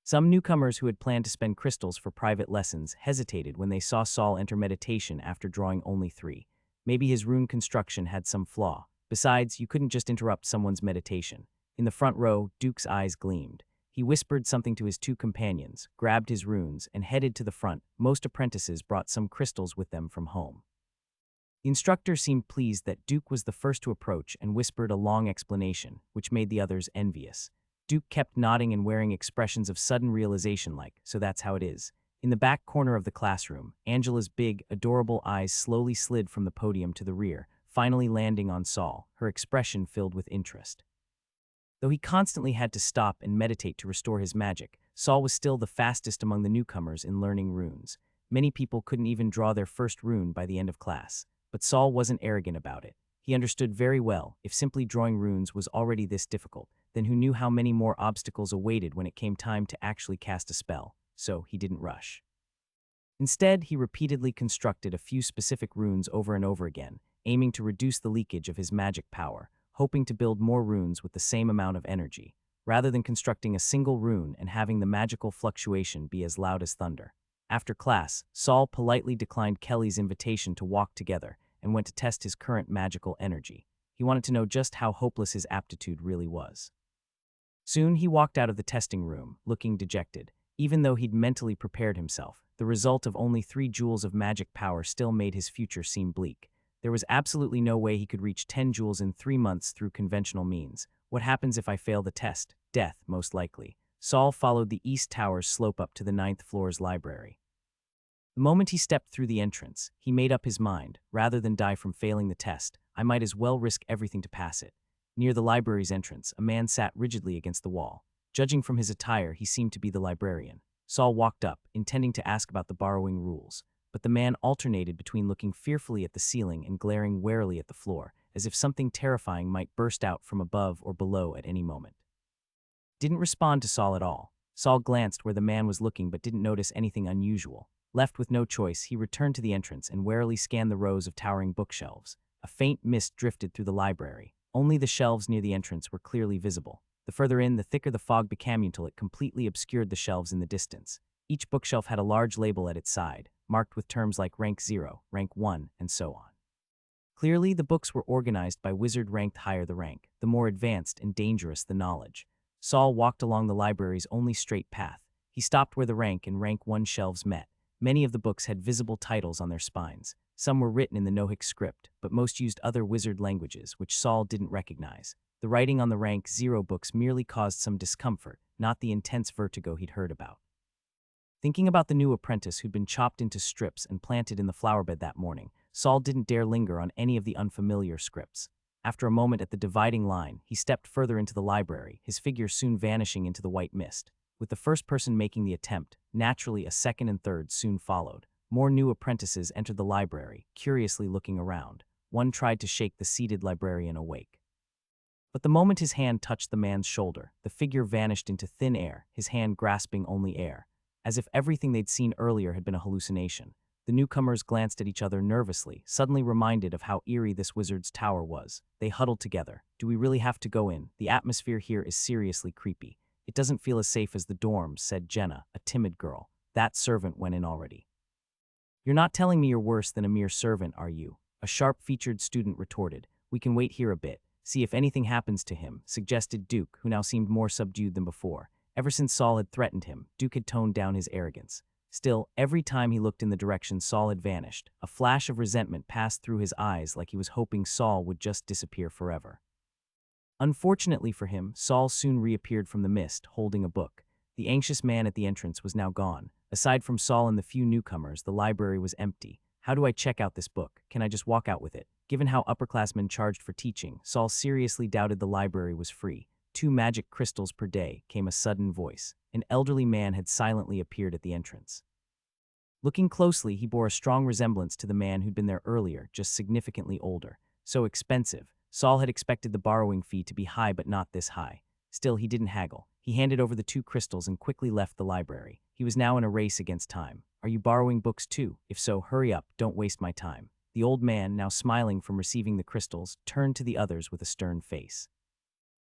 Some newcomers who had planned to spend crystals for private lessons hesitated when they saw Saul enter meditation after drawing only 3. Maybe his rune construction had some flaw. Besides, you couldn't just interrupt someone's meditation. In the front row, Duke's eyes gleamed. He whispered something to his 2 companions, grabbed his runes, and headed to the front. Most apprentices brought some crystals with them from home. The instructor seemed pleased that Duke was the first to approach and whispered a long explanation, which made the others envious. Duke kept nodding and wearing expressions of sudden realization like, "So that's how it is." In the back corner of the classroom, Angela's big, adorable eyes slowly slid from the podium to the rear, finally landing on Saul, her expression filled with interest. Though he constantly had to stop and meditate to restore his magic, Saul was still the fastest among the newcomers in learning runes. Many people couldn't even draw their first rune by the end of class. But Saul wasn't arrogant about it. He understood very well, if simply drawing runes was already this difficult, then who knew how many more obstacles awaited when it came time to actually cast a spell, so he didn't rush. Instead, he repeatedly constructed a few specific runes over and over again, aiming to reduce the leakage of his magic power, hoping to build more runes with the same amount of energy, rather than constructing a single rune and having the magical fluctuation be as loud as thunder. After class, Saul politely declined Kelly's invitation to walk together and went to test his current magical energy. He wanted to know just how hopeless his aptitude really was. Soon he walked out of the testing room, looking dejected. Even though he'd mentally prepared himself, the result of only 3 joules of magic power still made his future seem bleak. There was absolutely no way he could reach 10 joules in 3 months through conventional means. What happens if I fail the test? Death, most likely. Saul followed the East Tower's slope up to the 9th floor's library. The moment he stepped through the entrance, he made up his mind. Rather than die from failing the test, I might as well risk everything to pass it. Near the library's entrance, a man sat rigidly against the wall. Judging from his attire, he seemed to be the librarian. Saul walked up, intending to ask about the borrowing rules, but the man alternated between looking fearfully at the ceiling and glaring warily at the floor, as if something terrifying might burst out from above or below at any moment. Didn't respond to Saul at all. Saul glanced where the man was looking but didn't notice anything unusual. Left with no choice, he returned to the entrance and warily scanned the rows of towering bookshelves. A faint mist drifted through the library. Only the shelves near the entrance were clearly visible. The further in, the thicker the fog became until it completely obscured the shelves in the distance. Each bookshelf had a large label at its side, marked with terms like Rank 0, Rank 1, and so on. Clearly, the books were organized by wizard ranked higher the rank, the more advanced and dangerous the knowledge. Saul walked along the library's only straight path. He stopped where the Rank and Rank 1 shelves met. Many of the books had visible titles on their spines. Some were written in the Nohic script, but most used other wizard languages, which Saul didn't recognize. The writing on the Rank 0 books merely caused some discomfort, not the intense vertigo he'd heard about. Thinking about the new apprentice who'd been chopped into strips and planted in the flowerbed that morning, Saul didn't dare linger on any of the unfamiliar scripts. After a moment at the dividing line, he stepped further into the library, his figure soon vanishing into the white mist. With the first person making the attempt, naturally a second and third soon followed. More new apprentices entered the library, curiously looking around. One tried to shake the seated librarian awake. But the moment his hand touched the man's shoulder, the figure vanished into thin air, his hand grasping only air. As if everything they'd seen earlier had been a hallucination. The newcomers glanced at each other nervously, suddenly reminded of how eerie this wizard's tower was. They huddled together. Do we really have to go in? The atmosphere here is seriously creepy. It doesn't feel as safe as the dorms, said Jenna, a timid girl. That servant went in already. You're not telling me you're worse than a mere servant, are you? A sharp-featured student retorted. We can wait here a bit, see if anything happens to him, suggested Duke, who now seemed more subdued than before. Ever since Saul had threatened him, Duke had toned down his arrogance. Still, every time he looked in the direction Saul had vanished, a flash of resentment passed through his eyes like he was hoping Saul would just disappear forever. Unfortunately for him, Saul soon reappeared from the mist, holding a book. The anxious man at the entrance was now gone. Aside from Saul and the few newcomers, the library was empty. How do I check out this book? Can I just walk out with it? Given how upperclassmen charged for teaching, Saul seriously doubted the library was free. 2 magic crystals per day, came a sudden voice. An elderly man had silently appeared at the entrance. Looking closely, he bore a strong resemblance to the man who'd been there earlier, just significantly older. So expensive. Saul had expected the borrowing fee to be high, but not this high. Still, he didn't haggle. He handed over the 2 crystals and quickly left the library. He was now in a race against time. Are you borrowing books too? If so, hurry up, don't waste my time. The old man, now smiling from receiving the crystals, turned to the others with a stern face.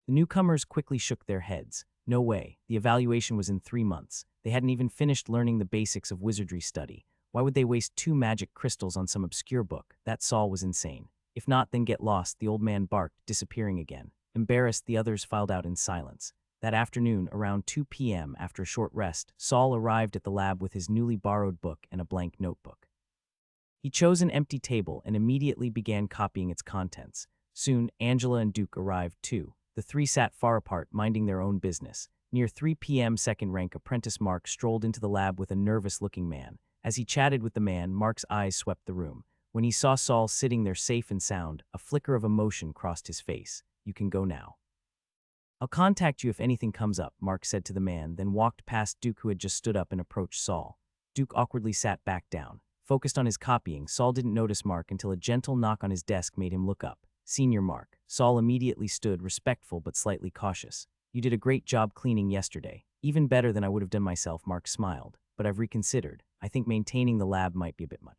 The newcomers quickly shook their heads. No way, the evaluation was in 3 months. They hadn't even finished learning the basics of wizardry study. Why would they waste 2 magic crystals on some obscure book? That Saul was insane. If not, then get lost, the old man barked, disappearing again. Embarrassed, the others filed out in silence. That afternoon, around 2 p.m., after a short rest, Saul arrived at the lab with his newly borrowed book and a blank notebook. He chose an empty table and immediately began copying its contents. Soon, Angela and Duke arrived too. The 3 sat far apart, minding their own business. Near 3 p.m., second-rank apprentice Mark strolled into the lab with a nervous-looking man. As he chatted with the man, Mark's eyes swept the room. When he saw Saul sitting there safe and sound, a flicker of emotion crossed his face. You can go now. I'll contact you if anything comes up, Mark said to the man, then walked past Duke, who had just stood up and approached Saul. Duke awkwardly sat back down. Focused on his copying, Saul didn't notice Mark until a gentle knock on his desk made him look up. Senior Mark. Saul immediately stood, respectful but slightly cautious. You did a great job cleaning yesterday. Even better than I would have done myself, Mark smiled. But I've reconsidered. I think maintaining the lab might be a bit much.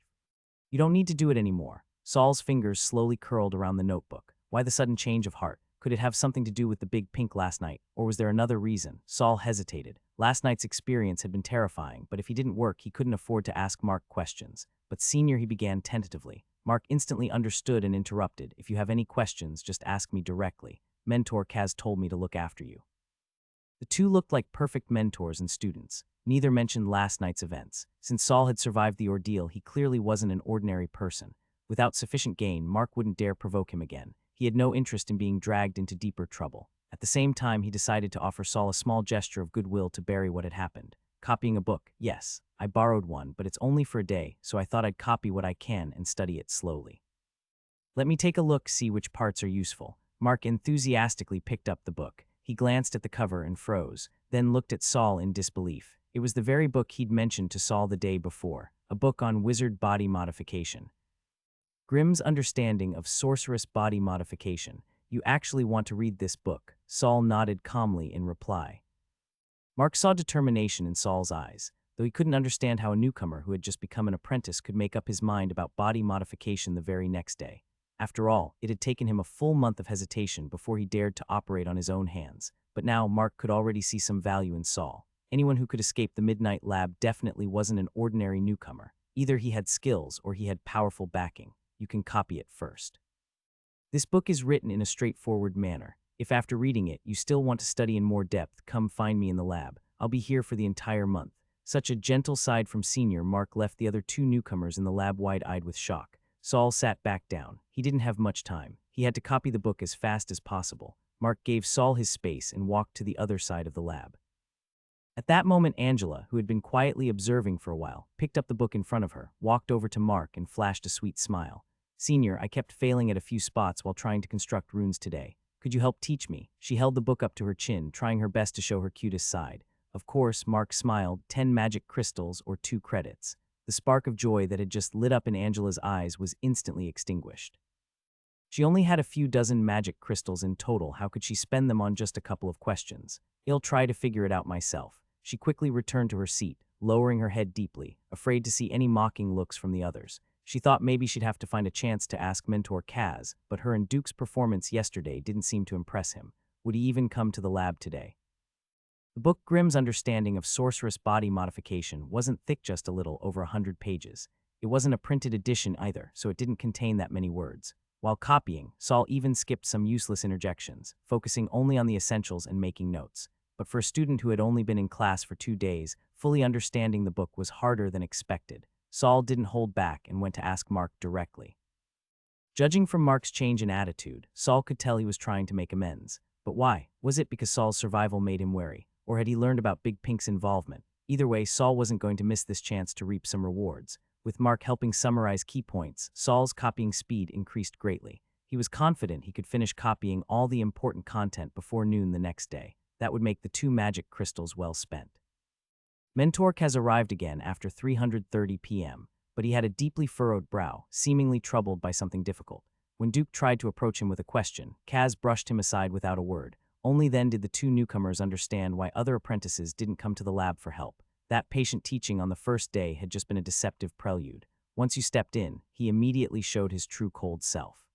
You don't need to do it anymore. Saul's fingers slowly curled around the notebook. Why the sudden change of heart? Could it have something to do with the big pink last night? Or was there another reason? Saul hesitated. Last night's experience had been terrifying, but if he didn't work, he couldn't afford to ask Mark questions. But Senior, he began tentatively. Mark instantly understood and interrupted. If you have any questions, just ask me directly. Mentor Kaz told me to look after you. The two looked like perfect mentors and students. Neither mentioned last night's events. Since Saul had survived the ordeal, he clearly wasn't an ordinary person. Without sufficient gain, Mark wouldn't dare provoke him again. He had no interest in being dragged into deeper trouble. At the same time, he decided to offer Saul a small gesture of goodwill to bury what had happened. Copying a book, yes. I borrowed one, but it's only for a day, so I thought I'd copy what I can and study it slowly. Let me take a look, see which parts are useful. Mark enthusiastically picked up the book. He glanced at the cover and froze, then looked at Saul in disbelief. It was the very book he'd mentioned to Saul the day before, a book on wizard body modification. Grimm's Understanding of Sorceress Body Modification. You actually want to read this book? Saul nodded calmly in reply. Mark saw determination in Saul's eyes, though he couldn't understand how a newcomer who had just become an apprentice could make up his mind about body modification the very next day. After all, it had taken him a full month of hesitation before he dared to operate on his own hands, but now Mark could already see some value in Saul. Anyone who could escape the Midnight Lab definitely wasn't an ordinary newcomer. Either he had skills or he had powerful backing. You can copy it first. This book is written in a straightforward manner. If after reading it you still want to study in more depth, come find me in the lab. I'll be here for the entire month. Such a gentle side from Senior, Mark left the other 2 newcomers in the lab wide-eyed with shock. Saul sat back down. He didn't have much time. He had to copy the book as fast as possible. Mark gave Saul his space and walked to the other side of the lab. At that moment, Angela, who had been quietly observing for a while, picked up the book in front of her, walked over to Mark and flashed a sweet smile. Senior, I kept failing at a few spots while trying to construct runes today. Could you help teach me? She held the book up to her chin, trying her best to show her cutest side. Of course, Mark smiled, 10 magic crystals or 2 credits. The spark of joy that had just lit up in Angela's eyes was instantly extinguished. She only had a few dozen magic crystals in total. How could she spend them on just a couple of questions? I'll try to figure it out myself. She quickly returned to her seat, lowering her head deeply, afraid to see any mocking looks from the others. She thought maybe she'd have to find a chance to ask Mentor Kaz, but her and Duke's performance yesterday didn't seem to impress him. Would he even come to the lab today? The book Grimm's Understanding of Sorceress Body Modification wasn't thick, just a little over 100 pages. It wasn't a printed edition either, so it didn't contain that many words. While copying, Saul even skipped some useless interjections, focusing only on the essentials and making notes. But for a student who had only been in class for 2 days, fully understanding the book was harder than expected. Saul didn't hold back and went to ask Mark directly. Judging from Mark's change in attitude, Saul could tell he was trying to make amends. But why? Was it because Saul's survival made him wary? Or had he learned about Big Pink's involvement? Either way, Saul wasn't going to miss this chance to reap some rewards. With Mark helping summarize key points, Saul's copying speed increased greatly. He was confident he could finish copying all the important content before noon the next day. That would make the 2 magic crystals well spent. Mentor Kaz arrived again after 3:30 p.m., but he had a deeply furrowed brow, seemingly troubled by something difficult. When Duke tried to approach him with a question, Kaz brushed him aside without a word. Only then did the two newcomers understand why other apprentices didn't come to the lab for help. That patient teaching on the first day had just been a deceptive prelude. Once you stepped in, he immediately showed his true cold self.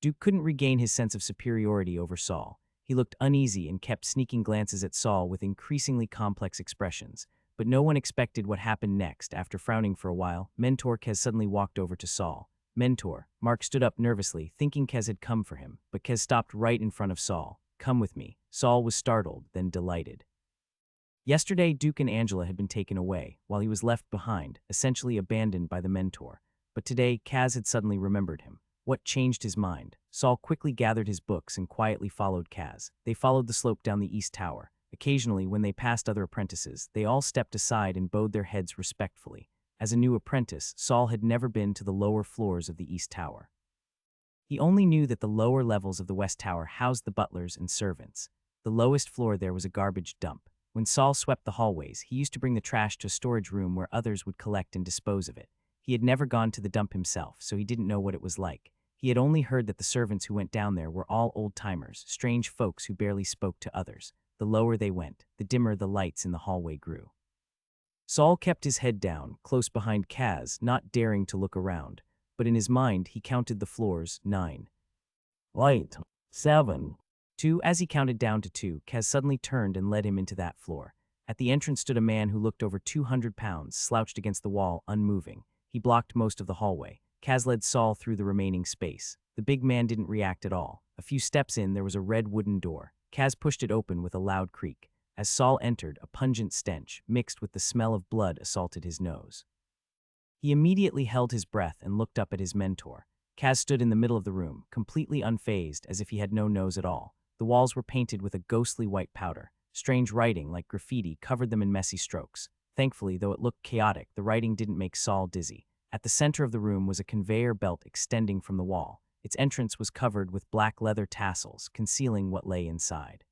Duke couldn't regain his sense of superiority over Saul. He looked uneasy and kept sneaking glances at Saul with increasingly complex expressions. But no one expected what happened next. After frowning for a while, Mentor Kez suddenly walked over to Saul. Mentor, Mark stood up nervously, thinking Kez had come for him, but Kez stopped right in front of Saul. Come with me. Saul was startled, then delighted. Yesterday, Duke and Angela had been taken away, while he was left behind, essentially abandoned by the mentor. But today, Kaz had suddenly remembered him. What changed his mind? Saul quickly gathered his books and quietly followed Kaz. They followed the slope down the east tower. Occasionally, when they passed other apprentices, they all stepped aside and bowed their heads respectfully. As a new apprentice, Saul had never been to the lower floors of the east tower. He only knew that the lower levels of the west tower housed the butlers and servants. The lowest floor there was a garbage dump. When Saul swept the hallways, he used to bring the trash to a storage room where others would collect and dispose of it. He had never gone to the dump himself, so he didn't know what it was like. He had only heard that the servants who went down there were all old-timers, strange folks who barely spoke to others. The lower they went, the dimmer the lights in the hallway grew. Saul kept his head down, close behind Kaz, not daring to look around. But in his mind, he counted the floors, 9. 8, 7, 2. As he counted down to 2, Kaz suddenly turned and led him into that floor. At the entrance stood a man who looked over 200 pounds, slouched against the wall, unmoving. He blocked most of the hallway. Kaz led Saul through the remaining space. The big man didn't react at all. A few steps in, there was a red wooden door. Kaz pushed it open with a loud creak. As Saul entered, a pungent stench, mixed with the smell of blood, assaulted his nose. He immediately held his breath and looked up at his mentor. Kaz stood in the middle of the room, completely unfazed, as if he had no nose at all. The walls were painted with a ghostly white powder. Strange writing, like graffiti, covered them in messy strokes. Thankfully, though it looked chaotic, the writing didn't make Saul dizzy. At the center of the room was a conveyor belt extending from the wall. Its entrance was covered with black leather tassels, concealing what lay inside.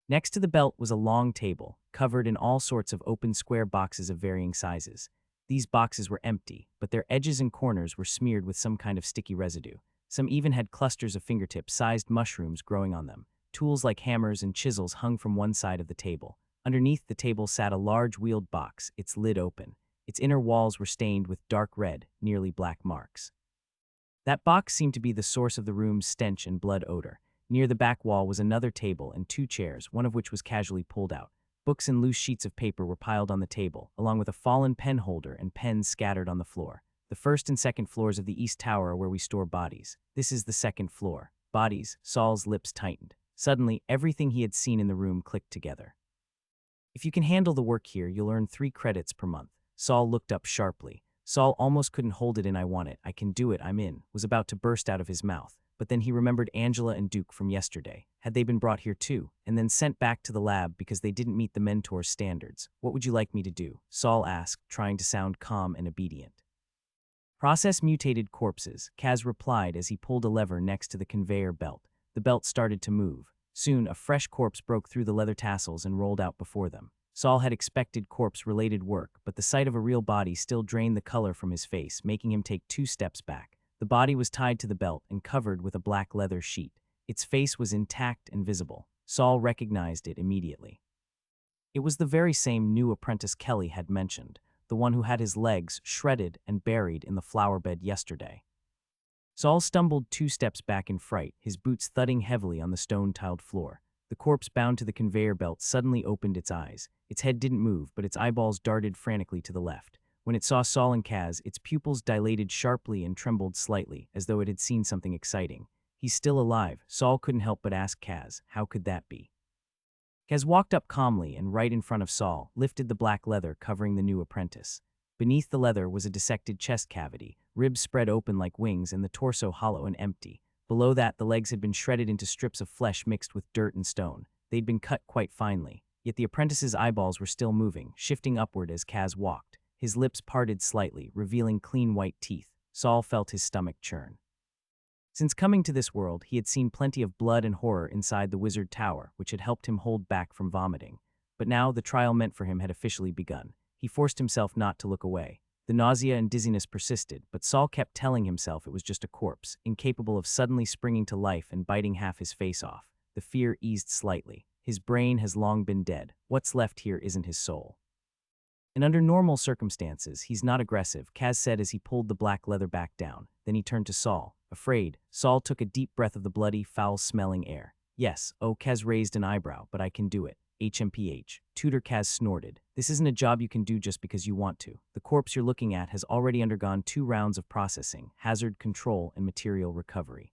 Next to the belt was a long table, covered in all sorts of open square boxes of varying sizes. These boxes were empty, but their edges and corners were smeared with some kind of sticky residue. Some even had clusters of fingertip-sized mushrooms growing on them. Tools like hammers and chisels hung from one side of the table. Underneath the table sat a large wheeled box, its lid open. Its inner walls were stained with dark red, nearly black marks. That box seemed to be the source of the room's stench and blood odor. Near the back wall was another table and 2 chairs, one of which was casually pulled out. Books and loose sheets of paper were piled on the table, along with a fallen pen holder and pens scattered on the floor. The first and second floors of the East Tower are where we store bodies. This is the second floor. Bodies. Saul's lips tightened. Suddenly, everything he had seen in the room clicked together. If you can handle the work here, you'll earn 3 credits per month. Saul looked up sharply. Saul almost couldn't hold it in. I want it, I can do it, I'm in, was about to burst out of his mouth. But then he remembered Angela and Duke from yesterday. Had they been brought here too, and then sent back to the lab because they didn't meet the mentor's standards? What would you like me to do? Saul asked, trying to sound calm and obedient. Process mutated corpses, Kaz replied as he pulled a lever next to the conveyor belt. The belt started to move. Soon, a fresh corpse broke through the leather tassels and rolled out before them. Saul had expected corpse-related work, but the sight of a real body still drained the color from his face, making him take 2 steps back. The body was tied to the belt and covered with a black leather sheet. Its face was intact and visible. Saul recognized it immediately. It was the very same new apprentice Kelly had mentioned, the one who had his legs shredded and buried in the flower bed yesterday. Saul stumbled 2 steps back in fright, his boots thudding heavily on the stone-tiled floor. The corpse bound to the conveyor belt suddenly opened its eyes. Its head didn't move, but its eyeballs darted frantically to the left. When it saw Saul and Kaz, its pupils dilated sharply and trembled slightly, as though it had seen something exciting. He's still alive. Saul couldn't help but ask Kaz, how could that be? Kaz walked up calmly and right in front of Saul, lifted the black leather covering the new apprentice. Beneath the leather was a dissected chest cavity, ribs spread open like wings and the torso hollow and empty. Below that, the legs had been shredded into strips of flesh mixed with dirt and stone. They'd been cut quite finely. Yet the apprentice's eyeballs were still moving, shifting upward as Kaz walked. His lips parted slightly, revealing clean white teeth. Saul felt his stomach churn. Since coming to this world, he had seen plenty of blood and horror inside the wizard tower, which had helped him hold back from vomiting. But now the trial meant for him had officially begun. He forced himself not to look away. The nausea and dizziness persisted, but Saul kept telling himself it was just a corpse, incapable of suddenly springing to life and biting half his face off. The fear eased slightly. His brain has long been dead. What's left here isn't his soul. And under normal circumstances, he's not aggressive, Kaz said as he pulled the black leather back down. Then he turned to Saul. Afraid, Saul took a deep breath of the bloody, foul-smelling air. Yes, oh, Kaz raised an eyebrow, but I can do it. HMPH. Tutor Kaz snorted. This isn't a job you can do just because you want to. The corpse you're looking at has already undergone 2 rounds of processing, hazard control, and material recovery.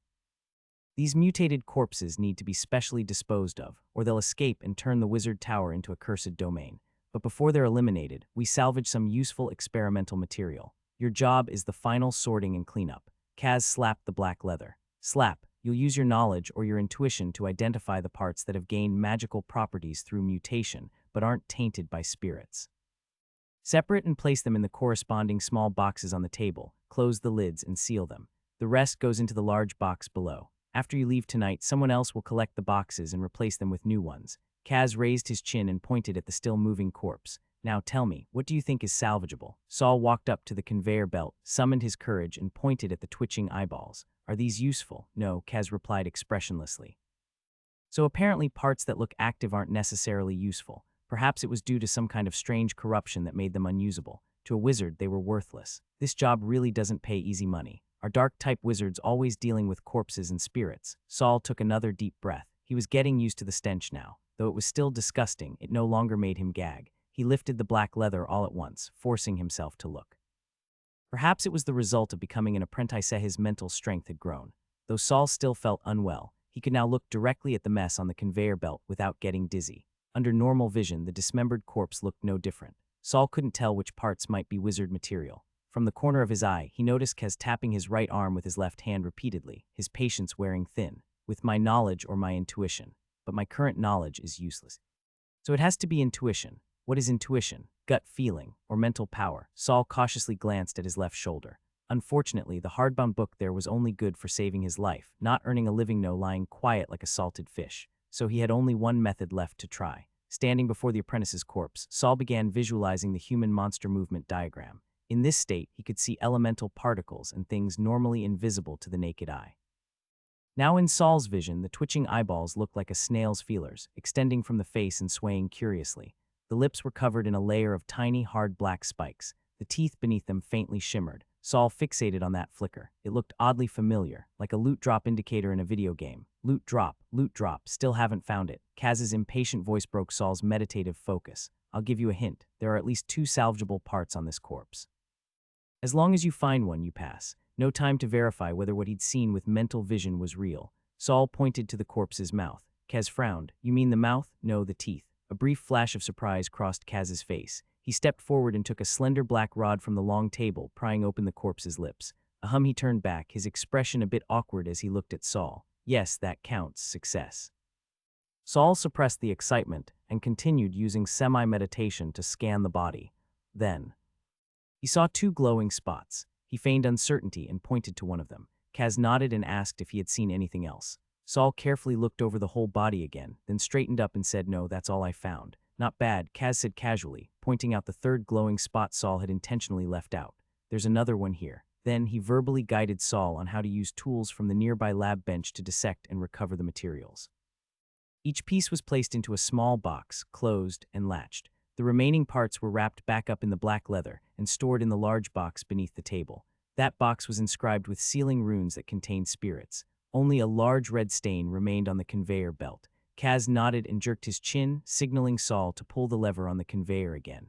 These mutated corpses need to be specially disposed of, or they'll escape and turn the wizard tower into a cursed domain. But before they're eliminated, we salvage some useful experimental material. Your job is the final sorting and cleanup. Kaz slapped the black leather. Slap. You'll use your knowledge or your intuition to identify the parts that have gained magical properties through mutation, but aren't tainted by spirits. Separate and place them in the corresponding small boxes on the table, close the lids and seal them. The rest goes into the large box below. After you leave tonight, someone else will collect the boxes and replace them with new ones. Kaz raised his chin and pointed at the still-moving corpse. Now tell me, what do you think is salvageable? Saul walked up to the conveyor belt, summoned his courage, and pointed at the twitching eyeballs. Are these useful? No, Kaz replied expressionlessly. So apparently parts that look active aren't necessarily useful. Perhaps it was due to some kind of strange corruption that made them unusable. To a wizard, they were worthless. This job really doesn't pay easy money. Are dark-type wizards always dealing with corpses and spirits? Saul took another deep breath. He was getting used to the stench now. Though it was still disgusting, it no longer made him gag. He lifted the black leather all at once, forcing himself to look. Perhaps it was the result of becoming an apprentice. His mental strength had grown. Though Saul still felt unwell, he could now look directly at the mess on the conveyor belt without getting dizzy. Under normal vision, the dismembered corpse looked no different. Saul couldn't tell which parts might be wizard material. From the corner of his eye, he noticed Kaz tapping his right arm with his left hand repeatedly, his patience wearing thin. With my knowledge or my intuition. But my current knowledge is useless. So it has to be intuition. What is intuition? Gut feeling, or mental power? Saul cautiously glanced at his left shoulder. Unfortunately, the hardbound book there was only good for saving his life, not earning a living, no, lying quiet like a salted fish. So he had only one method left to try. Standing before the apprentice's corpse, Saul began visualizing the human monster movement diagram. In this state, he could see elemental particles and things normally invisible to the naked eye. Now in Saul's vision, the twitching eyeballs looked like a snail's feelers, extending from the face and swaying curiously. The lips were covered in a layer of tiny, hard black spikes. The teeth beneath them faintly shimmered. Saul fixated on that flicker. It looked oddly familiar, like a loot drop indicator in a video game. Loot drop, still haven't found it. Kaz's impatient voice broke Saul's meditative focus. I'll give you a hint. There are at least 2 salvageable parts on this corpse. As long as you find one, you pass. No time to verify whether what he'd seen with mental vision was real. Saul pointed to the corpse's mouth. Kaz frowned. You mean the mouth? No, the teeth. A brief flash of surprise crossed Kaz's face. He stepped forward and took a slender black rod from the long table, prying open the corpse's lips. He turned back, his expression a bit awkward as he looked at Saul. Yes, that counts. Success. Saul suppressed the excitement and continued using semi-meditation to scan the body. Then he saw 2 glowing spots. He feigned uncertainty and pointed to one of them. Kaz nodded and asked if he had seen anything else. Saul carefully looked over the whole body again, then straightened up and said, No, that's all I found. Not bad, Kaz said casually, pointing out the 3rd glowing spot Saul had intentionally left out. There's another one here. Then he verbally guided Saul on how to use tools from the nearby lab bench to dissect and recover the materials. Each piece was placed into a small box, closed and latched. The remaining parts were wrapped back up in the black leather and stored in the large box beneath the table. That box was inscribed with sealing runes that contained spirits. Only a large red stain remained on the conveyor belt. Kaz nodded and jerked his chin, signaling Saul to pull the lever on the conveyor again.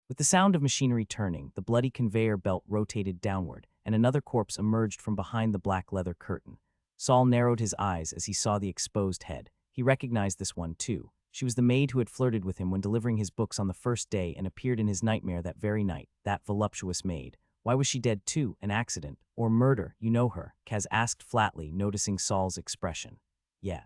With the sound of machinery turning, the bloody conveyor belt rotated downward, and another corpse emerged from behind the black leather curtain. Saul narrowed his eyes as he saw the exposed head. He recognized this one, too. She was the maid who had flirted with him when delivering his books on the first day and appeared in his nightmare that very night, that voluptuous maid. Why was she dead too? An accident? Or murder? You know her? Kaz asked flatly, noticing Saul's expression. Yeah.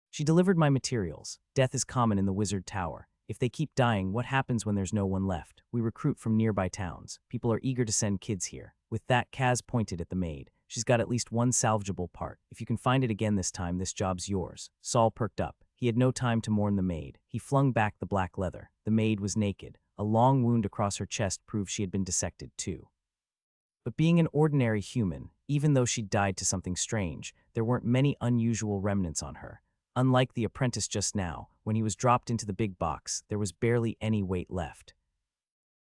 She delivered my materials. Death is common in the Wizard Tower. If they keep dying, what happens when there's no one left? We recruit from nearby towns. People are eager to send kids here. With that, Kaz pointed at the maid. She's got at least 1 salvageable part. If you can find it again this time, this job's yours. Saul perked up. He had no time to mourn the maid. He flung back the black leather. The maid was naked. A long wound across her chest proved she had been dissected too. But being an ordinary human, even though she'd died to something strange, there weren't many unusual remnants on her. Unlike the apprentice just now, when he was dropped into the big box, there was barely any weight left.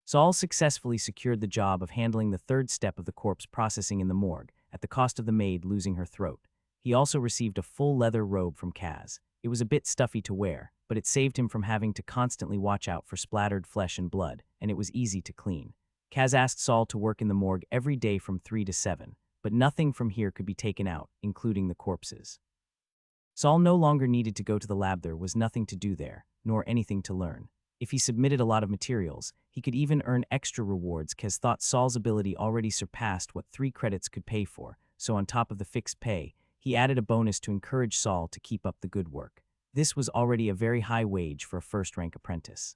Saul successfully secured the job of handling the third step of the corpse processing in the morgue, at the cost of the maid losing her throat. He also received a full leather robe from Kaz. It was a bit stuffy to wear, but it saved him from having to constantly watch out for splattered flesh and blood, and it was easy to clean. Kaz asked Saul to work in the morgue every day from 3 to 7, but nothing from here could be taken out, including the corpses. Saul no longer needed to go to the lab. There was nothing to do there, nor anything to learn. If he submitted a lot of materials, he could even earn extra rewards. Kaz thought Saul's ability already surpassed what 3 credits could pay for, so on top of the fixed pay, he added a bonus to encourage Saul to keep up the good work. This was already a very high wage for a first-rank apprentice.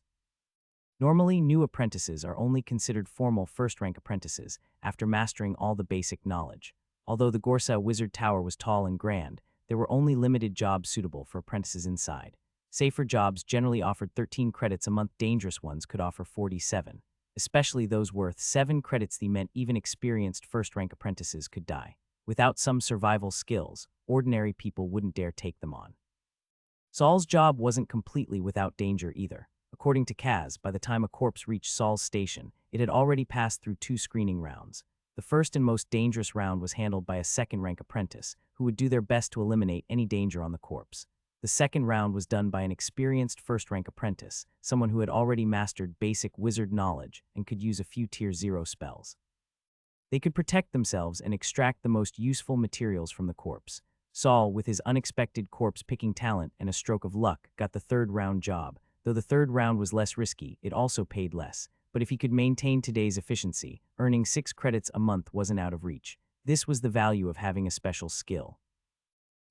Normally, new apprentices are only considered formal first-rank apprentices after mastering all the basic knowledge. Although the Gorsa Wizard Tower was tall and grand, there were only limited jobs suitable for apprentices inside. Safer jobs generally offered 13 credits a month. Dangerous ones could offer 47. Especially those worth 7 credits. They meant even experienced first-rank apprentices could die. Without some survival skills, ordinary people wouldn't dare take them on. Saul's job wasn't completely without danger either. According to Kaz, by the time a corpse reached Saul's station, it had already passed through 2 screening rounds. The first and most dangerous round was handled by a second-rank apprentice, who would do their best to eliminate any danger on the corpse. The second round was done by an experienced first-rank apprentice, someone who had already mastered basic wizard knowledge and could use a few Tier 0 spells. They could protect themselves and extract the most useful materials from the corpse. Saul, with his unexpected corpse-picking talent and a stroke of luck, got the third-round job. Though the third round was less risky, it also paid less. But if he could maintain today's efficiency, earning 6 credits a month wasn't out of reach. This was the value of having a special skill.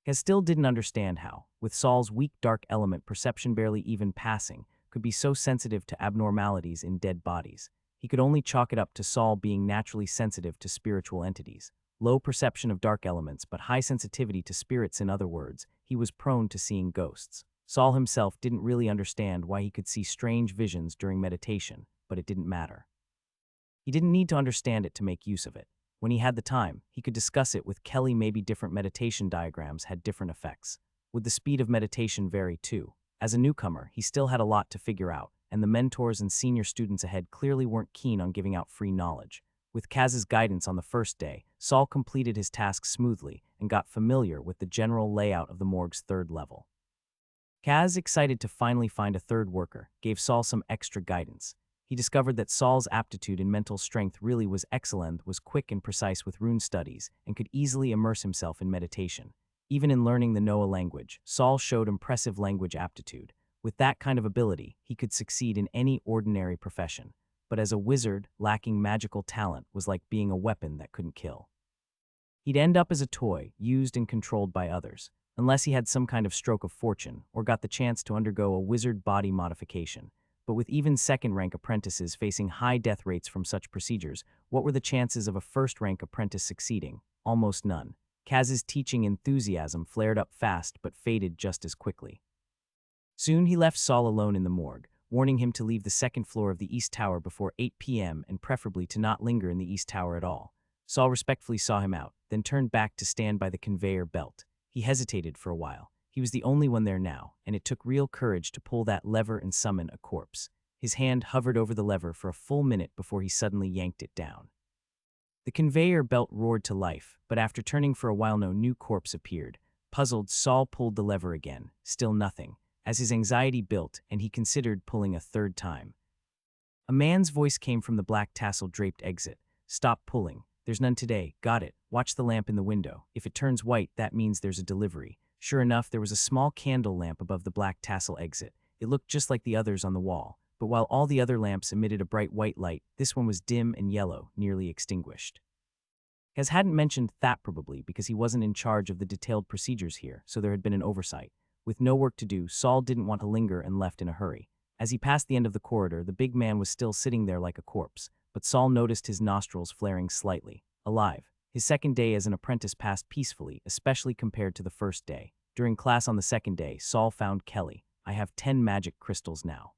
Kaz still didn't understand how, with Saul's weak dark element perception barely even passing, could be so sensitive to abnormalities in dead bodies. He could only chalk it up to Saul being naturally sensitive to spiritual entities. Low perception of dark elements, but high sensitivity to spirits. In other words, he was prone to seeing ghosts. Saul himself didn't really understand why he could see strange visions during meditation, but it didn't matter. He didn't need to understand it to make use of it. When he had the time, he could discuss it with Kelly. Maybe different meditation diagrams had different effects. Would the speed of meditation vary too? As a newcomer, he still had a lot to figure out, and the mentors and senior students ahead clearly weren't keen on giving out free knowledge. With Kaz's guidance on the first day, Saul completed his tasks smoothly and got familiar with the general layout of the morgue's third level. Kaz, excited to finally find a third worker, gave Saul some extra guidance. He discovered that Saul's aptitude in mental strength really was excellent, was quick and precise with rune studies, and could easily immerse himself in meditation. Even in learning the Noah language, Saul showed impressive language aptitude. With that kind of ability, he could succeed in any ordinary profession. But as a wizard, lacking magical talent was like being a weapon that couldn't kill. He'd end up as a toy, used and controlled by others, unless he had some kind of stroke of fortune or got the chance to undergo a wizard body modification. But with even second-rank apprentices facing high death rates from such procedures, what were the chances of a first-rank apprentice succeeding? Almost none. Kaz's teaching enthusiasm flared up fast but faded just as quickly. Soon he left Saul alone in the morgue, warning him to leave the second floor of the East Tower before 8 p.m. and preferably to not linger in the East Tower at all. Saul respectfully saw him out, then turned back to stand by the conveyor belt. He hesitated for a while. He was the only one there now, and it took real courage to pull that lever and summon a corpse. His hand hovered over the lever for a full minute before he suddenly yanked it down. The conveyor belt roared to life, but after turning for a while no new corpse appeared. Puzzled, Saul pulled the lever again. Still nothing. As his anxiety built, and he considered pulling a third time. A man's voice came from the black tassel-draped exit. "Stop pulling. There's none today. Got it. Watch the lamp in the window. If it turns white, that means there's a delivery." Sure enough, there was a small candle lamp above the black tassel exit. It looked just like the others on the wall, but while all the other lamps emitted a bright white light, this one was dim and yellow, nearly extinguished. Kaz hadn't mentioned that probably because he wasn't in charge of the detailed procedures here, so there had been an oversight. With no work to do, Saul didn't want to linger and left in a hurry. As he passed the end of the corridor, the big man was still sitting there like a corpse, but Saul noticed his nostrils flaring slightly. Alive. His second day as an apprentice passed peacefully, especially compared to the first day. During class on the second day, Saul found Kelly. I have 10 magic crystals now.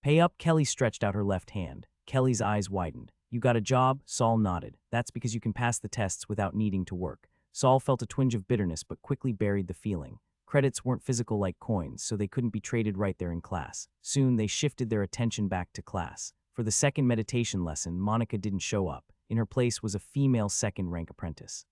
Pay up, Kelly stretched out her left hand. Kelly's eyes widened. You got a job? Saul nodded. That's because you can pass the tests without needing to work. Saul felt a twinge of bitterness but quickly buried the feeling. Credits weren't physical like coins, so they couldn't be traded right there in class. Soon, they shifted their attention back to class. For the second meditation lesson, Monica didn't show up. In her place was a female second-rank apprentice.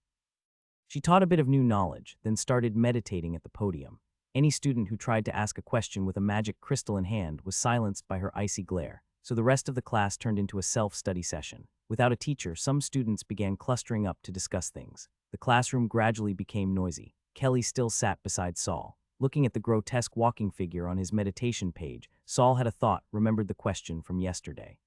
She taught a bit of new knowledge, then started meditating at the podium. Any student who tried to ask a question with a magic crystal in hand was silenced by her icy glare, so the rest of the class turned into a self-study session. Without a teacher, some students began clustering up to discuss things. The classroom gradually became noisy. Kelly still sat beside Saul. Looking at the grotesque walking figure on his meditation page, Saul had a thought, remembered the question from yesterday.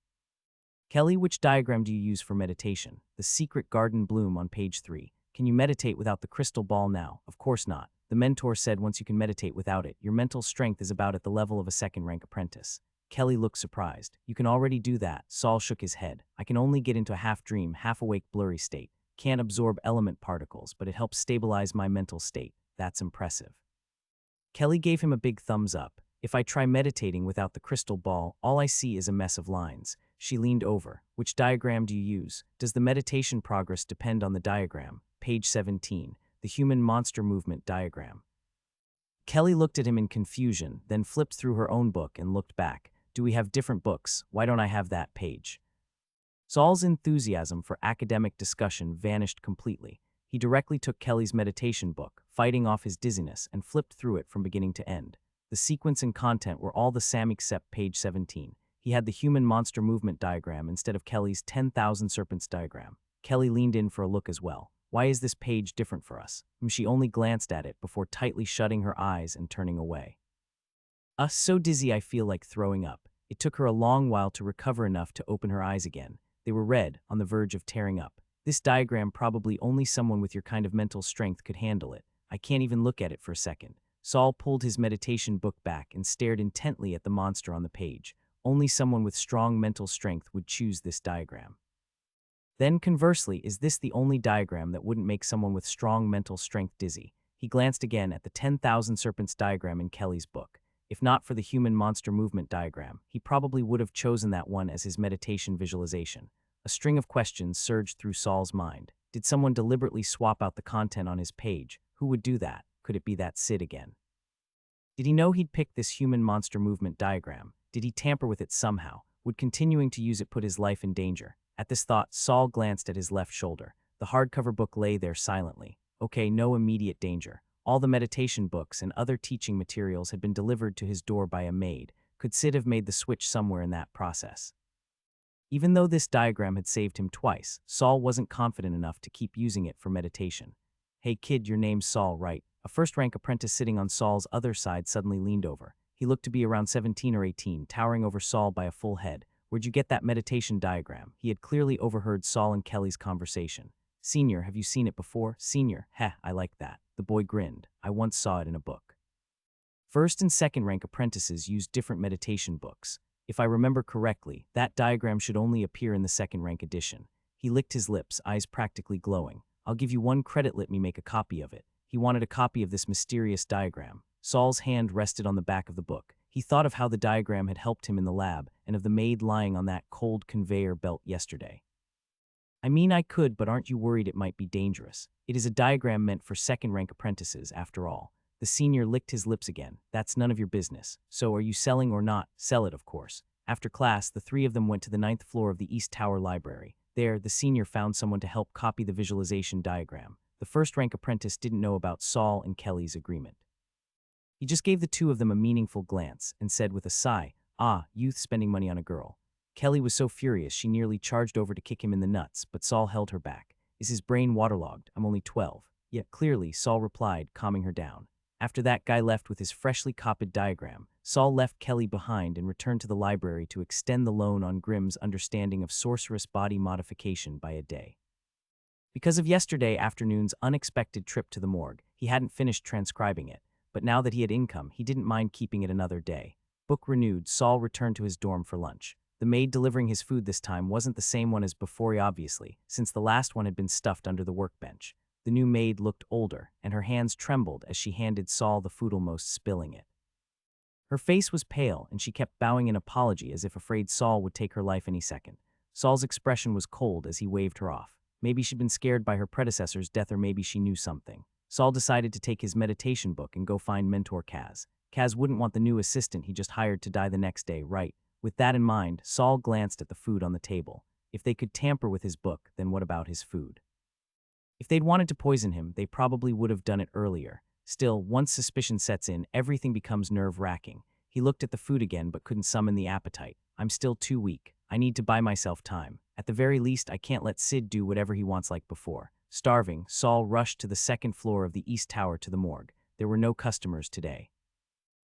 Kelly, which diagram do you use for meditation? The secret garden bloom on page 3. Can you meditate without the crystal ball now? Of course not. The mentor said once you can meditate without it, your mental strength is about at the level of a second-rank apprentice. Kelly looked surprised. You can already do that. Saul shook his head. I can only get into a half-dream, half-awake, blurry state. Can't absorb element particles, but it helps stabilize my mental state. That's impressive. Kelly gave him a big thumbs up. If I try meditating without the crystal ball, all I see is a mess of lines. She leaned over. Which diagram do you use? Does the meditation progress depend on the diagram? Page 17. The human monster movement diagram. Kelly looked at him in confusion, then flipped through her own book and looked back. Do we have different books? Why don't I have that page? Saul's enthusiasm for academic discussion vanished completely. He directly took Kelly's meditation book, fighting off his dizziness, and flipped through it from beginning to end. The sequence and content were all the same except page 17. He had the human monster movement diagram instead of Kelly's 10,000 serpents diagram. Kelly leaned in for a look as well. Why is this page different for us? She only glanced at it before tightly shutting her eyes and turning away. So dizzy I feel like throwing up. It took her a long while to recover enough to open her eyes again. They were red, on the verge of tearing up. This diagram probably only someone with your kind of mental strength could handle it. I can't even look at it for a second. Saul pulled his meditation book back and stared intently at the monster on the page. Only someone with strong mental strength would choose this diagram. Then, conversely, is this the only diagram that wouldn't make someone with strong mental strength dizzy? He glanced again at the 10,000 serpents diagram in Kelly's book. If not for the human monster movement diagram, he probably would have chosen that one as his meditation visualization. A string of questions surged through Saul's mind. Did someone deliberately swap out the content on his page? Who would do that? Could it be that Sid again? Did he know he'd picked this human monster movement diagram? Did he tamper with it somehow? Would continuing to use it put his life in danger? At this thought, Saul glanced at his left shoulder. The hardcover book lay there silently. Okay, no immediate danger. All the meditation books and other teaching materials had been delivered to his door by a maid. Could Sid have made the switch somewhere in that process? Even though this diagram had saved him twice, Saul wasn't confident enough to keep using it for meditation. Hey kid, your name's Saul, right? A first-rank apprentice sitting on Saul's other side suddenly leaned over. He looked to be around 17 or 18, towering over Saul by a full head. Where'd you get that meditation diagram? He had clearly overheard Saul and Kelly's conversation. Senior, have you seen it before? Senior, heh, I like that. The boy grinned. I once saw it in a book. First and second rank apprentices use different meditation books. If I remember correctly, that diagram should only appear in the second rank edition. He licked his lips, eyes practically glowing. I'll give you one credit, let me make a copy of it. He wanted a copy of this mysterious diagram. Saul's hand rested on the back of the book. He thought of how the diagram had helped him in the lab and of the maid lying on that cold conveyor belt yesterday. I mean, I could, but aren't you worried it might be dangerous? It is a diagram meant for second-rank apprentices, after all. The senior licked his lips again. That's none of your business. So are you selling or not? Sell it, of course. After class, the three of them went to the 9th floor of the East Tower Library. There, the senior found someone to help copy the visualization diagram. The first-rank apprentice didn't know about Saul and Kelly's agreement. He just gave the two of them a meaningful glance and said with a sigh, youth spending money on a girl. Kelly was so furious she nearly charged over to kick him in the nuts, but Saul held her back. Is his brain waterlogged? I'm only 12. Yet clearly, Saul replied, calming her down. After that guy left with his freshly copied diagram, Saul left Kelly behind and returned to the library to extend the loan on Grimm's understanding of sorceress body modification by a day. Because of yesterday afternoon's unexpected trip to the morgue, he hadn't finished transcribing it, but now that he had income, he didn't mind keeping it another day. Book renewed, Saul returned to his dorm for lunch. The maid delivering his food this time wasn't the same one as before, obviously, since the last one had been stuffed under the workbench. The new maid looked older, and her hands trembled as she handed Saul the food, almost spilling it. Her face was pale, and she kept bowing in apology as if afraid Saul would take her life any second. Saul's expression was cold as he waved her off. Maybe she'd been scared by her predecessor's death, or maybe she knew something. Saul decided to take his meditation book and go find mentor Kaz. Kaz wouldn't want the new assistant he just hired to die the next day, right? With that in mind, Saul glanced at the food on the table. If they could tamper with his book, then what about his food? If they'd wanted to poison him, they probably would have done it earlier. Still, once suspicion sets in, everything becomes nerve-wracking. He looked at the food again but couldn't summon the appetite. I'm still too weak. I need to buy myself time. At the very least, I can't let Sid do whatever he wants like before. Starving, Saul rushed to the second floor of the East Tower to the morgue. There were no customers today.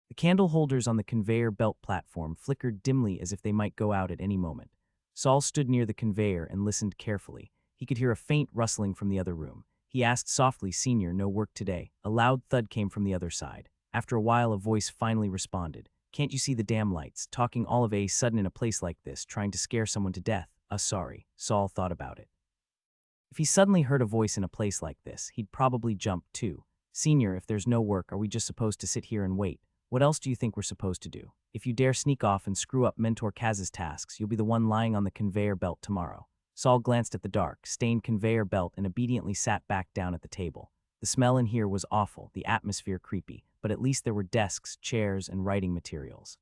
The candle holders on the conveyor belt platform flickered dimly as if they might go out at any moment. Saul stood near the conveyor and listened carefully. He could hear a faint rustling from the other room. He asked softly, "Senior, no work today?" A loud thud came from the other side. After a while, a voice finally responded. "Can't you see the damn lights? Talking all of a sudden in a place like this, trying to scare someone to death." Sorry." Saul thought about it. If he suddenly heard a voice in a place like this, he'd probably jump too. "Senior, if there's no work, are we just supposed to sit here and wait? What else do you think we're supposed to do? If you dare sneak off and screw up Mentor Kaz's tasks, you'll be the one lying on the conveyor belt tomorrow." Saul glanced at the dark, stained conveyor belt and obediently sat back down at the table. The smell in here was awful, the atmosphere creepy, but at least there were desks, chairs, and writing materials.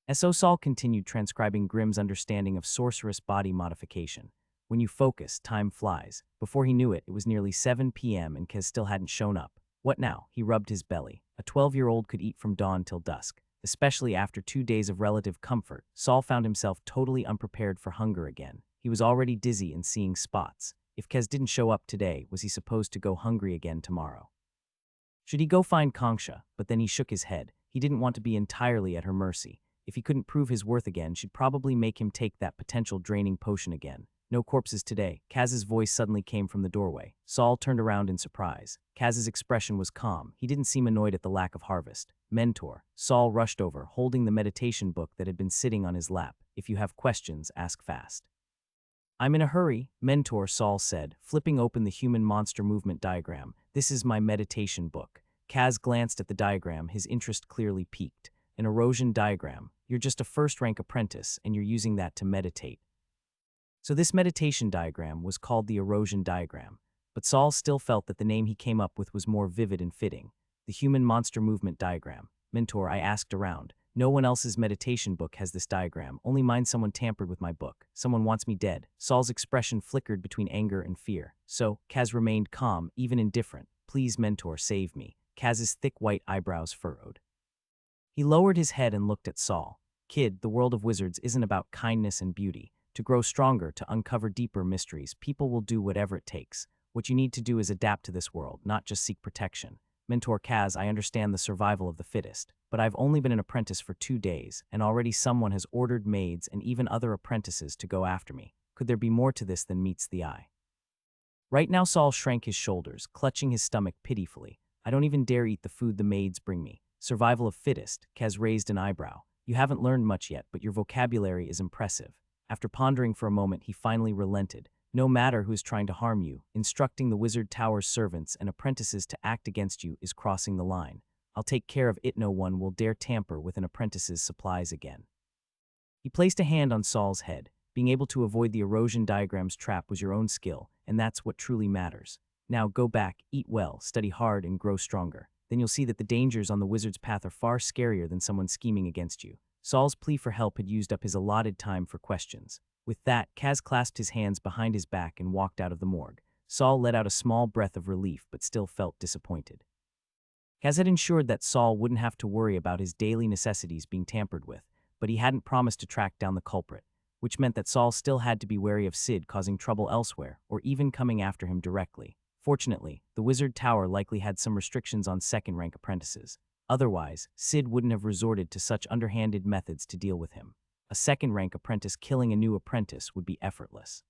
As so Saul continued transcribing Grimm's understanding of sorceress body modification. When you focus, time flies. Before he knew it, it was nearly 7 p.m. and Kaz still hadn't shown up. What now? He rubbed his belly. A 12-year-old could eat from dawn till dusk. Especially after 2 days of relative comfort, Saul found himself totally unprepared for hunger again. He was already dizzy and seeing spots. If Kaz didn't show up today, was he supposed to go hungry again tomorrow? Should he go find Kongsha? But then he shook his head. He didn't want to be entirely at her mercy. If he couldn't prove his worth again, she'd probably make him take that potential draining potion again. "No corpses today." Kaz's voice suddenly came from the doorway. Saul turned around in surprise. Kaz's expression was calm. He didn't seem annoyed at the lack of harvest. "Mentor." Saul rushed over, holding the meditation book that had been sitting on his lap. "If you have questions, ask fast." "I'm in a hurry," Mentor, Saul said, flipping open the human monster movement diagram. "This is my meditation book." Kaz glanced at the diagram, his interest clearly piqued. "An erosion diagram. You're just a first-rank apprentice, and you're using that to meditate." So this meditation diagram was called the erosion diagram, but Saul still felt that the name he came up with was more vivid and fitting. The human monster movement diagram. "Mentor," I asked around. "No one else's meditation book has this diagram, only mine. Someone tampered with my book. Someone wants me dead." Saul's expression flickered between anger and fear. So, Kaz remained calm, even indifferent. "Please, Mentor, save me." Kaz's thick white eyebrows furrowed. He lowered his head and looked at Saul. "Kid, the world of wizards isn't about kindness and beauty. To grow stronger, to uncover deeper mysteries, people will do whatever it takes. What you need to do is adapt to this world, not just seek protection. Mentor Kaz, I understand the survival of the fittest, but I've only been an apprentice for 2 days, and already someone has ordered maids and even other apprentices to go after me. Could there be more to this than meets the eye?" Right now Saul shrank his shoulders, clutching his stomach pitifully. "I don't even dare eat the food the maids bring me." "Survival of fittest," Kaz raised an eyebrow. "You haven't learned much yet, but your vocabulary is impressive." After pondering for a moment, he finally relented. "No matter who is trying to harm you, instructing the Wizard Tower's servants and apprentices to act against you is crossing the line. I'll take care of it. No one will dare tamper with an apprentice's supplies again." He placed a hand on Saul's head. "Being able to avoid the erosion diagram's trap was your own skill, and that's what truly matters. Now go back, eat well, study hard, and grow stronger. Then you'll see that the dangers on the wizard's path are far scarier than someone scheming against you." Saul's plea for help had used up his allotted time for questions. With that, Kaz clasped his hands behind his back and walked out of the morgue. Saul let out a small breath of relief but still felt disappointed. Kaz had ensured that Saul wouldn't have to worry about his daily necessities being tampered with, but he hadn't promised to track down the culprit, which meant that Saul still had to be wary of Sid causing trouble elsewhere or even coming after him directly. Fortunately, the Wizard Tower likely had some restrictions on second-rank apprentices. Otherwise, Sid wouldn't have resorted to such underhanded methods to deal with him. A second-rank apprentice killing a new apprentice would be effortless.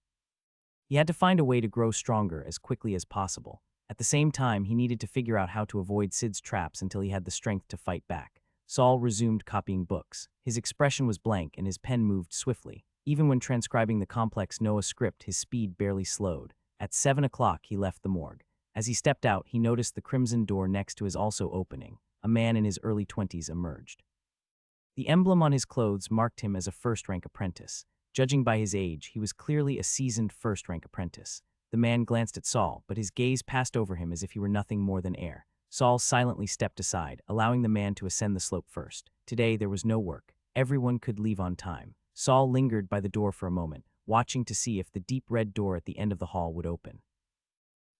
He had to find a way to grow stronger as quickly as possible. At the same time, he needed to figure out how to avoid Sid's traps until he had the strength to fight back. Saul resumed copying books. His expression was blank and his pen moved swiftly. Even when transcribing the complex Noah script, his speed barely slowed. At 7 o'clock, he left the morgue. As he stepped out, he noticed the crimson door next to his also opening. A man in his early 20s emerged. The emblem on his clothes marked him as a first-rank apprentice. Judging by his age, he was clearly a seasoned first-rank apprentice. The man glanced at Saul, but his gaze passed over him as if he were nothing more than air. Saul silently stepped aside, allowing the man to ascend the slope first. Today there was no work. Everyone could leave on time. Saul lingered by the door for a moment, watching to see if the deep red door at the end of the hall would open.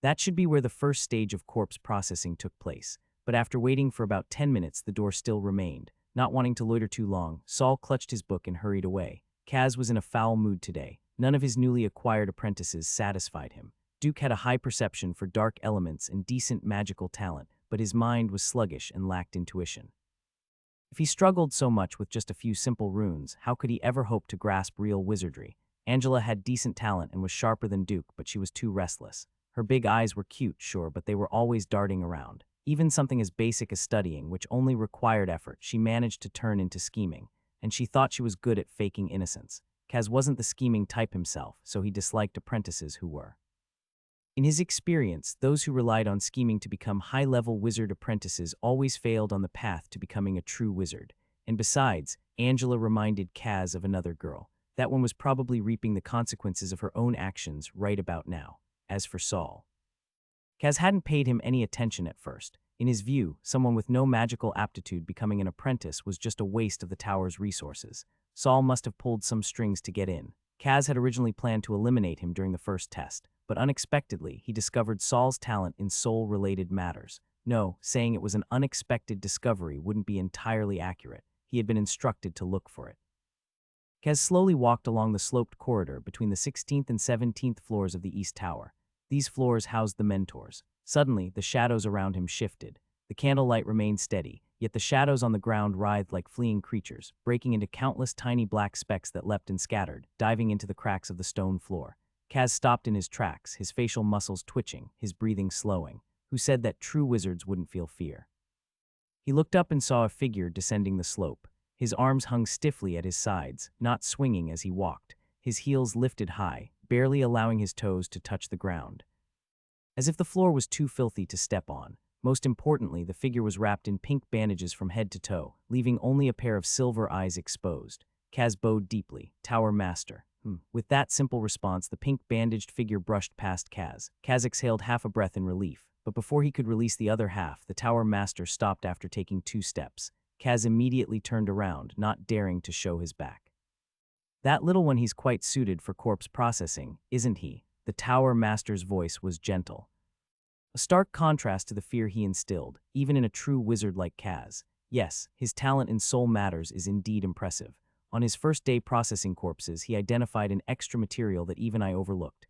That should be where the first stage of corpse processing took place, but after waiting for about 10 minutes the door still remained. Not wanting to loiter too long, Saul clutched his book and hurried away. Kaz was in a foul mood today. None of his newly acquired apprentices satisfied him. Duke had a high perception for dark elements and decent magical talent, but his mind was sluggish and lacked intuition. If he struggled so much with just a few simple runes, how could he ever hope to grasp real wizardry? Angela had decent talent and was sharper than Duke, but she was too restless. Her big eyes were cute, sure, but they were always darting around. Even something as basic as studying, which only required effort, she managed to turn into scheming, and she thought she was good at faking innocence. Kaz wasn't the scheming type himself, so he disliked apprentices who were. In his experience, those who relied on scheming to become high-level wizard apprentices always failed on the path to becoming a true wizard. And besides, Angela reminded Kaz of another girl. That one was probably reaping the consequences of her own actions right about now. As for Saul, Kaz hadn't paid him any attention at first. In his view, someone with no magical aptitude becoming an apprentice was just a waste of the tower's resources. Saul must have pulled some strings to get in. Kaz had originally planned to eliminate him during the first test, but unexpectedly, he discovered Saul's talent in soul-related matters. No, saying it was an unexpected discovery wouldn't be entirely accurate. He had been instructed to look for it. Kaz slowly walked along the sloped corridor between the 16th and 17th floors of the East Tower. These floors housed the mentors. Suddenly, the shadows around him shifted. The candlelight remained steady, yet the shadows on the ground writhed like fleeing creatures, breaking into countless tiny black specks that leapt and scattered, diving into the cracks of the stone floor. Kaz stopped in his tracks, his facial muscles twitching, his breathing slowing. Who said that true wizards wouldn't feel fear? He looked up and saw a figure descending the slope. His arms hung stiffly at his sides, not swinging as he walked. His heels lifted high, barely allowing his toes to touch the ground, as if the floor was too filthy to step on. Most importantly, the figure was wrapped in pink bandages from head to toe, leaving only a pair of silver eyes exposed. Kaz bowed deeply. Tower Master. With that simple response, the pink bandaged figure brushed past Kaz. Kaz exhaled half a breath in relief, but before he could release the other half, the Tower Master stopped after taking 2 steps. Kaz immediately turned around, not daring to show his back. That little one, he's quite suited for corpse processing, isn't he? The Tower Master's voice was gentle. A stark contrast to the fear he instilled, even in a true wizard like Kaz. Yes, his talent in soul matters is indeed impressive. On his first day processing corpses, he identified an extra material that even I overlooked.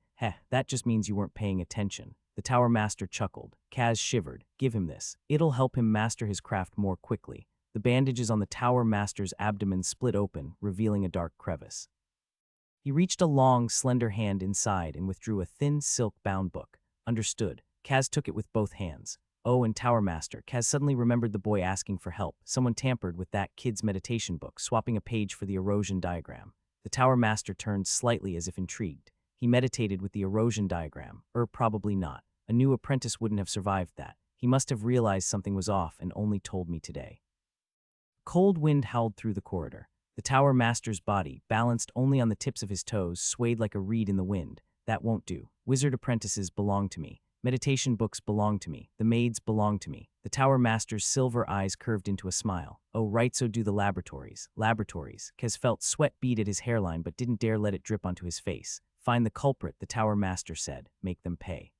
That just means you weren't paying attention. The Tower Master chuckled. Kaz shivered. Give him this. It'll help him master his craft more quickly. The bandages on the Tower Master's abdomen split open, revealing a dark crevice. He reached a long, slender hand inside and withdrew a thin, silk-bound book. Understood. Kaz took it with both hands. Oh, and Tower Master, Kaz suddenly remembered the boy asking for help. Someone tampered with that kid's meditation book, swapping a page for the erosion diagram. The Tower Master turned slightly as if intrigued. He meditated with the erosion diagram. Probably not. A new apprentice wouldn't have survived that. He must have realized something was off and only told me today. Cold wind howled through the corridor. The Tower Master's body, balanced only on the tips of his toes, swayed like a reed in the wind. That won't do. Wizard apprentices belong to me. Meditation books belong to me. The maids belong to me. The Tower Master's silver eyes curved into a smile. Oh, right, so do the laboratories. Laboratories. Kaz felt sweat bead at his hairline but didn't dare let it drip onto his face. Find the culprit, the Tower Master said. Make them pay.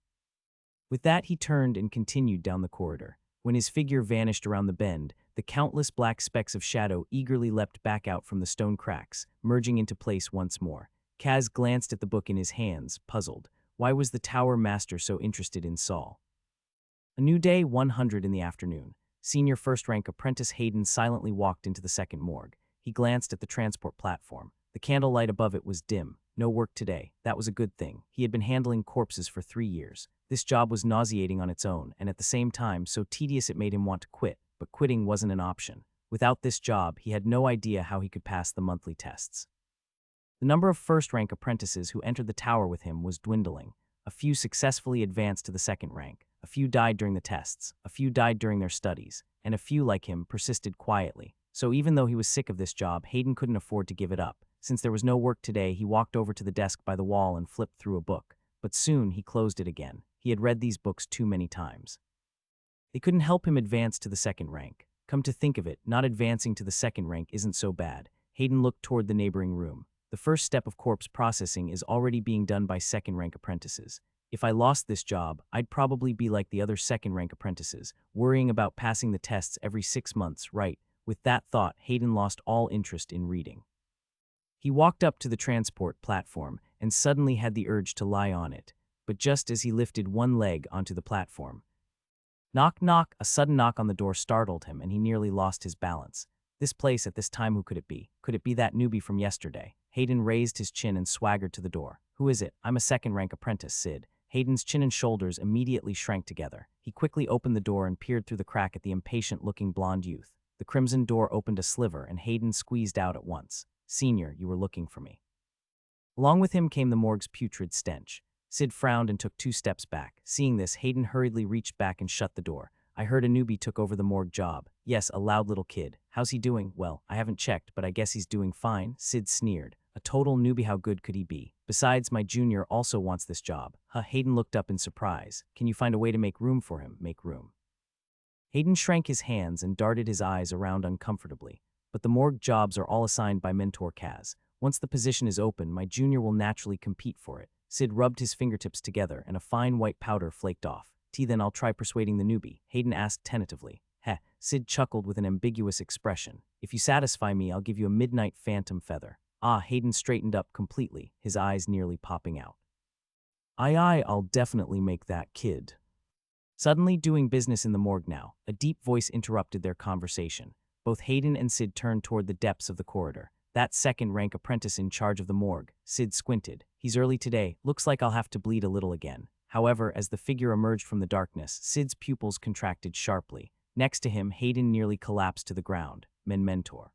With that, he turned and continued down the corridor. When his figure vanished around the bend, the countless black specks of shadow eagerly leapt back out from the stone cracks, merging into place once more. Kaz glanced at the book in his hands, puzzled. Why was the Tower Master so interested in Saul? A new day, 100 in the afternoon. Senior first-rank apprentice Hayden silently walked into the second morgue. He glanced at the transport platform. The candlelight above it was dim. No work today. That was a good thing. He had been handling corpses for 3 years. This job was nauseating on its own, and at the same time so tedious it made him want to quit. But quitting wasn't an option. Without this job, he had no idea how he could pass the monthly tests. The number of first-rank apprentices who entered the tower with him was dwindling. A few successfully advanced to the second rank. A few died during the tests, a few died during their studies, and a few, like him, persisted quietly. So even though he was sick of this job, Hayden couldn't afford to give it up. Since there was no work today, he walked over to the desk by the wall and flipped through a book. But soon he closed it again. He had read these books too many times. They couldn't help him advance to the second rank. Come to think of it, not advancing to the second rank isn't so bad. Hayden looked toward the neighboring room. The first step of corpse processing is already being done by second-rank apprentices. If I lost this job, I'd probably be like the other second-rank apprentices, worrying about passing the tests every 6 months, right? With that thought, Hayden lost all interest in reading. He walked up to the transport platform and suddenly had the urge to lie on it. But just as he lifted one leg onto the platform, knock, knock, a sudden knock on the door startled him and he nearly lost his balance. This place at this time, who could it be? Could it be that newbie from yesterday? Hayden raised his chin and swaggered to the door. Who is it? I'm a second-rank apprentice, Sid. Hayden's chin and shoulders immediately shrank together. He quickly opened the door and peered through the crack at the impatient-looking blonde youth. The crimson door opened a sliver and Hayden squeezed out at once. Senior, you were looking for me. Along with him came the morgue's putrid stench. Sid frowned and took 2 steps back. Seeing this, Hayden hurriedly reached back and shut the door. I heard a newbie took over the morgue job. Yes, a loud little kid. How's he doing? Well, I haven't checked, but I guess he's doing fine, Sid sneered. A total newbie, how good could he be? Besides, my junior also wants this job. Hayden looked up in surprise. Can you find a way to make room for him? Make room. Hayden shrank his hands and darted his eyes around uncomfortably. But the morgue jobs are all assigned by mentor Kaz. Once the position is open, my junior will naturally compete for it. Sid rubbed his fingertips together and a fine white powder flaked off. Then I'll try persuading the newbie, Hayden asked tentatively. Sid chuckled with an ambiguous expression. If you satisfy me, I'll give you a midnight phantom feather. Hayden straightened up completely, his eyes nearly popping out. Aye, I'll definitely make that, kid. Suddenly, doing business in the morgue now, a deep voice interrupted their conversation. Both Hayden and Sid turned toward the depths of the corridor. That second-rank apprentice in charge of the morgue. Sid squinted. He's early today. Looks like I'll have to bleed a little again. However, as the figure emerged from the darkness, Sid's pupils contracted sharply. Next to him, Hayden nearly collapsed to the ground. Mentor.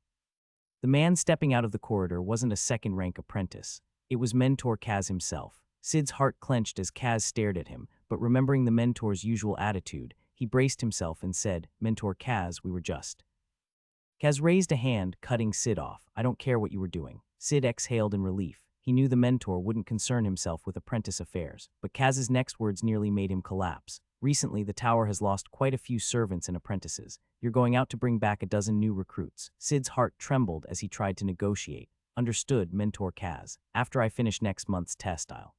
The man stepping out of the corridor wasn't a second-rank apprentice. It was Mentor Kaz himself. Sid's heart clenched as Kaz stared at him, but remembering the mentor's usual attitude, he braced himself and said, Mentor Kaz, we were just. Kaz raised a hand, cutting Sid off. I don't care what you were doing. Sid exhaled in relief. He knew the mentor wouldn't concern himself with apprentice affairs, but Kaz's next words nearly made him collapse. Recently, the tower has lost quite a few servants and apprentices. You're going out to bring back a dozen new recruits. Sid's heart trembled as he tried to negotiate. Understood, Mentor Kaz. After I finish next month's test, I'll.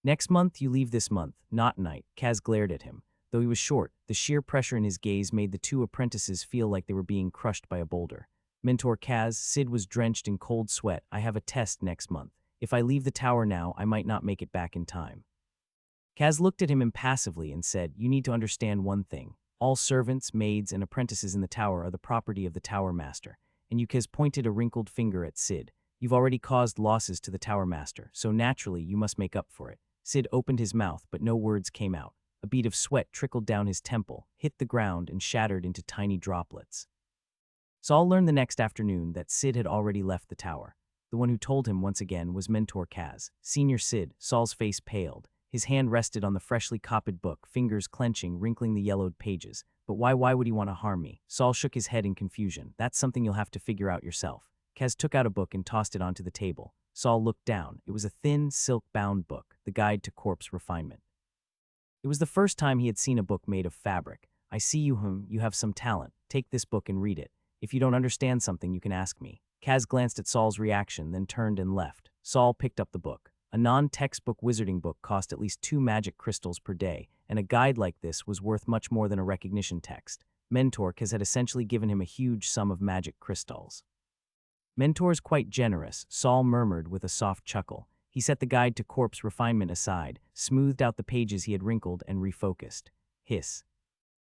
Next month, you leave this month, not night. Kaz glared at him. Though he was short, the sheer pressure in his gaze made the 2 apprentices feel like they were being crushed by a boulder. Mentor Kaz, Sid was drenched in cold sweat. I have a test next month. If I leave the tower now, I might not make it back in time. Kaz looked at him impassively and said, you need to understand one thing. All servants, maids, and apprentices in the tower are the property of the tower master. And Kaz pointed a wrinkled finger at Sid. You've already caused losses to the tower master, so naturally you must make up for it. Sid opened his mouth, but no words came out. A bead of sweat trickled down his temple, hit the ground, and shattered into tiny droplets. Saul learned the next afternoon that Sid had already left the tower. The one who told him once again was Mentor Kaz. Senior Sid, Saul's face paled. His hand rested on the freshly copied book, fingers clenching, wrinkling the yellowed pages. But why would he want to harm me? Saul shook his head in confusion. That's something you'll have to figure out yourself. Kaz took out a book and tossed it onto the table. Saul looked down. It was a thin, silk-bound book, The Guide to Corpse Refinement. It was the first time he had seen a book made of fabric. I see you have some talent. Take this book and read it. If you don't understand something, you can ask me. Kaz glanced at Saul's reaction, then turned and left. Saul picked up the book. A non-textbook wizarding book cost at least 2 magic crystals per day, and a guide like this was worth much more than a recognition text. Mentor Kaz had essentially given him a huge sum of magic crystals. Mentor's quite generous, Saul murmured with a soft chuckle. He set the Guide to Corpse Refinement aside, smoothed out the pages he had wrinkled, and refocused. Hiss.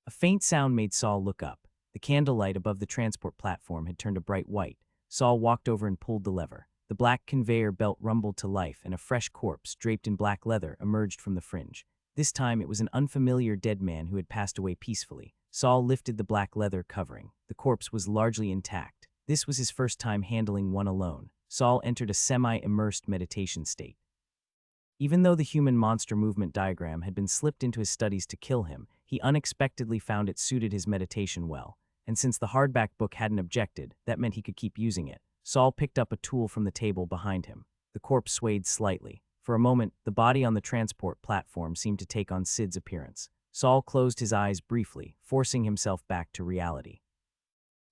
A faint sound made Saul look up. The candlelight above the transport platform had turned a bright white. Saul walked over and pulled the lever. The black conveyor belt rumbled to life, and a fresh corpse, draped in black leather, emerged from the fringe. This time it was an unfamiliar dead man who had passed away peacefully. Saul lifted the black leather covering. The corpse was largely intact. This was his first time handling one alone. Saul entered a semi-immersed meditation state. Even though the human monster movement diagram had been slipped into his studies to kill him, he unexpectedly found it suited his meditation well, and since the hardback book hadn't objected, that meant he could keep using it. Saul picked up a tool from the table behind him. The corpse swayed slightly. For a moment, the body on the transport platform seemed to take on Sid's appearance. Saul closed his eyes briefly, forcing himself back to reality.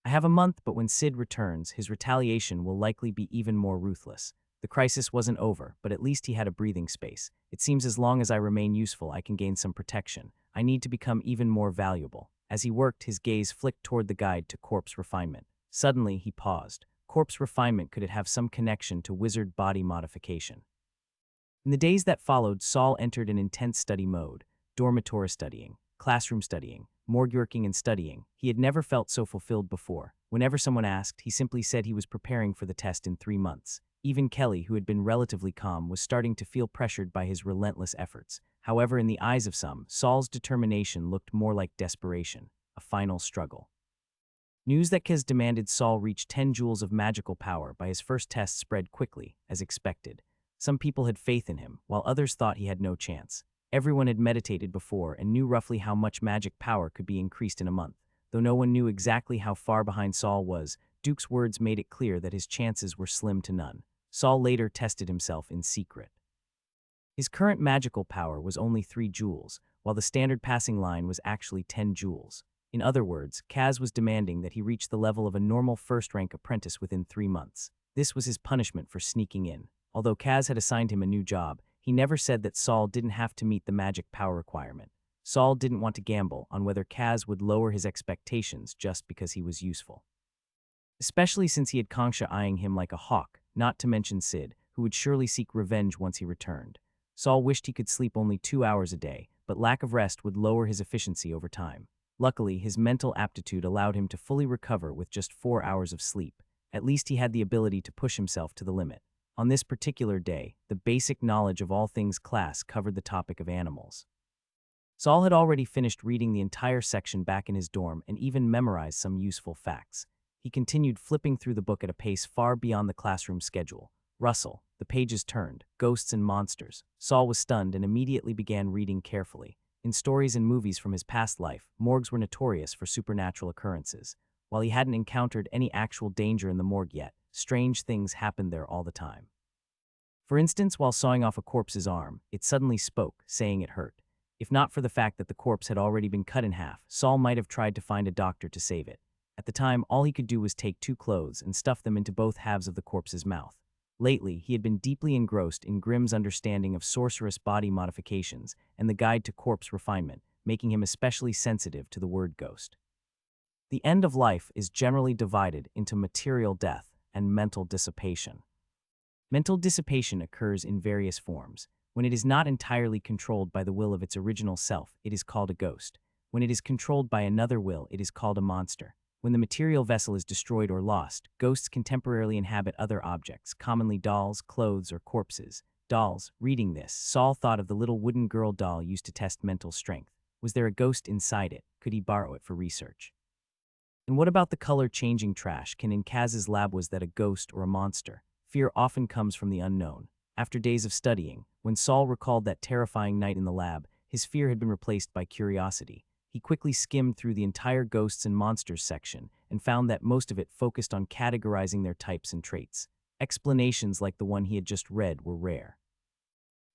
I have a month, but when Sid returns, his retaliation will likely be even more ruthless. The crisis wasn't over, but at least he had a breathing space. It seems as long as I remain useful, I can gain some protection. I need to become even more valuable. As he worked, his gaze flicked toward the guide to corpse refinement. Suddenly, he paused. Corpse refinement, could it have some connection to wizard body modification? In the days that followed, Saul entered an intense study mode, dormitory studying, classroom studying, morgue working and studying. He had never felt so fulfilled before. Whenever someone asked, he simply said he was preparing for the test in 3 months. Even Kelly, who had been relatively calm, was starting to feel pressured by his relentless efforts. However, in the eyes of some, Saul's determination looked more like desperation, a final struggle. News that Kez demanded Saul reach 10 joules of magical power by his first test spread quickly, as expected. Some people had faith in him, while others thought he had no chance. Everyone had meditated before and knew roughly how much magic power could be increased in a month. Though no one knew exactly how far behind Saul was, Duke's words made it clear that his chances were slim to none. Saul later tested himself in secret. His current magical power was only 3 joules, while the standard passing line was actually 10 joules. In other words, Kaz was demanding that he reach the level of a normal first-rank apprentice within 3 months. This was his punishment for sneaking in. Although Kaz had assigned him a new job, he never said that Saul didn't have to meet the magic power requirement. Saul didn't want to gamble on whether Kaz would lower his expectations just because he was useful. Especially since he had Kongsha eyeing him like a hawk, not to mention Sid, who would surely seek revenge once he returned. Saul wished he could sleep only 2 hours a day, but lack of rest would lower his efficiency over time. Luckily, his mental aptitude allowed him to fully recover with just 4 hours of sleep. At least he had the ability to push himself to the limit. On this particular day, the basic knowledge of all things class covered the topic of animals. Saul had already finished reading the entire section back in his dorm and even memorized some useful facts. He continued flipping through the book at a pace far beyond the classroom schedule. Rustle, the pages turned, ghosts and monsters. Saul was stunned and immediately began reading carefully. In stories and movies from his past life, morgues were notorious for supernatural occurrences. While he hadn't encountered any actual danger in the morgue yet, strange things happened there all the time. For instance, while sawing off a corpse's arm, it suddenly spoke, saying it hurt. If not for the fact that the corpse had already been cut in half, Saul might have tried to find a doctor to save it. At the time, all he could do was take 2 clothes and stuff them into both halves of the corpse's mouth. Lately, he had been deeply engrossed in Grimm's understanding of sorceress body modifications and the guide to corpse refinement, making him especially sensitive to the word ghost. The end of life is generally divided into material death and mental dissipation. Mental dissipation occurs in various forms. When it is not entirely controlled by the will of its original self, it is called a ghost. When it is controlled by another will, it is called a monster. When the material vessel is destroyed or lost, ghosts can temporarily inhabit other objects, commonly dolls, clothes, or corpses. Dolls. Reading this, Saul thought of the little wooden girl doll used to test mental strength. Was there a ghost inside it? Could he borrow it for research? And what about the color-changing trash? Can in Kaz's lab, was that a ghost or a monster? Fear often comes from the unknown. After days of studying, when Saul recalled that terrifying night in the lab, his fear had been replaced by curiosity. He quickly skimmed through the entire ghosts and monsters section and found that most of it focused on categorizing their types and traits. Explanations like the one he had just read were rare.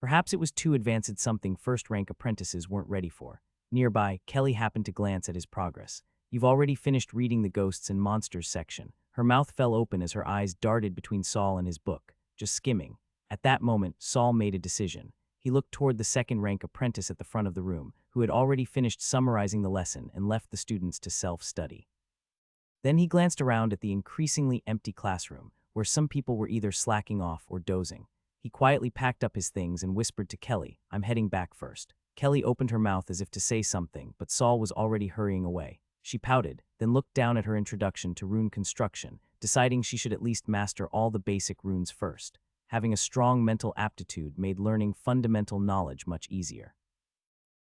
Perhaps it was too advanced, something first-rank apprentices weren't ready for. Nearby, Kelly happened to glance at his progress. "You've already finished reading the ghosts and monsters section." Her mouth fell open as her eyes darted between Saul and his book, just skimming. At that moment, Saul made a decision. He looked toward the second-rank apprentice at the front of the room, who had already finished summarizing the lesson and left the students to self-study. Then he glanced around at the increasingly empty classroom, where some people were either slacking off or dozing. He quietly packed up his things and whispered to Kelly, "I'm heading back first." Kelly opened her mouth as if to say something, but Saul was already hurrying away. She pouted, then looked down at her introduction to rune construction, deciding she should at least master all the basic runes first. Having a strong mental aptitude made learning fundamental knowledge much easier.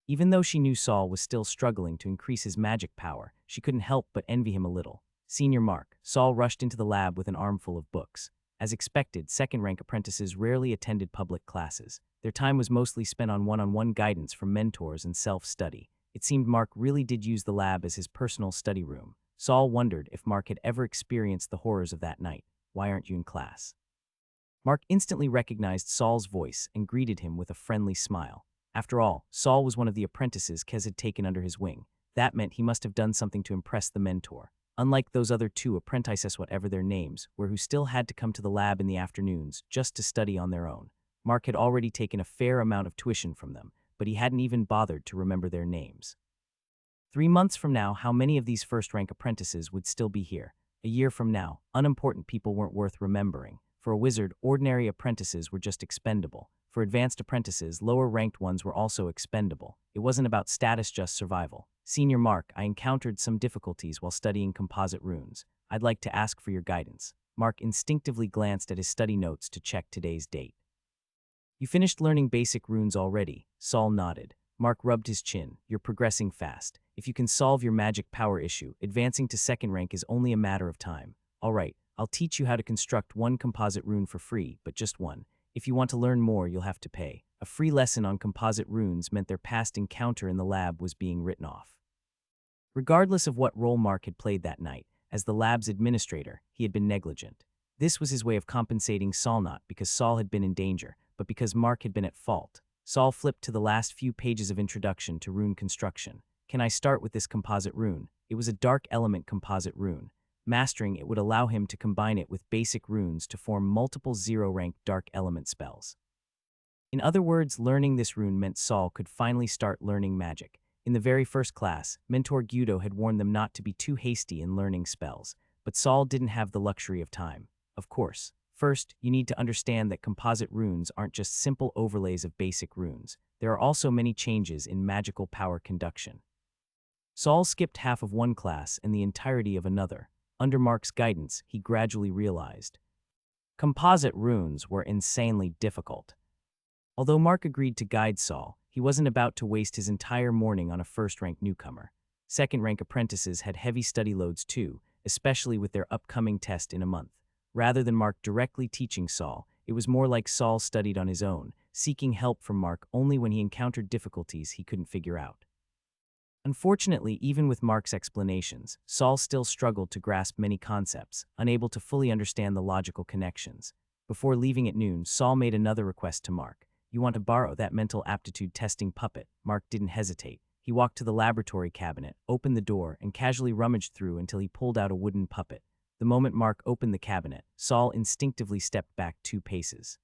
Even though she knew Saul was still struggling to increase his magic power, she couldn't help but envy him a little. Senior Mark, Saul rushed into the lab with an armful of books. As expected, second-rank apprentices rarely attended public classes. Their time was mostly spent on one-on-one guidance from mentors and self-study. It seemed Mark really did use the lab as his personal study room. Saul wondered if Mark had ever experienced the horrors of that night. "Why aren't you in class?" Mark instantly recognized Saul's voice and greeted him with a friendly smile. After all, Saul was one of the apprentices Kez had taken under his wing. That meant he must have done something to impress the mentor. Unlike those other two apprentices, whatever their names were, who still had to come to the lab in the afternoons just to study on their own, Mark had already taken a fair amount of tuition from them, but he hadn't even bothered to remember their names. 3 months from now, how many of these first-rank apprentices would still be here? A year from now, unimportant people weren't worth remembering. For a wizard, ordinary apprentices were just expendable. For advanced apprentices, lower-ranked ones were also expendable. It wasn't about status, just survival. "Senior Mark, I encountered some difficulties while studying composite runes. I'd like to ask for your guidance." Mark instinctively glanced at his study notes to check today's date. "You finished learning basic runes already?" Saul nodded. Mark rubbed his chin. "You're progressing fast. If you can solve your magic power issue, advancing to second rank is only a matter of time. All right, I'll teach you how to construct one composite rune for free, but just one. If you want to learn more, you'll have to pay." A free lesson on composite runes meant their past encounter in the lab was being written off. Regardless of what role Mark had played that night, as the lab's administrator, he had been negligent. This was his way of compensating Saul, not because Saul had been in danger, but because Mark had been at fault. Saul flipped to the last few pages of introduction to rune construction. "Can I start with this composite rune?" It was a dark element composite rune. Mastering it would allow him to combine it with basic runes to form multiple zero-rank dark element spells. In other words, learning this rune meant Saul could finally start learning magic. In the very first class, Mentor Guido had warned them not to be too hasty in learning spells, but Saul didn't have the luxury of time. Of course, first, you need to understand that composite runes aren't just simple overlays of basic runes. There are also many changes in magical power conduction. Saul skipped half of one class and the entirety of another. Under Mark's guidance, he gradually realized composite runes were insanely difficult. Although Mark agreed to guide Saul, he wasn't about to waste his entire morning on a first-rank newcomer. Second-rank apprentices had heavy study loads too, especially with their upcoming test in a month. Rather than Mark directly teaching Saul, it was more like Saul studied on his own, seeking help from Mark only when he encountered difficulties he couldn't figure out. Unfortunately, even with Mark's explanations, Saul still struggled to grasp many concepts, unable to fully understand the logical connections. Before leaving at noon, Saul made another request to Mark. "You want to borrow that mental aptitude testing puppet?" Mark didn't hesitate. He walked to the laboratory cabinet, opened the door, and casually rummaged through until he pulled out a wooden puppet. The moment Mark opened the cabinet, Saul instinctively stepped back 2 paces.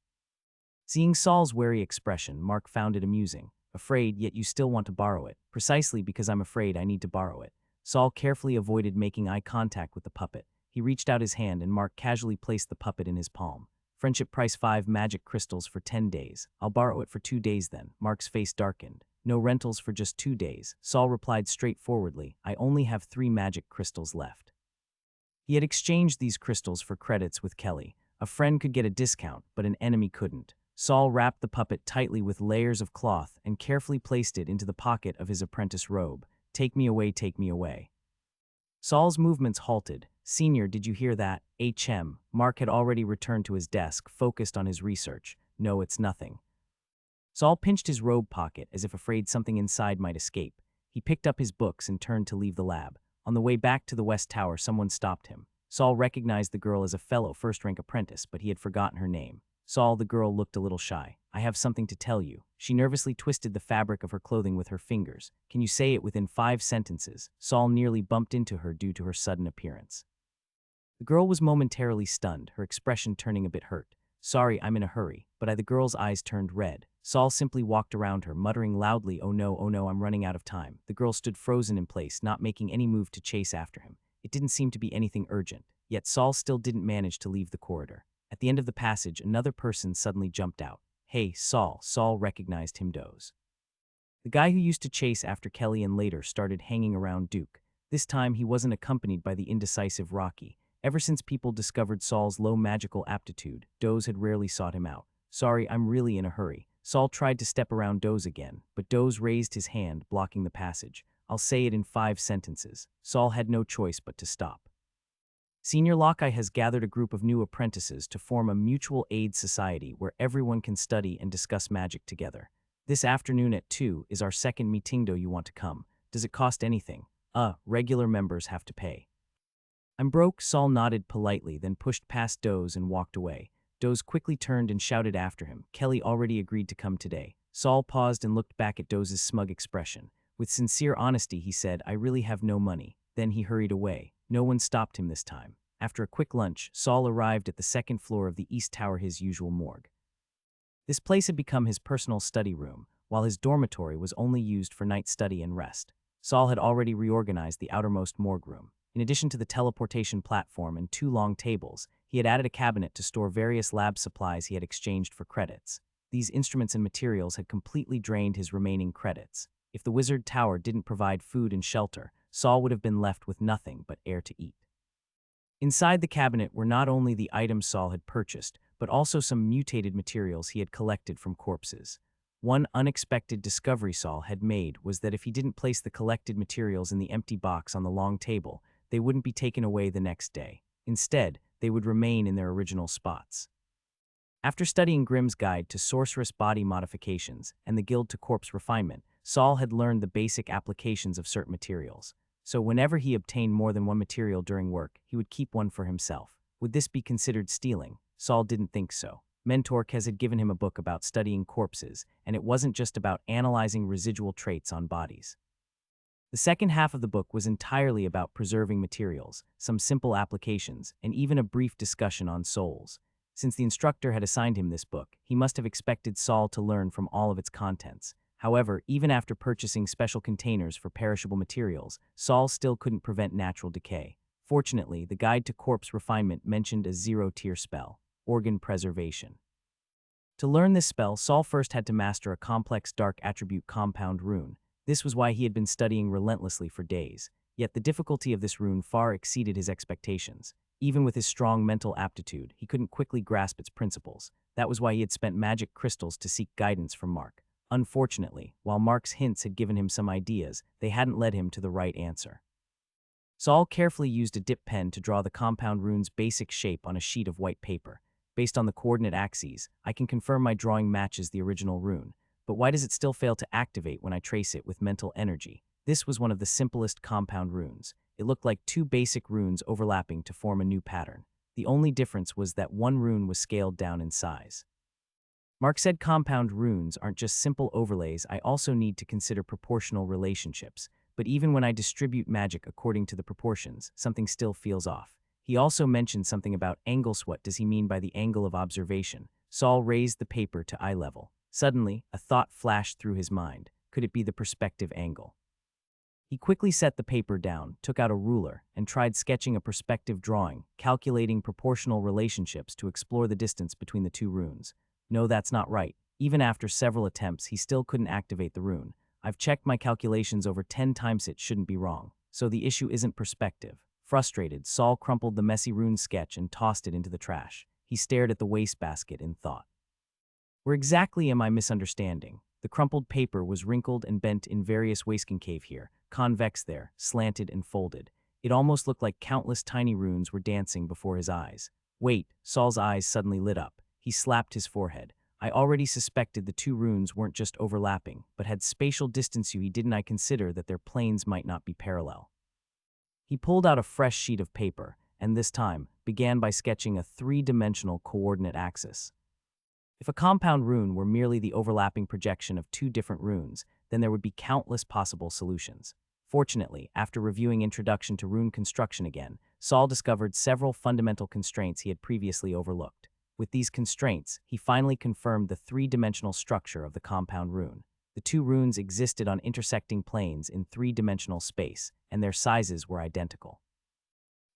Seeing Saul's wary expression, Mark found it amusing. "Afraid, yet you still want to borrow it." "Precisely because I'm afraid I need to borrow it." Saul carefully avoided making eye contact with the puppet. He reached out his hand and Mark casually placed the puppet in his palm. "Friendship price 5 magic crystals for 10 days. I'll borrow it for 2 days then." Mark's face darkened. "No rentals for just 2 days. Saul replied straightforwardly, "I only have 3 magic crystals left." He had exchanged these crystals for credits with Kelly. A friend could get a discount, but an enemy couldn't. Saul wrapped the puppet tightly with layers of cloth and carefully placed it into the pocket of his apprentice robe. "Take me away, take me away." Saul's movements halted. "Senior, did you hear that?" HM. Mark had already returned to his desk, focused on his research. "No, it's nothing." Saul pinched his robe pocket as if afraid something inside might escape. He picked up his books and turned to leave the lab. On the way back to the West Tower, someone stopped him. Saul recognized the girl as a fellow first-rank apprentice, but he had forgotten her name. "Saul," the girl looked a little shy. "I have something to tell you." She nervously twisted the fabric of her clothing with her fingers. "Can you say it within 5 sentences? Saul nearly bumped into her due to her sudden appearance. The girl was momentarily stunned, her expression turning a bit hurt. "Sorry, I'm in a hurry." But the girl's eyes turned red. Saul simply walked around her, muttering loudly, oh no, I'm running out of time." The girl stood frozen in place, not making any move to chase after him. It didn't seem to be anything urgent, yet Saul still didn't manage to leave the corridor. At the end of the passage, another person suddenly jumped out. "Hey, Saul." Saul recognized him, Doze. The guy who used to chase after Kelly and later started hanging around Duke. This time he wasn't accompanied by the indecisive Rocky. Ever since people discovered Saul's low magical aptitude, Doze had rarely sought him out. "Sorry, I'm really in a hurry." Saul tried to step around Doze again, but Doze raised his hand, blocking the passage. "I'll say it in 5 sentences." Saul had no choice but to stop. Senior Lockeye has gathered a group of new apprentices to form a mutual aid society where everyone can study and discuss magic together. This afternoon at 2 is our second meeting. Do you want to come? Does it cost anything? Regular members have to pay. I'm broke, Saul nodded politely, then pushed past Doze and walked away. Doze quickly turned and shouted after him, Kelly already agreed to come today. Saul paused and looked back at Doze's smug expression. With sincere honesty, he said, I really have no money. Then he hurried away. No one stopped him this time. After a quick lunch, Saul arrived at the second floor of the East Tower, his usual morgue. This place had become his personal study room, while his dormitory was only used for night study and rest. Saul had already reorganized the outermost morgue room. In addition to the teleportation platform and 2 long tables, he had added a cabinet to store various lab supplies he had exchanged for credits. These instruments and materials had completely drained his remaining credits. If the wizard tower didn't provide food and shelter, Saul would have been left with nothing but air to eat. Inside the cabinet were not only the items Saul had purchased, but also some mutated materials he had collected from corpses. One unexpected discovery Saul had made was that if he didn't place the collected materials in the empty box on the long table, they wouldn't be taken away the next day. Instead, they would remain in their original spots. After studying Grimm's Guide to Sorceress Body Modifications and the Guild to Corpse Refinement, Saul had learned the basic applications of certain materials. So whenever he obtained more than one material during work, he would keep one for himself. Would this be considered stealing? Saul didn't think so. Mentor Kez had given him a book about studying corpses, and it wasn't just about analyzing residual traits on bodies. The second half of the book was entirely about preserving materials, some simple applications, and even a brief discussion on souls. Since the instructor had assigned him this book, he must have expected Saul to learn from all of its contents. However, even after purchasing special containers for perishable materials, Saul still couldn't prevent natural decay. Fortunately, the Guide to Corpse Refinement mentioned a 0-tier spell, Organ Preservation. To learn this spell, Saul first had to master a complex dark attribute compound rune. This was why he had been studying relentlessly for days. Yet the difficulty of this rune far exceeded his expectations. Even with his strong mental aptitude, he couldn't quickly grasp its principles. That was why he had spent magic crystals to seek guidance from Mark. Unfortunately, while Mark's hints had given him some ideas, they hadn't led him to the right answer. Saul carefully used a dip pen to draw the compound rune's basic shape on a sheet of white paper. Based on the coordinate axes, I can confirm my drawing matches the original rune. But why does it still fail to activate when I trace it with mental energy? This was one of the simplest compound runes. It looked like 2 basic runes overlapping to form a new pattern. The only difference was that one rune was scaled down in size. Mark said compound runes aren't just simple overlays, I also need to consider proportional relationships. But even when I distribute magic according to the proportions, something still feels off. He also mentioned something about angles. What does he mean by the angle of observation? Saul raised the paper to eye level. Suddenly, a thought flashed through his mind. Could it be the perspective angle? He quickly set the paper down, took out a ruler, and tried sketching a perspective drawing, calculating proportional relationships to explore the distance between the 2 runes. No, that's not right. Even after several attempts, he still couldn't activate the rune. I've checked my calculations over 10 times, it shouldn't be wrong. So the issue isn't perspective. Frustrated, Saul crumpled the messy rune sketch and tossed it into the trash. He stared at the wastebasket in thought. Where exactly am I misunderstanding? The crumpled paper was wrinkled and bent in various ways, concave here, convex there, slanted and folded. It almost looked like countless tiny runes were dancing before his eyes. Wait, Saul's eyes suddenly lit up. He slapped his forehead. I already suspected the 2 runes weren't just overlapping, but had spatial distance. Didn't I consider that their planes might not be parallel? He pulled out a fresh sheet of paper, and this time began by sketching a 3-dimensional coordinate axis. If a compound rune were merely the overlapping projection of 2 different runes, then there would be countless possible solutions. Fortunately, after reviewing Introduction to Rune Construction again, Saul discovered several fundamental constraints he had previously overlooked. With these constraints, he finally confirmed the 3-dimensional structure of the compound rune. The 2 runes existed on intersecting planes in 3-dimensional space, and their sizes were identical.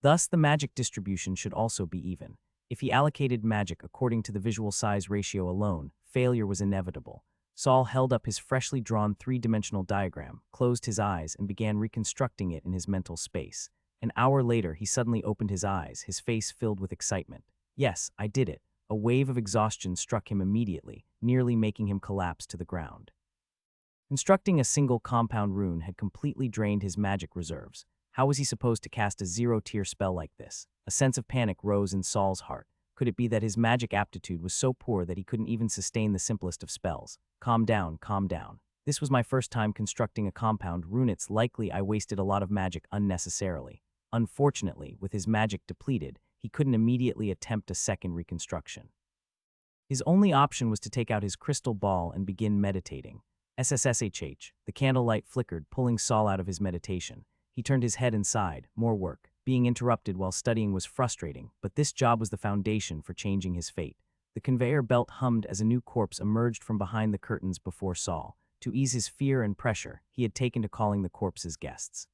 Thus, the magic distribution should also be even. If he allocated magic according to the visual size ratio alone, failure was inevitable. Saul held up his freshly drawn 3-dimensional diagram, closed his eyes, and began reconstructing it in his mental space. An hour later, he suddenly opened his eyes, his face filled with excitement. Yes, I did it. A wave of exhaustion struck him immediately, nearly making him collapse to the ground. Constructing a single compound rune had completely drained his magic reserves. How was he supposed to cast a zero-tier spell like this? A sense of panic rose in Saul's heart. Could it be that his magic aptitude was so poor that he couldn't even sustain the simplest of spells? Calm down, calm down. This was my first time constructing a compound rune. It's likely I wasted a lot of magic unnecessarily. Unfortunately, with his magic depleted, he couldn't immediately attempt a second reconstruction. His only option was to take out his crystal ball and begin meditating. SSSHH, the candlelight flickered, pulling Saul out of his meditation. He turned his head and sighed. More work. Being interrupted while studying was frustrating, but this job was the foundation for changing his fate. The conveyor belt hummed as a new corpse emerged from behind the curtains before Saul. To ease his fear and pressure, he had taken to calling the corpses guests.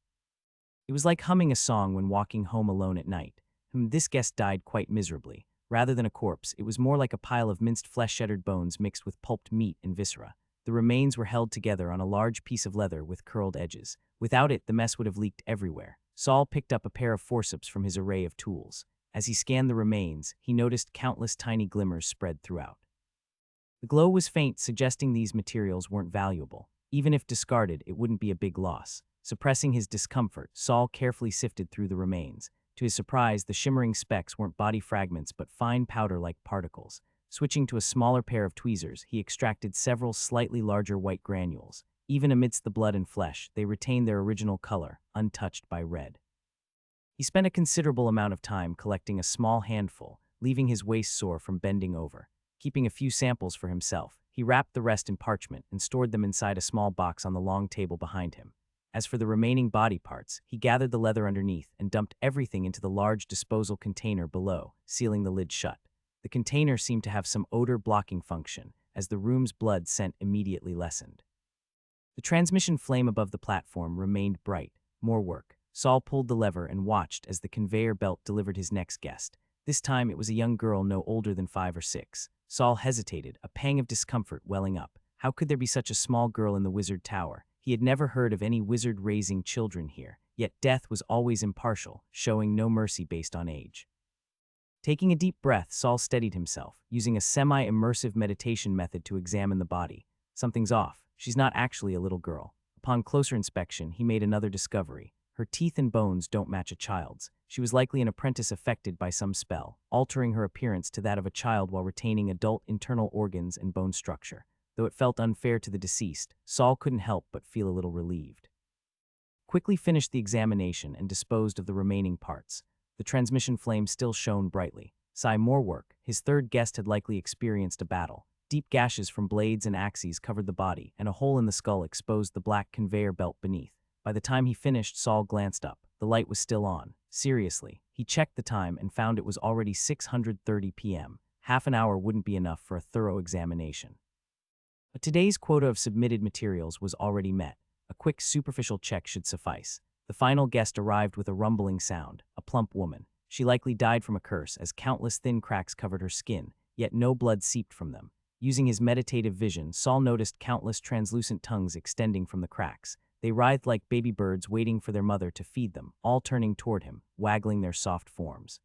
It was like humming a song when walking home alone at night. This guest died quite miserably. Rather than a corpse, it was more like a pile of minced flesh-shattered bones mixed with pulped meat and viscera. The remains were held together on a large piece of leather with curled edges. Without it, the mess would have leaked everywhere. Saul picked up a pair of forceps from his array of tools. As he scanned the remains, he noticed countless tiny glimmers spread throughout. The glow was faint, suggesting these materials weren't valuable. Even if discarded, it wouldn't be a big loss. Suppressing his discomfort, Saul carefully sifted through the remains. To his surprise, the shimmering specks weren't body fragments but fine powder-like particles. Switching to a smaller pair of tweezers, he extracted several slightly larger white granules. Even amidst the blood and flesh, they retained their original color, untouched by red. He spent a considerable amount of time collecting a small handful, leaving his waist sore from bending over. Keeping a few samples for himself, he wrapped the rest in parchment and stored them inside a small box on the long table behind him. As for the remaining body parts, he gathered the leather underneath and dumped everything into the large disposal container below, sealing the lid shut. The container seemed to have some odor-blocking function, as the room's blood scent immediately lessened. The transmission flame above the platform remained bright. More work. Saul pulled the lever and watched as the conveyor belt delivered his next guest. This time it was a young girl no older than 5 or 6. Saul hesitated, a pang of discomfort welling up. How could there be such a small girl in the wizard tower? He had never heard of any wizard raising children here, yet death was always impartial, showing no mercy based on age. Taking a deep breath, Saul steadied himself, using a semi-immersive meditation method to examine the body. Something's off. She's not actually a little girl. Upon closer inspection, he made another discovery. Her teeth and bones don't match a child's. She was likely an apprentice affected by some spell, altering her appearance to that of a child while retaining adult internal organs and bone structure. Though it felt unfair to the deceased, Saul couldn't help but feel a little relieved. Quickly finished the examination and disposed of the remaining parts. The transmission flame still shone brightly. Sigh, more work. His third guest had likely experienced a battle. Deep gashes from blades and axes covered the body, and a hole in the skull exposed the black conveyor belt beneath. By the time he finished, Saul glanced up. The light was still on. Seriously, he checked the time and found it was already 6:30 p.m. Half an hour wouldn't be enough for a thorough examination. But today's quota of submitted materials was already met. A quick superficial check should suffice. The final guest arrived with a rumbling sound, a plump woman. She likely died from a curse, as countless thin cracks covered her skin, yet no blood seeped from them. Using his meditative vision, Saul noticed countless translucent tongues extending from the cracks. They writhed like baby birds waiting for their mother to feed them, all turning toward him, waggling their soft forms.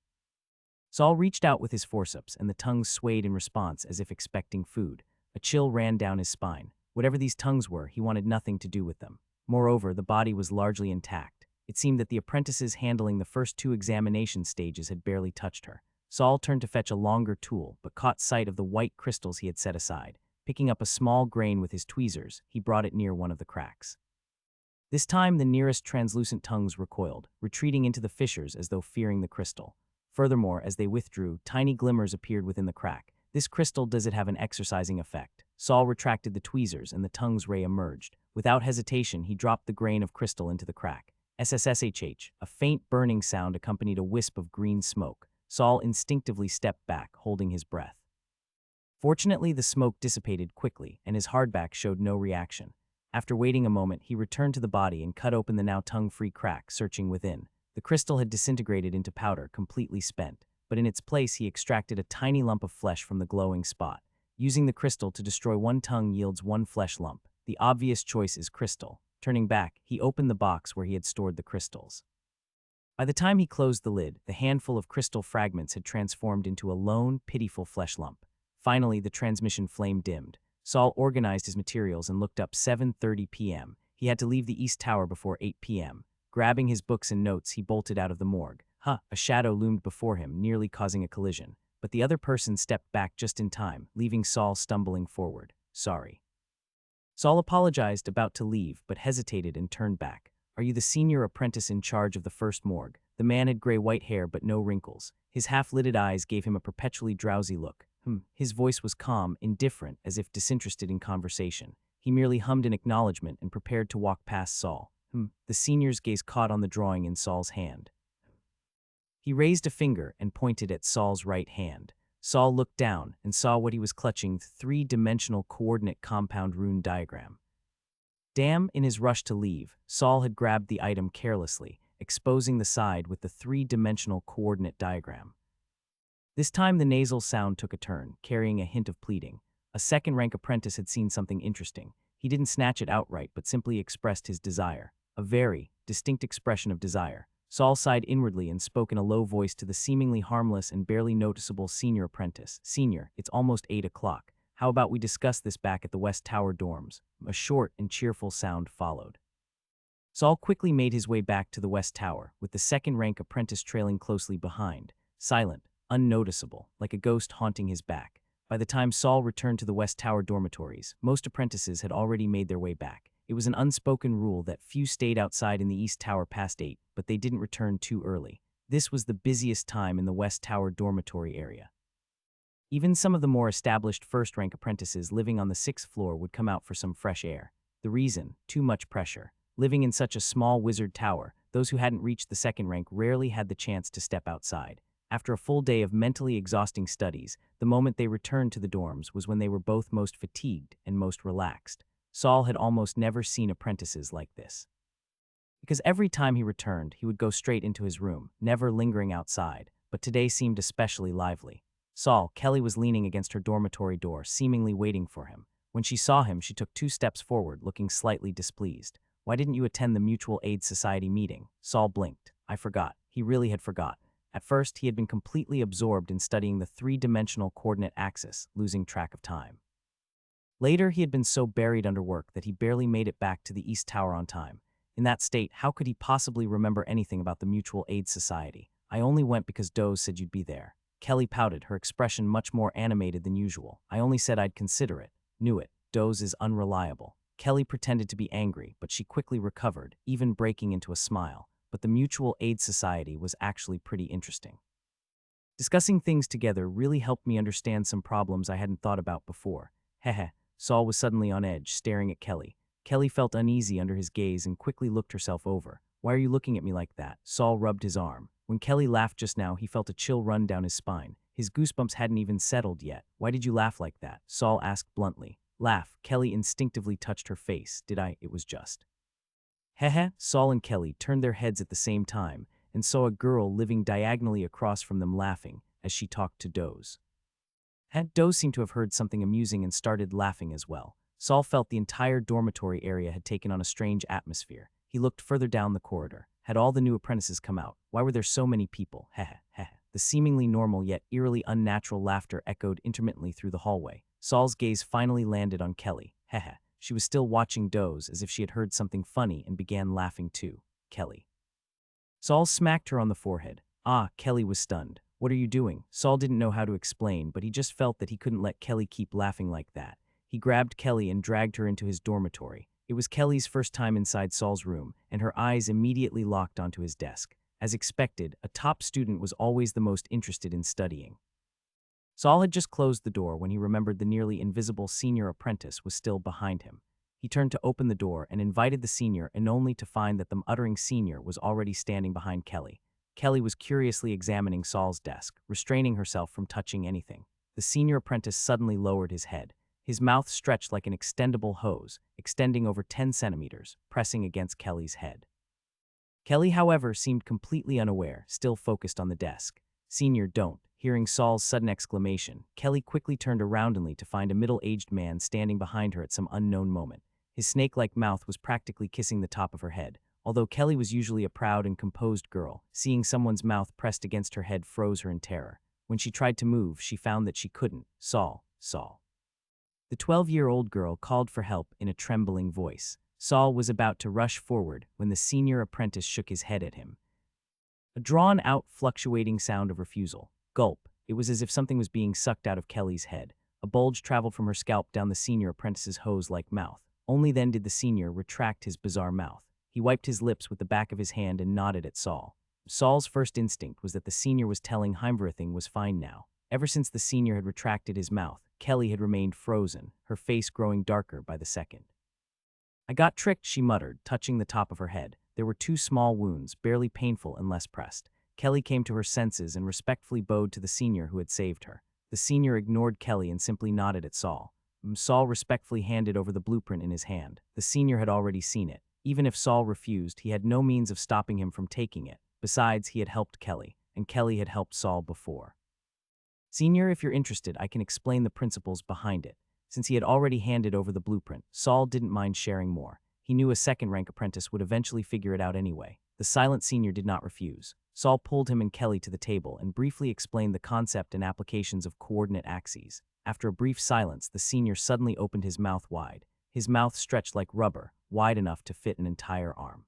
Saul reached out with his forceps, and the tongues swayed in response as if expecting food. A chill ran down his spine. Whatever these tongues were, he wanted nothing to do with them. Moreover, the body was largely intact. It seemed that the apprentices handling the first 2 examination stages had barely touched her. Saul turned to fetch a longer tool, but caught sight of the white crystals he had set aside. Picking up a small grain with his tweezers, he brought it near one of the cracks. This time, the nearest translucent tongues recoiled, retreating into the fissures as though fearing the crystal. Furthermore, as they withdrew, tiny glimmers appeared within the crack. This crystal, does it have an exorcising effect? Saul retracted the tweezers and the tongue's ray emerged. Without hesitation, he dropped the grain of crystal into the crack. SSSHH, a faint burning sound accompanied a wisp of green smoke. Saul instinctively stepped back, holding his breath. Fortunately, the smoke dissipated quickly, and his hardback showed no reaction. After waiting a moment, he returned to the body and cut open the now tongue-free crack, searching within. The crystal had disintegrated into powder, completely spent, but in its place he extracted a tiny lump of flesh from the glowing spot. Using the crystal to destroy one tongue yields one flesh lump. The obvious choice is crystal. Turning back, he opened the box where he had stored the crystals. By the time he closed the lid, the handful of crystal fragments had transformed into a lone, pitiful flesh lump. Finally, the transmission flame dimmed. Saul organized his materials and looked up. 7:30 p.m. He had to leave the East Tower before 8 p.m. Grabbing his books and notes, he bolted out of the morgue. A shadow loomed before him, nearly causing a collision. But the other person stepped back just in time, leaving Saul stumbling forward. Sorry. Saul apologized, about to leave, but hesitated and turned back. Are you the senior apprentice in charge of the first morgue? The man had gray-white hair but no wrinkles. His half-lidded eyes gave him a perpetually drowsy look. His voice was calm, indifferent, as if disinterested in conversation. He merely hummed an acknowledgement and prepared to walk past Saul. The senior's gaze caught on the drawing in Saul's hand. He raised a finger and pointed at Saul's right hand. Saul looked down and saw what he was clutching, three-dimensional coordinate compound rune diagram. Damn, in his rush to leave, Saul had grabbed the item carelessly, exposing the side with the three-dimensional coordinate diagram. This time the nasal sound took a turn, carrying a hint of pleading. A second-rank apprentice had seen something interesting. He didn't snatch it outright, but simply expressed his desire. A very distinct expression of desire. Saul sighed inwardly and spoke in a low voice to the seemingly harmless and barely noticeable senior apprentice. Senior, it's almost 8 o'clock. How about we discuss this back at the West Tower dorms? A short and cheerful sound followed. Saul quickly made his way back to the West Tower, with the second-rank apprentice trailing closely behind, silent, unnoticeable, like a ghost haunting his back. By the time Saul returned to the West Tower dormitories, most apprentices had already made their way back. It was an unspoken rule that few stayed outside in the East Tower past 8, but they didn't return too early. This was the busiest time in the West Tower dormitory area. Even some of the more established first-rank apprentices living on the 6th floor would come out for some fresh air. The reason? Too much pressure. Living in such a small wizard tower, those who hadn't reached the second rank rarely had the chance to step outside. After a full day of mentally exhausting studies, the moment they returned to the dorms was when they were both most fatigued and most relaxed. Saul had almost never seen apprentices like this. Because every time he returned, he would go straight into his room, never lingering outside, but today seemed especially lively. Saul, Kelly was leaning against her dormitory door, seemingly waiting for him. When she saw him, she took 2 steps forward, looking slightly displeased. Why didn't you attend the Mutual Aid Society meeting? Saul blinked. I forgot. He really had forgot. At first, he had been completely absorbed in studying the three-dimensional coordinate axis, losing track of time. Later, he had been so buried under work that he barely made it back to the East Tower on time. In that state, how could he possibly remember anything about the Mutual Aid Society? I only went because Doze said you'd be there. Kelly pouted, her expression much more animated than usual. I only said I'd consider it. Knew it. Doze is unreliable. Kelly pretended to be angry, but she quickly recovered, even breaking into a smile. But the Mutual Aid Society was actually pretty interesting. Discussing things together really helped me understand some problems I hadn't thought about before. Heh. Saul was suddenly on edge, staring at Kelly. Kelly felt uneasy under his gaze and quickly looked herself over. Why are you looking at me like that? Saul rubbed his arm. When Kelly laughed just now, he felt a chill run down his spine. His goosebumps hadn't even settled yet. Why did you laugh like that? Saul asked bluntly. Laugh. Kelly instinctively touched her face. Did I? It was just. Heh. Saul and Kelly turned their heads at the same time and saw a girl living diagonally across from them laughing as she talked to Doze. Doze seemed to have heard something amusing and started laughing as well. Saul felt the entire dormitory area had taken on a strange atmosphere. He looked further down the corridor. Had all the new apprentices come out? Why were there so many people? Heh. The seemingly normal yet eerily unnatural laughter echoed intermittently through the hallway. Saul's gaze finally landed on Kelly. Heh. She was still watching Doze as if she had heard something funny and began laughing too. Kelly. Saul smacked her on the forehead. Kelly was stunned. What are you doing? Saul didn't know how to explain, but he just felt that he couldn't let Kelly keep laughing like that. He grabbed Kelly and dragged her into his dormitory. It was Kelly's first time inside Saul's room, and her eyes immediately locked onto his desk. As expected, a top student was always the most interested in studying. Saul had just closed the door when he remembered the nearly invisible senior apprentice was still behind him. He turned to open the door and invited the senior, and only to find that the muttering senior was already standing behind Kelly. Kelly was curiously examining Saul's desk, restraining herself from touching anything. The senior apprentice suddenly lowered his head. His mouth stretched like an extendable hose, extending over 10 centimeters, pressing against Kelly's head. Kelly, however, seemed completely unaware, still focused on the desk. Senior, don't. Hearing Saul's sudden exclamation, Kelly quickly turned aroundly to find a middle-aged man standing behind her at some unknown moment. His snake-like mouth was practically kissing the top of her head. Although Kelly was usually a proud and composed girl, seeing someone's mouth pressed against her head froze her in terror. When she tried to move, she found that she couldn't. Saul. The 12-year-old girl called for help in a trembling voice. Saul was about to rush forward when the senior apprentice shook his head at him. A drawn-out, fluctuating sound of refusal. Gulp. It was as if something was being sucked out of Kelly's head. A bulge traveled from her scalp down the senior apprentice's hose-like mouth. Only then did the senior retract his bizarre mouth. He wiped his lips with the back of his hand and nodded at Saul. Saul's first instinct was that the senior was telling everything was fine now. Ever since the senior had retracted his mouth, Kelly had remained frozen, her face growing darker by the second. I got tricked, she muttered, touching the top of her head. There were 2 small wounds, barely painful and less pressed. Kelly came to her senses and respectfully bowed to the senior who had saved her. The senior ignored Kelly and simply nodded at Saul. Saul respectfully handed over the blueprint in his hand. The senior had already seen it. Even if Saul refused, he had no means of stopping him from taking it. Besides, he had helped Kelly, and Kelly had helped Saul before. Senior, if you're interested, I can explain the principles behind it. Since he had already handed over the blueprint, Saul didn't mind sharing more. He knew a second-rank apprentice would eventually figure it out anyway. The silent senior did not refuse. Saul pulled him and Kelly to the table and briefly explained the concept and applications of coordinate axes. After a brief silence, the senior suddenly opened his mouth wide. His mouth stretched like rubber, wide enough to fit an entire arm.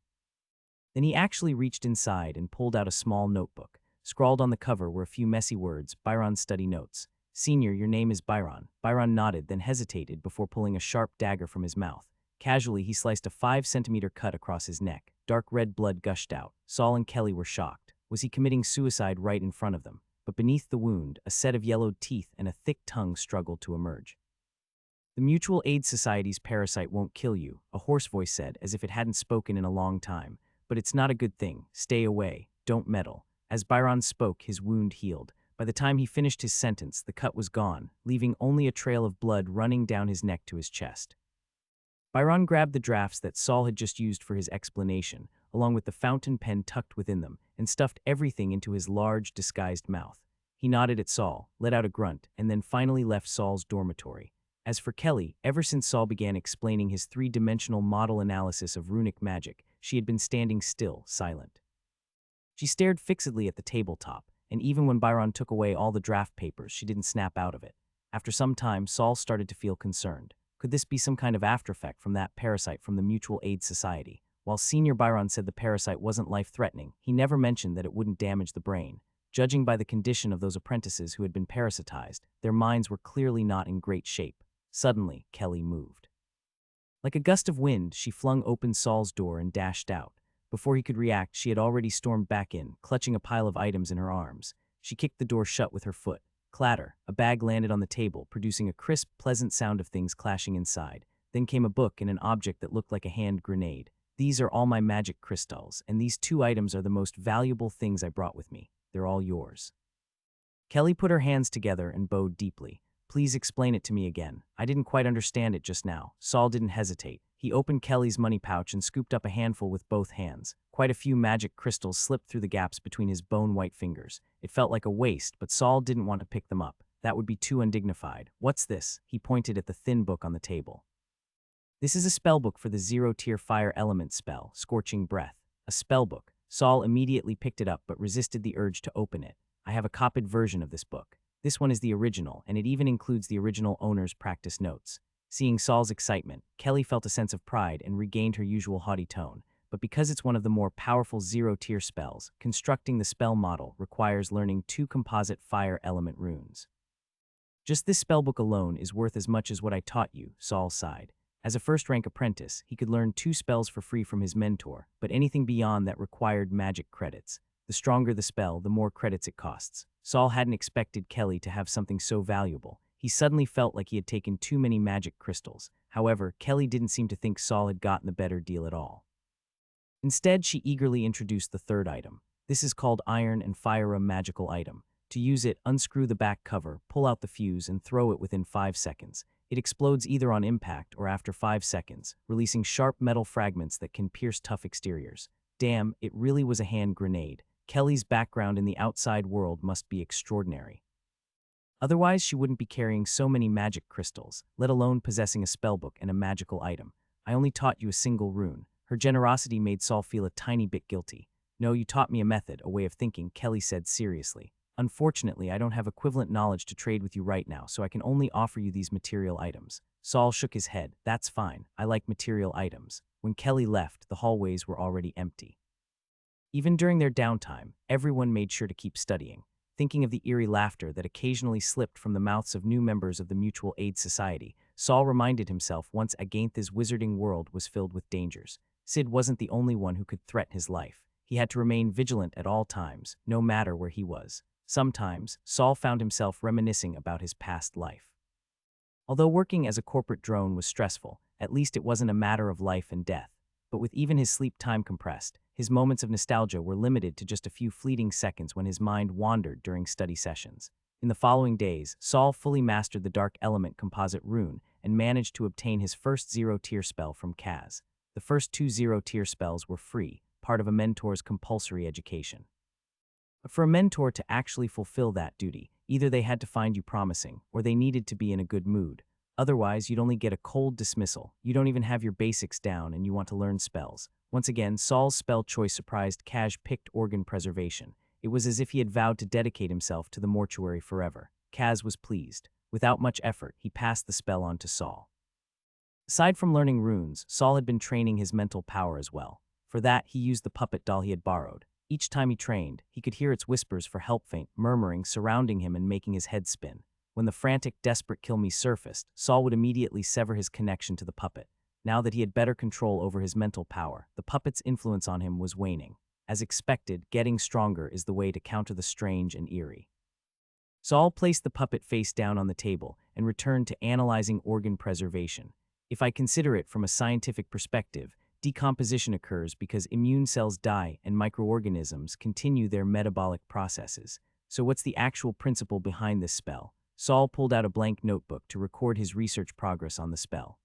Then he actually reached inside and pulled out a small notebook. Scrawled on the cover were a few messy words, Byron study notes. Senior, your name is Byron. Byron nodded, then hesitated before pulling a sharp dagger from his mouth. Casually, he sliced a 5-centimeter cut across his neck. Dark red blood gushed out. Saul and Kelly were shocked. Was he committing suicide right in front of them? But beneath the wound, a set of yellowed teeth and a thick tongue struggled to emerge. The Mutual Aid Society's parasite won't kill you, a hoarse voice said, as if it hadn't spoken in a long time. But it's not a good thing. Stay away. Don't meddle. As Byron spoke, his wound healed. By the time he finished his sentence, the cut was gone, leaving only a trail of blood running down his neck to his chest. Byron grabbed the drafts that Saul had just used for his explanation, along with the fountain pen tucked within them, and stuffed everything into his large, disguised mouth. He nodded at Saul, let out a grunt, and then finally left Saul's dormitory. As for Kelly, ever since Saul began explaining his 3-dimensional model analysis of runic magic, she had been standing still, silent. She stared fixedly at the tabletop, and even when Byron took away all the draft papers, she didn't snap out of it. After some time, Saul started to feel concerned. Could this be some kind of aftereffect from that parasite from the Mutual Aid Society? While Senior Byron said the parasite wasn't life-threatening, he never mentioned that it wouldn't damage the brain. Judging by the condition of those apprentices who had been parasitized, their minds were clearly not in great shape. Suddenly, Kelly moved. Like a gust of wind, she flung open Saul's door and dashed out. Before he could react, she had already stormed back in, clutching a pile of items in her arms. She kicked the door shut with her foot. Clatter, a bag landed on the table, producing a crisp, pleasant sound of things clashing inside. Then came a book and an object that looked like a hand grenade. These are all my magic crystals, and these 2 items are the most valuable things I brought with me. They're all yours. Kelly put her hands together and bowed deeply. Please explain it to me again. I didn't quite understand it just now. Saul didn't hesitate. He opened Kelly's money pouch and scooped up a handful with both hands. Quite a few magic crystals slipped through the gaps between his bone-white fingers. It felt like a waste, but Saul didn't want to pick them up. That would be too undignified. What's this? He pointed at the thin book on the table. This is a spellbook for the 0-tier fire element spell, Scorching Breath. A spellbook. Saul immediately picked it up but resisted the urge to open it. I have a copied version of this book. This one is the original, and it even includes the original owner's practice notes. Seeing Saul's excitement, Kelly felt a sense of pride and regained her usual haughty tone. But because it's one of the more powerful 0-tier spells, constructing the spell model requires learning 2 composite fire element runes. Just this spellbook alone is worth as much as what I taught you, Saul sighed. As a first-rank apprentice, he could learn 2 spells for free from his mentor, but anything beyond that required magic credits. The stronger the spell, the more credits it costs. Saul hadn't expected Kelly to have something so valuable. He suddenly felt like he had taken too many magic crystals. However, Kelly didn't seem to think Saul had gotten the better deal at all. Instead, she eagerly introduced the 3rd item. This is called Iron and Fire, a magical item. To use it, unscrew the back cover, pull out the fuse, and throw it within 5 seconds. It explodes either on impact or after 5 seconds, releasing sharp metal fragments that can pierce tough exteriors. Damn, it really was a hand grenade. Kelly's background in the outside world must be extraordinary. Otherwise, she wouldn't be carrying so many magic crystals, let alone possessing a spellbook and a magical item. I only taught you a single rune. Her generosity made Saul feel a tiny bit guilty. No, you taught me a method, a way of thinking, Kelly said seriously. Unfortunately, I don't have equivalent knowledge to trade with you right now, so I can only offer you these material items. Saul shook his head. That's fine. I like material items. When Kelly left, the hallways were already empty. Even during their downtime, everyone made sure to keep studying, thinking of the eerie laughter that occasionally slipped from the mouths of new members of the Mutual Aid Society. Saul reminded himself once Againth's wizarding world was filled with dangers. Sid wasn't the only one who could threaten his life. He had to remain vigilant at all times, no matter where he was. Sometimes, Saul found himself reminiscing about his past life. Although working as a corporate drone was stressful, at least it wasn't a matter of life and death. But with even his sleep time compressed, his moments of nostalgia were limited to just a few fleeting seconds when his mind wandered during study sessions. In the following days, Saul fully mastered the Dark Element composite rune and managed to obtain his first zero-tier spell from Kaz. The first 2 zero-tier spells were free, part of a mentor's compulsory education. But for a mentor to actually fulfill that duty, either they had to find you promising, or they needed to be in a good mood. Otherwise, you'd only get a cold dismissal. You don't even have your basics down and you want to learn spells. Once again, Saul's spell choice surprised. Kaz picked organ preservation. It was as if he had vowed to dedicate himself to the mortuary forever. Kaz was pleased. Without much effort, he passed the spell on to Saul. Aside from learning runes, Saul had been training his mental power as well. For that, he used the puppet doll he had borrowed. Each time he trained, he could hear its whispers for help faint murmuring surrounding him and making his head spin. When the frantic, desperate kill me surfaced, Saul would immediately sever his connection to the puppet. Now that he had better control over his mental power, the puppet's influence on him was waning. As expected, getting stronger is the way to counter the strange and eerie. Saul placed the puppet face down on the table and returned to analyzing organ preservation. If I consider it from a scientific perspective, decomposition occurs because immune cells die and microorganisms continue their metabolic processes. So what's the actual principle behind this spell? Saul pulled out a blank notebook to record his research progress on the spell.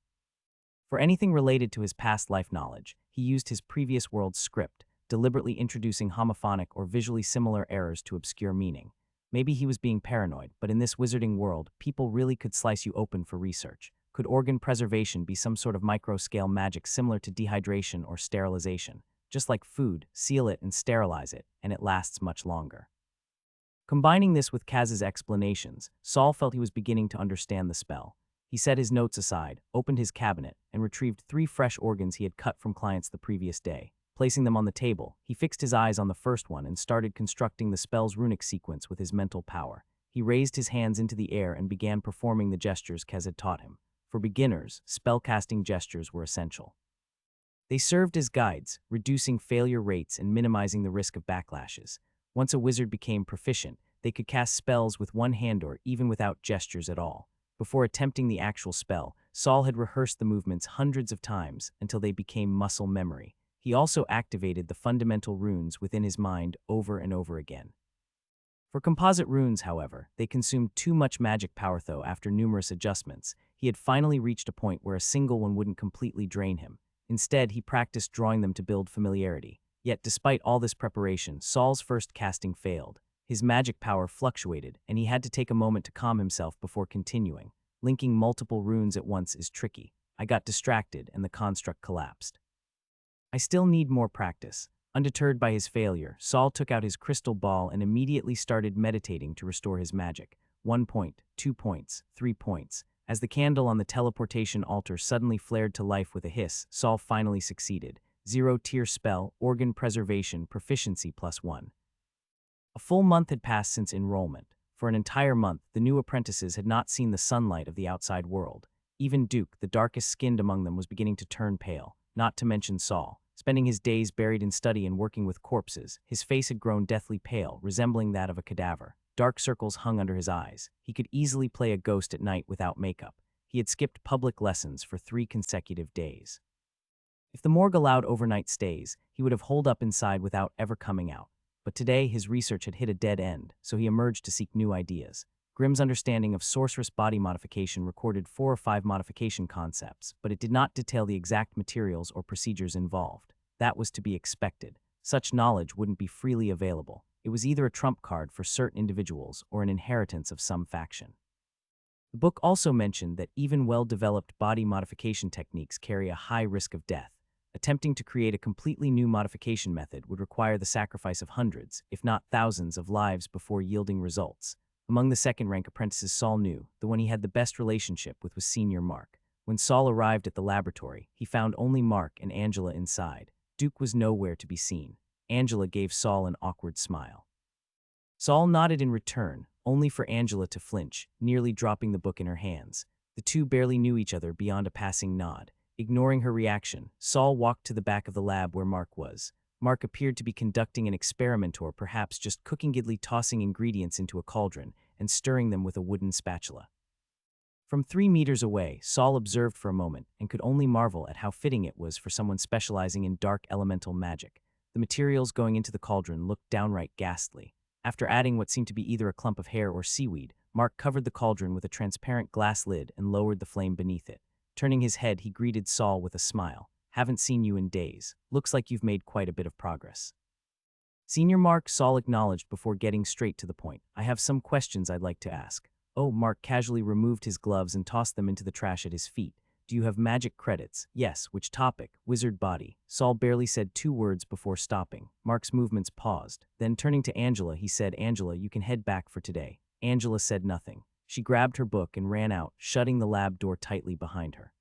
For anything related to his past life knowledge, he used his previous world's script, deliberately introducing homophonic or visually similar errors to obscure meaning. Maybe he was being paranoid, but in this wizarding world, people really could slice you open for research. Could organ preservation be some sort of micro-scale magic similar to dehydration or sterilization? Just like food, seal it and sterilize it, and it lasts much longer. Combining this with Kaz's explanations, Saul felt he was beginning to understand the spell. He set his notes aside, opened his cabinet, and retrieved 3 fresh organs he had cut from clients the previous day. Placing them on the table, he fixed his eyes on the first one and started constructing the spell's runic sequence with his mental power. He raised his hands into the air and began performing the gestures Kaz had taught him. For beginners, spellcasting gestures were essential. They served as guides, reducing failure rates and minimizing the risk of backlashes. Once a wizard became proficient, they could cast spells with one hand or even without gestures at all. Before attempting the actual spell, Saul had rehearsed the movements hundreds of times until they became muscle memory. He also activated the fundamental runes within his mind over and over again. For composite runes, however, they consumed too much magic power though after numerous adjustments. He had finally reached a point where a single one wouldn't completely drain him. Instead, he practiced drawing them to build familiarity. Yet despite all this preparation, Saul's first casting failed. His magic power fluctuated, and he had to take a moment to calm himself before continuing. Linking multiple runes at once is tricky. I got distracted and the construct collapsed. I still need more practice. Undeterred by his failure, Saul took out his crystal ball and immediately started meditating to restore his magic. 1 point, 2 points, 3 points. As the candle on the teleportation altar suddenly flared to life with a hiss, Saul finally succeeded. 0-tier spell, organ preservation, proficiency +1. A full month had passed since enrollment. For an entire month, the new apprentices had not seen the sunlight of the outside world. Even Duke, the darkest-skinned among them, was beginning to turn pale, not to mention Saul. Spending his days buried in study and working with corpses, his face had grown deathly pale, resembling that of a cadaver. Dark circles hung under his eyes. He could easily play a ghost at night without makeup. He had skipped public lessons for 3 consecutive days. If the morgue allowed overnight stays, he would have holed up inside without ever coming out. But today, his research had hit a dead end, so he emerged to seek new ideas. Grimm's understanding of sorceress body modification recorded 4 or 5 modification concepts, but it did not detail the exact materials or procedures involved. That was to be expected. Such knowledge wouldn't be freely available. It was either a trump card for certain individuals or an inheritance of some faction. The book also mentioned that even well-developed body modification techniques carry a high risk of death. Attempting to create a completely new modification method would require the sacrifice of hundreds, if not thousands, of lives before yielding results. Among the second-rank apprentices Saul knew, the one he had the best relationship with was Senior Mark. When Saul arrived at the laboratory, he found only Mark and Angela inside. Duke was nowhere to be seen. Angela gave Saul an awkward smile. Saul nodded in return, only for Angela to flinch, nearly dropping the book in her hands. The two barely knew each other beyond a passing nod. Ignoring her reaction, Saul walked to the back of the lab where Mark was. Mark appeared to be conducting an experiment or perhaps just cooking-idly, tossing ingredients into a cauldron and stirring them with a wooden spatula. From 3 meters away, Saul observed for a moment and could only marvel at how fitting it was for someone specializing in dark elemental magic. The materials going into the cauldron looked downright ghastly. After adding what seemed to be either a clump of hair or seaweed, Mark covered the cauldron with a transparent glass lid and lowered the flame beneath it. Turning his head, he greeted Saul with a smile. "Haven't seen you in days. Looks like you've made quite a bit of progress." "Senior Mark," Saul acknowledged before getting straight to the point. "I have some questions I'd like to ask." "Oh," Mark casually removed his gloves and tossed them into the trash at his feet. "Do you have magic credits?" "Yes." "Which topic?" "Wizard body." Saul barely said 2 words before stopping. Mark's movements paused. Then turning to Angela, he said, "Angela, you can head back for today." Angela said nothing. She grabbed her book and ran out, shutting the lab door tightly behind her.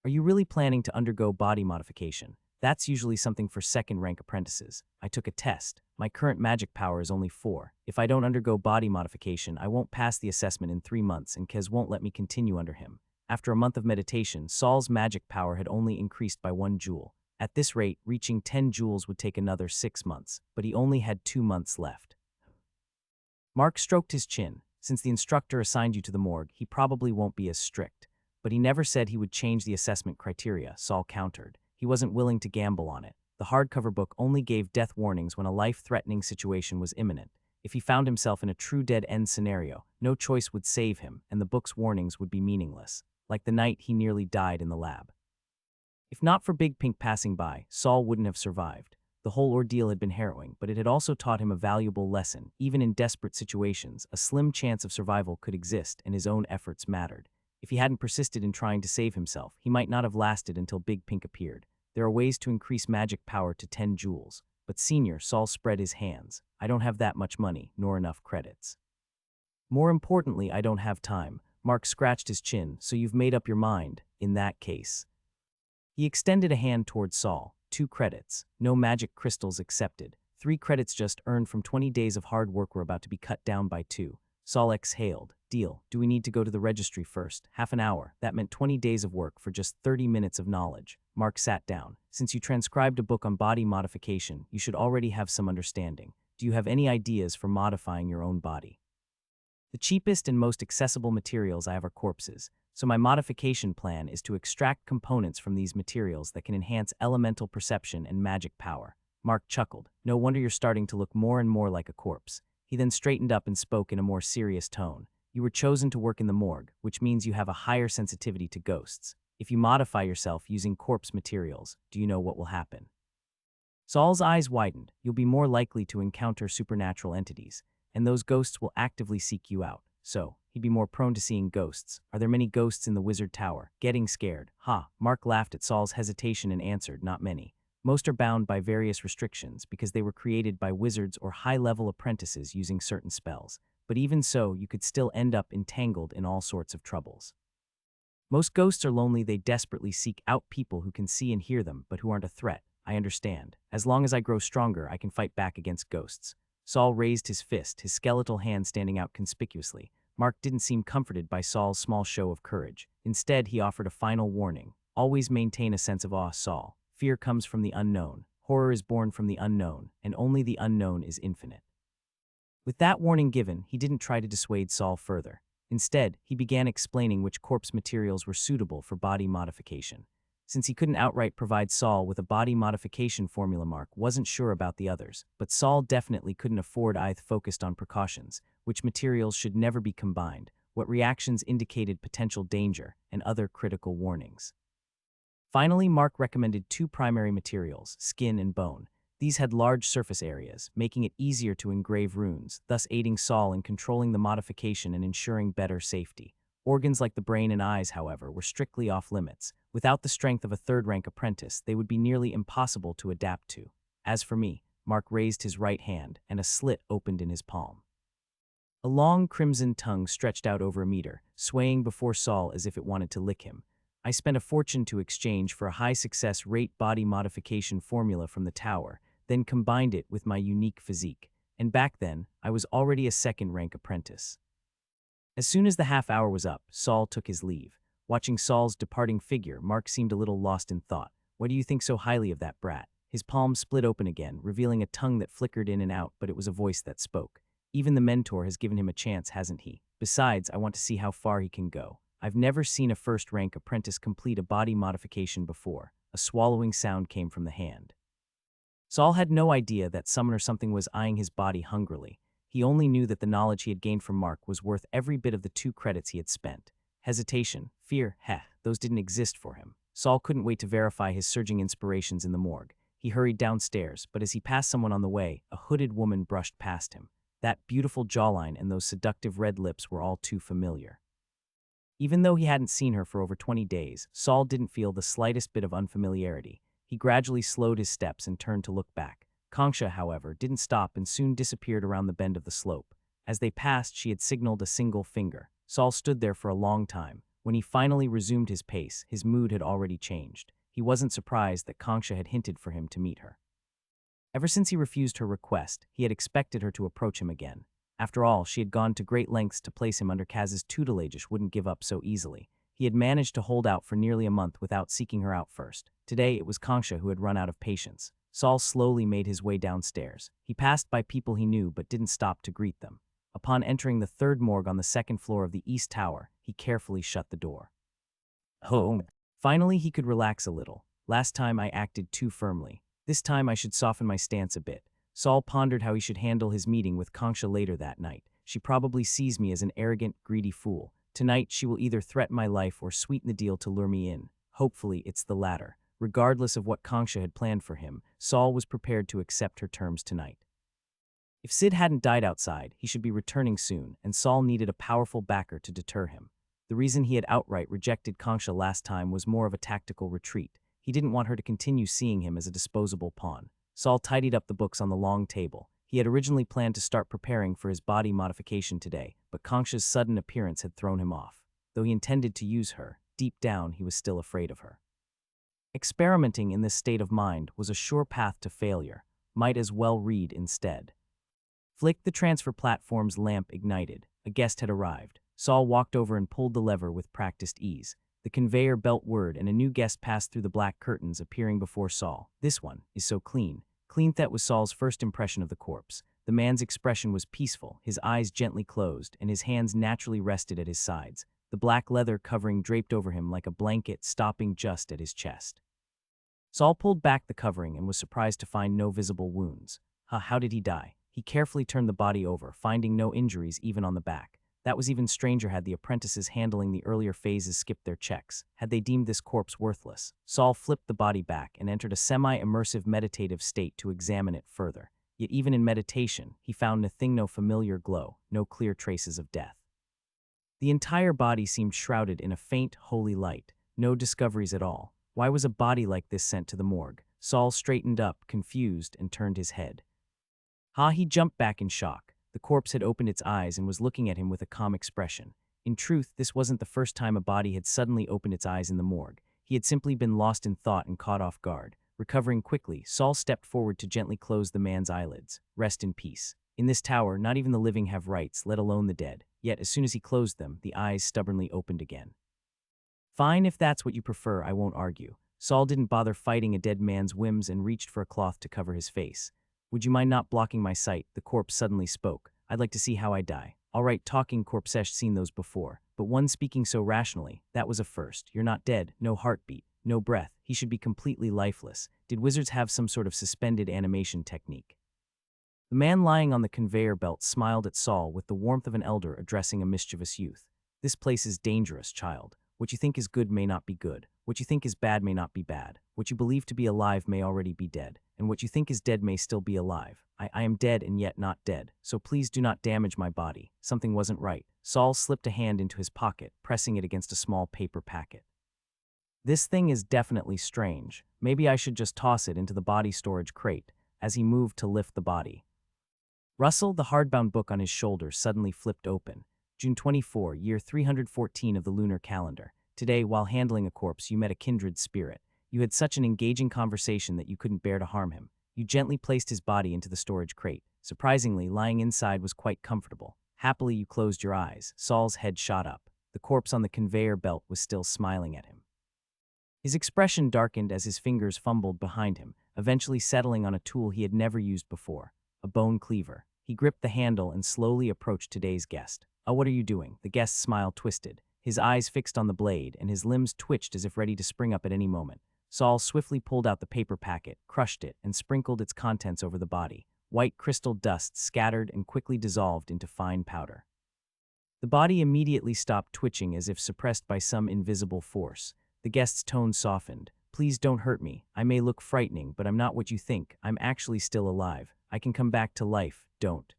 "Are you really planning to undergo body modification?" "That's usually something for second-rank apprentices. I took a test. My current magic power is only 4. If I don't undergo body modification, I won't pass the assessment in 3 months and Kez won't let me continue under him." After a month of meditation, Saul's magic power had only increased by 1 joule. At this rate, reaching 10 joules would take another 6 months, but he only had 2 months left. Mark stroked his chin. "Since the instructor assigned you to the morgue, he probably won't be as strict. But he never said he would change the assessment criteria," Saul countered. He wasn't willing to gamble on it. The hardcover book only gave death warnings when a life-threatening situation was imminent. If he found himself in a true dead-end scenario, no choice would save him, and the book's warnings would be meaningless, like the night he nearly died in the lab. If not for Big Pink passing by, Saul wouldn't have survived. The whole ordeal had been harrowing, but it had also taught him a valuable lesson. Even in desperate situations, a slim chance of survival could exist, and his own efforts mattered. If he hadn't persisted in trying to save himself, he might not have lasted until Big Pink appeared. There are ways to increase magic power to 10 joules. But Senior, Saul spread his hands. "I don't have that much money, nor enough credits. More importantly, I don't have time." Mark scratched his chin. "So you've made up your mind, in that case." He extended a hand towards Saul. 2 credits. No magic crystals accepted. 3 credits just earned from 20 days of hard work were about to be cut down by 2. Saul exhaled. "Deal. Do we need to go to the registry first?" "Half an hour." That meant 20 days of work for just 30 minutes of knowledge. Mark sat down. "Since you transcribed a book on body modification, you should already have some understanding. Do you have any ideas for modifying your own body?" "The cheapest and most accessible materials I have are corpses, so my modification plan is to extract components from these materials that can enhance elemental perception and magic power." Mark chuckled. "No wonder you're starting to look more and more like a corpse." He then straightened up and spoke in a more serious tone. "You were chosen to work in the morgue, which means you have a higher sensitivity to ghosts. If you modify yourself using corpse materials, do you know what will happen?" Saul's eyes widened. "You'll be more likely to encounter supernatural entities, and those ghosts will actively seek you out. So, he'd be more prone to seeing ghosts. Are there many ghosts in the Wizard Tower?" "Getting scared." "Ha." Mark laughed at Saul's hesitation and answered, "Not many. Most are bound by various restrictions because they were created by wizards or high-level apprentices using certain spells. But even so, you could still end up entangled in all sorts of troubles. Most ghosts are lonely. They desperately seek out people who can see and hear them, but who aren't a threat. I understand. As long as I grow stronger, I can fight back against ghosts." Saul raised his fist, his skeletal hand standing out conspicuously. Mark didn't seem comforted by Saul's small show of courage. Instead, he offered a final warning. "Always maintain a sense of awe, Saul. Fear comes from the unknown. Horror is born from the unknown, and only the unknown is infinite." With that warning given, he didn't try to dissuade Saul further. Instead, he began explaining which corpse materials were suitable for body modification. Since he couldn't outright provide Saul with a body modification formula, Mark wasn't sure about the others, but Saul definitely couldn't afford either. Focused on precautions, which materials should never be combined, what reactions indicated potential danger, and other critical warnings. Finally, Mark recommended 2 primary materials, skin and bone. These had large surface areas, making it easier to engrave runes, thus aiding Saul in controlling the modification and ensuring better safety. Organs like the brain and eyes, however, were strictly off-limits. Without the strength of a third-rank apprentice, they would be nearly impossible to adapt to. As for me, Mark raised his right hand, and a slit opened in his palm. A long crimson tongue stretched out over a meter, swaying before Saul as if it wanted to lick him. I spent a fortune to exchange for a high-success rate body modification formula from the tower, then combined it with my unique physique. And back then, I was already a second-rank apprentice. As soon as the half hour was up, Saul took his leave. Watching Saul's departing figure, Mark seemed a little lost in thought. Why do you think so highly of that brat? His palm split open again, revealing a tongue that flickered in and out, but it was a voice that spoke. Even the mentor has given him a chance, hasn't he? Besides, I want to see how far he can go. I've never seen a first-rank apprentice complete a body modification before. A swallowing sound came from the hand. Saul had no idea that someone or something was eyeing his body hungrily. He only knew that the knowledge he had gained from Mark was worth every bit of the 2 credits he had spent. Hesitation, fear, those didn't exist for him. Saul couldn't wait to verify his surging inspirations in the morgue. He hurried downstairs, but as he passed someone on the way, a hooded woman brushed past him. That beautiful jawline and those seductive red lips were all too familiar. Even though he hadn't seen her for over 20 days, Saul didn't feel the slightest bit of unfamiliarity. He gradually slowed his steps and turned to look back. Kangsha, however, didn't stop and soon disappeared around the bend of the slope. As they passed, she had signaled a single finger. Saul stood there for a long time. When he finally resumed his pace, his mood had already changed. He wasn't surprised that Kangsha had hinted for him to meet her. Ever since he refused her request, he had expected her to approach him again. After all, she had gone to great lengths to place him under Kaz's tutelage, wouldn't give up so easily. He had managed to hold out for nearly a month without seeking her out first. Today, it was Kangsha who had run out of patience. Saul slowly made his way downstairs. He passed by people he knew but didn't stop to greet them. Upon entering the 3rd morgue on the 2nd floor of the East Tower, he carefully shut the door. Oh. Finally, he could relax a little. Last time I acted too firmly. This time I should soften my stance a bit. Saul pondered how he should handle his meeting with Kangsha later that night. She probably sees me as an arrogant, greedy fool. Tonight, she will either threaten my life or sweeten the deal to lure me in. Hopefully, it's the latter. Regardless of what Kangsha had planned for him, Saul was prepared to accept her terms tonight. If Sid hadn't died outside, he should be returning soon, and Saul needed a powerful backer to deter him. The reason he had outright rejected Kangsha last time was more of a tactical retreat. He didn't want her to continue seeing him as a disposable pawn. Saul tidied up the books on the long table. He had originally planned to start preparing for his body modification today, but Kangsha's sudden appearance had thrown him off. Though he intended to use her, deep down he was still afraid of her. Experimenting in this state of mind was a sure path to failure. Might as well read instead. Flick, the transfer platform's lamp ignited. A guest had arrived. Saul walked over and pulled the lever with practiced ease. The conveyor belt whirred and a new guest passed through the black curtains, appearing before Saul. This one is so clean. Clean, that was Saul's first impression of the corpse. The man's expression was peaceful, his eyes gently closed, and his hands naturally rested at his sides. The black leather covering draped over him like a blanket, stopping just at his chest. Saul pulled back the covering and was surprised to find no visible wounds. How did he die? He carefully turned the body over, finding no injuries even on the back. That was even stranger. Had the apprentices handling the earlier phases skipped their checks? Had they deemed this corpse worthless? Saul flipped the body back and entered a semi-immersive meditative state to examine it further. Yet even in meditation, he found no familiar glow, no clear traces of death. The entire body seemed shrouded in a faint, holy light. No discoveries at all. Why was a body like this sent to the morgue? Saul straightened up, confused, and turned his head. He jumped back in shock. The corpse had opened its eyes and was looking at him with a calm expression. In truth, this wasn't the first time a body had suddenly opened its eyes in the morgue. He had simply been lost in thought and caught off guard. Recovering quickly, Saul stepped forward to gently close the man's eyelids. Rest in peace. In this tower, not even the living have rights, let alone the dead. Yet, as soon as he closed them, the eyes stubbornly opened again. Fine, if that's what you prefer, I won't argue. Saul didn't bother fighting a dead man's whims and reached for a cloth to cover his face. Would you mind not blocking my sight? The corpse suddenly spoke. I'd like to see how I die. All right, talking corpse-esh, seen those before. But one speaking so rationally, that was a first. You're not dead, no heartbeat, no breath. He should be completely lifeless. Did wizards have some sort of suspended animation technique? The man lying on the conveyor belt smiled at Saul with the warmth of an elder addressing a mischievous youth. This place is dangerous, child. What you think is good may not be good. What you think is bad may not be bad. What you believe to be alive may already be dead. And what you think is dead may still be alive. I am dead and yet not dead, so please do not damage my body. Something wasn't right. Saul slipped a hand into his pocket, pressing it against a small paper packet. This thing is definitely strange. Maybe I should just toss it into the body storage crate. As he moved to lift the body, Russell, the hardbound book on his shoulder, suddenly flipped open. June 24, year 314 of the lunar calendar. Today, while handling a corpse, you met a kindred spirit. You had such an engaging conversation that you couldn't bear to harm him. You gently placed his body into the storage crate. Surprisingly, lying inside was quite comfortable. Happily, you closed your eyes. Saul's head shot up. The corpse on the conveyor belt was still smiling at him. His expression darkened as his fingers fumbled behind him, eventually settling on a tool he had never used before, a bone cleaver. He gripped the handle and slowly approached today's guest. "Oh, what are you doing?" The guest's smile twisted, his eyes fixed on the blade, and his limbs twitched as if ready to spring up at any moment. Saul swiftly pulled out the paper packet, crushed it, and sprinkled its contents over the body. White crystal dust scattered and quickly dissolved into fine powder. The body immediately stopped twitching as if suppressed by some invisible force. The guest's tone softened. "Please don't hurt me. I may look frightening, but I'm not what you think. I'm actually still alive. I can come back to life. Don't."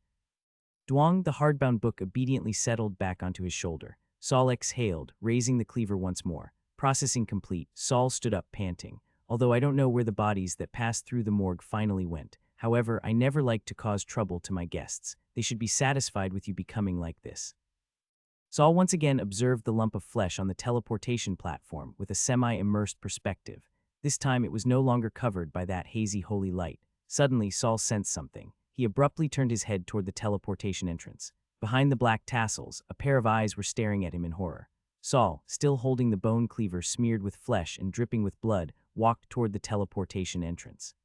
Duong, the hardbound book, obediently settled back onto his shoulder. Saul exhaled, raising the cleaver once more. Processing complete, Saul stood up, panting. "Although I don't know where the bodies that passed through the morgue finally went. However, I never like to cause trouble to my guests. They should be satisfied with you becoming like this." Saul once again observed the lump of flesh on the teleportation platform with a semi-immersed perspective. This time it was no longer covered by that hazy holy light. Suddenly, Saul sensed something. He abruptly turned his head toward the teleportation entrance. Behind the black tassels, a pair of eyes were staring at him in horror. Saul, still holding the bone cleaver smeared with flesh and dripping with blood, walked toward the teleportation entrance.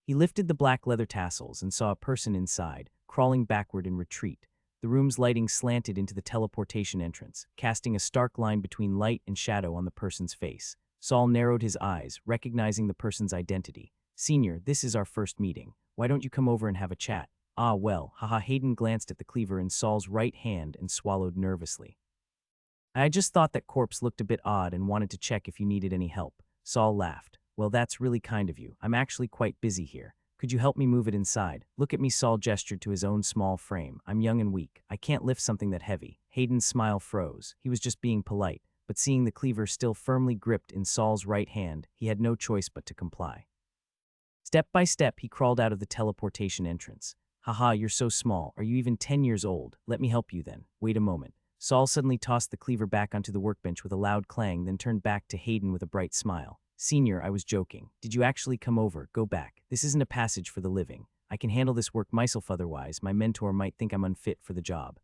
He lifted the black leather tassels and saw a person inside, crawling backward in retreat. The room's lighting slanted into the teleportation entrance, casting a stark line between light and shadow on the person's face. Saul narrowed his eyes, recognizing the person's identity. "Senior, this is our first meeting. Why don't you come over and have a chat?" "Ah, well, haha." Hayden glanced at the cleaver in Saul's right hand and swallowed nervously. "I just thought that corpse looked a bit odd and wanted to check if you needed any help." Saul laughed. "Well, that's really kind of you. I'm actually quite busy here. Could you help me move it inside?" "Look at me." Saul gestured to his own small frame. "I'm young and weak. I can't lift something that heavy." Hayden's smile froze. He was just being polite, but seeing the cleaver still firmly gripped in Saul's right hand, he had no choice but to comply. Step by step, he crawled out of the teleportation entrance. "Haha, you're so small. Are you even 10 years old? Let me help you then." "Wait a moment." Saul suddenly tossed the cleaver back onto the workbench with a loud clang, then turned back to Hayden with a bright smile. "Senior, I was joking. Did you actually come over? Go back. This isn't a passage for the living. I can handle this work myself, otherwise my mentor might think I'm unfit for the job."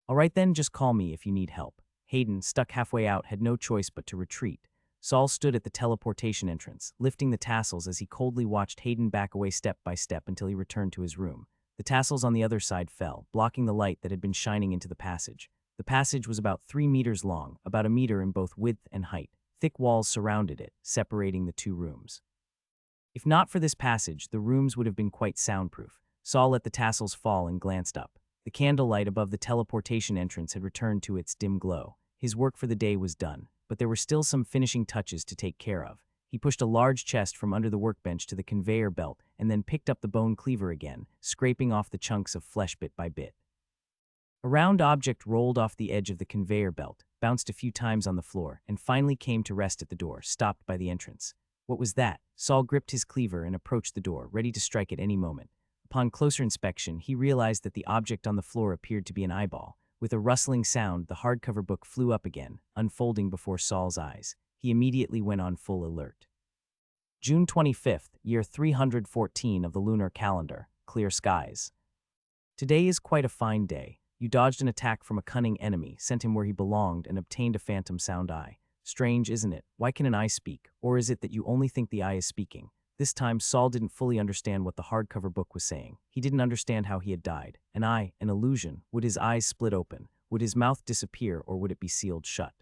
"All right then, just call me if you need help." Hayden, stuck halfway out, had no choice but to retreat. Saul stood at the teleportation entrance, lifting the tassels as he coldly watched Hayden back away step by step until he returned to his room. The tassels on the other side fell, blocking the light that had been shining into the passage. The passage was about 3 meters long, about a meter in both width and height. Thick walls surrounded it, separating the two rooms. If not for this passage, the rooms would have been quite soundproof. Saul let the tassels fall and glanced up. The candlelight above the teleportation entrance had returned to its dim glow. His work for the day was done, but there were still some finishing touches to take care of. He pushed a large chest from under the workbench to the conveyor belt and then picked up the bone cleaver again, scraping off the chunks of flesh bit by bit. A round object rolled off the edge of the conveyor belt, bounced a few times on the floor, and finally came to rest at the door, stopped by the entrance. What was that? Saul gripped his cleaver and approached the door, ready to strike at any moment. Upon closer inspection, he realized that the object on the floor appeared to be an eyeball. With a rustling sound, the hardcover book flew up again, unfolding before Saul's eyes. He immediately went on full alert. June 25th, year 314 of the lunar calendar. Clear skies. Today is quite a fine day. You dodged an attack from a cunning enemy, sent him where he belonged, and obtained a phantom sound eye. Strange, isn't it? Why can an eye speak? Or is it that you only think the eye is speaking? This time, Saul didn't fully understand what the hardcover book was saying. He didn't understand how he had died. An eye, an illusion. Would his eyes split open? Would his mouth disappear, or would it be sealed shut?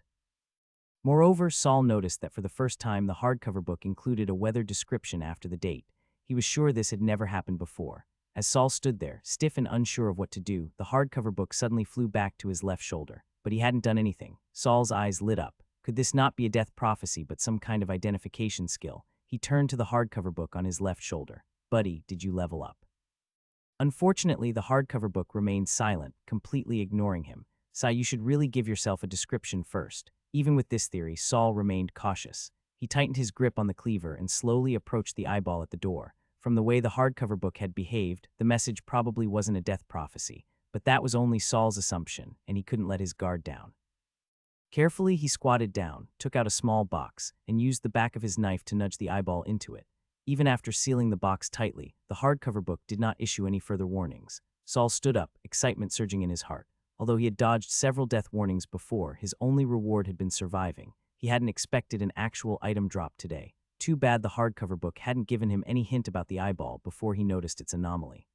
Moreover, Saul noticed that for the first time the hardcover book included a weather description after the date. He was sure this had never happened before. As Saul stood there, stiff and unsure of what to do, the hardcover book suddenly flew back to his left shoulder. But he hadn't done anything. Saul's eyes lit up. Could this not be a death prophecy but some kind of identification skill? He turned to the hardcover book on his left shoulder. "Buddy, did you level up?" Unfortunately, the hardcover book remained silent, completely ignoring him. You should really give yourself a description first." Even with this theory, Saul remained cautious. He tightened his grip on the cleaver and slowly approached the eyeball at the door. From the way the hardcover book had behaved, the message probably wasn't a death prophecy, but that was only Saul's assumption, and he couldn't let his guard down. Carefully, he squatted down, took out a small box, and used the back of his knife to nudge the eyeball into it. Even after sealing the box tightly, the hardcover book did not issue any further warnings. Saul stood up, excitement surging in his heart. Although he had dodged several death warnings before, his only reward had been surviving. He hadn't expected an actual item drop today. Too bad the hardcover book hadn't given him any hint about the eyeball before he noticed its anomaly.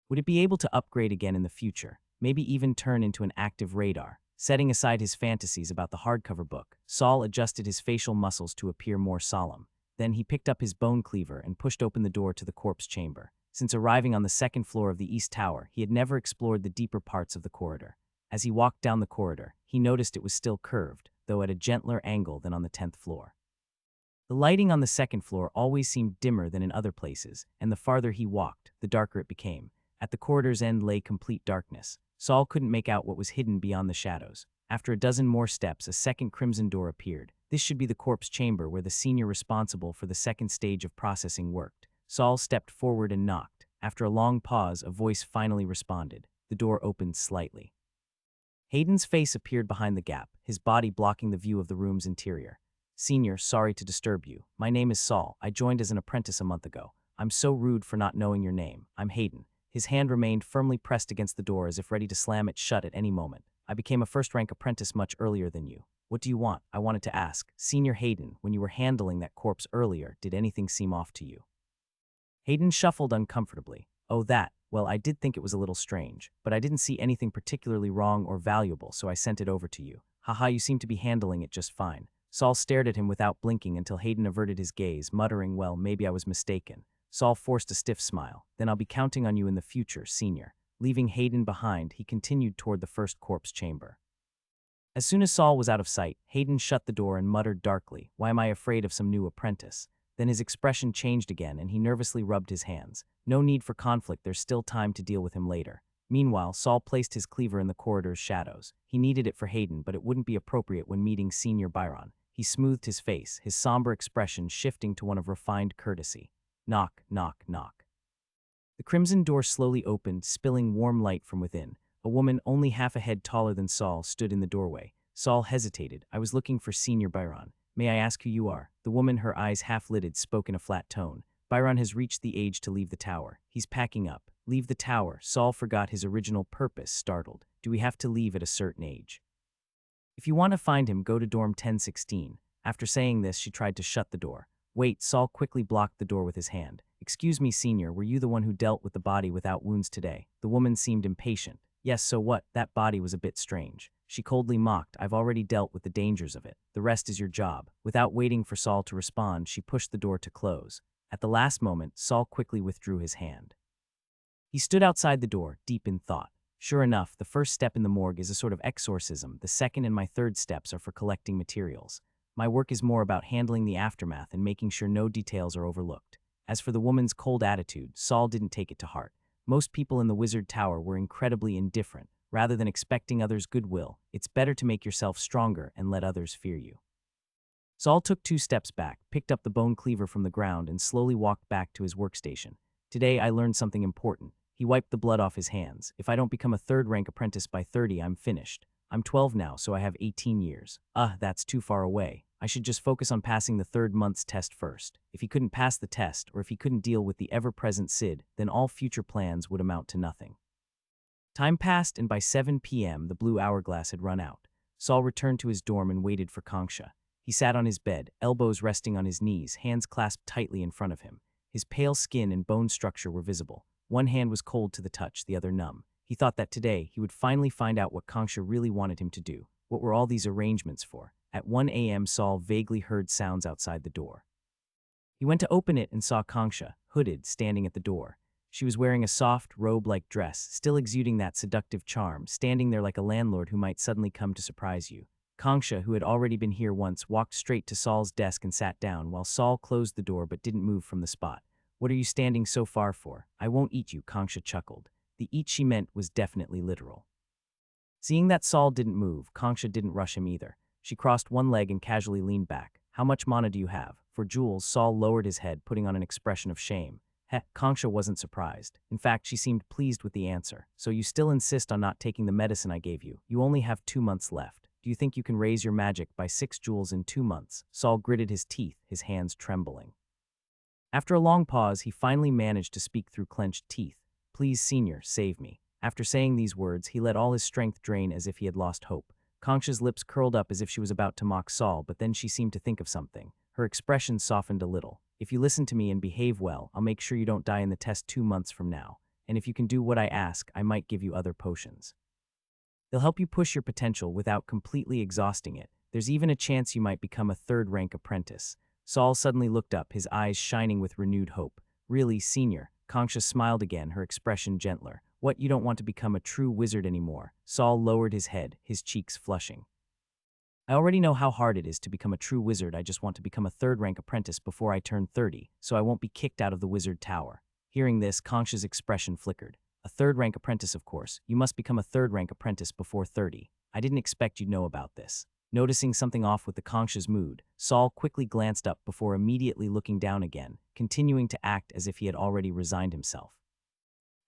Would it be able to upgrade again in the future, maybe even turn into an active radar? Setting aside his fantasies about the hardcover book, Saul adjusted his facial muscles to appear more solemn. Then he picked up his bone cleaver and pushed open the door to the corpse chamber. Since arriving on the second floor of the East Tower, he had never explored the deeper parts of the corridor. As he walked down the corridor, he noticed it was still curved, though at a gentler angle than on the 10th floor. The lighting on the second floor always seemed dimmer than in other places, and the farther he walked, the darker it became. At the corridor's end lay complete darkness. Saul couldn't make out what was hidden beyond the shadows. After a dozen more steps, a second crimson door appeared. This should be the corpse chamber where the senior responsible for the second stage of processing worked. Saul stepped forward and knocked. After a long pause, a voice finally responded. The door opened slightly. Hayden's face appeared behind the gap, his body blocking the view of the room's interior. "Senior, sorry to disturb you. My name is Saul. I joined as an apprentice a month ago. I'm so rude for not knowing your name. I'm Hayden." His hand remained firmly pressed against the door as if ready to slam it shut at any moment. "I became a first-rank apprentice much earlier than you. What do you want?" I wanted to ask. "Senior Hayden, when you were handling that corpse earlier, did anything seem off to you?" Hayden shuffled uncomfortably. "Oh, that. Well, I did think it was a little strange, but I didn't see anything particularly wrong or valuable, so I sent it over to you. Haha, you seem to be handling it just fine." Saul stared at him without blinking until Hayden averted his gaze, muttering, "Well, maybe I was mistaken." Saul forced a stiff smile. "Then I'll be counting on you in the future, Senior." Leaving Hayden behind, he continued toward the first corpse chamber. As soon as Saul was out of sight, Hayden shut the door and muttered darkly, "Why am I afraid of some new apprentice?" Then his expression changed again and he nervously rubbed his hands. No need for conflict, there's still time to deal with him later. Meanwhile, Saul placed his cleaver in the corridor's shadows. He needed it for Hayden, but it wouldn't be appropriate when meeting Senior Byron. He smoothed his face, his somber expression shifting to one of refined courtesy. Knock, knock, knock. The crimson door slowly opened, spilling warm light from within. A woman only half a head taller than Saul stood in the doorway. Saul hesitated. "I was looking for Senior Byron. May I ask who you are?" The woman, her eyes half-lidded, spoke in a flat tone. "Byron has reached the age to leave the tower. He's packing up." "Leave the tower?" Saul forgot his original purpose, startled. "Do we have to leave at a certain age?" "If you want to find him, go to dorm 1016. After saying this, she tried to shut the door. "Wait," Saul quickly blocked the door with his hand. "Excuse me, Senior, were you the one who dealt with the body without wounds today?" The woman seemed impatient. "Yes, so what? That body was a bit strange." She coldly mocked. "I've already dealt with the dangers of it. The rest is your job." Without waiting for Saul to respond, she pushed the door to close. At the last moment, Saul quickly withdrew his hand. He stood outside the door, deep in thought. Sure enough, the first step in the morgue is a sort of exorcism. The second and my third steps are for collecting materials. My work is more about handling the aftermath and making sure no details are overlooked. As for the woman's cold attitude, Saul didn't take it to heart. Most people in the Wizard Tower were incredibly indifferent. Rather than expecting others' goodwill, it's better to make yourself stronger and let others fear you. Saul took 2 steps back, picked up the bone cleaver from the ground, and slowly walked back to his workstation. "Today I learned something important." He wiped the blood off his hands. "If I don't become a third-rank apprentice by 30, I'm finished. I'm 12 now, so I have 18 years. That's too far away. I should just focus on passing the 3rd month's test first. If he couldn't pass the test, or if he couldn't deal with the ever-present Sid, then all future plans would amount to nothing." Time passed, and by 7 p.m., the blue hourglass had run out. Saul returned to his dorm and waited for Kangsha. He sat on his bed, elbows resting on his knees, hands clasped tightly in front of him. His pale skin and bone structure were visible. One hand was cold to the touch, the other numb. He thought that today he would finally find out what Kangsha really wanted him to do. What were all these arrangements for? At 1 a.m., Saul vaguely heard sounds outside the door. He went to open it and saw Kangsha, hooded, standing at the door. She was wearing a soft, robe-like dress, still exuding that seductive charm, standing there like a landlord who might suddenly come to surprise you. Kangsha, who had already been here once, walked straight to Saul's desk and sat down, while Saul closed the door but didn't move from the spot. "What are you standing so far for?" "I won't eat you," Kangsha chuckled. The eat she meant was definitely literal. Seeing that Saul didn't move, Kangsha didn't rush him either. She crossed one leg and casually leaned back. "How much mana do you have?" For jewels, Saul lowered his head, putting on an expression of shame. Kangsha wasn't surprised. In fact, she seemed pleased with the answer. "So you still insist on not taking the medicine I gave you. You only have 2 months left." Do you think you can raise your magic by 6 jewels in 2 months? Saul gritted his teeth, his hands trembling. After a long pause, he finally managed to speak through clenched teeth. Please, senior, save me. After saying these words, he let all his strength drain as if he had lost hope. Concha's lips curled up as if she was about to mock Saul, but then she seemed to think of something. Her expression softened a little. If you listen to me and behave well, I'll make sure you don't die in the test 2 months from now. And if you can do what I ask, I might give you other potions. They'll help you push your potential without completely exhausting it. There's even a chance you might become a third-rank apprentice. Saul suddenly looked up, his eyes shining with renewed hope. Really, senior? Concha smiled again, her expression gentler. What, you don't want to become a true wizard anymore? Saul lowered his head, his cheeks flushing. I already know how hard it is to become a true wizard. I just want to become a third-rank apprentice before I turn 30, so I won't be kicked out of the wizard tower. Hearing this, Concha's expression flickered. A third-rank apprentice, of course. You must become a third-rank apprentice before 30. I didn't expect you'd know about this. Noticing something off with the Concha's mood, Saul quickly glanced up before immediately looking down again, continuing to act as if he had already resigned himself.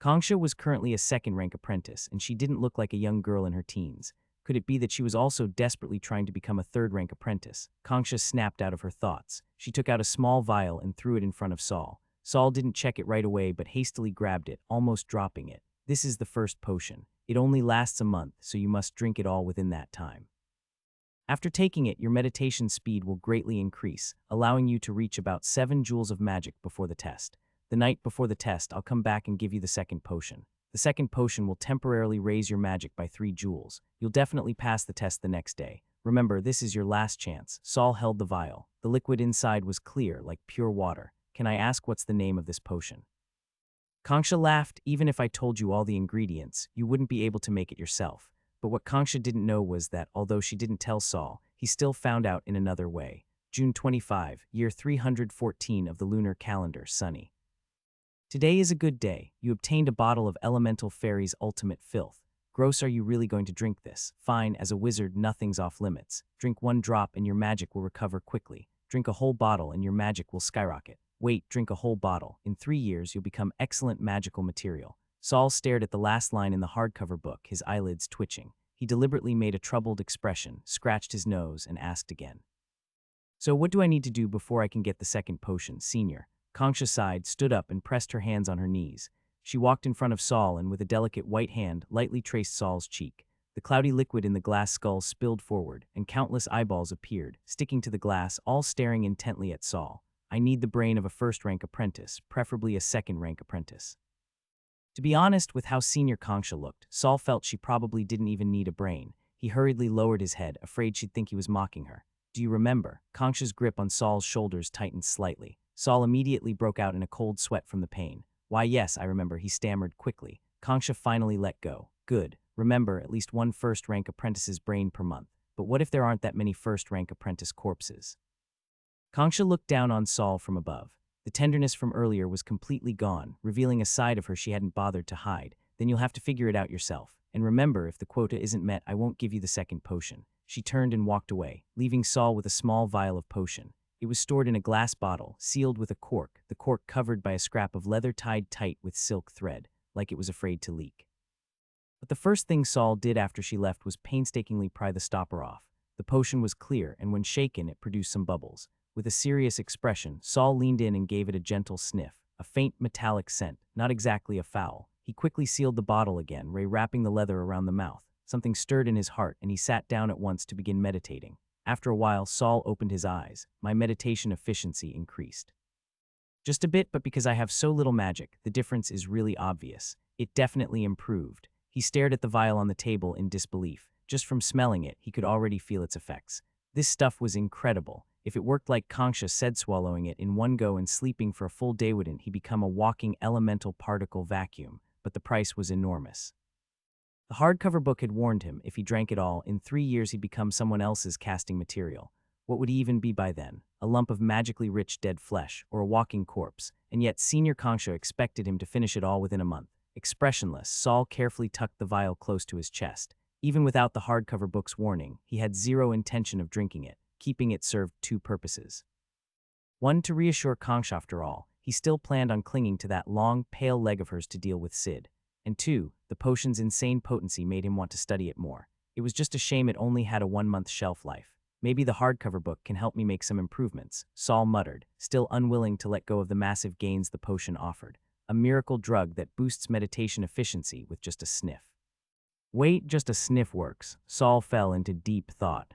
Concha was currently a second-rank apprentice, and she didn't look like a young girl in her teens. Could it be that she was also desperately trying to become a third-rank apprentice? Concha snapped out of her thoughts. She took out a small vial and threw it in front of Saul. Saul didn't check it right away, but hastily grabbed it, almost dropping it. This is the first potion. It only lasts a month, so you must drink it all within that time. After taking it, your meditation speed will greatly increase, allowing you to reach about 7 jewels of magic before the test. The night before the test, I'll come back and give you the second potion. The second potion will temporarily raise your magic by 3 jewels. You'll definitely pass the test the next day. Remember, this is your last chance. Saul held the vial. The liquid inside was clear, like pure water. Can I ask what's the name of this potion? Concha laughed. Even if I told you all the ingredients, you wouldn't be able to make it yourself. But what Concha didn't know was that, although she didn't tell Saul, he still found out in another way. June 25, year 314 of the lunar calendar, sunny. Today is a good day. You obtained a bottle of Elemental Fairy's ultimate filth. Gross, are you really going to drink this? Fine, as a wizard, nothing's off limits. Drink 1 drop and your magic will recover quickly. Drink a whole bottle and your magic will skyrocket. Wait, drink a whole bottle. In 3 years, you'll become excellent magical material. Saul stared at the last line in the hardcover book, his eyelids twitching. He deliberately made a troubled expression, scratched his nose, and asked again. So what do I need to do before I can get the second potion, senior? Concha sighed, stood up, and pressed her hands on her knees. She walked in front of Saul and with a delicate white hand lightly traced Saul's cheek. The cloudy liquid in the glass skull spilled forward, and countless eyeballs appeared, sticking to the glass, all staring intently at Saul. I need the brain of a first-rank apprentice, preferably a second-rank apprentice. To be honest, with how senior Concha looked, Saul felt she probably didn't even need a brain. He hurriedly lowered his head, afraid she'd think he was mocking her. Do you remember? Concha's grip on Saul's shoulders tightened slightly. Saul immediately broke out in a cold sweat from the pain. Why, yes, I remember, he stammered quickly. Concha finally let go. Good. Remember, at least 1 first-rank apprentice's brain per month. But what if there aren't that many first-rank apprentice corpses? Concha looked down on Saul from above. The tenderness from earlier was completely gone, revealing a side of her she hadn't bothered to hide. Then you'll have to figure it out yourself. And remember, if the quota isn't met, I won't give you the second potion. She turned and walked away, leaving Saul with a small vial of potion. It was stored in a glass bottle, sealed with a cork, the cork covered by a scrap of leather tied tight with silk thread, like it was afraid to leak. But the first thing Saul did after she left was painstakingly pry the stopper off. The potion was clear, and when shaken, it produced some bubbles. With a serious expression, Saul leaned in and gave it a gentle sniff, a faint metallic scent, not exactly a foul. He quickly sealed the bottle again, wrapping the leather around the mouth. Something stirred in his heart, and he sat down at once to begin meditating. After a while, Saul opened his eyes. My meditation efficiency increased. Just a bit, but because I have so little magic, the difference is really obvious. It definitely improved. He stared at the vial on the table in disbelief. Just from smelling it, he could already feel its effects. This stuff was incredible. If it worked like Concha said, swallowing it in one go and sleeping for a full day wouldn't he become a walking elemental particle vacuum, but the price was enormous. The hardcover book had warned him, if he drank it all, in 3 years he'd become someone else's casting material. What would he even be by then? A lump of magically rich dead flesh, or a walking corpse? And yet Senior Concha expected him to finish it all within a month. Expressionless, Saul carefully tucked the vial close to his chest. Even without the hardcover book's warning, he had zero intention of drinking it. Keeping it served 2 purposes. 1, to reassure Concha after all. He still planned on clinging to that long, pale leg of hers to deal with Sid. And 2, the potion's insane potency made him want to study it more. It was just a shame it only had a 1-month shelf life. Maybe the hardcover book can help me make some improvements, Saul muttered, still unwilling to let go of the massive gains the potion offered. A miracle drug that boosts meditation efficiency with just a sniff. Wait, just a sniff works. Saul fell into deep thought.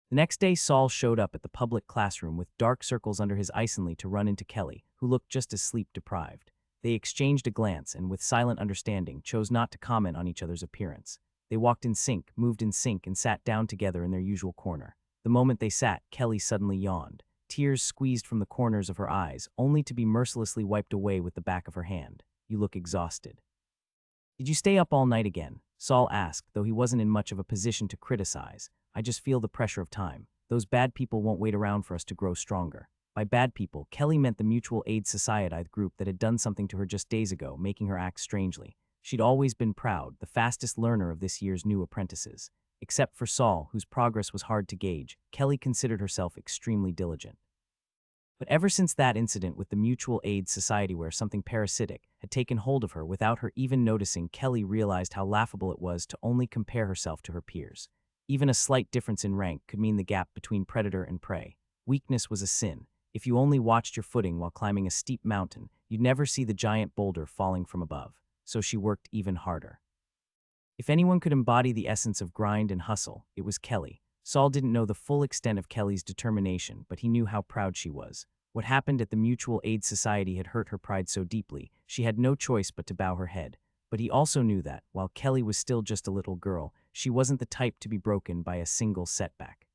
The next day, Saul showed up at the public classroom with dark circles under his eyes to run into Kelly, who looked just as sleep-deprived. They exchanged a glance and, with silent understanding, chose not to comment on each other's appearance. They walked in sync, moved in sync, and sat down together in their usual corner. The moment they sat, Kelly suddenly yawned. Tears squeezed from the corners of her eyes, only to be mercilessly wiped away with the back of her hand. You look exhausted. Did you stay up all night again? Saul asked, though he wasn't in much of a position to criticize. I just feel the pressure of time. Those bad people won't wait around for us to grow stronger. By bad people, Kelly meant the Mutual Aid Society group that had done something to her just days ago, making her act strangely. She'd always been proud, the fastest learner of this year's new apprentices. Except for Saul, whose progress was hard to gauge, Kelly considered herself extremely diligent. But ever since that incident with the Mutual Aid Society where something parasitic had taken hold of her without her even noticing, Kelly realized how laughable it was to only compare herself to her peers. Even a slight difference in rank could mean the gap between predator and prey. Weakness was a sin. If you only watched your footing while climbing a steep mountain, you'd never see the giant boulder falling from above. So she worked even harder. If anyone could embody the essence of grind and hustle, it was Kelly. Saul didn't know the full extent of Kelly's determination, but he knew how proud she was. What happened at the Mutual Aid Society had hurt her pride so deeply, she had no choice but to bow her head. But he also knew that, while Kelly was still just a little girl, she wasn't the type to be broken by a single setback.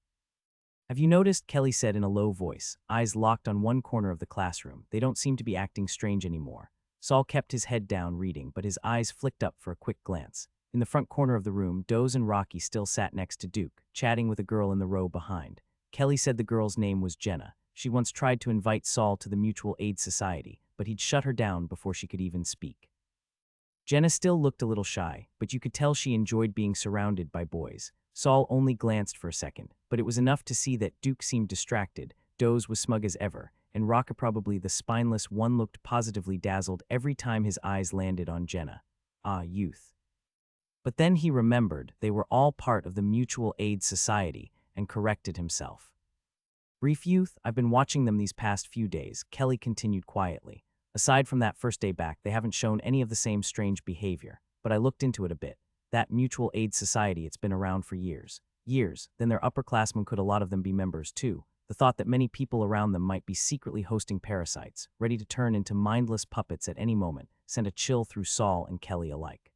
Have you noticed? Kelly said in a low voice, eyes locked on one corner of the classroom. They don't seem to be acting strange anymore. Saul kept his head down reading, but his eyes flicked up for a quick glance. In the front corner of the room, Doze and Rocky still sat next to Duke, chatting with a girl in the row behind. Kelly said the girl's name was Jenna. She once tried to invite Saul to the Mutual Aid Society, but he'd shut her down before she could even speak. Jenna still looked a little shy, but you could tell she enjoyed being surrounded by boys. Saul only glanced for a second, but it was enough to see that Duke seemed distracted, Doze was smug as ever, and Rocky, probably the spineless one, looked positively dazzled every time his eyes landed on Jenna. Ah, youth. But then he remembered they were all part of the Mutual Aid Society and corrected himself. Brief youth, I've been watching them these past few days, Kelly continued quietly. Aside from that first day back, they haven't shown any of the same strange behavior, but I looked into it a bit. That Mutual Aid Society, it's been around for years. Years, then they're upperclassmen, could a lot of them be members too? The thought that many people around them might be secretly hosting parasites, ready to turn into mindless puppets at any moment, sent a chill through Saul and Kelly alike.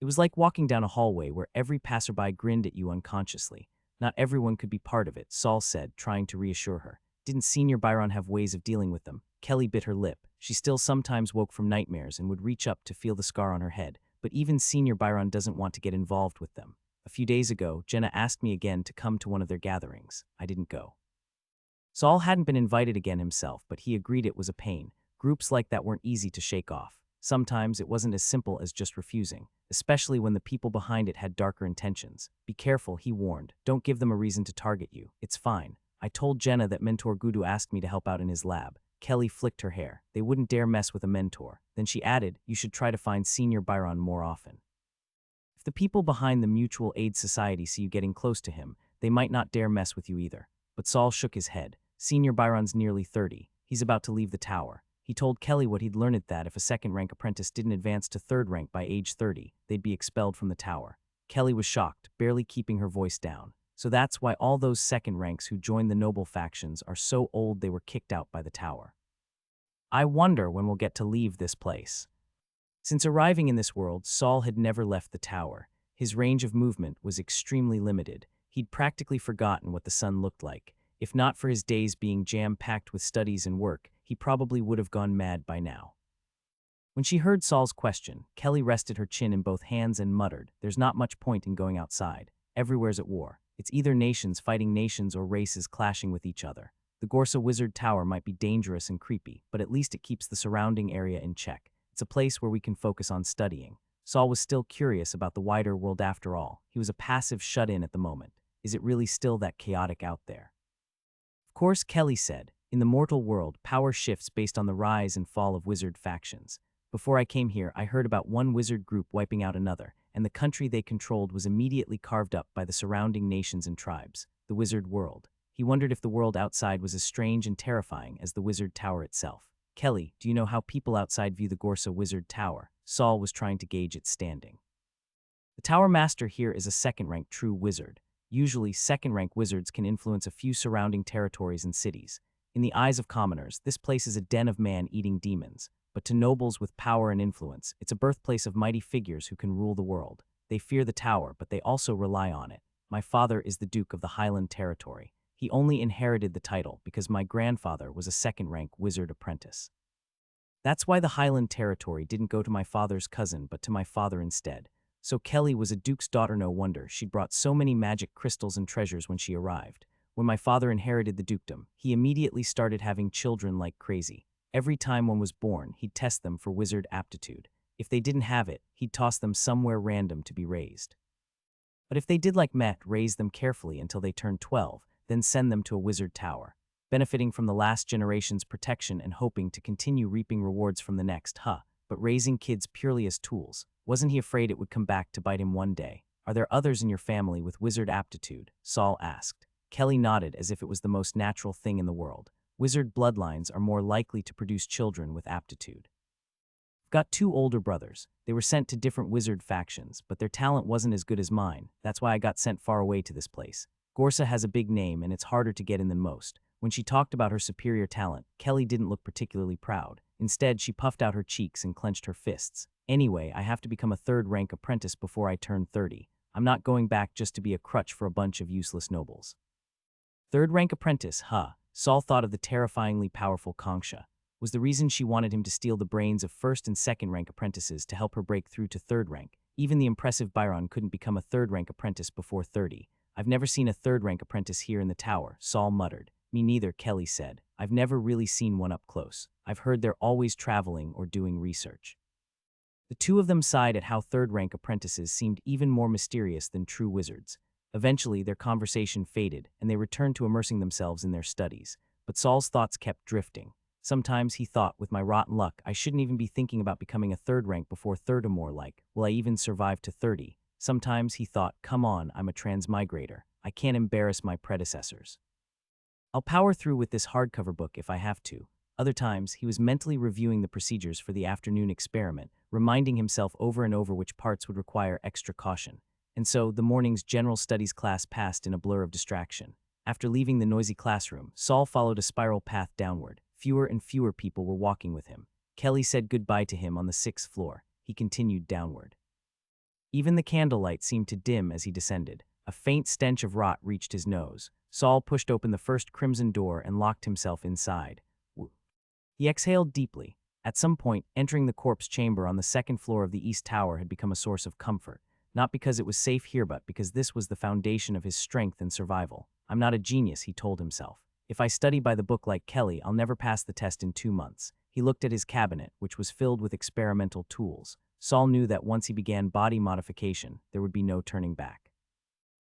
It was like walking down a hallway where every passerby grinned at you unconsciously. Not everyone could be part of it, Saul said, trying to reassure her. Didn't Senior Byron have ways of dealing with them? Kelly bit her lip. She still sometimes woke from nightmares and would reach up to feel the scar on her head, but even Senior Byron doesn't want to get involved with them. A few days ago, Jenna asked me again to come to one of their gatherings. I didn't go. Saul hadn't been invited again himself, but he agreed it was a pain. Groups like that weren't easy to shake off. Sometimes it wasn't as simple as just refusing, especially when the people behind it had darker intentions. Be careful, he warned. Don't give them a reason to target you. It's fine. I told Jenna that Mentor Gudu asked me to help out in his lab. Kelly flicked her hair. They wouldn't dare mess with a mentor. Then she added, you should try to find Senior Byron more often. If the people behind the Mutual Aid Society see you getting close to him, they might not dare mess with you either. But Saul shook his head. Senior Byron's nearly 30. He's about to leave the tower. He told Kelly what he'd learned, that if a second-rank apprentice didn't advance to third rank by age 30, they'd be expelled from the tower. Kelly was shocked, barely keeping her voice down. So that's why all those second ranks who joined the noble factions are so old they were kicked out by the tower. I wonder when we'll get to leave this place. Since arriving in this world, Saul had never left the tower. His range of movement was extremely limited. He'd practically forgotten what the sun looked like. If not for his days being jam-packed with studies and work, he probably would have gone mad by now. When she heard Saul's question, Kelly rested her chin in both hands and muttered, there's not much point in going outside. Everywhere's at war. It's either nations fighting nations or races clashing with each other. The Gorsa Wizard Tower might be dangerous and creepy, but at least it keeps the surrounding area in check. It's a place where we can focus on studying. Saul was still curious about the wider world after all. He was a passive shut-in at the moment. Is it really still that chaotic out there? Of course, Kelly said. In the mortal world, power shifts based on the rise and fall of wizard factions. Before I came here, I heard about one wizard group wiping out another, and the country they controlled was immediately carved up by the surrounding nations and tribes, the wizard world. He wondered if the world outside was as strange and terrifying as the wizard tower itself. Kelly, do you know how people outside view the Gorsa Wizard Tower? Saul was trying to gauge its standing. The tower master here is a second-rank true wizard. Usually, second-rank wizards can influence a few surrounding territories and cities. In the eyes of commoners, this place is a den of man-eating demons. But to nobles with power and influence, it's a birthplace of mighty figures who can rule the world. They fear the tower, but they also rely on it. My father is the Duke of the Highland Territory. He only inherited the title because my grandfather was a second-rank wizard apprentice. That's why the Highland Territory didn't go to my father's cousin, but to my father instead. So Kelly was a duke's daughter, no wonder she'd brought so many magic crystals and treasures when she arrived. When my father inherited the dukedom, he immediately started having children like crazy. Every time one was born, he'd test them for wizard aptitude. If they didn't have it, he'd toss them somewhere random to be raised. But if they did like Met, raise them carefully until they turned 12, then send them to a wizard tower, benefiting from the last generation's protection and hoping to continue reaping rewards from the next, but raising kids purely as tools. Wasn't he afraid it would come back to bite him one day? Are there others in your family with wizard aptitude? Saul asked. Kelly nodded as if it was the most natural thing in the world. Wizard bloodlines are more likely to produce children with aptitude. I've got 2 older brothers. They were sent to different wizard factions, but their talent wasn't as good as mine. That's why I got sent far away to this place. Gorsa has a big name and it's harder to get in than most. When she talked about her superior talent, Kelly didn't look particularly proud. Instead, she puffed out her cheeks and clenched her fists. Anyway, I have to become a 3rd-rank apprentice before I turn 30. I'm not going back just to be a crutch for a bunch of useless nobles. 3rd-rank apprentice, Saul thought of the terrifyingly powerful Kongsha. Was the reason she wanted him to steal the brains of 1st and 2nd-rank apprentices to help her break through to 3rd rank. Even the impressive Byron couldn't become a 3rd-rank apprentice before 30. I've never seen a 3rd-rank apprentice here in the tower, Saul muttered. Me neither, Kelly said. I've never really seen one up close. I've heard they're always traveling or doing research. The two of them sighed at how 3rd-rank apprentices seemed even more mysterious than true wizards. Eventually, their conversation faded, and they returned to immersing themselves in their studies. But Saul's thoughts kept drifting. Sometimes he thought, with my rotten luck, I shouldn't even be thinking about becoming a 3rd rank before 3rd or more, like, will I even survive to 30? Sometimes he thought, come on, I'm a transmigrator. I can't embarrass my predecessors. I'll power through with this hardcover book if I have to. Other times, he was mentally reviewing the procedures for the afternoon experiment, reminding himself over and over which parts would require extra caution. And so, the morning's general studies class passed in a blur of distraction. After leaving the noisy classroom, Saul followed a spiral path downward. Fewer and fewer people were walking with him. Kelly said goodbye to him on the 6th floor. He continued downward. Even the candlelight seemed to dim as he descended. A faint stench of rot reached his nose. Saul pushed open the first crimson door and locked himself inside. He exhaled deeply. At some point, entering the corpse chamber on the 2nd floor of the East Tower had become a source of comfort. Not because it was safe here, but because this was the foundation of his strength and survival. I'm not a genius, he told himself. If I study by the book like Kelly, I'll never pass the test in 2 months. He looked at his cabinet, which was filled with experimental tools. Saul knew that once he began body modification, there would be no turning back.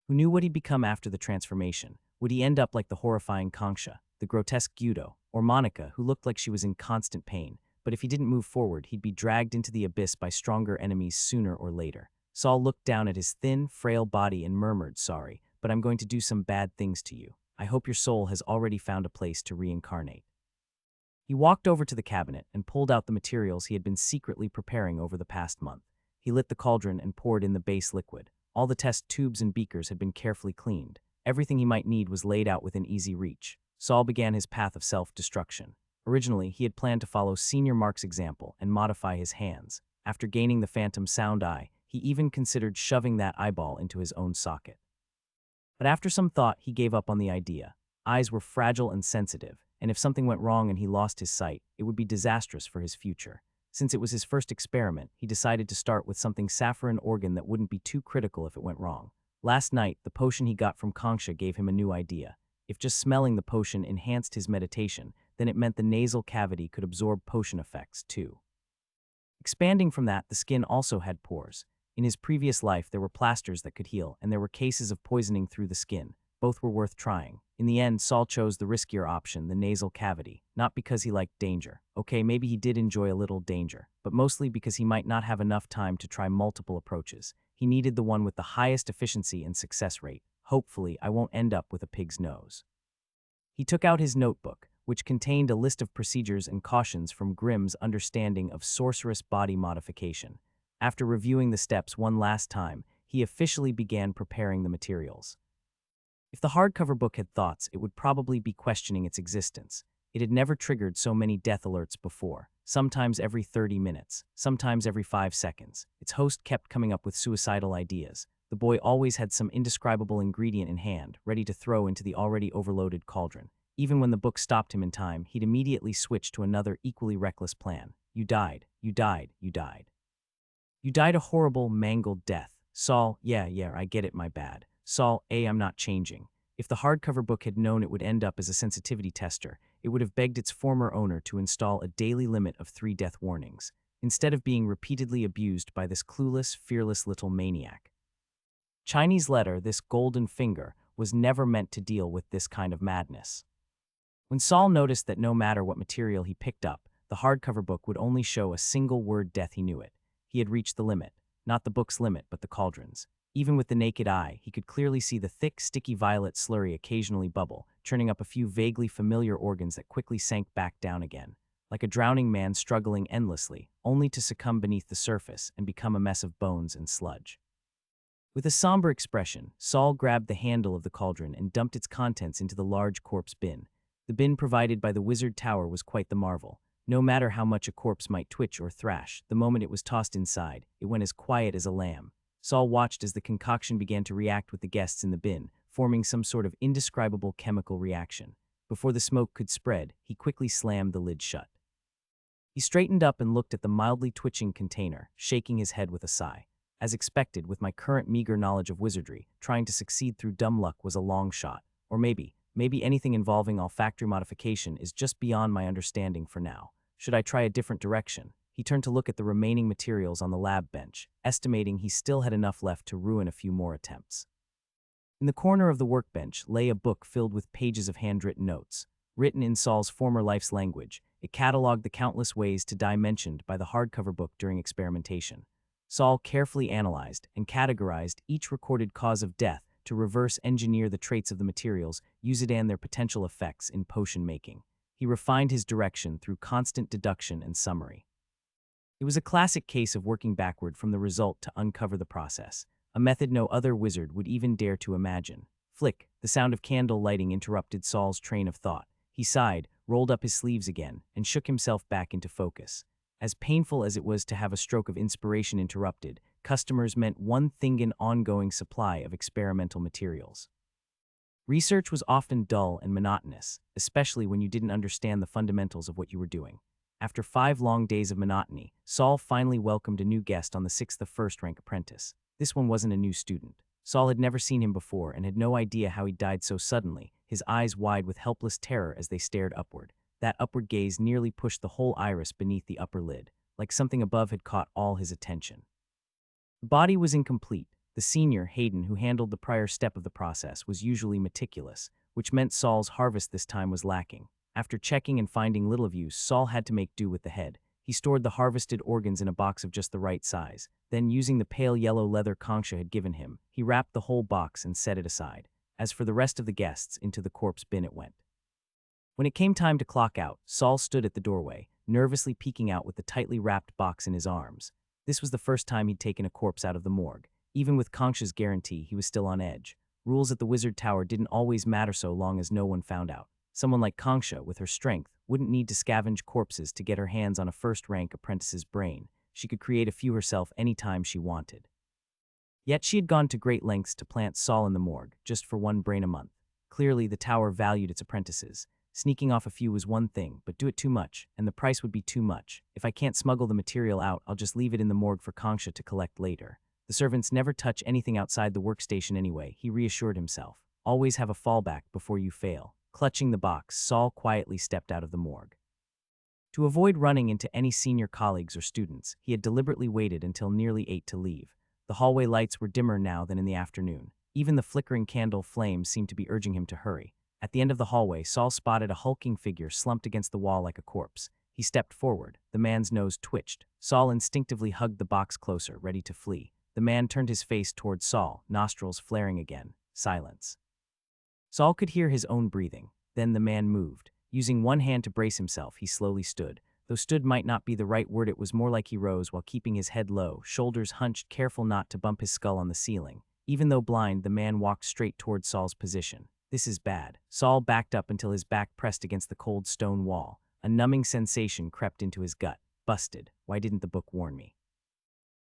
Who knew what he'd become after the transformation? Would he end up like the horrifying Kongsha, the grotesque Gyudo, or Monica, who looked like she was in constant pain? But if he didn't move forward, he'd be dragged into the abyss by stronger enemies sooner or later. Saul looked down at his thin, frail body and murmured, sorry, but I'm going to do some bad things to you. I hope your soul has already found a place to reincarnate. He walked over to the cabinet and pulled out the materials he had been secretly preparing over the past month. He lit the cauldron and poured in the base liquid. All the test tubes and beakers had been carefully cleaned. Everything he might need was laid out within easy reach. Saul began his path of self-destruction. Originally, he had planned to follow Senior Mark's example and modify his hands. After gaining the phantom sound eye, he even considered shoving that eyeball into his own socket. But after some thought, he gave up on the idea. Eyes were fragile and sensitive, and if something went wrong and he lost his sight, it would be disastrous for his future. Since it was his first experiment, he decided to start with something saffron organ that wouldn't be too critical if it went wrong. Last night, the potion he got from Kongsha gave him a new idea. If just smelling the potion enhanced his meditation, then it meant the nasal cavity could absorb potion effects, too. Expanding from that, the skin also had pores. In his previous life, there were plasters that could heal, and there were cases of poisoning through the skin. both were worth trying. In the end, Saul chose the riskier option, the nasal cavity, not because he liked danger. Okay, maybe he did enjoy a little danger, but mostly because he might not have enough time to try multiple approaches. He needed the one with the highest efficiency and success rate. Hopefully, I won't end up with a pig's nose. He took out his notebook, which contained a list of procedures and cautions from Grimm's understanding of sorceress body modification. After reviewing the steps one last time, he officially began preparing the materials. If the hardcover book had thoughts, it would probably be questioning its existence. It had never triggered so many death alerts before, sometimes every 30 minutes, sometimes every 5 seconds. Its host kept coming up with suicidal ideas. The boy always had some indescribable ingredient in hand, ready to throw into the already overloaded cauldron. Even when the book stopped him in time, he'd immediately switch to another equally reckless plan. You died, you died, you died. You died a horrible, mangled death. Saul, yeah, I get it, my bad. Saul, I'm not changing. If the hardcover book had known it would end up as a sensitivity tester, it would have begged its former owner to install a daily limit of 3 death warnings, instead of being repeatedly abused by this clueless, fearless little maniac. Chinese letter, this golden finger, was never meant to deal with this kind of madness. When Saul noticed that no matter what material he picked up, the hardcover book would only show a single word death, he knew it. He had reached the limit. Not the book's limit, but the cauldron's. Even with the naked eye, he could clearly see the thick, sticky violet slurry occasionally bubble, churning up a few vaguely familiar organs that quickly sank back down again, like a drowning man struggling endlessly, only to succumb beneath the surface and become a mess of bones and sludge. With a somber expression, Saul grabbed the handle of the cauldron and dumped its contents into the large corpse bin. The bin provided by the wizard tower was quite the marvel. No matter how much a corpse might twitch or thrash, the moment it was tossed inside, it went as quiet as a lamb. Saul watched as the concoction began to react with the guests in the bin, forming some sort of indescribable chemical reaction. Before the smoke could spread, he quickly slammed the lid shut. He straightened up and looked at the mildly twitching container, shaking his head with a sigh. As expected, with my current meager knowledge of wizardry, trying to succeed through dumb luck was a long shot. Or maybe anything involving olfactory modification is just beyond my understanding for now. Should I try a different direction? He turned to look at the remaining materials on the lab bench, estimating he still had enough left to ruin a few more attempts. In the corner of the workbench lay a book filled with pages of handwritten notes. Written in Saul's former life's language, it cataloged the countless ways to die mentioned by the hardcover book during experimentation. Saul carefully analyzed and categorized each recorded cause of death to reverse engineer the traits of the materials used and their potential effects in potion making. He refined his direction through constant deduction and summary. It was a classic case of working backward from the result to uncover the process, a method no other wizard would even dare to imagine. Flick, the sound of candle lighting interrupted Saul's train of thought. He sighed, rolled up his sleeves again, and shook himself back into focus. As painful as it was to have a stroke of inspiration interrupted, customers meant one thing: an ongoing supply of experimental materials. Research was often dull and monotonous, especially when you didn't understand the fundamentals of what you were doing. After 5 long days of monotony, Saul finally welcomed a new guest on the 6th of first-rank apprentice. This one wasn't a new student. Saul had never seen him before and had no idea how he died so suddenly, his eyes wide with helpless terror as they stared upward. That upward gaze nearly pushed the whole iris beneath the upper lid, like something above had caught all his attention. The body was incomplete. The senior, Hayden, who handled the prior step of the process, was usually meticulous, which meant Saul's harvest this time was lacking. After checking and finding little of use, Saul had to make do with the head. He stored the harvested organs in a box of just the right size. Then, using the pale yellow leather Concha had given him, he wrapped the whole box and set it aside. As for the rest of the guests, into the corpse bin it went. When it came time to clock out, Saul stood at the doorway, nervously peeking out with the tightly wrapped box in his arms. This was the first time he'd taken a corpse out of the morgue. Even with Concha's guarantee, he was still on edge. Rules at the Wizard Tower didn't always matter so long as no one found out. Someone like Concha, with her strength, wouldn't need to scavenge corpses to get her hands on a first-rank apprentice's brain. She could create a few herself any time she wanted. Yet she had gone to great lengths to plant Saul in the morgue, just for 1 brain a month. Clearly, the tower valued its apprentices. Sneaking off a few was one thing, but do it too much, and the price would be too much. If I can't smuggle the material out, I'll just leave it in the morgue for Concha to collect later. The servants never touch anything outside the workstation anyway, he reassured himself. Always have a fallback before you fail. Clutching the box, Saul quietly stepped out of the morgue. To avoid running into any senior colleagues or students, he had deliberately waited until nearly 8 to leave. The hallway lights were dimmer now than in the afternoon. Even the flickering candle flame seemed to be urging him to hurry. At the end of the hallway, Saul spotted a hulking figure slumped against the wall like a corpse. He stepped forward. The man's nose twitched. Saul instinctively hugged the box closer, ready to flee. The man turned his face toward Saul, nostrils flaring again. Silence. Saul could hear his own breathing. Then the man moved. Using one hand to brace himself, he slowly stood. Though stood might not be the right word, it was more like he rose while keeping his head low, shoulders hunched, careful not to bump his skull on the ceiling. Even though blind, the man walked straight toward Saul's position. This is bad. Saul backed up until his back pressed against the cold stone wall. A numbing sensation crept into his gut. Busted. Why didn't the book warn me?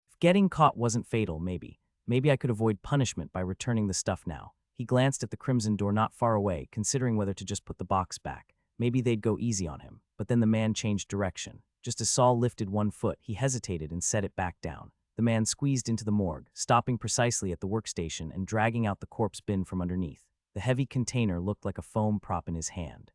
If getting caught wasn't fatal, maybe. Maybe I could avoid punishment by returning the stuff now. He glanced at the crimson door not far away, considering whether to just put the box back. Maybe they'd go easy on him. But then the man changed direction. Just as Saul lifted one foot, he hesitated and set it back down. The man squeezed into the morgue, stopping precisely at the workstation and dragging out the corpse bin from underneath. The heavy container looked like a foam prop in his hand.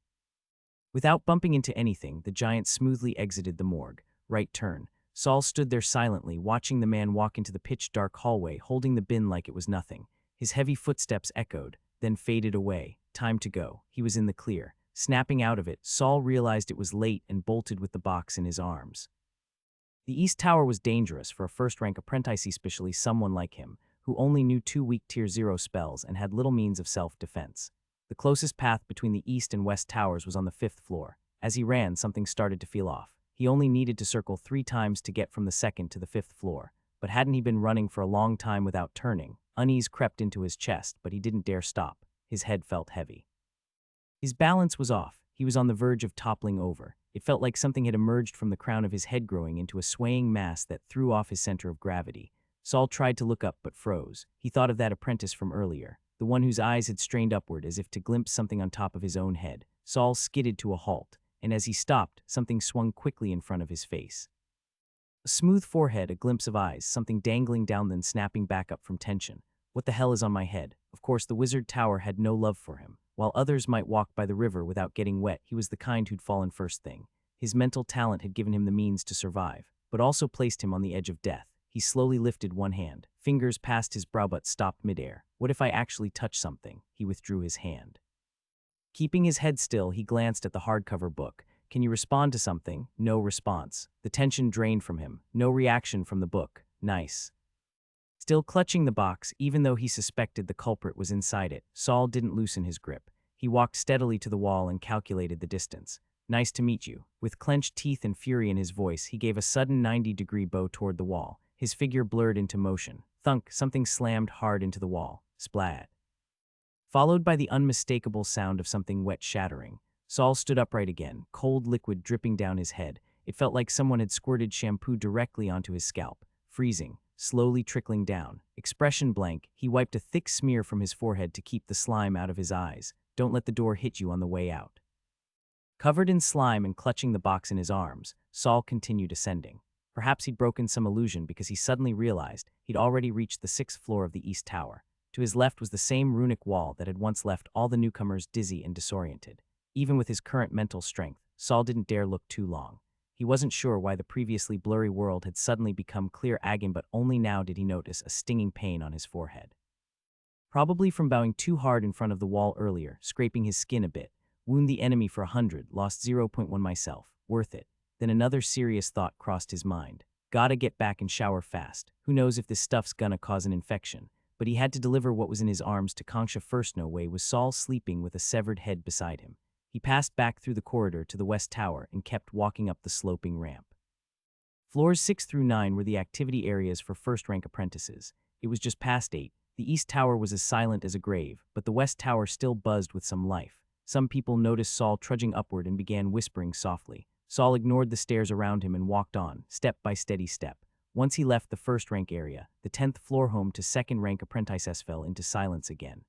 Without bumping into anything, the giant smoothly exited the morgue. Right turn. Saul stood there silently, watching the man walk into the pitch-dark hallway, holding the bin like it was nothing. His heavy footsteps echoed, then faded away. Time to go. He was in the clear. Snapping out of it, Saul realized it was late and bolted with the box in his arms. The East Tower was dangerous for a first-rank apprentice, especially someone like him, who only knew 2 weak Tier 0 spells and had little means of self-defense. The closest path between the East and West Towers was on the 5th floor. As he ran, something started to feel off. He only needed to circle 3 times to get from the 2nd to the 5th floor. But hadn't he been running for a long time without turning? Unease crept into his chest, but he didn't dare stop. His head felt heavy. His balance was off. He was on the verge of toppling over. It felt like something had emerged from the crown of his head, growing into a swaying mass that threw off his center of gravity. Saul tried to look up but froze. He thought of that apprentice from earlier, the one whose eyes had strained upward as if to glimpse something on top of his own head. Saul skidded to a halt, and as he stopped, something swung quickly in front of his face. A smooth forehead, a glimpse of eyes, something dangling down then snapping back up from tension. What the hell is on my head? Of course, the wizard tower had no love for him. While others might walk by the river without getting wet, he was the kind who'd fallen first thing. His mental talent had given him the means to survive, but also placed him on the edge of death. He slowly lifted one hand. Fingers past his brow but stopped midair. What if I actually touch something? He withdrew his hand. Keeping his head still, he glanced at the hardcover book. Can you respond to something? No response. The tension drained from him. No reaction from the book. Nice. Still clutching the box, even though he suspected the culprit was inside it, Saul didn't loosen his grip. He walked steadily to the wall and calculated the distance. Nice to meet you. With clenched teeth and fury in his voice, he gave a sudden 90-degree bow toward the wall. His figure blurred into motion. Thunk, something slammed hard into the wall. Splat. Followed by the unmistakable sound of something wet shattering. Saul stood upright again, cold liquid dripping down his head. It felt like someone had squirted shampoo directly onto his scalp. Freezing, slowly trickling down. Expression blank, he wiped a thick smear from his forehead to keep the slime out of his eyes. Don't let the door hit you on the way out. Covered in slime and clutching the box in his arms, Saul continued ascending. Perhaps he'd broken some illusion because he suddenly realized he'd already reached the 6th floor of the East Tower. To his left was the same runic wall that had once left all the newcomers dizzy and disoriented. Even with his current mental strength, Saul didn't dare look too long. He wasn't sure why the previously blurry world had suddenly become clear again, but only now did he notice a stinging pain on his forehead. Probably from bowing too hard in front of the wall earlier, scraping his skin a bit. Wound the enemy for 100, lost 0.1 myself. Worth it. Then another serious thought crossed his mind. Gotta get back and shower fast. Who knows if this stuff's gonna cause an infection. But he had to deliver what was in his arms to Kongsha first. No way was Saul sleeping with a severed head beside him. He passed back through the corridor to the West Tower and kept walking up the sloping ramp. Floors 6 through 9 were the activity areas for first-rank apprentices. It was just past 8. The East Tower was as silent as a grave, but the West Tower still buzzed with some life. Some people noticed Saul trudging upward and began whispering softly. Saul ignored the stares around him and walked on, step by steady step. Once he left the first-rank area, the 10th floor home to second-rank apprentices fell into silence again.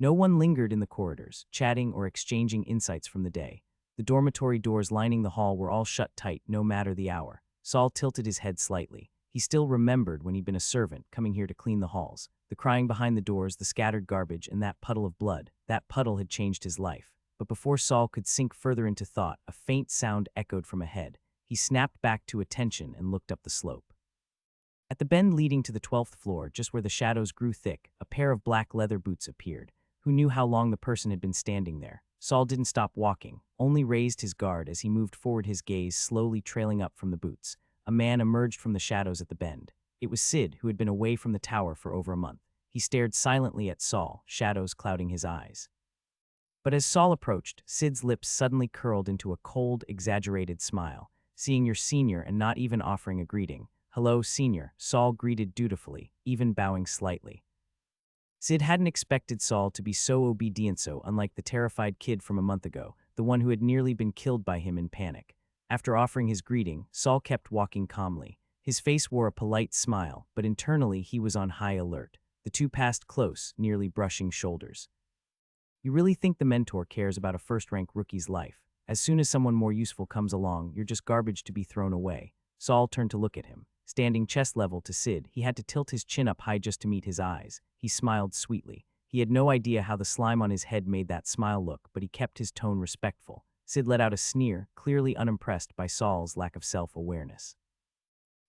No one lingered in the corridors, chatting or exchanging insights from the day. The dormitory doors lining the hall were all shut tight, no matter the hour. Saul tilted his head slightly. He still remembered when he'd been a servant, coming here to clean the halls. The crying behind the doors, the scattered garbage, and that puddle of blood. That puddle had changed his life. But before Saul could sink further into thought, a faint sound echoed from ahead. He snapped back to attention and looked up the slope. At the bend leading to the 12th floor, just where the shadows grew thick, a pair of black leather boots appeared. Who knew how long the person had been standing there? Saul didn't stop walking, only raised his guard as he moved forward, his gaze slowly trailing up from the boots. A man emerged from the shadows at the bend. It was Sid, who had been away from the tower for over a month. He stared silently at Saul, shadows clouding his eyes. But as Saul approached, Sid's lips suddenly curled into a cold, exaggerated smile. Seeing your senior and not even offering a greeting. Hello, senior, Saul greeted dutifully, even bowing slightly. Sid hadn't expected Saul to be so obedient, so unlike the terrified kid from a month ago, the one who had nearly been killed by him in panic. After offering his greeting, Saul kept walking calmly. His face wore a polite smile, but internally he was on high alert. The two passed close, nearly brushing shoulders. You really think the mentor cares about a first-rank rookie's life? As soon as someone more useful comes along, you're just garbage to be thrown away. Saul turned to look at him. Standing chest level to Sid, he had to tilt his chin up high just to meet his eyes. He smiled sweetly. He had no idea how the slime on his head made that smile look, but he kept his tone respectful. Sid let out a sneer, clearly unimpressed by Saul's lack of self-awareness.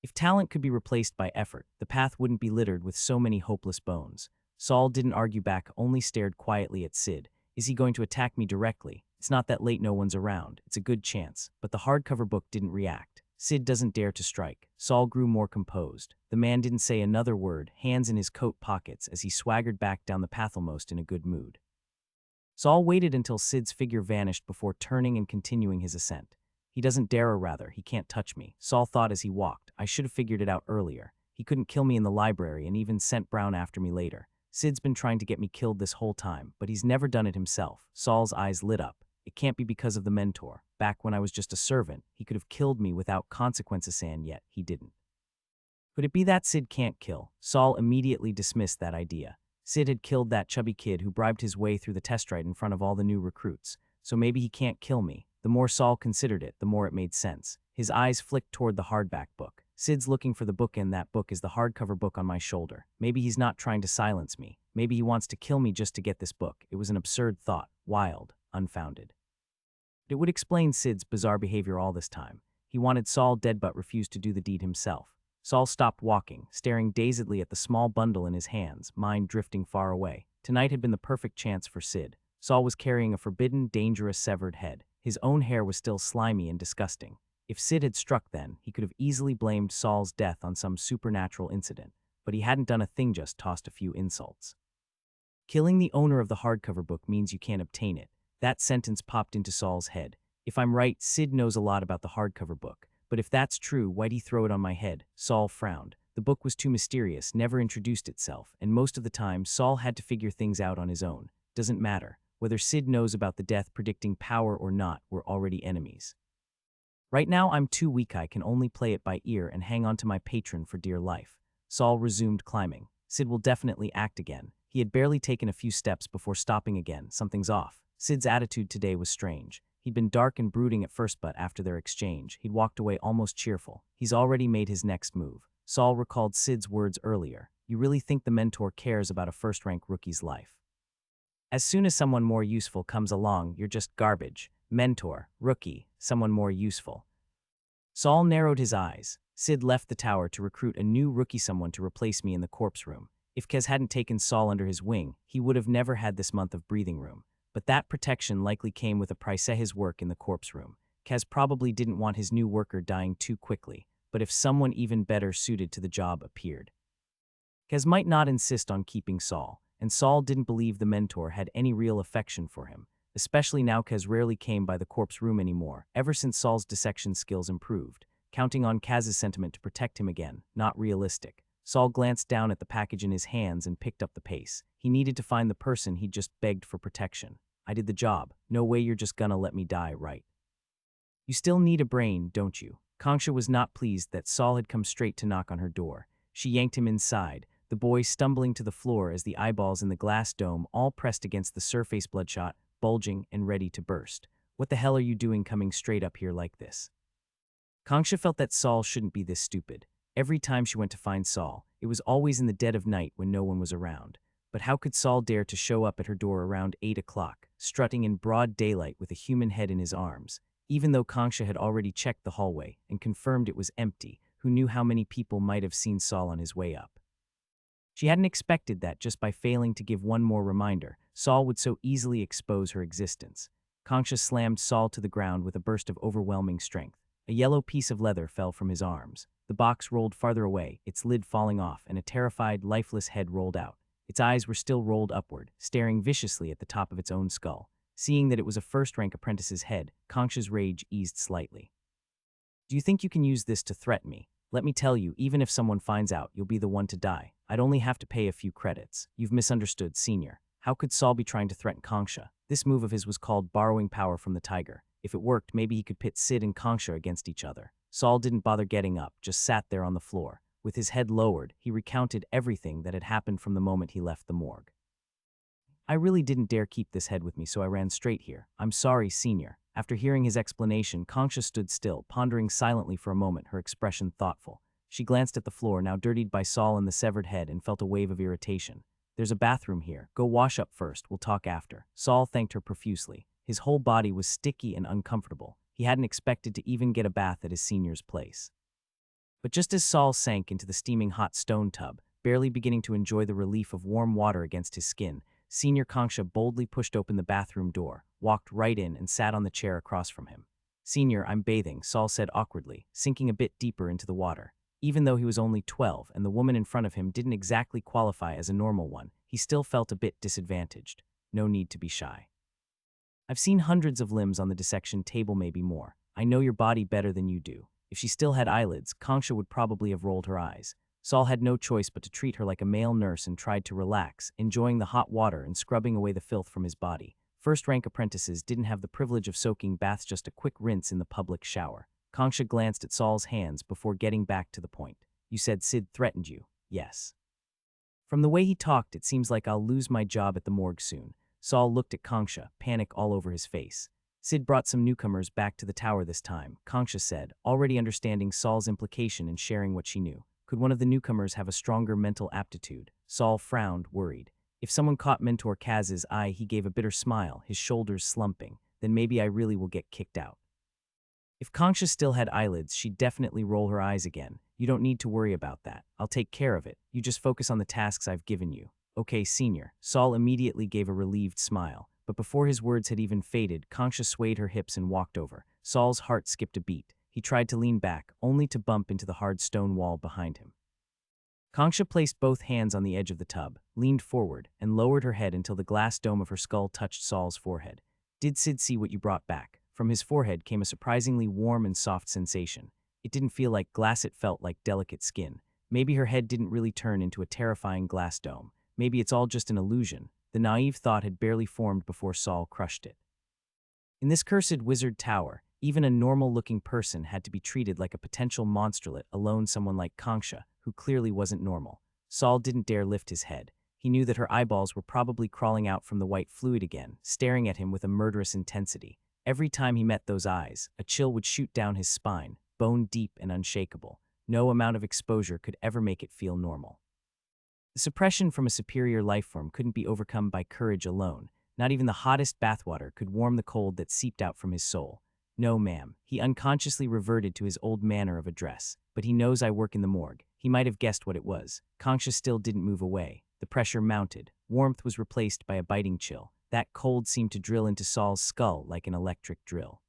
If talent could be replaced by effort, the path wouldn't be littered with so many hopeless bones. Saul didn't argue back, only stared quietly at Sid. Is he going to attack me directly? It's not that late, no one's around. It's a good chance. But the hardcover book didn't react. Sid doesn't dare to strike. Saul grew more composed. The man didn't say another word, hands in his coat pockets as he swaggered back down the path almost in a good mood. Saul waited until Sid's figure vanished before turning and continuing his ascent. He doesn't dare, or rather, he can't touch me, Saul thought as he walked. I should have figured it out earlier. He couldn't kill me in the library and even sent Brown after me later. Sid's been trying to get me killed this whole time, but he's never done it himself. Saul's eyes lit up. It can't be because of the mentor. Back when I was just a servant, he could have killed me without consequences, and yet he didn't. Could it be that Sid can't kill? Saul immediately dismissed that idea. Sid had killed that chubby kid who bribed his way through the test ride in front of all the new recruits, so maybe he can't kill me. The more Saul considered it, the more it made sense. His eyes flicked toward the hardback book. Sid's looking for the book, and that book is the hardcover book on my shoulder. Maybe he's not trying to silence me. Maybe he wants to kill me just to get this book. It was an absurd thought, wild, unfounded. It would explain Sid's bizarre behavior all this time. He wanted Saul dead but refused to do the deed himself. Saul stopped walking, staring dazedly at the small bundle in his hands, mind drifting far away. Tonight had been the perfect chance for Sid. Saul was carrying a forbidden, dangerous, severed head. His own hair was still slimy and disgusting. If Sid had struck then, he could have easily blamed Saul's death on some supernatural incident, but he hadn't done a thing, just tossed a few insults. Killing the owner of the hardcover book means you can't obtain it. That sentence popped into Saul's head. If I'm right, Sid knows a lot about the hardcover book. But if that's true, why'd he throw it on my head? Saul frowned. The book was too mysterious, never introduced itself, and most of the time, Saul had to figure things out on his own. Doesn't matter. Whether Sid knows about the death predicting power or not, we're already enemies. Right now, I'm too weak. I can only play it by ear and hang on to my patron for dear life. Saul resumed climbing. Sid will definitely act again. He had barely taken a few steps before stopping again. Something's off. Sid's attitude today was strange. He'd been dark and brooding at first, but after their exchange, he'd walked away almost cheerful. He's already made his next move. Saul recalled Sid's words earlier. You really think the mentor cares about a first-rank rookie's life? As soon as someone more useful comes along, you're just garbage. Mentor, rookie, someone more useful. Saul narrowed his eyes. Sid left the tower to recruit a new rookie, someone to replace me in the corpse room. If Kez hadn't taken Saul under his wing, he would have never had this month of breathing room. But that protection likely came with a price. His work in the corpse room. Kez probably didn't want his new worker dying too quickly, but if someone even better suited to the job appeared. Kez might not insist on keeping Saul, and Saul didn't believe the mentor had any real affection for him, especially now Kez rarely came by the corpse room anymore, ever since Saul's dissection skills improved. Counting on Kaz's sentiment to protect him again, not realistic. Saul glanced down at the package in his hands and picked up the pace. He needed to find the person he'd just begged for protection. I did the job. No way you're just gonna let me die, right? You still need a brain, don't you? Kangsha was not pleased that Saul had come straight to knock on her door. She yanked him inside, the boy stumbling to the floor as the eyeballs in the glass dome all pressed against the surface, bloodshot, bulging, and ready to burst. What the hell are you doing coming straight up here like this? Kangsha felt that Saul shouldn't be this stupid. Every time she went to find Saul, it was always in the dead of night when no one was around. But how could Saul dare to show up at her door around 8 o'clock, strutting in broad daylight with a human head in his arms? Even though Kangsha had already checked the hallway and confirmed it was empty, who knew how many people might have seen Saul on his way up. She hadn't expected that just by failing to give one more reminder, Saul would so easily expose her existence. Concha slammed Saul to the ground with a burst of overwhelming strength. A yellow piece of leather fell from his arms. The box rolled farther away, its lid falling off, and a terrified, lifeless head rolled out. Its eyes were still rolled upward, staring viciously at the top of its own skull. Seeing that it was a first-rank apprentice's head, Concha's rage eased slightly. "Do you think you can use this to threaten me? Let me tell you, even if someone finds out, you'll be the one to die. I'd only have to pay a few credits. You've misunderstood, Senior." How could Saul be trying to threaten Concha? This move of his was called borrowing power from the tiger. If it worked, maybe he could pit Sid and Concha against each other. Saul didn't bother getting up, just sat there on the floor. With his head lowered, he recounted everything that had happened from the moment he left the morgue. "I really didn't dare keep this head with me, so I ran straight here. I'm sorry, Senior." After hearing his explanation, Concha stood still, pondering silently for a moment, her expression thoughtful. She glanced at the floor, now dirtied by Saul and the severed head, and felt a wave of irritation. "There's a bathroom here. Go wash up first, we'll talk after." Saul thanked her profusely. His whole body was sticky and uncomfortable. He hadn't expected to even get a bath at his senior's place. But just as Saul sank into the steaming hot stone tub, barely beginning to enjoy the relief of warm water against his skin, Senior Concha boldly pushed open the bathroom door, walked right in, and sat on the chair across from him. "Senior, I'm bathing," Saul said awkwardly, sinking a bit deeper into the water. Even though he was only 12 and the woman in front of him didn't exactly qualify as a normal one, he still felt a bit disadvantaged. No need to be shy. "I've seen hundreds of limbs on the dissection table, maybe more. I know your body better than you do." If she still had eyelids, Concha would probably have rolled her eyes. Saul had no choice but to treat her like a male nurse and tried to relax, enjoying the hot water and scrubbing away the filth from his body. First-rank apprentices didn't have the privilege of soaking baths, just a quick rinse in the public shower. Concha glanced at Saul's hands before getting back to the point. "You said Sid threatened you." "Yes. From the way he talked, it seems like I'll lose my job at the morgue soon." Saul looked at Concha, panic all over his face. "Sid brought some newcomers back to the tower this time," Concha said, already understanding Saul's implication and sharing what she knew. Could one of the newcomers have a stronger mental aptitude? Saul frowned, worried. If someone caught Mentor Kaz's eye, he gave a bitter smile, his shoulders slumping. "Then maybe I really will get kicked out." If Concha still had eyelids, she'd definitely roll her eyes again. "You don't need to worry about that. I'll take care of it. You just focus on the tasks I've given you." "Okay, Senior." Saul immediately gave a relieved smile. But before his words had even faded, Concha swayed her hips and walked over. Saul's heart skipped a beat. He tried to lean back, only to bump into the hard stone wall behind him. Concha placed both hands on the edge of the tub, leaned forward, and lowered her head until the glass dome of her skull touched Saul's forehead. "Did Sid see what you brought back?" From his forehead came a surprisingly warm and soft sensation. It didn't feel like glass, it felt like delicate skin. Maybe her head didn't really turn into a terrifying glass dome. Maybe it's all just an illusion. The naive thought had barely formed before Saul crushed it. In this cursed wizard tower, even a normal-looking person had to be treated like a potential monster, let alone someone like Concha, who clearly wasn't normal. Saul didn't dare lift his head. He knew that her eyeballs were probably crawling out from the white fluid again, staring at him with a murderous intensity. Every time he met those eyes, a chill would shoot down his spine, bone deep and unshakable. No amount of exposure could ever make it feel normal. The suppression from a superior lifeform couldn't be overcome by courage alone. Not even the hottest bathwater could warm the cold that seeped out from his soul. "No, ma'am." He unconsciously reverted to his old manner of address. "But he knows I work in the morgue." He might have guessed what it was. Concha still didn't move away. The pressure mounted. Warmth was replaced by a biting chill. That cold seemed to drill into Saul's skull like an electric drill.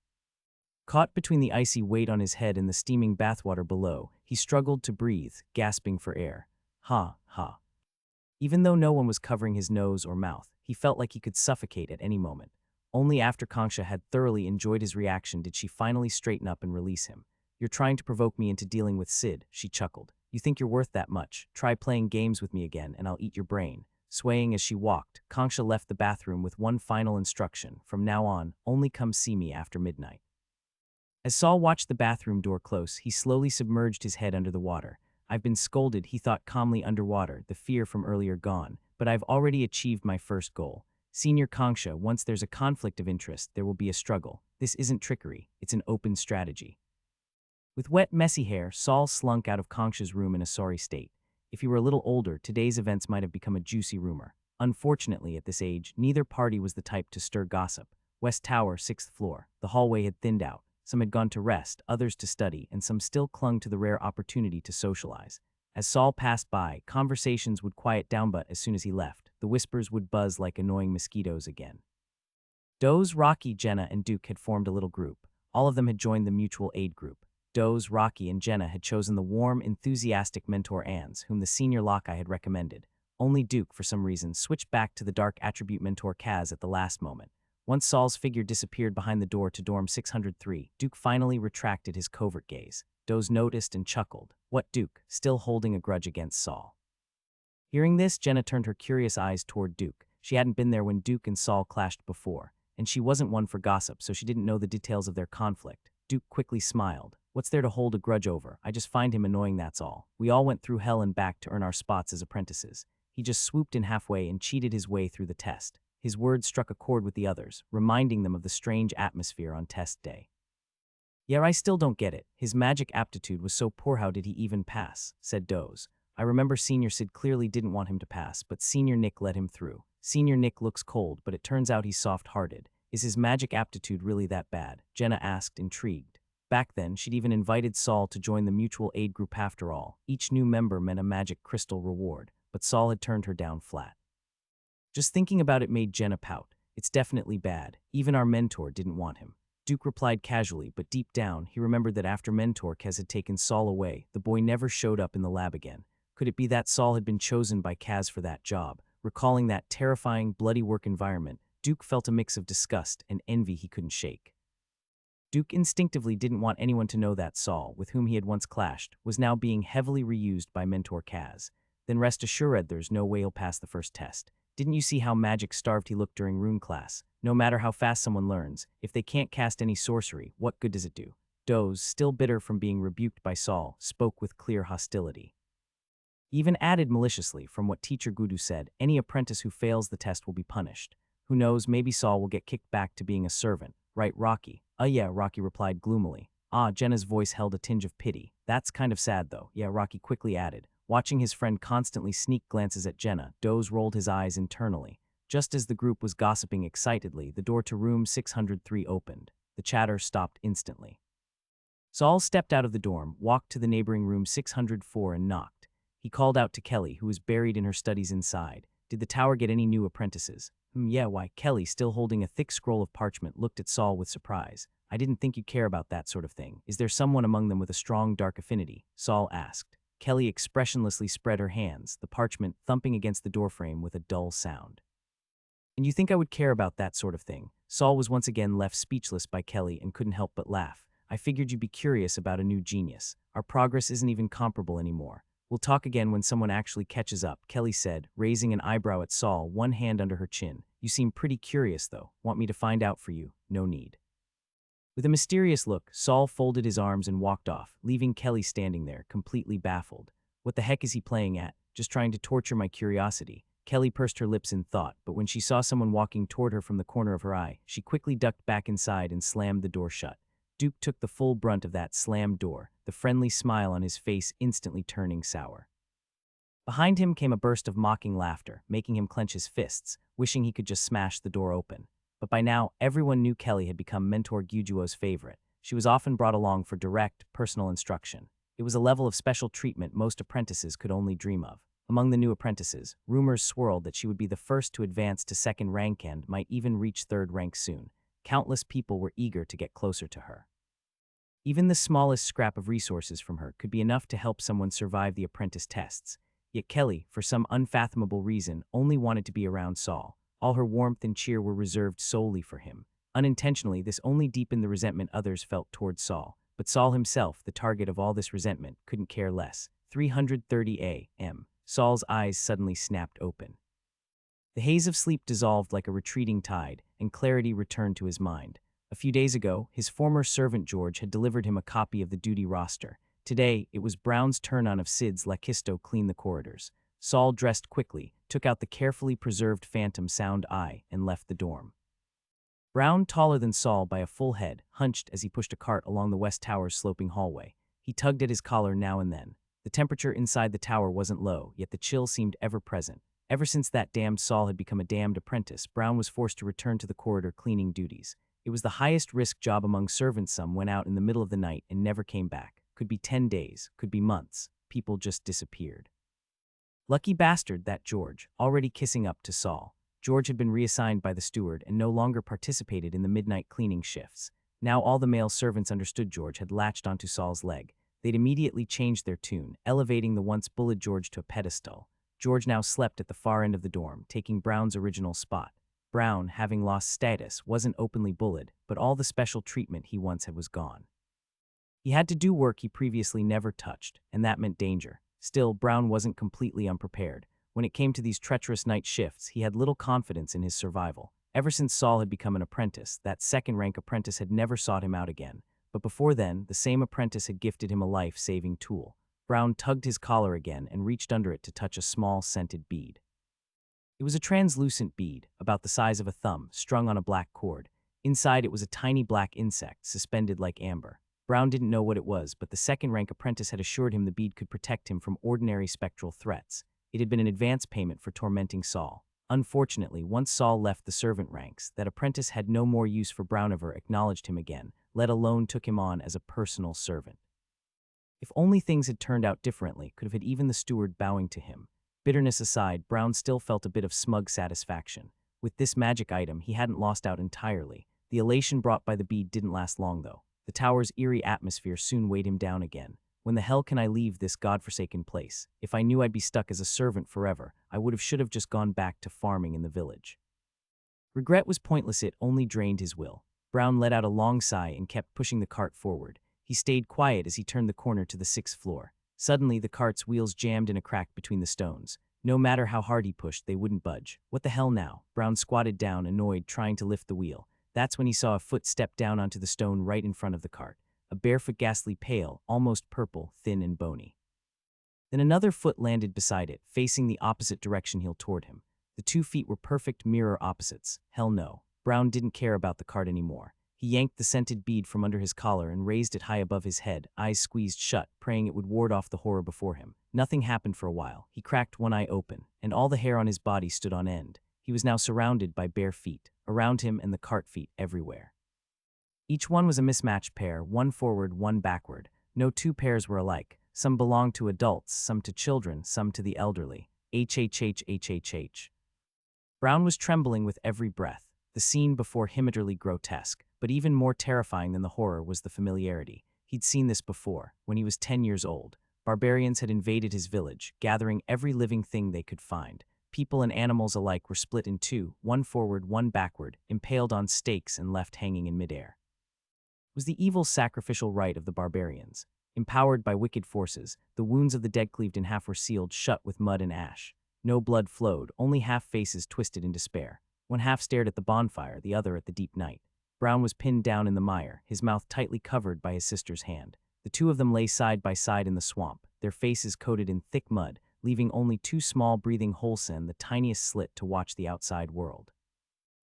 Caught between the icy weight on his head and the steaming bathwater below, he struggled to breathe, gasping for air. Ha, ha. Even though no one was covering his nose or mouth, he felt like he could suffocate at any moment. Only after Concha had thoroughly enjoyed his reaction did she finally straighten up and release him. "You're trying to provoke me into dealing with Sid," she chuckled. "You think you're worth that much? Try playing games with me again and I'll eat your brain." Swaying as she walked, Concha left the bathroom with one final instruction: from now on, only come see me after midnight. As Saul watched the bathroom door close, he slowly submerged his head under the water. "I've been scolded," he thought calmly underwater, the fear from earlier gone, "but I've already achieved my first goal. Senior Concha, once there's a conflict of interest, there will be a struggle. This isn't trickery, it's an open strategy." With wet, messy hair, Saul slunk out of Concha's room in a sorry state. If he were a little older, today's events might have become a juicy rumor. Unfortunately, at this age, neither party was the type to stir gossip. West Tower, 6th floor. The hallway had thinned out. Some had gone to rest, others to study, and some still clung to the rare opportunity to socialize. As Saul passed by, conversations would quiet down, but as soon as he left, the whispers would buzz like annoying mosquitoes again. Doze, Rocky, Jenna, and Duke had formed a little group. All of them had joined the mutual aid group. Doze, Rocky, and Jenna had chosen the warm, enthusiastic mentor Ans, whom the senior Lockeye had recommended. Only Duke, for some reason, switched back to the dark attribute mentor Kaz at the last moment. Once Saul's figure disappeared behind the door to dorm 603, Duke finally retracted his covert gaze. Doze noticed and chuckled. What Duke, still holding a grudge against Saul? Hearing this, Jenna turned her curious eyes toward Duke. She hadn't been there when Duke and Saul clashed before, and she wasn't one for gossip, so she didn't know the details of their conflict. Duke quickly smiled. What's there to hold a grudge over? I just find him annoying, that's all. We all went through hell and back to earn our spots as apprentices. He just swooped in halfway and cheated his way through the test. His words struck a chord with the others, reminding them of the strange atmosphere on test day. Yeah, I still don't get it. His magic aptitude was so poor, how did he even pass? Said Doze. I remember Senior Sid clearly didn't want him to pass, but Senior Nick let him through. Senior Nick looks cold, but it turns out he's soft-hearted. Is his magic aptitude really that bad? Jenna asked, intrigued. Back then, she'd even invited Saul to join the mutual aid group after all. Each new member meant a magic crystal reward, but Saul had turned her down flat. Just thinking about it made Jenna pout. It's definitely bad. Even our mentor didn't want him. Duke replied casually, but deep down, he remembered that after mentor Kaz had taken Saul away, the boy never showed up in the lab again. Could it be that Saul had been chosen by Kaz for that job? Recalling that terrifying, bloody work environment, Duke felt a mix of disgust and envy he couldn't shake. Duke instinctively didn't want anyone to know that Saul, with whom he had once clashed, was now being heavily reused by mentor Kaz. Then rest assured there's no way he'll pass the first test. Didn't you see how magic-starved he looked during rune class? No matter how fast someone learns, if they can't cast any sorcery, what good does it do? Doze, still bitter from being rebuked by Saul, spoke with clear hostility. He even added maliciously, from what Teacher Gudu said, any apprentice who fails the test will be punished. Who knows, maybe Saul will get kicked back to being a servant. Right, Rocky? Yeah, Rocky replied gloomily. Jenna's voice held a tinge of pity. That's kind of sad though. Yeah, Rocky quickly added. Watching his friend constantly sneak glances at Jenna, Doze rolled his eyes internally. Just as the group was gossiping excitedly, the door to room 603 opened. The chatter stopped instantly. Saul stepped out of the dorm, walked to the neighboring room 604 and knocked. He called out to Kelly, who was buried in her studies inside. Did the tower get any new apprentices? Yeah, why? Kelly, still holding a thick scroll of parchment, looked at Saul with surprise. I didn't think you'd care about that sort of thing. Is there someone among them with a strong dark affinity? Saul asked. Kelly expressionlessly spread her hands, the parchment thumping against the doorframe with a dull sound. And you think I would care about that sort of thing? Saul was once again left speechless by Kelly and couldn't help but laugh. I figured you'd be curious about a new genius. Our progress isn't even comparable anymore. We'll talk again when someone actually catches up, Kelly said, raising an eyebrow at Saul, one hand under her chin. You seem pretty curious, though. Want me to find out for you? No need. With a mysterious look, Saul folded his arms and walked off, leaving Kelly standing there, completely baffled. What the heck is he playing at? Just trying to torture my curiosity. Kelly pursed her lips in thought, but when she saw someone walking toward her from the corner of her eye, she quickly ducked back inside and slammed the door shut. Duke took the full brunt of that slammed door, the friendly smile on his face instantly turning sour. Behind him came a burst of mocking laughter, making him clench his fists, wishing he could just smash the door open. But by now, everyone knew Kelly had become Mentor Gyujuo's favorite. She was often brought along for direct, personal instruction. It was a level of special treatment most apprentices could only dream of. Among the new apprentices, rumors swirled that she would be the first to advance to second rank and might even reach third rank soon. Countless people were eager to get closer to her. Even the smallest scrap of resources from her could be enough to help someone survive the apprentice tests. Yet Kelly, for some unfathomable reason, only wanted to be around Saul. All her warmth and cheer were reserved solely for him. Unintentionally, this only deepened the resentment others felt towards Saul. But Saul himself, the target of all this resentment, couldn't care less. 330 a.m. Saul's eyes suddenly snapped open. The haze of sleep dissolved like a retreating tide, and clarity returned to his mind. A few days ago, his former servant George had delivered him a copy of the duty roster. Today, it was Brown's turn on of Sid's Lakisto clean the corridors. Saul dressed quickly, took out the carefully preserved Phantom Sound Eye, and left the dorm. Brown, taller than Saul by a full head, hunched as he pushed a cart along the West Tower's sloping hallway. He tugged at his collar now and then. The temperature inside the tower wasn't low, yet the chill seemed ever present. Ever since that damned Saul had become a damned apprentice, Brown was forced to return to the corridor cleaning duties. It was the highest-risk job among servants. Some went out in the middle of the night and never came back. Could be 10 days, could be months. People just disappeared. Lucky bastard, that George, already kissing up to Saul. George had been reassigned by the steward and no longer participated in the midnight cleaning shifts. Now all the male servants understood George had latched onto Saul's leg. They'd immediately changed their tune, elevating the once bullied George to a pedestal. George now slept at the far end of the dorm, taking Brown's original spot. Brown, having lost status, wasn't openly bullied, but all the special treatment he once had was gone. He had to do work he previously never touched, and that meant danger. Still, Brown wasn't completely unprepared. When it came to these treacherous night shifts, he had little confidence in his survival. Ever since Saul had become an apprentice, that second-rank apprentice had never sought him out again. But before then, the same apprentice had gifted him a life-saving tool. Brown tugged his collar again and reached under it to touch a small, scented bead. It was a translucent bead, about the size of a thumb, strung on a black cord. Inside it was a tiny black insect, suspended like amber. Brown didn't know what it was, but the second-rank apprentice had assured him the bead could protect him from ordinary spectral threats. It had been an advance payment for tormenting Saul. Unfortunately, once Saul left the servant ranks, that apprentice had no more use for Brown, ever acknowledged him again, let alone took him on as a personal servant. If only things had turned out differently, could have had even the steward bowing to him. Bitterness aside, Brown still felt a bit of smug satisfaction. With this magic item, he hadn't lost out entirely. The elation brought by the bead didn't last long, though. The tower's eerie atmosphere soon weighed him down again. When the hell can I leave this godforsaken place? If I knew I'd be stuck as a servant forever, I should have just gone back to farming in the village. Regret was pointless, it only drained his will. Brown let out a long sigh and kept pushing the cart forward. He stayed quiet as he turned the corner to the 6th floor. Suddenly, the cart's wheels jammed in a crack between the stones. No matter how hard he pushed, they wouldn't budge. What the hell now? Brown squatted down, annoyed, trying to lift the wheel. That's when he saw a foot step down onto the stone right in front of the cart. A barefoot, ghastly pale, almost purple, thin and bony. Then another foot landed beside it, facing the opposite direction, heel toward him. The 2 feet were perfect mirror opposites. Hell no. Brown didn't care about the cart anymore. He yanked the scented bead from under his collar and raised it high above his head, eyes squeezed shut, praying it would ward off the horror before him. Nothing happened for a while. He cracked one eye open, and all the hair on his body stood on end. He was now surrounded by bare feet, around him and the cart feet everywhere. Each one was a mismatched pair, one forward, one backward. No 2 pairs were alike. Some belonged to adults, some to children, some to the elderly. HHHHHH. Brown was trembling with every breath. The scene before him utterly grotesque, but even more terrifying than the horror was the familiarity. He'd seen this before, when he was 10 years old. Barbarians had invaded his village, gathering every living thing they could find. People and animals alike were split in 2, one forward, one backward, impaled on stakes and left hanging in midair. It was the evil sacrificial rite of the barbarians. Empowered by wicked forces, the wounds of the dead cleaved in half were sealed shut with mud and ash. No blood flowed, only half faces twisted in despair. One half stared at the bonfire, the other at the deep night. Brown was pinned down in the mire, his mouth tightly covered by his sister's hand. The 2 of them lay side by side in the swamp, their faces coated in thick mud, leaving only 2 small breathing holes and the tiniest slit to watch the outside world.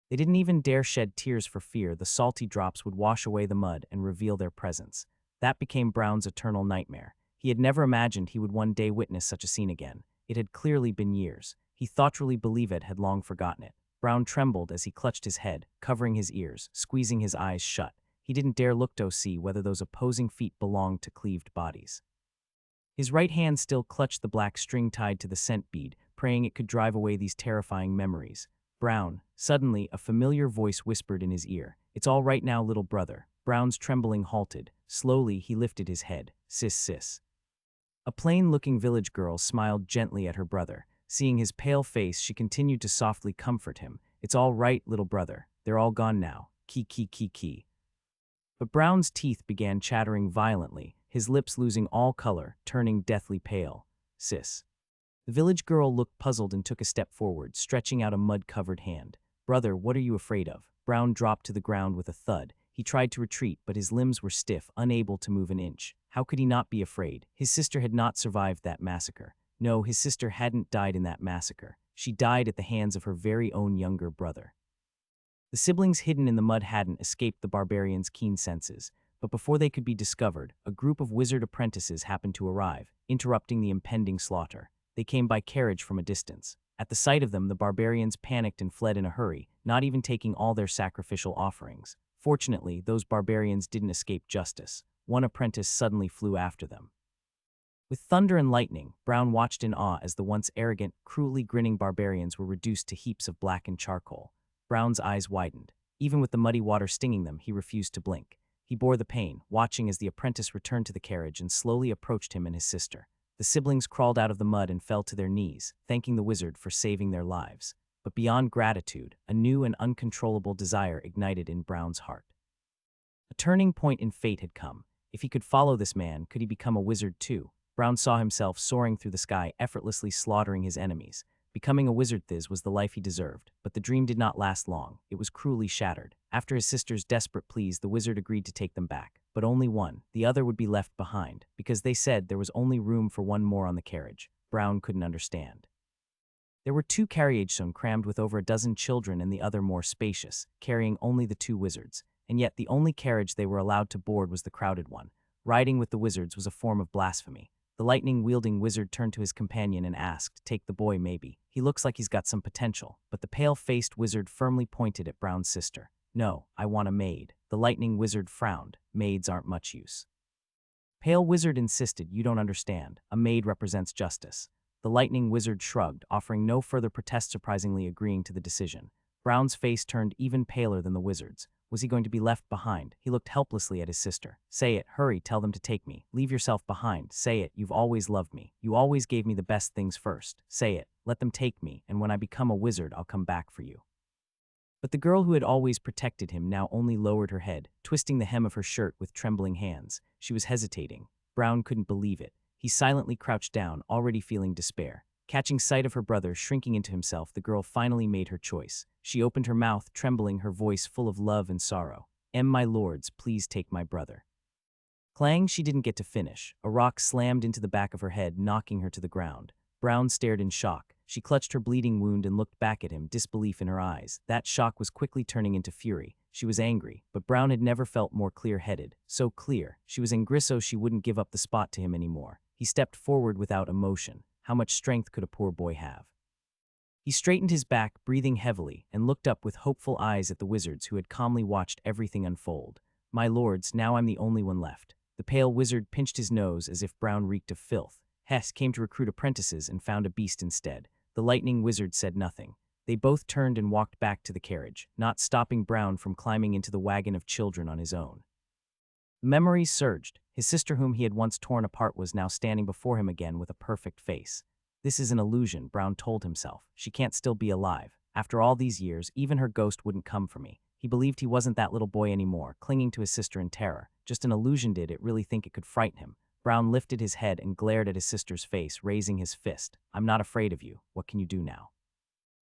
They didn't even dare shed tears for fear the salty drops would wash away the mud and reveal their presence. That became Brown's eternal nightmare. He had never imagined he would one day witness such a scene again. It had clearly been years. He thoughtfully believed it had long forgotten it. Brown trembled as he clutched his head, covering his ears, squeezing his eyes shut. He didn't dare look to see whether those opposing feet belonged to cleaved bodies. His right hand still clutched the black string tied to the scent bead, praying it could drive away these terrifying memories. Brown, suddenly, a familiar voice whispered in his ear. "It's all right now, little brother." Brown's trembling halted. Slowly, he lifted his head. "Sis, sis." A plain-looking village girl smiled gently at her brother. Seeing his pale face, she continued to softly comfort him. "It's all right, little brother. They're all gone now. Ki. But Brown's teeth began chattering violently, his lips losing all color, turning deathly pale. "Sis." The village girl looked puzzled and took a step forward, stretching out a mud-covered hand. "Brother, what are you afraid of?" Brown dropped to the ground with a thud. He tried to retreat, but his limbs were stiff, unable to move an inch. How could he not be afraid? His sister had not survived that massacre. No, his sister hadn't died in that massacre. She died at the hands of her very own younger brother. The siblings hidden in the mud hadn't escaped the barbarians' keen senses, but before they could be discovered, a group of wizard apprentices happened to arrive, interrupting the impending slaughter. They came by carriage from a distance. At the sight of them, the barbarians panicked and fled in a hurry, not even taking all their sacrificial offerings. Fortunately, those barbarians didn't escape justice. One apprentice suddenly flew after them. With thunder and lightning, Brown watched in awe as the once arrogant, cruelly grinning barbarians were reduced to heaps of blackened charcoal. Brown's eyes widened. Even with the muddy water stinging them, he refused to blink. He bore the pain, watching as the apprentice returned to the carriage and slowly approached him and his sister. The siblings crawled out of the mud and fell to their knees, thanking the wizard for saving their lives. But beyond gratitude, a new and uncontrollable desire ignited in Brown's heart. A turning point in fate had come. If he could follow this man, could he become a wizard too? Brown saw himself soaring through the sky, effortlessly slaughtering his enemies. Becoming a wizard was the life he deserved, but the dream did not last long. It was cruelly shattered. After his sister's desperate pleas, the wizard agreed to take them back. But only one. The other would be left behind, because they said there was only room for one more on the carriage. Brown couldn't understand. There were 2 carriages crammed with over a dozen children and the other more spacious, carrying only the 2 wizards. And yet the only carriage they were allowed to board was the crowded one. Riding with the wizards was a form of blasphemy. The lightning-wielding wizard turned to his companion and asked, "Take the boy, maybe. He looks like he's got some potential." But the pale-faced wizard firmly pointed at Brown's sister. "No, I want a maid." The lightning wizard frowned. "Maids aren't much use." Pale wizard insisted, "You don't understand. A maid represents justice." The lightning wizard shrugged, offering no further protest, surprisingly agreeing to the decision. Brown's face turned even paler than the wizard's. Was he going to be left behind? He looked helplessly at his sister. "Say it, hurry, tell them to take me. Leave yourself behind. Say it, you've always loved me. You always gave me the best things first. Say it, let them take me, and when I become a wizard, I'll come back for you." But the girl who had always protected him now only lowered her head, twisting the hem of her shirt with trembling hands. She was hesitating. Brown couldn't believe it. He silently crouched down, already feeling despair. Catching sight of her brother shrinking into himself, the girl finally made her choice. She opened her mouth, trembling, her voice full of love and sorrow. My lords, please take my brother." Clang, she didn't get to finish. A rock slammed into the back of her head, knocking her to the ground. Brown stared in shock. She clutched her bleeding wound and looked back at him, disbelief in her eyes. That shock was quickly turning into fury. She was angry, but Brown had never felt more clear-headed. So clear. She was angry, she wouldn't give up the spot to him anymore. He stepped forward without emotion. How much strength could a poor boy have? He straightened his back, breathing heavily, and looked up with hopeful eyes at the wizards who had calmly watched everything unfold. "My lords, now I'm the only one left." The pale wizard pinched his nose as if Brown reeked of filth. Hess came to recruit apprentices and found a beast instead. The lightning wizard said nothing. They both turned and walked back to the carriage, not stopping Brown from climbing into the wagon of children on his own. Memories surged. His sister, whom he had once torn apart, was now standing before him again with a perfect face. "This is an illusion," Brown told himself. "She can't still be alive. After all these years, even her ghost wouldn't come for me." He believed he wasn't that little boy anymore, clinging to his sister in terror. Just an illusion. Did it really think it could frighten him? Brown lifted his head and glared at his sister's face, raising his fist. "I'm not afraid of you. What can you do now?"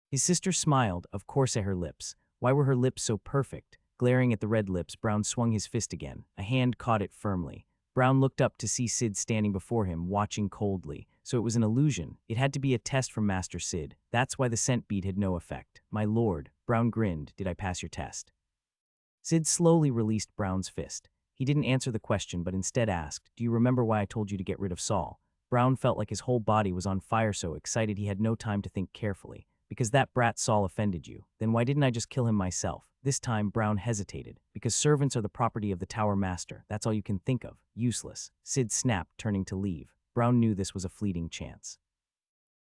His sister smiled, of course, at her lips. Why were her lips so perfect? Glaring at the red lips, Brown swung his fist again. A hand caught it firmly. Brown looked up to see Sid standing before him, watching coldly. So it was an illusion. It had to be a test from Master Sid. That's why the scent bead had no effect. "My lord," Brown grinned, "did I pass your test?" Sid slowly released Brown's fist. He didn't answer the question, but instead asked, "Do you remember why I told you to get rid of Saul?" Brown felt like his whole body was on fire, so excited he had no time to think carefully. "Because that brat Saul offended you. Then why didn't I just kill him myself?" This time, Brown hesitated. "Because servants are the property of the tower master. That's all you can think of. Useless." Sid snapped, turning to leave. Brown knew this was a fleeting chance.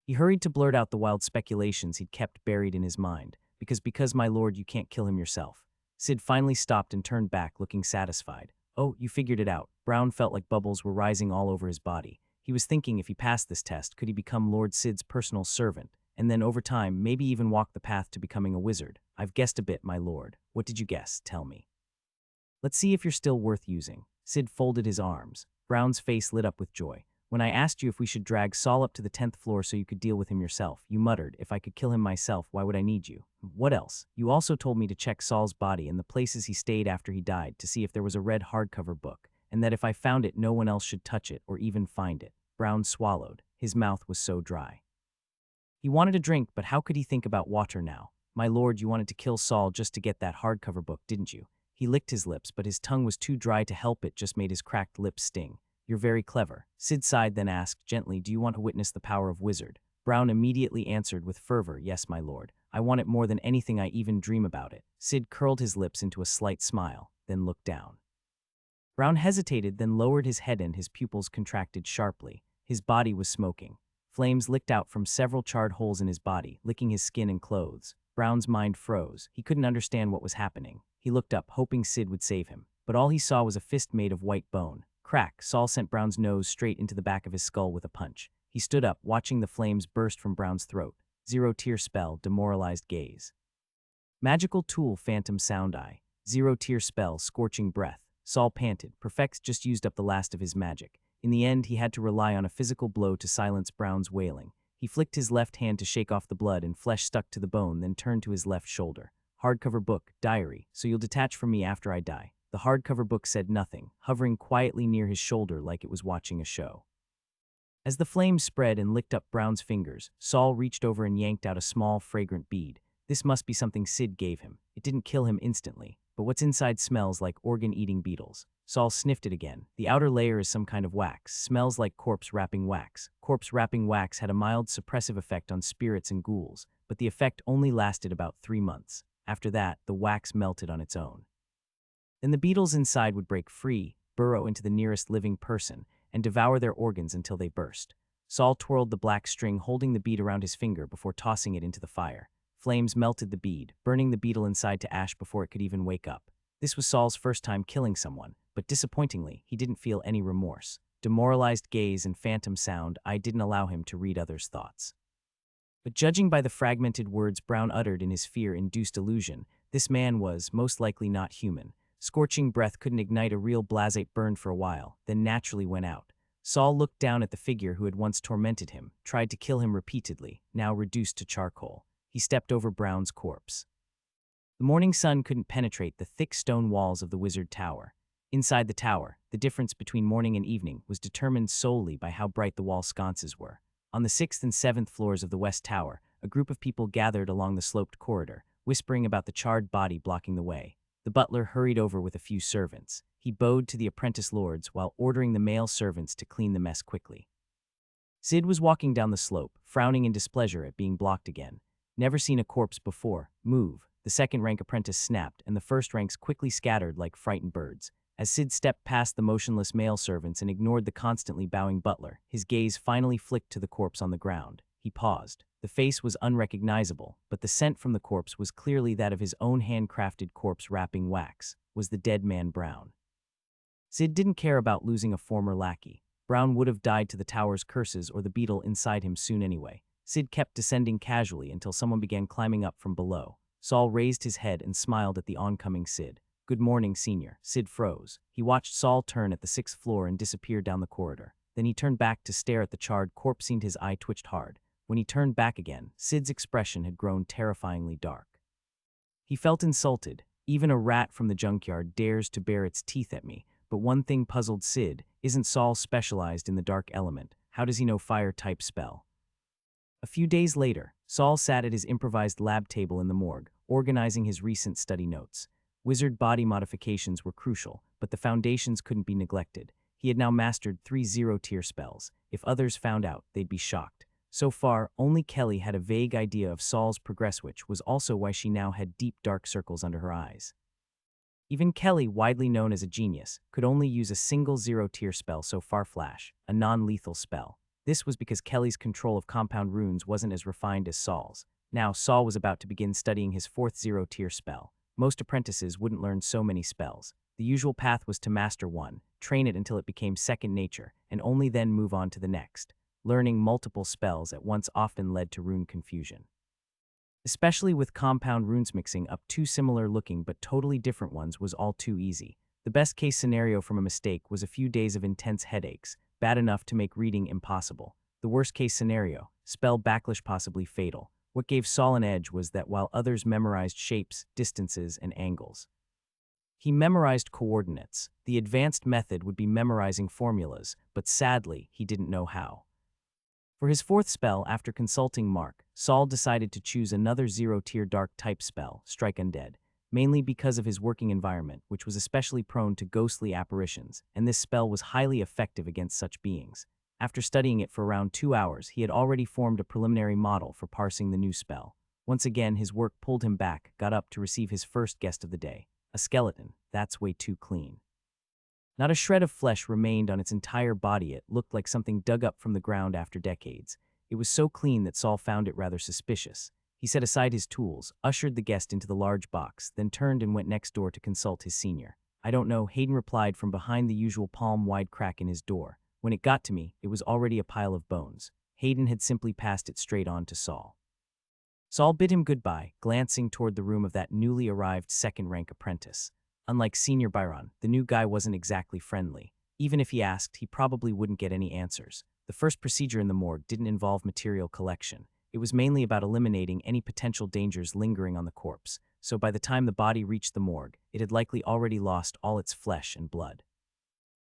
He hurried to blurt out the wild speculations he'd kept buried in his mind. Because, my lord, you can't kill him yourself." Sid finally stopped and turned back, looking satisfied. "Oh, you figured it out." Brown felt like bubbles were rising all over his body. He was thinking if he passed this test, could he become Lord Sid's personal servant? And then over time, maybe even walk the path to becoming a wizard. "I've guessed a bit, my lord." "What did you guess? Tell me." "Let's see if you're still worth using." Sid folded his arms. Brown's face lit up with joy. "When I asked you if we should drag Saul up to the 10th floor so you could deal with him yourself, you muttered, 'If I could kill him myself, why would I need you?' What else? You also told me to check Saul's body and the places he stayed after he died to see if there was a red hardcover book, and that if I found it, no one else should touch it or even find it." Brown swallowed. His mouth was so dry. He wanted a drink, but how could he think about water now? "My lord, you wanted to kill Saul just to get that hardcover book, didn't you?" He licked his lips, but his tongue was too dry to help. It just made his cracked lips sting. "You're very clever." Sid sighed, then asked gently, "Do you want to witness the power of wizard?" Brown immediately answered with fervor, "Yes, my lord. I want it more than anything I even dream about it. Sid curled his lips into a slight smile, then looked down. Brown hesitated, then lowered his head and his pupils contracted sharply. His body was smoking. Flames licked out from several charred holes in his body, licking his skin and clothes. Brown's mind froze. He couldn't understand what was happening. He looked up, hoping Sid would save him. But all he saw was a fist made of white bone. Crack! Saul sent Brown's nose straight into the back of his skull with a punch. He stood up, watching the flames burst from Brown's throat. Zero-tier spell, demoralized gaze. Magical tool, phantom sound eye. Zero-tier spell, scorching breath. Saul panted. Perfect just used up the last of his magic. In the end, he had to rely on a physical blow to silence Brown's wailing. He flicked his left hand to shake off the blood and flesh stuck to the bone, then turned to his left shoulder. Hardcover book, diary, so you'll detach from me after I die. The hardcover book said nothing, hovering quietly near his shoulder like it was watching a show. As the flames spread and licked up Brown's fingers, Saul reached over and yanked out a small, fragrant bead. This must be something Sid gave him. It didn't kill him instantly, but what's inside smells like organ-eating beetles. Saul sniffed it again. The outer layer is some kind of wax, smells like corpse-wrapping wax. Corpse-wrapping wax had a mild suppressive effect on spirits and ghouls, but the effect only lasted about 3 months. After that, the wax melted on its own. Then the beetles inside would break free, burrow into the nearest living person, and devour their organs until they burst. Saul twirled the black string holding the bead around his finger before tossing it into the fire. Flames melted the bead, burning the beetle inside to ash before it could even wake up. This was Saul's first time killing someone, but disappointingly, he didn't feel any remorse. Demoralized gaze and phantom sound, I didn't allow him to read others' thoughts. But judging by the fragmented words Brown uttered in his fear-induced illusion, this man was, most likely, not human. Scorching breath couldn't ignite a real blasate burn for a while, then naturally went out. Saul looked down at the figure who had once tormented him, tried to kill him repeatedly, now reduced to charcoal. He stepped over Brown's corpse. The morning sun couldn't penetrate the thick stone walls of the wizard tower. Inside the tower, the difference between morning and evening was determined solely by how bright the wall sconces were. On the 6th and 7th floors of the west tower, a group of people gathered along the sloped corridor, whispering about the charred body blocking the way. The butler hurried over with a few servants. He bowed to the apprentice lords while ordering the male servants to clean the mess quickly. Sid was walking down the slope, frowning in displeasure at being blocked again. Never seen a corpse before. Move. The second-rank apprentice snapped, and the first ranks quickly scattered like frightened birds. As Sid stepped past the motionless male servants and ignored the constantly bowing butler, his gaze finally flicked to the corpse on the ground. He paused. The face was unrecognizable, but the scent from the corpse was clearly that of his own handcrafted corpse-wrapping wax. Was the dead man Brown? Sid didn't care about losing a former lackey. Brown would have died to the tower's curses or the beetle inside him soon anyway. Sid kept descending casually until someone began climbing up from below. Saul raised his head and smiled at the oncoming Sid. Good morning, Senior. Sid froze. He watched Saul turn at the 6th floor and disappear down the corridor. Then he turned back to stare at the charred corpse. His eye twitched hard. When he turned back again, Sid's expression had grown terrifyingly dark. He felt insulted. Even a rat from the junkyard dares to bare its teeth at me. But one thing puzzled Sid. Isn't Saul specialized in the dark element? How does he know fire-type spell? A few days later, Saul sat at his improvised lab table in the morgue, organizing his recent study notes. Wizard body modifications were crucial, but the foundations couldn't be neglected. He had now mastered 3 zero-tier spells. If others found out, they'd be shocked. So far, only Kelly had a vague idea of Saul's progress, which was also why she now had deep dark circles under her eyes. Even Kelly, widely known as a genius, could only use a single zero-tier spell so far, Flash, a non-lethal spell. This was because Kelly's control of compound runes wasn't as refined as Saul's. Now, Saul was about to begin studying his 4th zero-tier spell. Most apprentices wouldn't learn so many spells. The usual path was to master one, train it until it became second nature, and only then move on to the next. Learning multiple spells at once often led to rune confusion. Especially with compound runes, mixing up 2 similar-looking but totally different ones was all too easy. The best-case scenario from a mistake was a few days of intense headaches, bad enough to make reading impossible. The worst-case scenario, spell backlash, possibly fatal. What gave Saul an edge was that while others memorized shapes, distances, and angles, he memorized coordinates. The advanced method would be memorizing formulas, but sadly, he didn't know how. For his 4th spell, after consulting Mark, Saul decided to choose another zero-tier dark-type spell, Strike Undead, mainly because of his working environment, which was especially prone to ghostly apparitions, and this spell was highly effective against such beings. After studying it for around 2 hours, he had already formed a preliminary model for parsing the new spell. Once again, his work pulled him back, got up to receive his first guest of the day. A skeleton. That's way too clean. Not a shred of flesh remained on its entire body. It looked like something dug up from the ground after decades. It was so clean that Saul found it rather suspicious. He set aside his tools, ushered the guest into the large box, then turned and went next door to consult his senior. "I don't know," Hayden replied from behind the usual palm-wide crack in his door. "When it got to me, it was already a pile of bones." Hayden had simply passed it straight on to Saul. Saul bid him goodbye, glancing toward the room of that newly arrived second-rank apprentice. Unlike Senior Byron, the new guy wasn't exactly friendly. Even if he asked, he probably wouldn't get any answers. The first procedure in the morgue didn't involve material collection. It was mainly about eliminating any potential dangers lingering on the corpse, so by the time the body reached the morgue, it had likely already lost all its flesh and blood.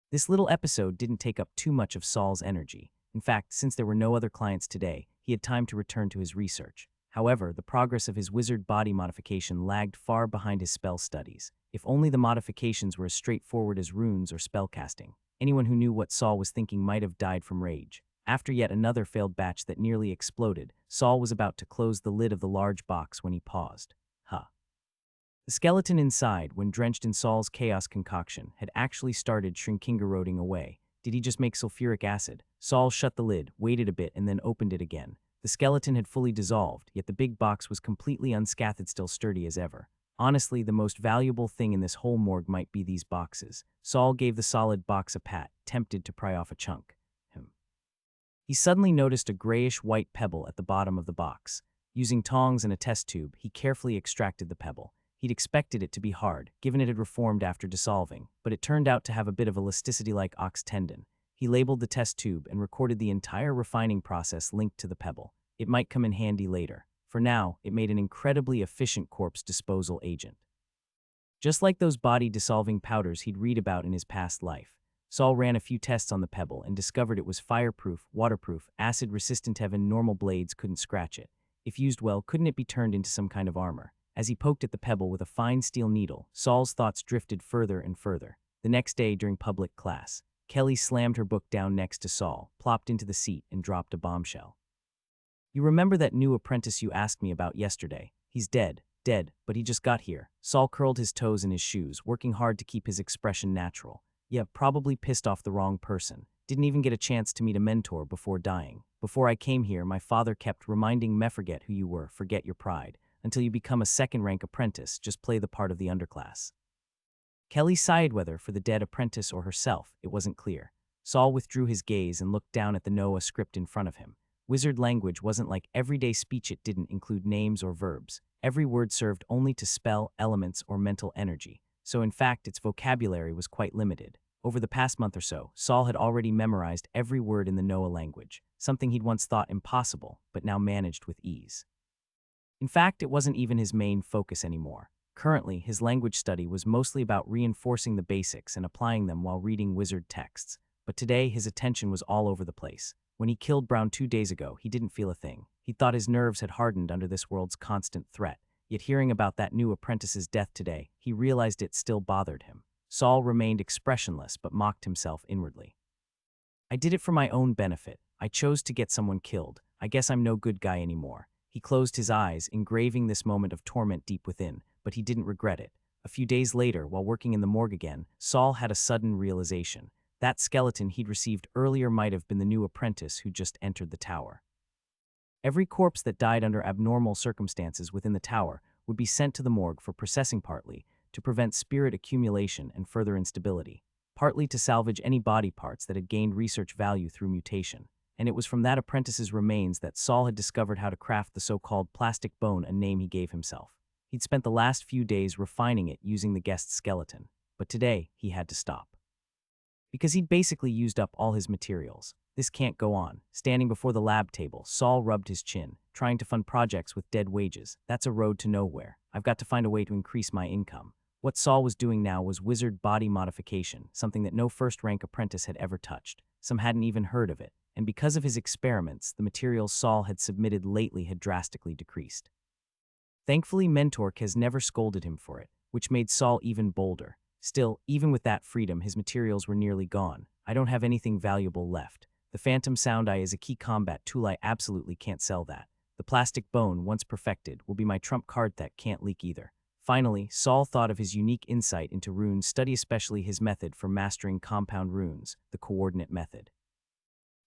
This little episode didn't take up too much of Saul's energy. In fact, since there were no other clients today, he had time to return to his research. However, the progress of his wizard body modification lagged far behind his spell studies. If only the modifications were as straightforward as runes or spellcasting. Anyone who knew what Saul was thinking might have died from rage. After yet another failed batch that nearly exploded, Saul was about to close the lid of the large box when he paused. The skeleton inside, when drenched in Saul's chaos concoction, had actually started shrinking-eroding away. Did he just make sulfuric acid? Saul shut the lid, waited a bit, and then opened it again. The skeleton had fully dissolved, yet the big box was completely unscathed, still sturdy as ever. Honestly, the most valuable thing in this whole morgue might be these boxes. Saul gave the solid box a pat, tempted to pry off a chunk. He suddenly noticed a grayish-white pebble at the bottom of the box. Using tongs and a test tube, he carefully extracted the pebble. He'd expected it to be hard, given it had reformed after dissolving, but it turned out to have a bit of elasticity like ox tendon. He labeled the test tube and recorded the entire refining process linked to the pebble. It might come in handy later. For now, it made an incredibly efficient corpse disposal agent. Just like those body-dissolving powders he'd read about in his past life, Saul ran a few tests on the pebble and discovered it was fireproof, waterproof, acid-resistant. Even normal blades couldn't scratch it. If used well, couldn't it be turned into some kind of armor? As he poked at the pebble with a fine steel needle, Saul's thoughts drifted further and further. The next day during public class, Kelly slammed her book down next to Saul, plopped into the seat, and dropped a bombshell. "You remember that new apprentice you asked me about yesterday? He's dead, but he just got here." Saul curled his toes in his shoes, working hard to keep his expression natural. "Yeah, probably pissed off the wrong person. Didn't even get a chance to meet a mentor before dying. Before I came here, my father kept reminding me, forget who you were, forget your pride. Until you become a second-rank apprentice, just play the part of the underclass." Kelly sighed. Whether for the dead apprentice or herself, it wasn't clear. Saul withdrew his gaze and looked down at the Noah script in front of him. Wizard language wasn't like everyday speech. It didn't include names or verbs. Every word served only to spell, elements, or mental energy. So in fact, its vocabulary was quite limited. Over the past month or so, Saul had already memorized every word in the Noah language, something he'd once thought impossible, but now managed with ease. In fact, it wasn't even his main focus anymore. Currently, his language study was mostly about reinforcing the basics and applying them while reading wizard texts. But today, his attention was all over the place. When he killed Brown 2 days ago, he didn't feel a thing. He thought his nerves had hardened under this world's constant threat. Yet hearing about that new apprentice's death today, he realized it still bothered him. Saul remained expressionless but mocked himself inwardly. "I did it for my own benefit. I chose to get someone killed. I guess I'm no good guy anymore." He closed his eyes, engraving this moment of torment deep within, but he didn't regret it. A few days later, while working in the morgue again, Saul had a sudden realization. That skeleton he'd received earlier might have been the new apprentice who just entered the tower. Every corpse that died under abnormal circumstances within the tower would be sent to the morgue for processing, partly to prevent spirit accumulation and further instability, partly to salvage any body parts that had gained research value through mutation. And it was from that apprentice's remains that Saul had discovered how to craft the so-called plastic bone, a name he gave himself. He'd spent the last few days refining it using the guest's skeleton, but today he had to stop. Because he'd basically used up all his materials. This can't go on. Standing before the lab table, Saul rubbed his chin, trying to fund projects with dead wages. That's a road to nowhere. I've got to find a way to increase my income. What Saul was doing now was wizard body modification, something that no first-rank apprentice had ever touched. Some hadn't even heard of it, and because of his experiments, the materials Saul had submitted lately had drastically decreased. Thankfully, Mentor has never scolded him for it, which made Saul even bolder. Still, even with that freedom, his materials were nearly gone. "I don't have anything valuable left. The Phantom Sound Eye is a key combat tool. I absolutely can't sell that. The plastic bone, once perfected, will be my trump card that can't leak either. Finally, Saul thought of his unique insight into rune study, especially his method for mastering compound runes, the coordinate method.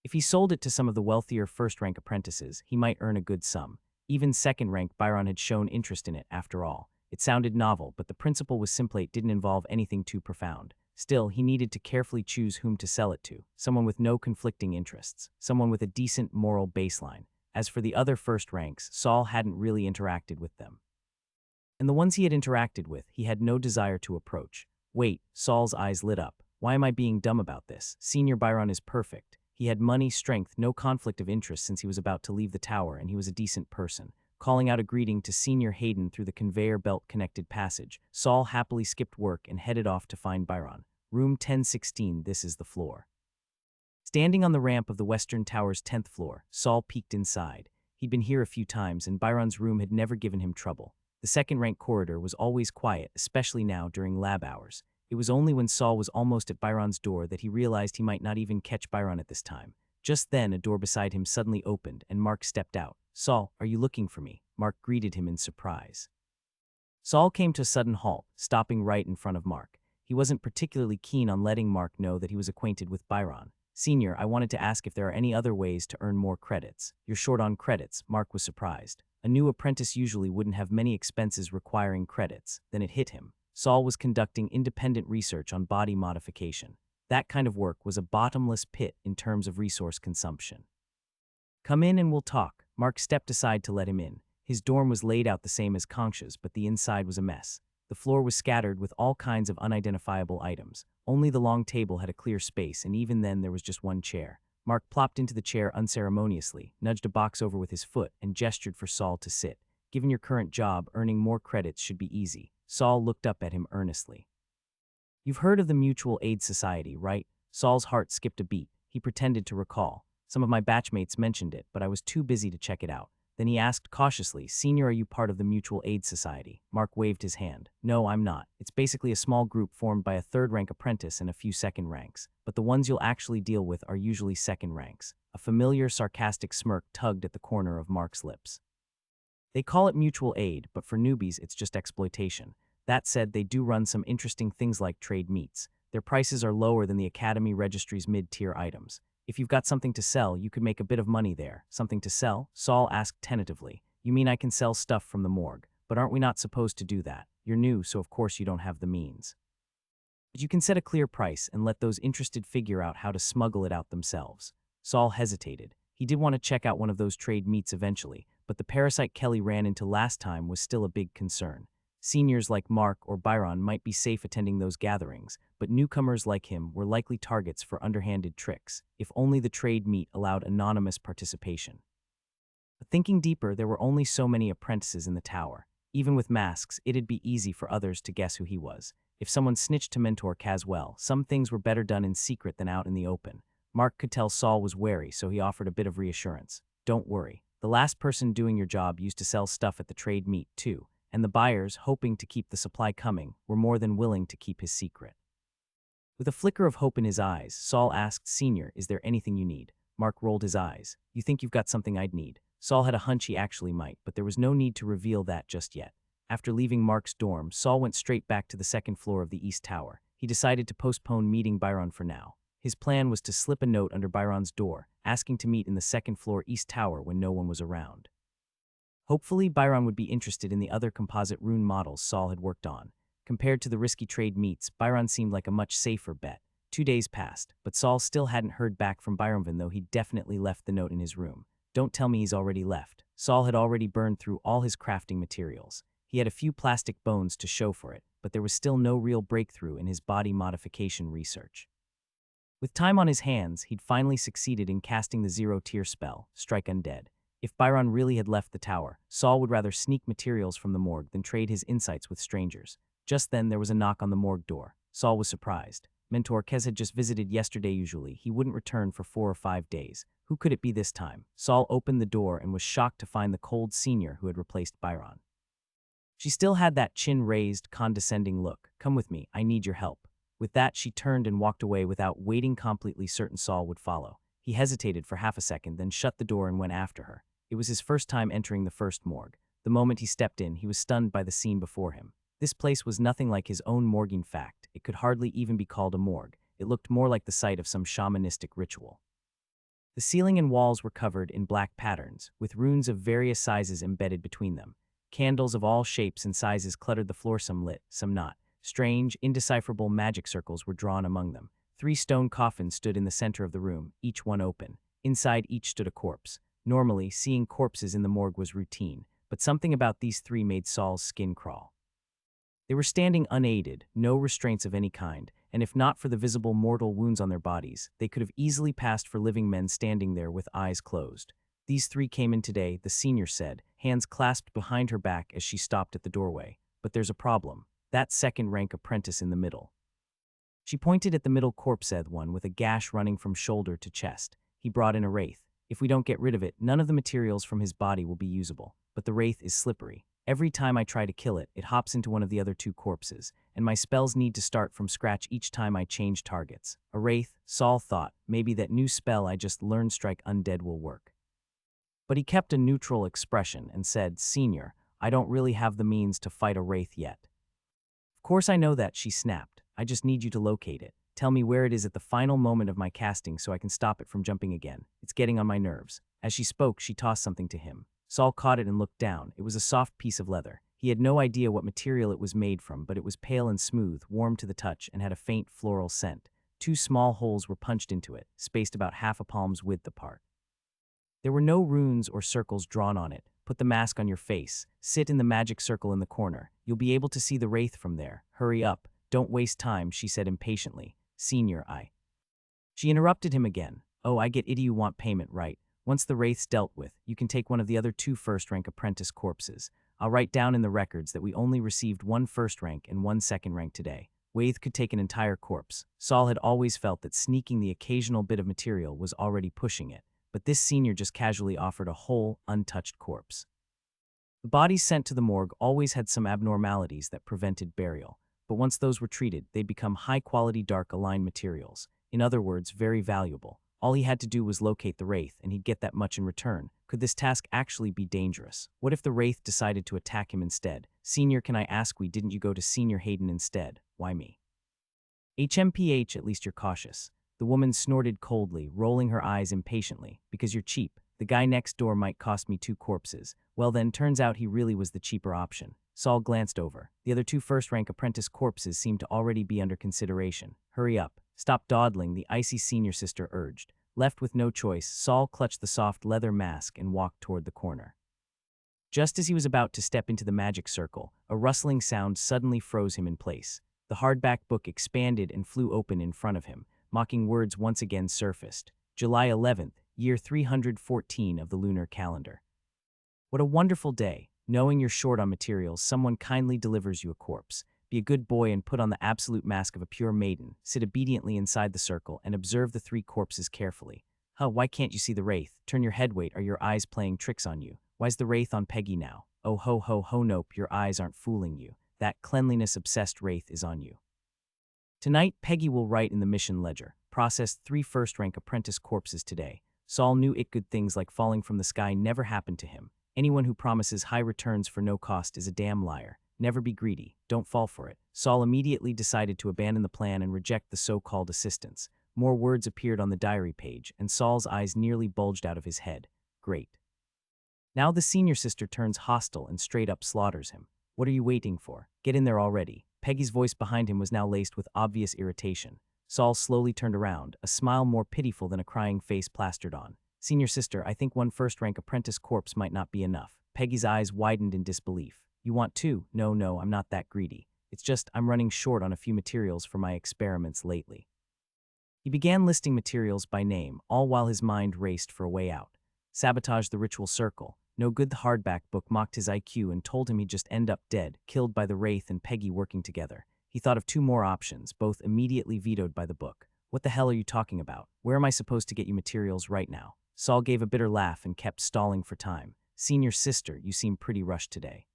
If he sold it to some of the wealthier first-rank apprentices, he might earn a good sum. Even second-rank Byron had shown interest in it, after all. It sounded novel, but the principle was simple. It didn't involve anything too profound. Still, he needed to carefully choose whom to sell it to, someone with no conflicting interests, someone with a decent moral baseline. As for the other first ranks, Saul hadn't really interacted with them. And the ones he had interacted with, he had no desire to approach. Wait, Saul's eyes lit up. Why am I being dumb about this? Senior Byron is perfect. He had money, strength, no conflict of interest since he was about to leave the tower, and he was a decent person. Calling out a greeting to Senior Hayden through the conveyor belt-connected passage, Saul happily skipped work and headed off to find Byron. Room 1016, this is the floor. Standing on the ramp of the Western Tower's 10th floor, Saul peeked inside. He'd been here a few times, and Byron's room had never given him trouble. The second-rank corridor was always quiet, especially now during lab hours. It was only when Saul was almost at Byron's door that he realized he might not even catch Byron at this time. Just then, a door beside him suddenly opened, and Mark stepped out. "Saul, are you looking for me?" Mark greeted him in surprise. Saul came to a sudden halt, stopping right in front of Mark. He wasn't particularly keen on letting Mark know that he was acquainted with Byron. "Senior, I wanted to ask if there are any other ways to earn more credits." "You're short on credits," Mark was surprised. A new apprentice usually wouldn't have many expenses requiring credits. Then it hit him. Saul was conducting independent research on body modification. That kind of work was a bottomless pit in terms of resource consumption. "Come in and we'll talk." Mark stepped aside to let him in. His dorm was laid out the same as Conch's, but the inside was a mess. The floor was scattered with all kinds of unidentifiable items. Only the long table had a clear space, and even then there was just one chair. Mark plopped into the chair unceremoniously, nudged a box over with his foot, and gestured for Saul to sit. "Given your current job, earning more credits should be easy." Saul looked up at him earnestly. "You've heard of the Mutual Aid Society, right?" Saul's heart skipped a beat. He pretended to recall. "Some of my batchmates mentioned it, but I was too busy to check it out." Then he asked cautiously, "Senior, are you part of the Mutual Aid Society?" Mark waved his hand. "No, I'm not. It's basically a small group formed by a third-rank apprentice and a few second ranks. But the ones you'll actually deal with are usually second ranks." A familiar, sarcastic smirk tugged at the corner of Mark's lips. "They call it mutual aid, but for newbies it's just exploitation. That said, they do run some interesting things like trade meets. Their prices are lower than the Academy Registry's mid-tier items. If you've got something to sell, you could make a bit of money there." "Something to sell?" Saul asked tentatively. "You mean I can sell stuff from the morgue? But aren't we not supposed to do that? You're new, so of course you don't have the means. But you can set a clear price and let those interested figure out how to smuggle it out themselves." Saul hesitated. He did want to check out one of those trade meets eventually, but the parasite Kelly ran into last time was still a big concern. Seniors like Mark or Byron might be safe attending those gatherings, but newcomers like him were likely targets for underhanded tricks, if only the trade meet allowed anonymous participation. But thinking deeper, there were only so many apprentices in the tower. Even with masks, it'd be easy for others to guess who he was. If someone snitched to mentor Caswell, some things were better done in secret than out in the open. Mark could tell Saul was wary, so he offered a bit of reassurance. "Don't worry. The last person doing your job used to sell stuff at the trade meet, too. And the buyers, hoping to keep the supply coming, were more than willing to keep his secret." With a flicker of hope in his eyes, Saul asked, "Senior, is there anything you need?" Mark rolled his eyes. "You think you've got something I'd need?" Saul had a hunch he actually might, but there was no need to reveal that just yet. After leaving Mark's dorm, Saul went straight back to the second floor of the East Tower. He decided to postpone meeting Byron for now. His plan was to slip a note under Byron's door, asking to meet in the second floor East Tower when no one was around. Hopefully, Byron would be interested in the other composite rune models Saul had worked on. Compared to the risky trade meets, Byron seemed like a much safer bet. 2 days passed, but Saul still hadn't heard back from Byron, though he'd definitely left the note in his room. Don't tell me he's already left. Saul had already burned through all his crafting materials. He had a few plastic bones to show for it, but there was still no real breakthrough in his body modification research. With time on his hands, he'd finally succeeded in casting the zero-tier spell, Strike Undead. If Byron really had left the tower, Saul would rather sneak materials from the morgue than trade his insights with strangers. Just then, there was a knock on the morgue door. Saul was surprised. Mentor Kez had just visited yesterday. Usually, he wouldn't return for 4 or 5 days. Who could it be this time? Saul opened the door and was shocked to find the cold senior who had replaced Byron. She still had that chin-raised, condescending look. "Come with me, I need your help." With that, she turned and walked away without waiting, completely certain Saul would follow. He hesitated for half a second, then shut the door and went after her. It was his first time entering the first morgue. The moment he stepped in, he was stunned by the scene before him. This place was nothing like his own morguing fact. It could hardly even be called a morgue. It looked more like the site of some shamanistic ritual. The ceiling and walls were covered in black patterns, with runes of various sizes embedded between them. Candles of all shapes and sizes cluttered the floor, some lit, some not. Strange, indecipherable magic circles were drawn among them. 3 stone coffins stood in the center of the room, each one open. Inside each stood a corpse. Normally, seeing corpses in the morgue was routine, but something about these 3 made Saul's skin crawl. They were standing unaided, no restraints of any kind, and if not for the visible mortal wounds on their bodies, they could have easily passed for living men standing there with eyes closed. These 3 came in today, the senior said, hands clasped behind her back as she stopped at the doorway. But there's a problem. That second-rank apprentice in the middle. She pointed at the middle corpse-ed one with a gash running from shoulder to chest. He brought in a wraith. If we don't get rid of it, none of the materials from his body will be usable. But the wraith is slippery. Every time I try to kill it, it hops into one of the other 2 corpses, and my spells need to start from scratch each time I change targets. A wraith, Saul thought, maybe that new spell I just learned, Strike Undead, will work. But he kept a neutral expression and said, Senior, I don't really have the means to fight a wraith yet. Of course I know that, she snapped. I just need you to locate it. Tell me where it is at the final moment of my casting so I can stop it from jumping again. It's getting on my nerves. As she spoke, she tossed something to him. Saul caught it and looked down. It was a soft piece of leather. He had no idea what material it was made from, but it was pale and smooth, warm to the touch, and had a faint floral scent. 2 small holes were punched into it, spaced about half a palm's width apart. There were no runes or circles drawn on it. Put the mask on your face. Sit in the magic circle in the corner. You'll be able to see the wraith from there. Hurry up. Don't waste time, she said impatiently. Senior, She interrupted him again. Oh, I get it, you want payment, right? Once the wraith's dealt with, you can take one of the other 2 first-rank apprentice corpses. I'll write down in the records that we only received 1 first-rank and 1 second-rank today. Wraith could take an entire corpse. Saul had always felt that sneaking the occasional bit of material was already pushing it, but this senior just casually offered a whole, untouched corpse. The bodies sent to the morgue always had some abnormalities that prevented burial, but once those were treated, they'd become high-quality dark-aligned materials. In other words, very valuable. All he had to do was locate the wraith, and he'd get that much in return. Could this task actually be dangerous? What if the wraith decided to attack him instead? Senior, can I ask, why didn't you go to Senior Hayden instead? Why me? HMPH, at least you're cautious. The woman snorted coldly, rolling her eyes impatiently. Because you're cheap. The guy next door might cost me 2 corpses. Well then, turns out he really was the cheaper option. Saul glanced over. The other 2 first-rank apprentice corpses seemed to already be under consideration. Hurry up. Stop dawdling, the icy senior sister urged. Left with no choice, Saul clutched the soft leather mask and walked toward the corner. Just as he was about to step into the magic circle, a rustling sound suddenly froze him in place. The hardback book expanded and flew open in front of him. Mocking words once again surfaced. July 11th, year 314 of the lunar calendar. What a wonderful day. Knowing you're short on materials, someone kindly delivers you a corpse. Be a good boy and put on the absolute mask of a pure maiden. Sit obediently inside the circle and observe the 3 corpses carefully. Huh, why can't you see the wraith? Turn your head, wait, are your eyes playing tricks on you? Why's the wraith on Peggy now? Oh ho ho ho, nope, your eyes aren't fooling you. That cleanliness-obsessed wraith is on you. Tonight, Peggy will write in the mission ledger. Processed 3 first-rank apprentice corpses today. Saul knew it good things like falling from the sky never happened to him. Anyone who promises high returns for no cost is a damn liar. Never be greedy. Don't fall for it. Saul immediately decided to abandon the plan and reject the so-called assistance. More words appeared on the diary page, and Saul's eyes nearly bulged out of his head. Great. Now the senior sister turns hostile and straight up slaughters him. What are you waiting for? Get in there already. Peggy's voice behind him was now laced with obvious irritation. Saul slowly turned around, a smile more pitiful than a crying face plastered on. Senior sister, I think 1 first-rank apprentice corpse might not be enough. Peggy's eyes widened in disbelief. You want 2? No, I'm not that greedy. It's just I'm running short on a few materials for my experiments lately. He began listing materials by name, all while his mind raced for a way out. Sabotage the ritual circle. No good, the hardback book mocked his IQ and told him he'd just end up dead, killed by the wraith and Peggy working together. He thought of 2 more options, both immediately vetoed by the book. What the hell are you talking about? Where am I supposed to get you materials right now? Saul gave a bitter laugh and kept stalling for time. Senior sister, you seem pretty rushed today.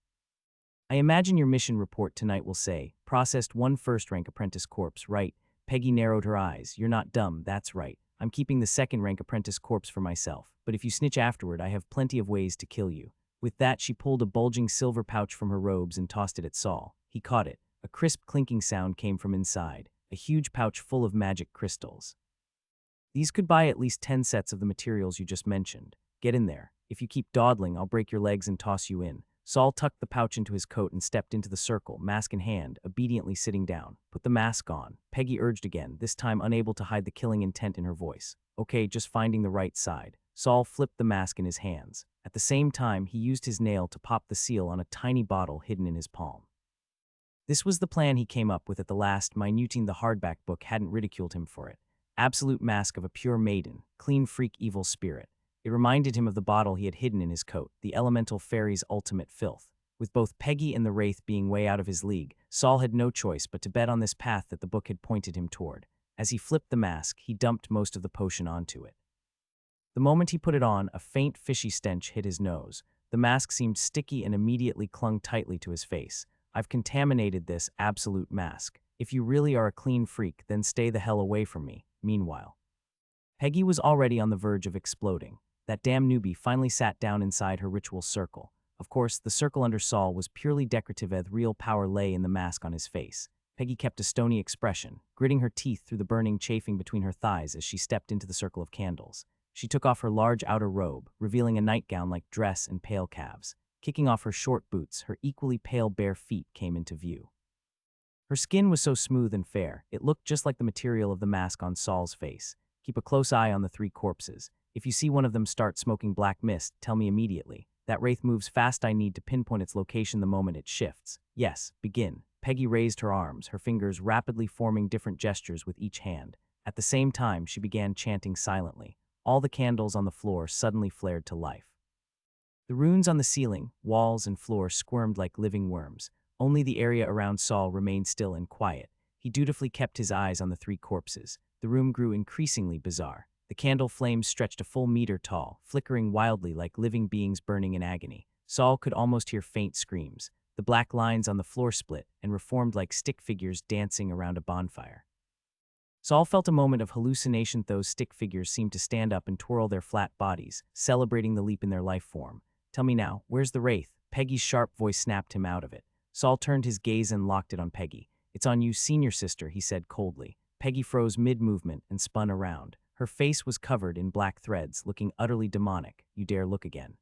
I imagine your mission report tonight will say, processed 1 first-rank apprentice corpse, right? Peggy narrowed her eyes. You're not dumb, that's right. I'm keeping the second-rank apprentice corpse for myself, but if you snitch afterward, I have plenty of ways to kill you." With that, she pulled a bulging silver pouch from her robes and tossed it at Saul. He caught it. A crisp clinking sound came from inside, a huge pouch full of magic crystals. "These could buy at least 10 sets of the materials you just mentioned. Get in there. If you keep dawdling, I'll break your legs and toss you in." Saul tucked the pouch into his coat and stepped into the circle, mask in hand, obediently sitting down. "Put the mask on," Peggy urged again, this time unable to hide the killing intent in her voice. "Okay, just finding the right side." Saul flipped the mask in his hands. At the same time, he used his nail to pop the seal on a tiny bottle hidden in his palm. This was the plan he came up with at the last, minuting the hardback book hadn't ridiculed him for it. Absolute mask of a pure maiden, clean freak evil spirit. It reminded him of the bottle he had hidden in his coat, the elemental fairy's ultimate filth. With both Peggy and the Wraith being way out of his league, Saul had no choice but to bet on this path that the book had pointed him toward. As he flipped the mask, he dumped most of the potion onto it. The moment he put it on, a faint, fishy stench hit his nose. The mask seemed sticky and immediately clung tightly to his face. "I've contaminated this absolute mask. If you really are a clean freak, then stay the hell away from me." Meanwhile, Peggy was already on the verge of exploding. That damn newbie finally sat down inside her ritual circle. Of course, the circle under Saul was purely decorative as real power lay in the mask on his face. Peggy kept a stony expression, gritting her teeth through the burning chafing between her thighs as she stepped into the circle of candles. She took off her large outer robe, revealing a nightgown-like dress and pale calves. Kicking off her short boots, her equally pale bare feet came into view. Her skin was so smooth and fair, it looked just like the material of the mask on Saul's face. "Keep a close eye on the 3 corpses. If you see one of them start smoking black mist, tell me immediately. That wraith moves fast. I need to pinpoint its location the moment it shifts." "Yes, begin." Peggy raised her arms, her fingers rapidly forming different gestures with each hand. At the same time, she began chanting silently. All the candles on the floor suddenly flared to life. The runes on the ceiling, walls, and floor squirmed like living worms. Only the area around Saul remained still and quiet. He dutifully kept his eyes on the 3 corpses. The room grew increasingly bizarre. The candle flames stretched a full meter tall, flickering wildly like living beings burning in agony. Saul could almost hear faint screams. The black lines on the floor split and reformed like stick figures dancing around a bonfire. Saul felt a moment of hallucination. Those stick figures seemed to stand up and twirl their flat bodies, celebrating the leap in their life form. "Tell me now, where's the wraith?" Peggy's sharp voice snapped him out of it. Saul turned his gaze and locked it on Peggy. "It's on you, senior sister," he said coldly. Peggy froze mid-movement and spun around. Her face was covered in black threads, looking utterly demonic. "You dare look again."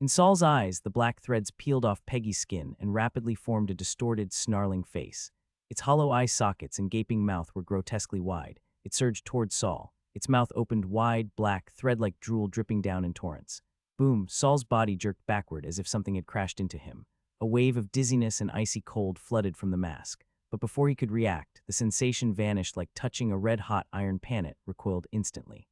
In Saul's eyes, the black threads peeled off Peggy's skin and rapidly formed a distorted, snarling face. Its hollow eye sockets and gaping mouth were grotesquely wide. It surged toward Saul. Its mouth opened wide, black, thread-like drool dripping down in torrents. Boom! Saul's body jerked backward as if something had crashed into him. A wave of dizziness and icy cold flooded from the mask. But before he could react, the sensation vanished like touching a red-hot iron pan. It recoiled instantly.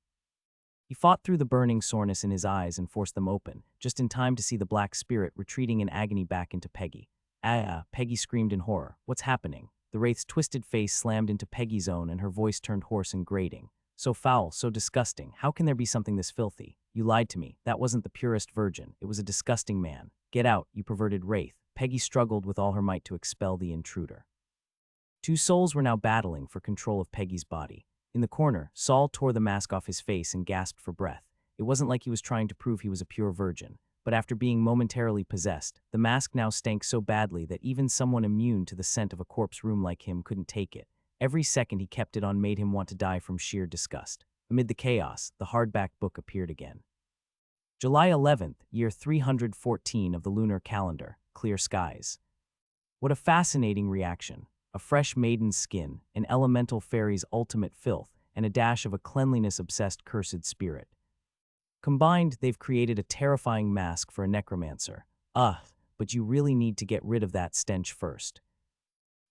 He fought through the burning soreness in his eyes and forced them open, just in time to see the black spirit retreating in agony back into Peggy. "Ah!" Peggy screamed in horror. "What's happening?" The wraith's twisted face slammed into Peggy's own and her voice turned hoarse and grating. "So foul, so disgusting. How can there be something this filthy? You lied to me. That wasn't the purest virgin. It was a disgusting man. Get out, you perverted wraith." Peggy struggled with all her might to expel the intruder. 2 souls were now battling for control of Peggy's body. In the corner, Saul tore the mask off his face and gasped for breath. It wasn't like he was trying to prove he was a pure virgin, but after being momentarily possessed, the mask now stank so badly that even someone immune to the scent of a corpse room like him couldn't take it. Every second he kept it on made him want to die from sheer disgust. Amid the chaos, the hardback book appeared again. July 11th, year 314 of the lunar calendar, clear skies. What a fascinating reaction. A fresh maiden's skin, an elemental fairy's ultimate filth, and a dash of a cleanliness-obsessed cursed spirit. Combined, they've created a terrifying mask for a necromancer. But you really need to get rid of that stench first.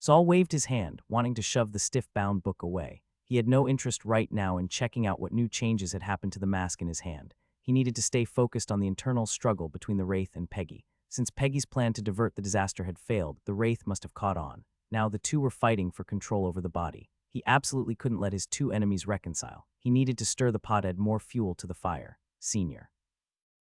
Saul waved his hand, wanting to shove the stiff-bound book away. He had no interest right now in checking out what new changes had happened to the mask in his hand. He needed to stay focused on the internal struggle between the wraith and Peggy. Since Peggy's plan to divert the disaster had failed, the wraith must have caught on. Now the two were fighting for control over the body. He absolutely couldn't let his 2 enemies reconcile. He needed to stir the pot, add more fuel to the fire. "Senior.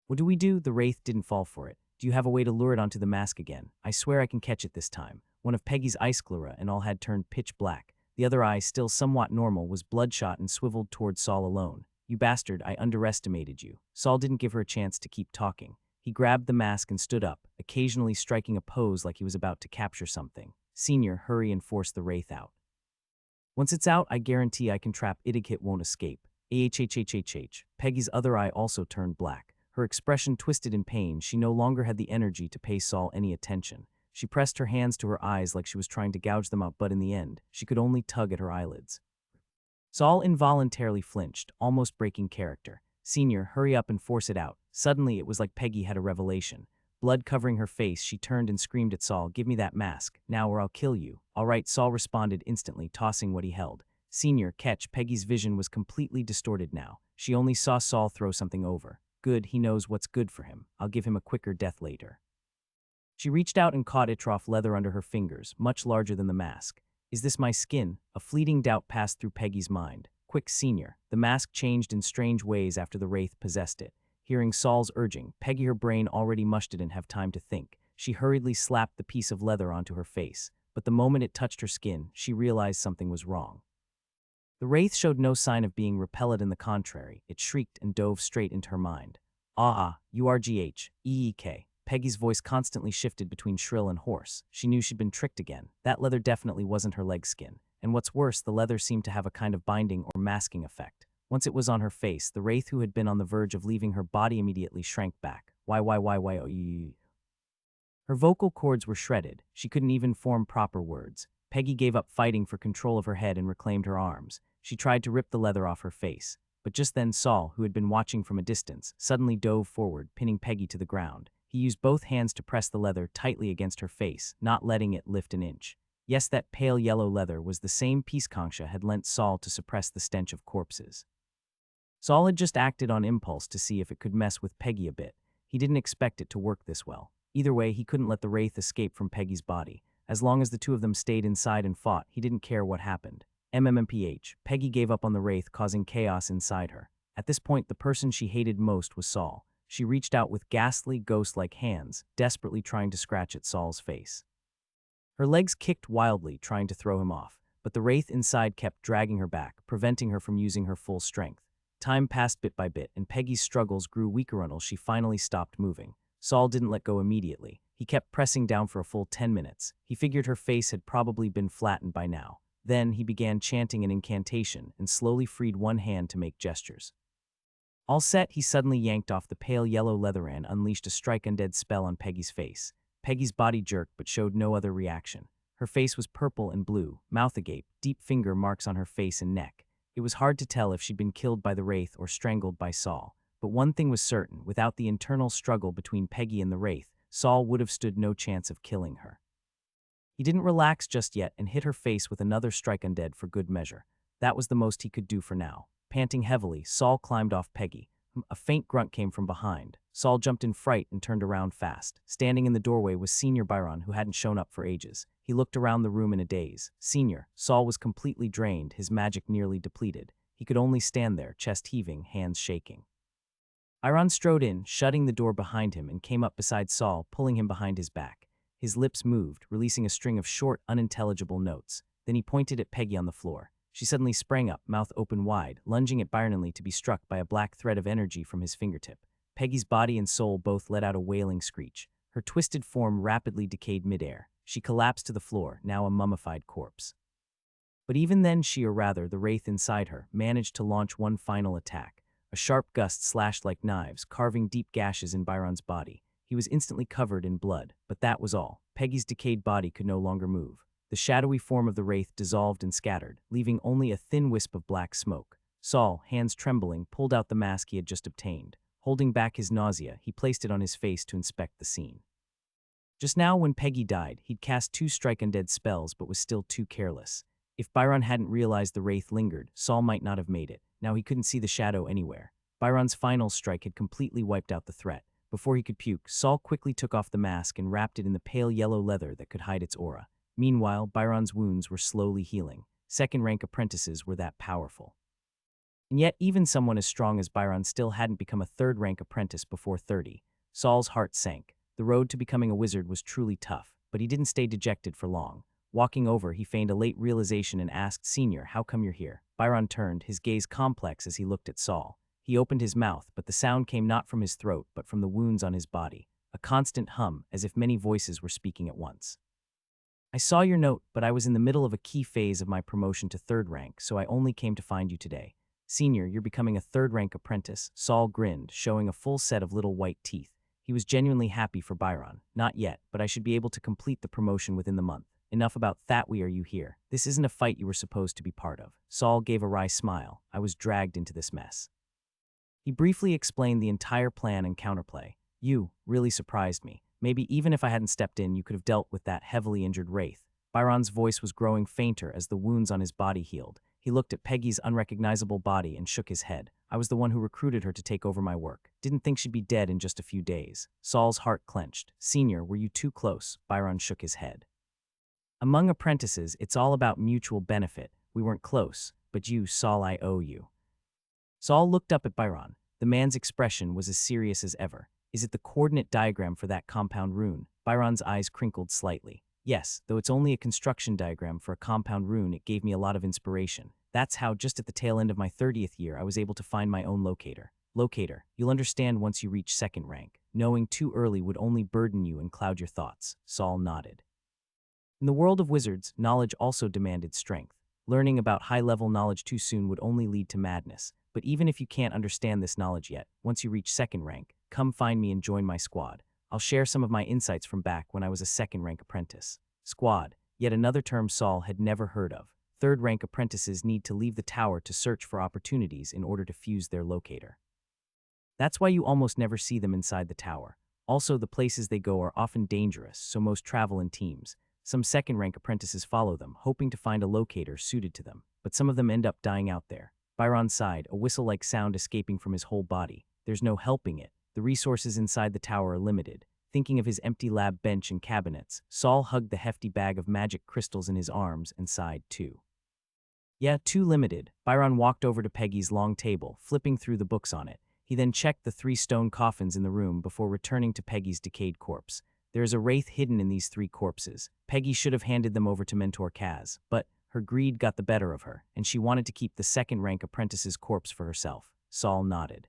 What do we do?" The wraith didn't fall for it. "Do you have a way to lure it onto the mask again? I swear I can catch it this time." One of Peggy's ice sclera and all had turned pitch black. The other eye, still somewhat normal, was bloodshot and swiveled toward Saul alone. "You bastard, I underestimated you." Saul didn't give her a chance to keep talking. He grabbed the mask and stood up, occasionally striking a pose like he was about to capture something. "Senior, hurry and force the wraith out. Once it's out, I guarantee I can trap it won't escape." AHHHHH. Peggy's other eye also turned black. Her expression twisted in pain. She no longer had the energy to pay Saul any attention. She pressed her hands to her eyes like she was trying to gouge them out, but in the end, she could only tug at her eyelids. Saul involuntarily flinched, almost breaking character. "Senior, hurry up and force it out." Suddenly, it was like Peggy had a revelation. Blood covering her face, she turned and screamed at Saul, "Give me that mask, now or I'll kill you." "All right," Saul responded instantly, tossing what he held. "Senior, catch." Peggy's vision was completely distorted now. She only saw Saul throw something over. "Good, he knows what's good for him. I'll give him a quicker death later." She reached out and caught Itroff leather under her fingers, much larger than the mask. "Is this my skin?" A fleeting doubt passed through Peggy's mind. "Quick, Senior." The mask changed in strange ways after the wraith possessed it. Hearing Saul's urging, Peggy, her brain already mushed, didn't have time to think. She hurriedly slapped the piece of leather onto her face. But the moment it touched her skin, she realized something was wrong. The wraith showed no sign of being repelled. In the contrary, it shrieked and dove straight into her mind. "Ah, URGH, EEK. Peggy's voice constantly shifted between shrill and hoarse. She knew she'd been tricked again. That leather definitely wasn't her leg skin. And what's worse, the leather seemed to have a kind of binding or masking effect. Once it was on her face, the wraith, who had been on the verge of leaving her body, immediately shrank back. Why, Her vocal cords were shredded. She couldn't even form proper words. Peggy gave up fighting for control of her head and reclaimed her arms. She tried to rip the leather off her face. But just then Saul, who had been watching from a distance, suddenly dove forward, pinning Peggy to the ground. He used both hands to press the leather tightly against her face, not letting it lift an inch. Yes, that pale yellow leather was the same piece Concha had lent Saul to suppress the stench of corpses. Saul had just acted on impulse to see if it could mess with Peggy a bit. He didn't expect it to work this well. Either way, he couldn't let the wraith escape from Peggy's body. As long as the two of them stayed inside and fought, he didn't care what happened. MMMPH. Peggy gave up on the wraith, causing chaos inside her. At this point, the person she hated most was Saul. She reached out with ghastly, ghost-like hands, desperately trying to scratch at Saul's face. Her legs kicked wildly, trying to throw him off, but the wraith inside kept dragging her back, preventing her from using her full strength. Time passed bit by bit, and Peggy's struggles grew weaker until she finally stopped moving. Saul didn't let go immediately. He kept pressing down for a full 10 minutes. He figured her face had probably been flattened by now. Then he began chanting an incantation and slowly freed one hand to make gestures. All set, he suddenly yanked off the pale yellow leather and unleashed a strike undead spell on Peggy's face. Peggy's body jerked but showed no other reaction. Her face was purple and blue, mouth agape, deep finger marks on her face and neck. It was hard to tell if she'd been killed by the wraith or strangled by Saul. But one thing was certain: without the internal struggle between Peggy and the wraith, Saul would have stood no chance of killing her. He didn't relax just yet and hit her face with another strike undead for good measure. That was the most he could do for now. Panting heavily, Saul climbed off Peggy. A faint grunt came from behind. Saul jumped in fright and turned around fast. Standing in the doorway was Senior Byron, who hadn't shown up for ages. He looked around the room in a daze. "Senior." Saul was completely drained, his magic nearly depleted. He could only stand there, chest heaving, hands shaking. Byron strode in, shutting the door behind him, and came up beside Saul, pulling him behind his back. His lips moved, releasing a string of short, unintelligible notes. Then he pointed at Peggy on the floor. She suddenly sprang up, mouth open wide, lunging at Byron to be struck by a black thread of energy from his fingertip. Peggy's body and soul both let out a wailing screech. Her twisted form rapidly decayed midair. She collapsed to the floor, now a mummified corpse. But even then she, or rather the wraith inside her, managed to launch one final attack. A sharp gust slashed like knives, carving deep gashes in Byron's body. He was instantly covered in blood, but that was all. Peggy's decayed body could no longer move. The shadowy form of the wraith dissolved and scattered, leaving only a thin wisp of black smoke. Saul, hands trembling, pulled out the mask he had just obtained. Holding back his nausea, he placed it on his face to inspect the scene. Just now, when Peggy died, he'd cast 2 strike undead spells but was still too careless. If Byron hadn't realized the wraith lingered, Saul might not have made it. Now he couldn't see the shadow anywhere. Byron's final strike had completely wiped out the threat. Before he could puke, Saul quickly took off the mask and wrapped it in the pale yellow leather that could hide its aura. Meanwhile, Byron's wounds were slowly healing. Second-rank apprentices were that powerful. And yet, even someone as strong as Byron still hadn't become a third-rank apprentice before 30. Saul's heart sank. The road to becoming a wizard was truly tough, but he didn't stay dejected for long. Walking over, he feigned a late realization and asked, "Senior, how come you're here?" Byron turned, his gaze complex as he looked at Saul. He opened his mouth, but the sound came not from his throat, but from the wounds on his body, a constant hum, as if many voices were speaking at once. "I saw your note, but I was in the middle of a key phase of my promotion to third rank, so I only came to find you today. Senior, you're becoming a third-rank apprentice." Saul grinned, showing a full set of little white teeth. He was genuinely happy for Byron. "Not yet, but I should be able to complete the promotion within the month. Enough about that. Why are you here? This isn't a fight you were supposed to be part of." Saul gave a wry smile. "I was dragged into this mess." He briefly explained the entire plan and counterplay. "You really surprised me. Maybe even if I hadn't stepped in, you could have dealt with that heavily injured wraith." Byron's voice was growing fainter as the wounds on his body healed. He looked at Peggy's unrecognizable body and shook his head. "I was the one who recruited her to take over my work. Didn't think she'd be dead in just a few days." Saul's heart clenched. "Senior, were you too close?" Byron shook his head. "Among apprentices, it's all about mutual benefit. We weren't close, but you, Saul, I owe you." Saul looked up at Byron. The man's expression was as serious as ever. "Is it the coordinate diagram for that compound rune?" Byron's eyes crinkled slightly. "Yes, though it's only a construction diagram for a compound rune, it gave me a lot of inspiration. That's how, just at the tail end of my 30th year, I was able to find my own locator." "Locator, you'll understand once you reach second rank. Knowing too early would only burden you and cloud your thoughts." Saul nodded. In the world of wizards, knowledge also demanded strength. Learning about high-level knowledge too soon would only lead to madness. But even if you can't understand this knowledge yet, once you reach second rank, come find me and join my squad. I'll share some of my insights from back when I was a second-rank apprentice. Squad, yet another term Saul had never heard of. Third-rank apprentices need to leave the tower to search for opportunities in order to fuse their locator. That's why you almost never see them inside the tower. Also, the places they go are often dangerous, so most travel in teams. Some second-rank apprentices follow them, hoping to find a locator suited to them, but some of them end up dying out there. Byron sighed, a whistle-like sound escaping from his whole body. There's no helping it. The resources inside the tower are limited. Thinking of his empty lab bench and cabinets, Saul hugged the hefty bag of magic crystals in his arms and sighed too. "Yeah, too limited." Byron walked over to Peggy's long table, flipping through the books on it. He then checked the 3 stone coffins in the room before returning to Peggy's decayed corpse. "There is a wraith hidden in these 3 corpses. Peggy should have handed them over to Mentor Kaz, but her greed got the better of her, and she wanted to keep the second-rank apprentice's corpse for herself." Saul nodded.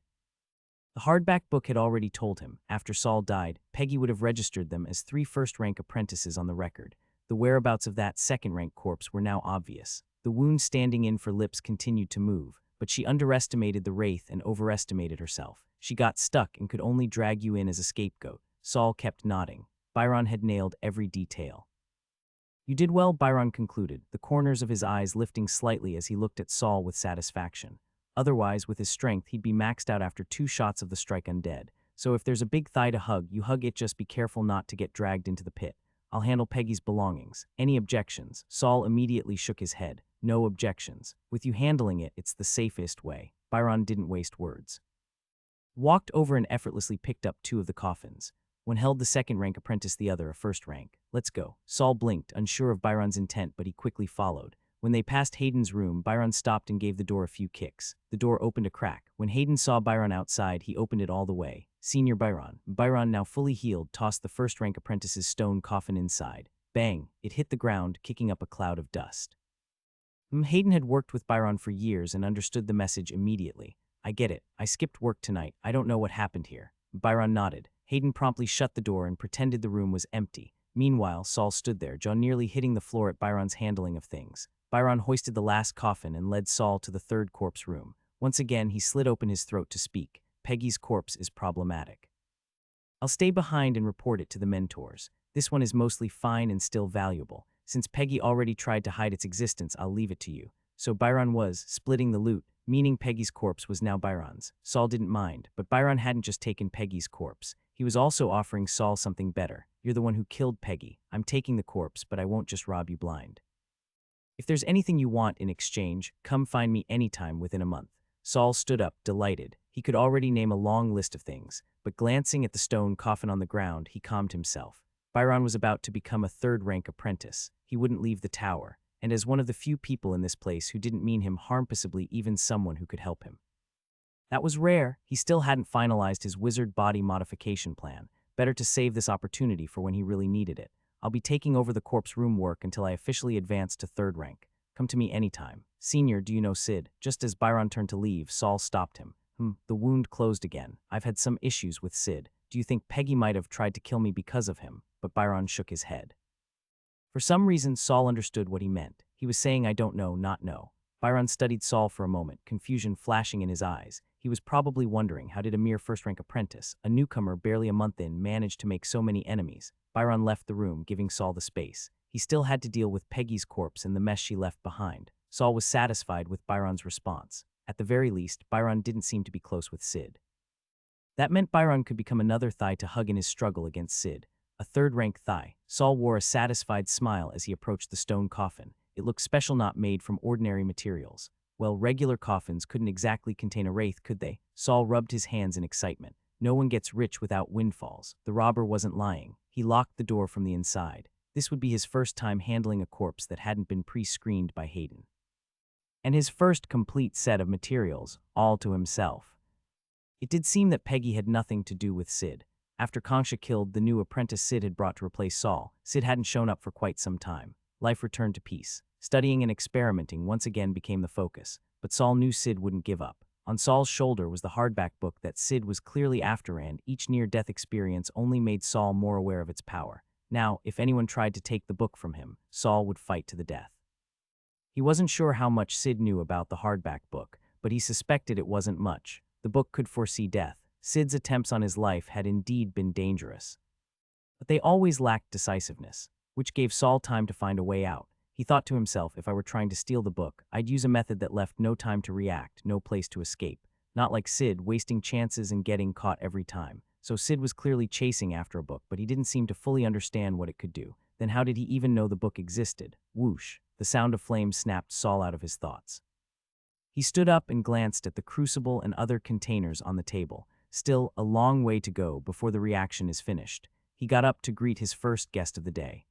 The hardback book had already told him, after Saul died, Peggy would have registered them as 3 first-rank apprentices on the record. The whereabouts of that second-rank corpse were now obvious. The wound standing in for lips continued to move, but she underestimated the wraith and overestimated herself. She got stuck and could only drag you in as a scapegoat. Saul kept nodding. Byron had nailed every detail. "You did well," Byron concluded, the corners of his eyes lifting slightly as he looked at Saul with satisfaction. Otherwise, with his strength, he'd be maxed out after 2 shots of the strike undead. So if there's a big thigh to hug, you hug it, just be careful not to get dragged into the pit. I'll handle Peggy's belongings. Any objections?" Saul immediately shook his head. "No objections. With you handling it, it's the safest way." Byron didn't waste words. Walked over and effortlessly picked up 2 of the coffins. One held the second-rank apprentice, the other a first-rank. "Let's go." Saul blinked, unsure of Byron's intent, but he quickly followed. When they passed Hayden's room, Byron stopped and gave the door a few kicks. The door opened a crack. When Hayden saw Byron outside, he opened it all the way. "Senior Byron." Byron, now fully healed, tossed the first-rank apprentice's stone coffin inside. Bang! It hit the ground, kicking up a cloud of dust. Hayden had worked with Byron for years and understood the message immediately. "I get it. I skipped work tonight. I don't know what happened here." Byron nodded. Hayden promptly shut the door and pretended the room was empty. Meanwhile, Saul stood there, jaw nearly hitting the floor at Byron's handling of things. Byron hoisted the last coffin and led Saul to the 3rd corpse room. Once again, he slid open his throat to speak. "Peggy's corpse is problematic. I'll stay behind and report it to the mentors. This one is mostly fine and still valuable. Since Peggy already tried to hide its existence, I'll leave it to you." So Byron was splitting the loot, meaning Peggy's corpse was now Byron's. Saul didn't mind, but Byron hadn't just taken Peggy's corpse. He was also offering Saul something better. "You're the one who killed Peggy. I'm taking the corpse, but I won't just rob you blind. If there's anything you want in exchange, come find me anytime within a month." Saul stood up, delighted. He could already name a long list of things, but glancing at the stone coffin on the ground, he calmed himself. Byron was about to become a 3rd-rank apprentice. He wouldn't leave the tower, and as one of the few people in this place who didn't mean him harm, possibly even someone who could help him. That was rare. He still hadn't finalized his wizard body modification plan. Better to save this opportunity for when he really needed it. I'll be taking over the corpse room work until I officially advance to 3rd rank. Come to me anytime. Senior, do you know Sid? Just as Byron turned to leave, Saul stopped him. The wound closed again. I've had some issues with Sid. Do you think Peggy might have tried to kill me because of him? But Byron shook his head. For some reason, Saul understood what he meant. He was saying, I don't know, not know. Byron studied Saul for a moment, confusion flashing in his eyes. He was probably wondering, how did a mere first-rank apprentice, a newcomer barely a month in, manage to make so many enemies? Byron left the room, giving Saul the space. He still had to deal with Peggy's corpse and the mess she left behind. Saul was satisfied with Byron's response. At the very least, Byron didn't seem to be close with Sid. That meant Byron could become another thigh to hug in his struggle against Sid. A 3rd-rank thigh. Saul wore a satisfied smile as he approached the stone coffin. It looked special, not made from ordinary materials. Well, regular coffins couldn't exactly contain a wraith, could they? Saul rubbed his hands in excitement. No one gets rich without windfalls. The robber wasn't lying. He locked the door from the inside. This would be his first time handling a corpse that hadn't been pre-screened by Hayden. And his first complete set of materials, all to himself. It did seem that Peggy had nothing to do with Sid. After Kongsha killed the new apprentice Sid had brought to replace Saul, Sid hadn't shown up for quite some time. Life returned to peace. Studying and experimenting once again became the focus, but Saul knew Sid wouldn't give up. On Saul's shoulder was the hardback book that Sid was clearly after, and each near-death experience only made Saul more aware of its power. Now, if anyone tried to take the book from him, Saul would fight to the death. He wasn't sure how much Sid knew about the hardback book, but he suspected it wasn't much. The book could foresee death. Sid's attempts on his life had indeed been dangerous. But they always lacked decisiveness, which gave Saul time to find a way out. He thought to himself, if I were trying to steal the book, I'd use a method that left no time to react, no place to escape. Not like Sid, wasting chances and getting caught every time. So Sid was clearly chasing after a book, but he didn't seem to fully understand what it could do. Then how did he even know the book existed? Whoosh! The sound of flames snapped Saul out of his thoughts. He stood up and glanced at the crucible and other containers on the table. Still a long way to go before the reaction is finished. He got up to greet his first guest of the day.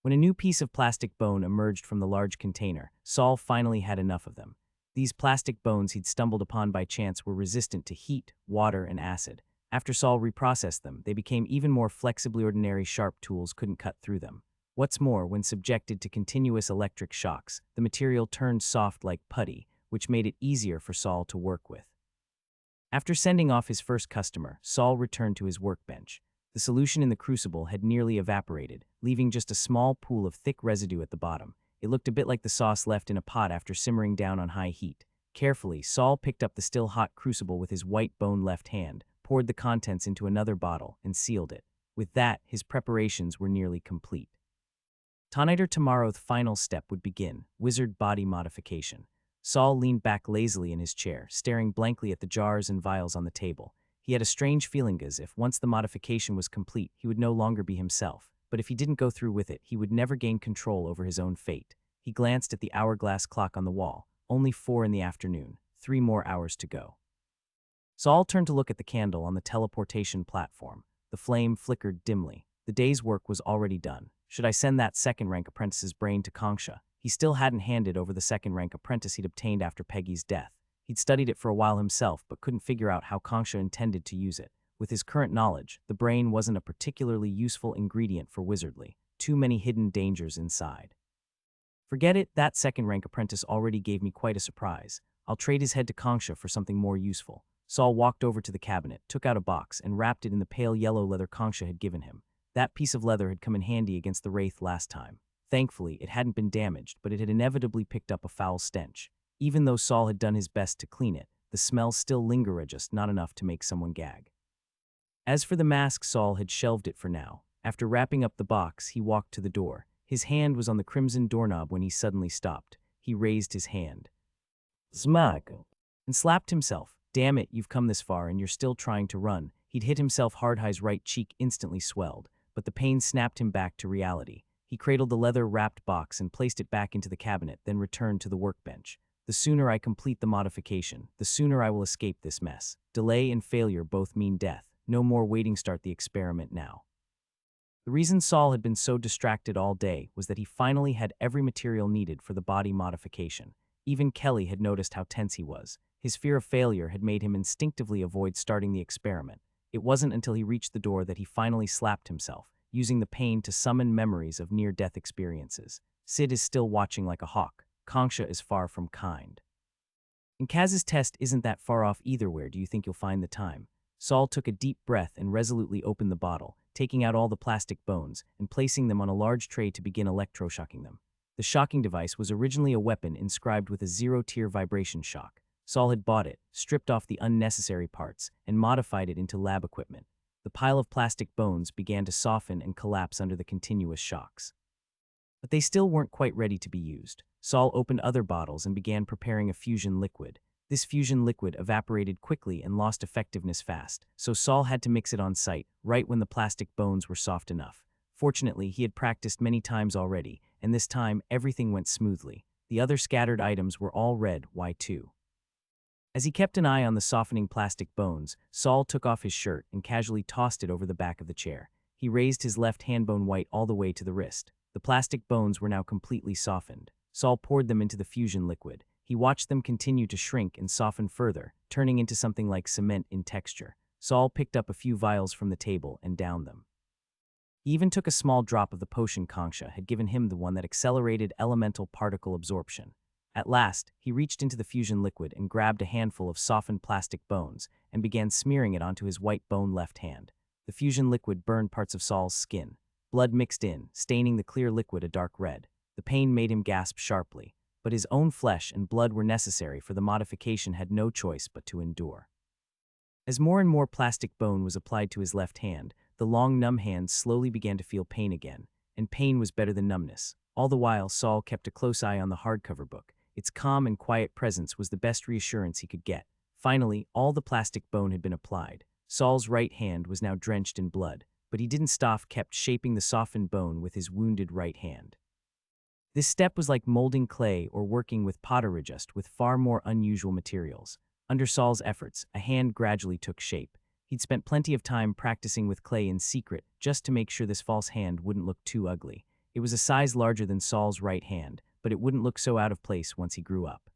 When a new piece of plastic bone emerged from the large container, Saul finally had enough of them. These plastic bones he'd stumbled upon by chance were resistant to heat, water, and acid. After Saul reprocessed them, they became even more flexibly. Ordinary sharp tools couldn't cut through them. What's more, when subjected to continuous electric shocks, the material turned soft like putty, which made it easier for Saul to work with. After sending off his first customer, Saul returned to his workbench. The solution in the crucible had nearly evaporated, leaving just a small pool of thick residue at the bottom. It looked a bit like the sauce left in a pot after simmering down on high heat. Carefully, Saul picked up the still hot crucible with his white bone left hand, poured the contents into another bottle, and sealed it. With that, his preparations were nearly complete. Tonight or tomorrow, the final step would begin: wizard body modification. Saul leaned back lazily in his chair, staring blankly at the jars and vials on the table. He had a strange feeling as if once the modification was complete, he would no longer be himself. But if he didn't go through with it, he would never gain control over his own fate. He glanced at the hourglass clock on the wall. Only 4 in the afternoon. 3 more hours to go. Saul turned to look at the candle on the teleportation platform. The flame flickered dimly. The day's work was already done. Should I send that 2nd-rank apprentice's brain to Kongsha? He still hadn't handed over the 2nd-rank apprentice he'd obtained after Peggy's death. He'd studied it for a while himself, but couldn't figure out how Kongsha intended to use it. With his current knowledge, the brain wasn't a particularly useful ingredient for wizardry. Too many hidden dangers inside. Forget it, that 2nd-rank apprentice already gave me quite a surprise. I'll trade his head to Kongsha for something more useful. Saul walked over to the cabinet, took out a box, and wrapped it in the pale yellow leather Kongsha had given him. That piece of leather had come in handy against the wraith last time. Thankfully, it hadn't been damaged, but it had inevitably picked up a foul stench. Even though Saul had done his best to clean it, the smell still lingered, just not enough to make someone gag. As for the mask, Saul had shelved it for now. After wrapping up the box, he walked to the door. His hand was on the crimson doorknob when he suddenly stopped. He raised his hand. Smack! And slapped himself. Damn it, you've come this far and you're still trying to run. He'd hit himself hard. His right cheek instantly swelled, but the pain snapped him back to reality. He cradled the leather-wrapped box and placed it back into the cabinet, then returned to the workbench. The sooner I complete the modification, the sooner I will escape this mess. Delay and failure both mean death. No more waiting. Start the experiment now. The reason Saul had been so distracted all day was that he finally had every material needed for the body modification. Even Kelly had noticed how tense he was. His fear of failure had made him instinctively avoid starting the experiment. It wasn't until he reached the door that he finally slapped himself. using the pain to summon memories of near-death experiences. Sid is still watching like a hawk. Kangsha is far from kind. And Kaz's test isn't that far off either. Where do you think you'll find the time? Saul took a deep breath and resolutely opened the bottle, taking out all the plastic bones and placing them on a large tray to begin electroshocking them. The shocking device was originally a weapon inscribed with a zero-tier vibration shock. Saul had bought it, stripped off the unnecessary parts, and modified it into lab equipment. The pile of plastic bones began to soften and collapse under the continuous shocks. But they still weren't quite ready to be used. Saul opened other bottles and began preparing a fusion liquid. This fusion liquid evaporated quickly and lost effectiveness fast, so Saul had to mix it on site, right when the plastic bones were soft enough. Fortunately, he had practiced many times already, and this time everything went smoothly. The other scattered items were all red, Y2. As he kept an eye on the softening plastic bones, Saul took off his shirt and casually tossed it over the back of the chair. He raised his left hand bone white all the way to the wrist. The plastic bones were now completely softened. Saul poured them into the fusion liquid. He watched them continue to shrink and soften further, turning into something like cement in texture. Saul picked up a few vials from the table and downed them. He even took a small drop of the potion Kangsha had given him, the one that accelerated elemental particle absorption. At last, he reached into the fusion liquid and grabbed a handful of softened plastic bones and began smearing it onto his white bone left hand. The fusion liquid burned parts of Saul's skin. Blood mixed in, staining the clear liquid a dark red. The pain made him gasp sharply, but his own flesh and blood were necessary, for the modification had no choice but to endure. As more and more plastic bone was applied to his left hand, the long, numb hand slowly began to feel pain again, and pain was better than numbness. All the while, Saul kept a close eye on the hardcover book. Its calm and quiet presence was the best reassurance he could get. Finally, all the plastic bone had been applied. Saul's right hand was now drenched in blood, but he didn't stop, kept shaping the softened bone with his wounded right hand. This step was like molding clay or working with pottery, just with far more unusual materials. Under Saul's efforts, a hand gradually took shape. He'd spent plenty of time practicing with clay in secret just to make sure this false hand wouldn't look too ugly. It was a size larger than Saul's right hand, but it wouldn't look so out of place once he grew up.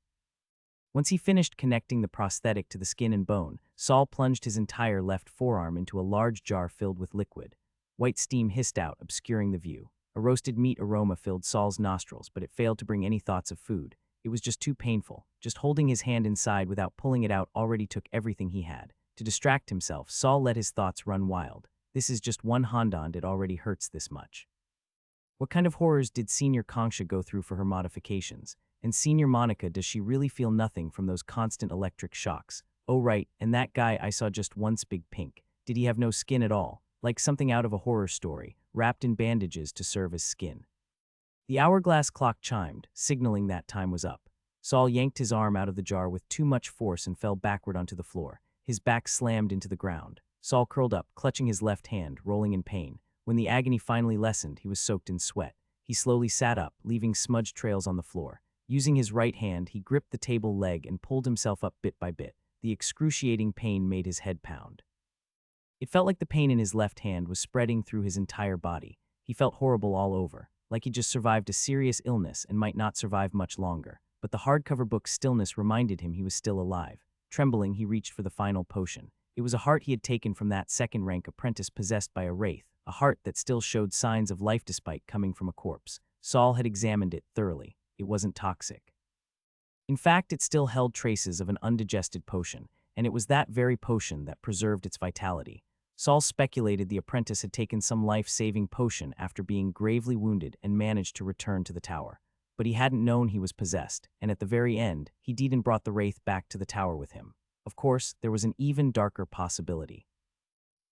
Once he finished connecting the prosthetic to the skin and bone, Saul plunged his entire left forearm into a large jar filled with liquid. White steam hissed out, obscuring the view. A roasted meat aroma filled Saul's nostrils, but it failed to bring any thoughts of food. It was just too painful. Just holding his hand inside without pulling it out already took everything he had. To distract himself, Saul let his thoughts run wild. This is just one Hondond, it already hurts this much. What kind of horrors did Senior Kangsha go through for her modifications? And Senior Monica, does she really feel nothing from those constant electric shocks? Oh right, and that guy I saw just once, big pink. Did he have no skin at all? Like something out of a horror story, wrapped in bandages to serve as skin. The hourglass clock chimed, signaling that time was up. Saul yanked his arm out of the jar with too much force and fell backward onto the floor. His back slammed into the ground. Saul curled up, clutching his left hand, rolling in pain. When the agony finally lessened, he was soaked in sweat. He slowly sat up, leaving smudged trails on the floor. Using his right hand, he gripped the table leg and pulled himself up bit by bit. The excruciating pain made his head pound. It felt like the pain in his left hand was spreading through his entire body. He felt horrible all over, like he just survived a serious illness and might not survive much longer. But the hardcover book's stillness reminded him he was still alive. Trembling, he reached for the final potion. It was a heart he had taken from that second-rank apprentice possessed by a wraith, a heart that still showed signs of life despite coming from a corpse. Saul had examined it thoroughly. It wasn't toxic. In fact, it still held traces of an undigested potion, and it was that very potion that preserved its vitality. Saul speculated the apprentice had taken some life-saving potion after being gravely wounded and managed to return to the tower. But he hadn't known he was possessed, and at the very end, he'd even brought the wraith back to the tower with him. Of course, there was an even darker possibility.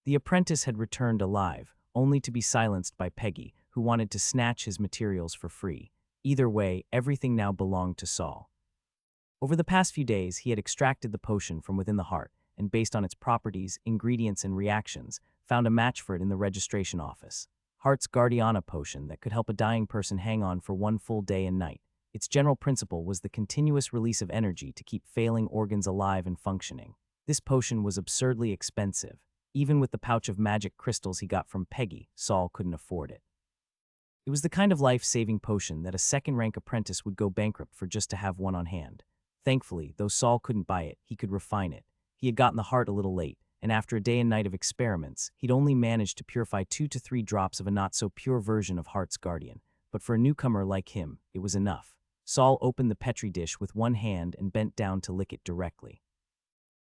The apprentice had returned alive, only to be silenced by Peggy, who wanted to snatch his materials for free. Either way, everything now belonged to Saul. Over the past few days, he had extracted the potion from within the heart, and based on its properties, ingredients, and reactions, found a match for it in the registration office. Heart's Guardiana potion that could help a dying person hang on for one full day and night. Its general principle was the continuous release of energy to keep failing organs alive and functioning. This potion was absurdly expensive. Even with the pouch of magic crystals he got from Peggy, Saul couldn't afford it. It was the kind of life-saving potion that a second-rank apprentice would go bankrupt for just to have one on hand. Thankfully, though Saul couldn't buy it, he could refine it. He had gotten the heart a little late, and after a day and night of experiments, he'd only managed to purify 2 to 3 drops of a not-so-pure version of Heart's Guardian. But for a newcomer like him, it was enough. Saul opened the Petri dish with one hand and bent down to lick it directly.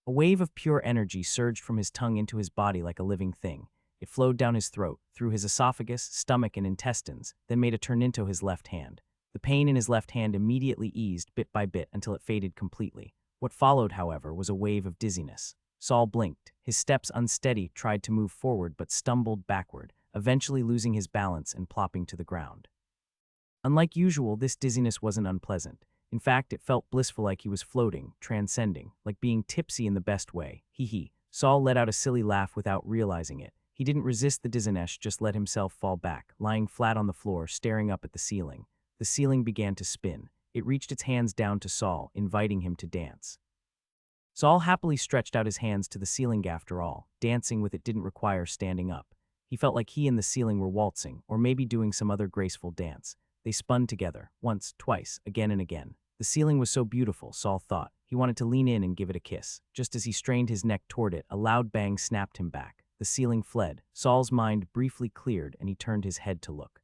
A wave of pure energy surged from his tongue into his body like a living thing. It flowed down his throat, through his esophagus, stomach, and intestines, then made a turn into his left hand. The pain in his left hand immediately eased bit by bit until it faded completely. What followed, however, was a wave of dizziness. Saul blinked. His steps unsteady, tried to move forward but stumbled backward, eventually losing his balance and plopping to the ground. Unlike usual, this dizziness wasn't unpleasant. In fact, it felt blissful, like he was floating, transcending, like being tipsy in the best way. Hee. Saul let out a silly laugh without realizing it. He didn't resist the dizziness, just let himself fall back, lying flat on the floor, staring up at the ceiling. The ceiling began to spin. It reached its hands down to Saul, inviting him to dance. Saul happily stretched out his hands to the ceiling. After all, dancing with it didn't require standing up. He felt like he and the ceiling were waltzing, or maybe doing some other graceful dance. They spun together, once, twice, again and again. The ceiling was so beautiful, Saul thought. He wanted to lean in and give it a kiss. Just as he strained his neck toward it, a loud bang snapped him back. The ceiling fled. Saul's mind briefly cleared, and he turned his head to look.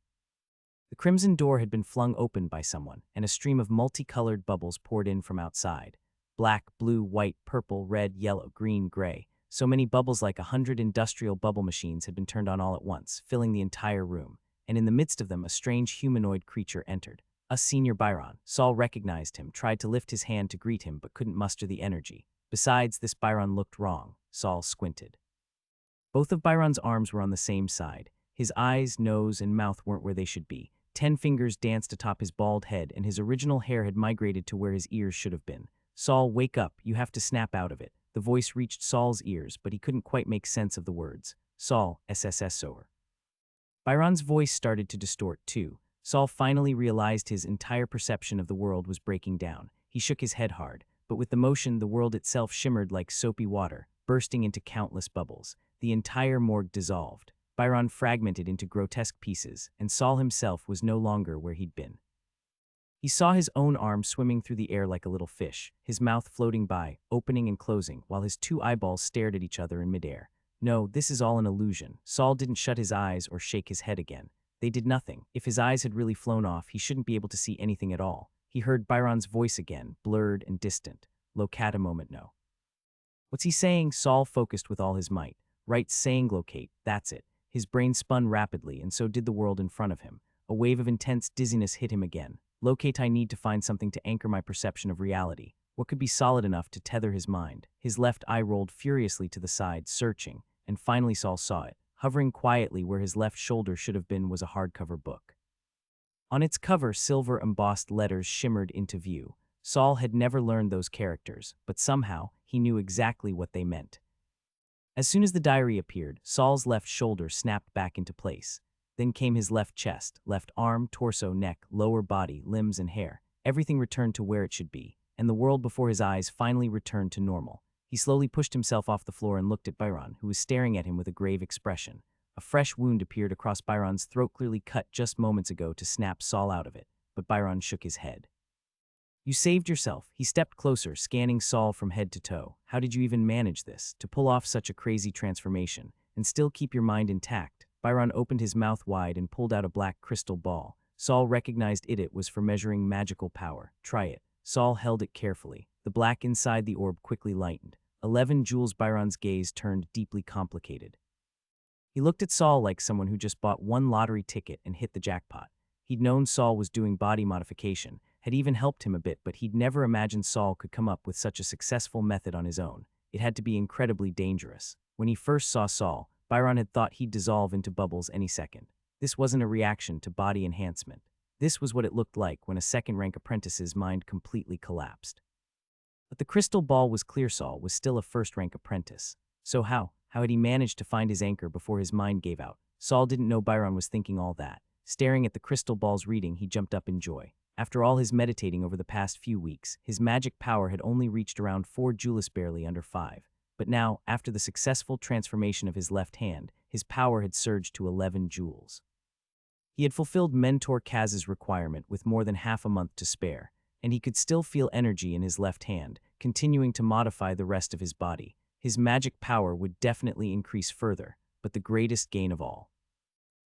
The crimson door had been flung open by someone, and a stream of multicolored bubbles poured in from outside. Black, blue, white, purple, red, yellow, green, gray. So many bubbles, like 100 industrial bubble machines, had been turned on all at once, filling the entire room. And in the midst of them, a strange humanoid creature entered. A senior Byron. Saul recognized him, tried to lift his hand to greet him, but couldn't muster the energy. Besides, this Byron looked wrong. Saul squinted. Both of Byron's arms were on the same side. His eyes, nose, and mouth weren't where they should be. 10 fingers danced atop his bald head, and his original hair had migrated to where his ears should have been. Saul, wake up, you have to snap out of it. The voice reached Saul's ears, but he couldn't quite make sense of the words. Saul, SSSOR. Byron's voice started to distort too. Saul finally realized his entire perception of the world was breaking down. He shook his head hard, but with the motion, the world itself shimmered like soapy water, bursting into countless bubbles. The entire morgue dissolved. Byron fragmented into grotesque pieces, and Saul himself was no longer where he'd been. He saw his own arm swimming through the air like a little fish, his mouth floating by, opening and closing, while his 2 eyeballs stared at each other in midair. No, this is all an illusion. Saul didn't shut his eyes or shake his head again. They did nothing. If his eyes had really flown off, he shouldn't be able to see anything at all. He heard Byron's voice again, blurred and distant. Locate a moment, no. What's he saying? Saul focused with all his might. Right, saying locate, that's it. His brain spun rapidly, and so did the world in front of him. A wave of intense dizziness hit him again. Locate, I need to find something to anchor my perception of reality. What could be solid enough to tether his mind? His left eye rolled furiously to the side, searching, and finally Saul saw it. Hovering quietly where his left shoulder should have been was a hardcover book. On its cover, silver embossed letters shimmered into view. Saul had never learned those characters, but somehow he knew exactly what they meant. As soon as the diary appeared, Saul's left shoulder snapped back into place. Then came his left chest, left arm, torso, neck, lower body, limbs, and hair. Everything returned to where it should be, and the world before his eyes finally returned to normal. He slowly pushed himself off the floor and looked at Byron, who was staring at him with a grave expression. A fresh wound appeared across Byron's throat, clearly cut just moments ago to snap Saul out of it, but Byron shook his head. You saved yourself. He stepped closer, scanning Saul from head to toe. How did you even manage this, to pull off such a crazy transformation, and still keep your mind intact? Byron opened his mouth wide and pulled out a black crystal ball. Saul recognized it was for measuring magical power. Try it. Saul held it carefully. The black inside the orb quickly lightened. 11 jewels. Byron's gaze turned deeply complicated. He looked at Saul like someone who just bought one lottery ticket and hit the jackpot. He'd known Saul was doing body modification, had even helped him a bit, but he'd never imagined Saul could come up with such a successful method on his own. It had to be incredibly dangerous. When he first saw Saul, Byron had thought he'd dissolve into bubbles any second. This wasn't a reaction to body enhancement. This was what it looked like when a second-rank apprentice's mind completely collapsed. But the crystal ball was clear. Saul was still a first-rank apprentice. So how had he managed to find his anchor before his mind gave out? Saul didn't know Byron was thinking all that. Staring at the crystal ball's reading, he jumped up in joy. After all his meditating over the past few weeks, his magic power had only reached around 4 joules, barely under 5. But now, after the successful transformation of his left hand, his power had surged to 11 joules. He had fulfilled Mentor Kaz's requirement with more than half a month to spare, and he could still feel energy in his left hand, continuing to modify the rest of his body. his magic power would definitely increase further, but the greatest gain of all.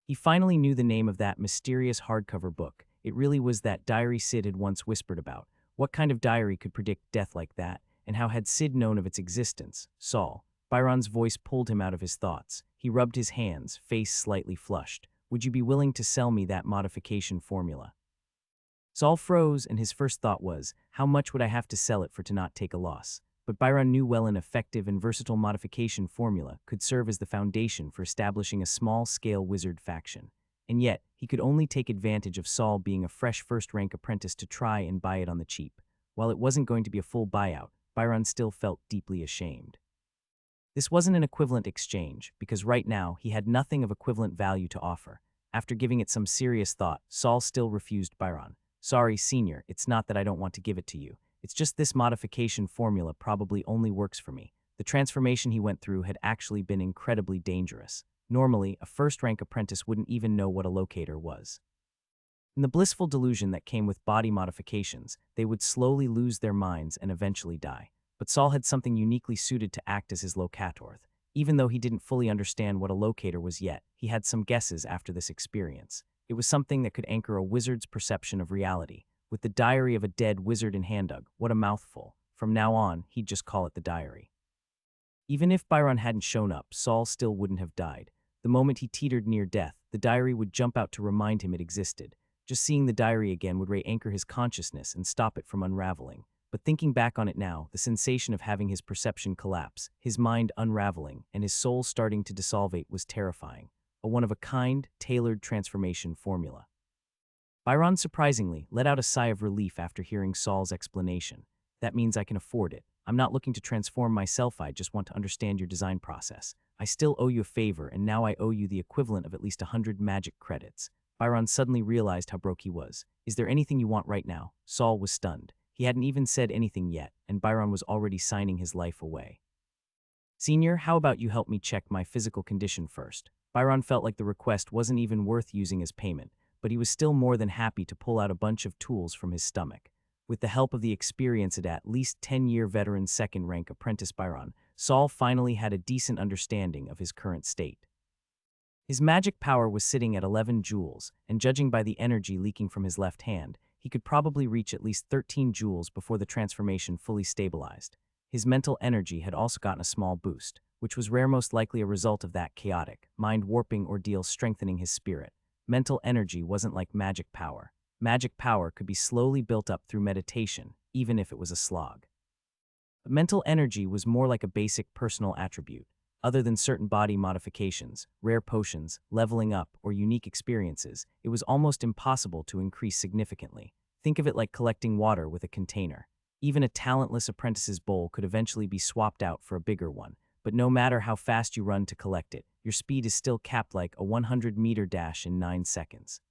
He finally knew the name of that mysterious hardcover book. It really was that diary Sid had once whispered about. What kind of diary could predict death like that, and how had Sid known of its existence? Saul. Byron's voice pulled him out of his thoughts. He rubbed his hands, face slightly flushed. Would you be willing to sell me that modification formula? Saul froze, and his first thought was, how much would I have to sell it for to not take a loss? But Byron knew well an effective and versatile modification formula could serve as the foundation for establishing a small-scale wizard faction. And yet, he could only take advantage of Saul being a fresh first-rank apprentice to try and buy it on the cheap. While it wasn't going to be a full buyout, Byron still felt deeply ashamed. This wasn't an equivalent exchange, because right now he had nothing of equivalent value to offer. After giving it some serious thought, Saul still refused Byron. Sorry, Senior, it's not that I don't want to give it to you. It's just this modification formula probably only works for me. The transformation he went through had actually been incredibly dangerous. Normally, a first-rank apprentice wouldn't even know what a locator was. In the blissful delusion that came with body modifications, they would slowly lose their minds and eventually die. But Saul had something uniquely suited to act as his locator. Even though he didn't fully understand what a locator was yet, he had some guesses after this experience. It was something that could anchor a wizard's perception of reality. With the diary of a dead wizard in hand, what a mouthful. From now on, he'd just call it the diary. Even if Byron hadn't shown up, Saul still wouldn't have died. The moment he teetered near death, the diary would jump out to remind him it existed. Just seeing the diary again would re-anchor his consciousness and stop it from unraveling. But thinking back on it now, the sensation of having his perception collapse, his mind unraveling, and his soul starting to dissolvate was terrifying. A one-of-a-kind, tailored transformation formula. Byron surprisingly let out a sigh of relief after hearing Saul's explanation. That means I can afford it. I'm not looking to transform myself, I just want to understand your design process. I still owe you a favor, and now I owe you the equivalent of at least 100 magic credits. Byron suddenly realized how broke he was. Is there anything you want right now? Saul was stunned. He hadn't even said anything yet, and Byron was already signing his life away. Senior, how about you help me check my physical condition first? Byron felt like the request wasn't even worth using as payment, but he was still more than happy to pull out a bunch of tools from his stomach. With the help of the experienced at least 10-year veteran second-rank apprentice Byron, Saul finally had a decent understanding of his current state. His magic power was sitting at 11 joules, and judging by the energy leaking from his left hand, he could probably reach at least 13 joules before the transformation fully stabilized. His mental energy had also gotten a small boost, which was rare, most likely a result of that chaotic, mind-warping ordeal strengthening his spirit. Mental energy wasn't like magic power. Magic power could be slowly built up through meditation, even if it was a slog. But mental energy was more like a basic personal attribute. Other than certain body modifications, rare potions, leveling up, or unique experiences, it was almost impossible to increase significantly. Think of it like collecting water with a container. Even a talentless apprentice's bowl could eventually be swapped out for a bigger one, but no matter how fast you run to collect it, your speed is still capped like a 100-meter dash in 9 seconds.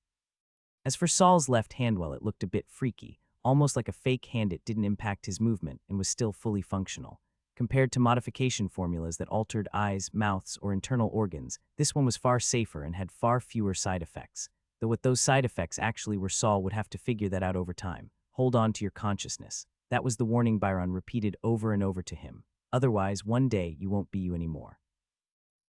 As for Saul's left hand, well, it looked a bit freaky, almost like a fake hand. It didn't impact his movement and was still fully functional. Compared to modification formulas that altered eyes, mouths, or internal organs, this one was far safer and had far fewer side effects. Though what those side effects actually were, Saul would have to figure that out over time. Hold on to your consciousness. That was the warning Byron repeated over and over to him. Otherwise, one day you won't be you anymore.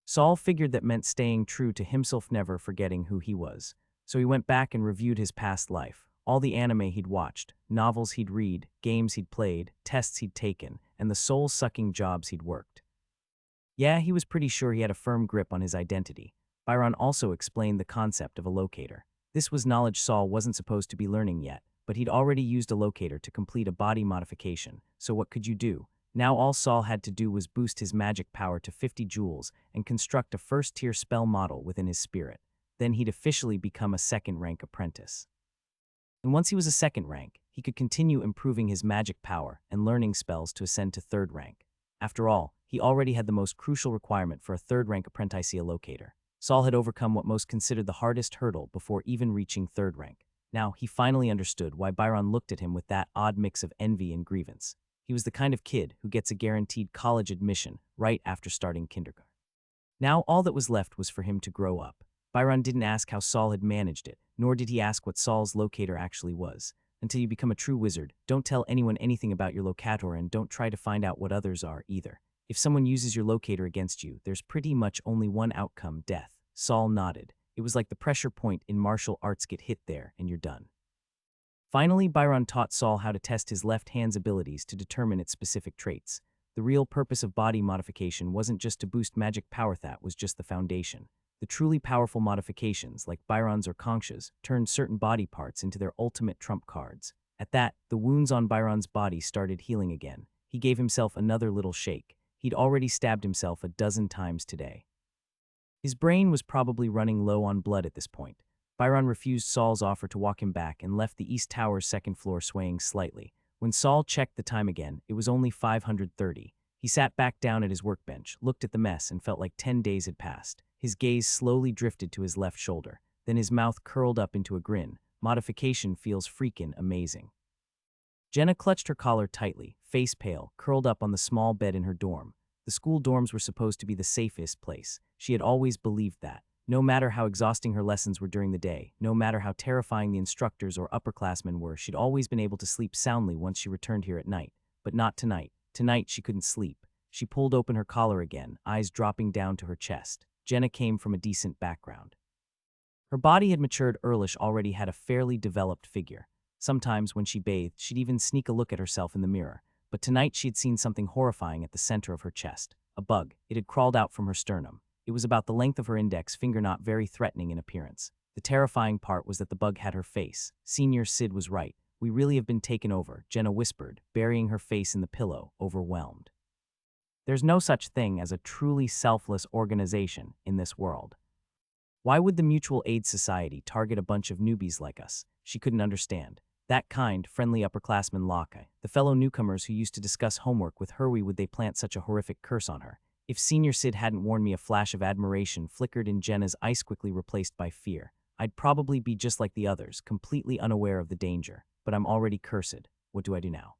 Saul figured that meant staying true to himself, never forgetting who he was. So he went back and reviewed his past life, all the anime he'd watched, novels he'd read, games he'd played, tests he'd taken, and the soul-sucking jobs he'd worked. Yeah, he was pretty sure he had a firm grip on his identity. Byron also explained the concept of a locator. This was knowledge Saul wasn't supposed to be learning yet, but he'd already used a locator to complete a body modification, so what could you do? Now all Saul had to do was boost his magic power to 50 joules and construct a first-tier spell model within his spirit. Then he'd officially become a second-rank apprentice. And once he was a second rank, he could continue improving his magic power and learning spells to ascend to third rank. After all, he already had the most crucial requirement for a third-rank apprentice locator. Saul had overcome what most considered the hardest hurdle before even reaching third rank. Now, he finally understood why Byron looked at him with that odd mix of envy and grievance. He was the kind of kid who gets a guaranteed college admission right after starting kindergarten. Now, all that was left was for him to grow up. Byron didn't ask how Saul had managed it, nor did he ask what Saul's locator actually was. Until you become a true wizard, don't tell anyone anything about your locator, and don't try to find out what others are either. If someone uses your locator against you, there's pretty much only one outcome, death. Saul nodded. It was like the pressure point in martial arts, get hit there, and you're done. Finally, Byron taught Saul how to test his left hand's abilities to determine its specific traits. The real purpose of body modification wasn't just to boost magic power, that was just the foundation. The truly powerful modifications, like Byron's or Concha's, turned certain body parts into their ultimate trump cards. At that, the wounds on Byron's body started healing again. He gave himself another little shake. He'd already stabbed himself a dozen times today. His brain was probably running low on blood at this point. Byron refused Saul's offer to walk him back and left the East Tower's second floor swaying slightly. When Saul checked the time again, it was only 5:30. He sat back down at his workbench, looked at the mess, and felt like 10 days had passed. His gaze slowly drifted to his left shoulder. Then his mouth curled up into a grin. Modification feels freakin' amazing. Jenna clutched her collar tightly, face pale, curled up on the small bed in her dorm. The school dorms were supposed to be the safest place. She had always believed that. No matter how exhausting her lessons were during the day, no matter how terrifying the instructors or upperclassmen were, she'd always been able to sleep soundly once she returned here at night. But not tonight. Tonight she couldn't sleep. She pulled open her collar again, eyes dropping down to her chest. Jenna came from a decent background. Her body had matured earlish, already had a fairly developed figure. Sometimes when she bathed, she'd even sneak a look at herself in the mirror. But tonight she had seen something horrifying at the center of her chest. A bug. It had crawled out from her sternum. It was about the length of her index finger, not very threatening in appearance. The terrifying part was that the bug had her face. Senior Sid was right. We really have been taken over, Jenna whispered, burying her face in the pillow, overwhelmed. There's no such thing as a truly selfless organization in this world. Why would the Mutual Aid Society target a bunch of newbies like us? She couldn't understand. That kind, friendly upperclassman Locke, the fellow newcomers who used to discuss homework with her, why would they plant such a horrific curse on her? If Senior Sid hadn't warned me, a flash of admiration flickered in Jenna's eyes, quickly replaced by fear. I'd probably be just like the others, completely unaware of the danger. But I'm already cursed. What do I do now?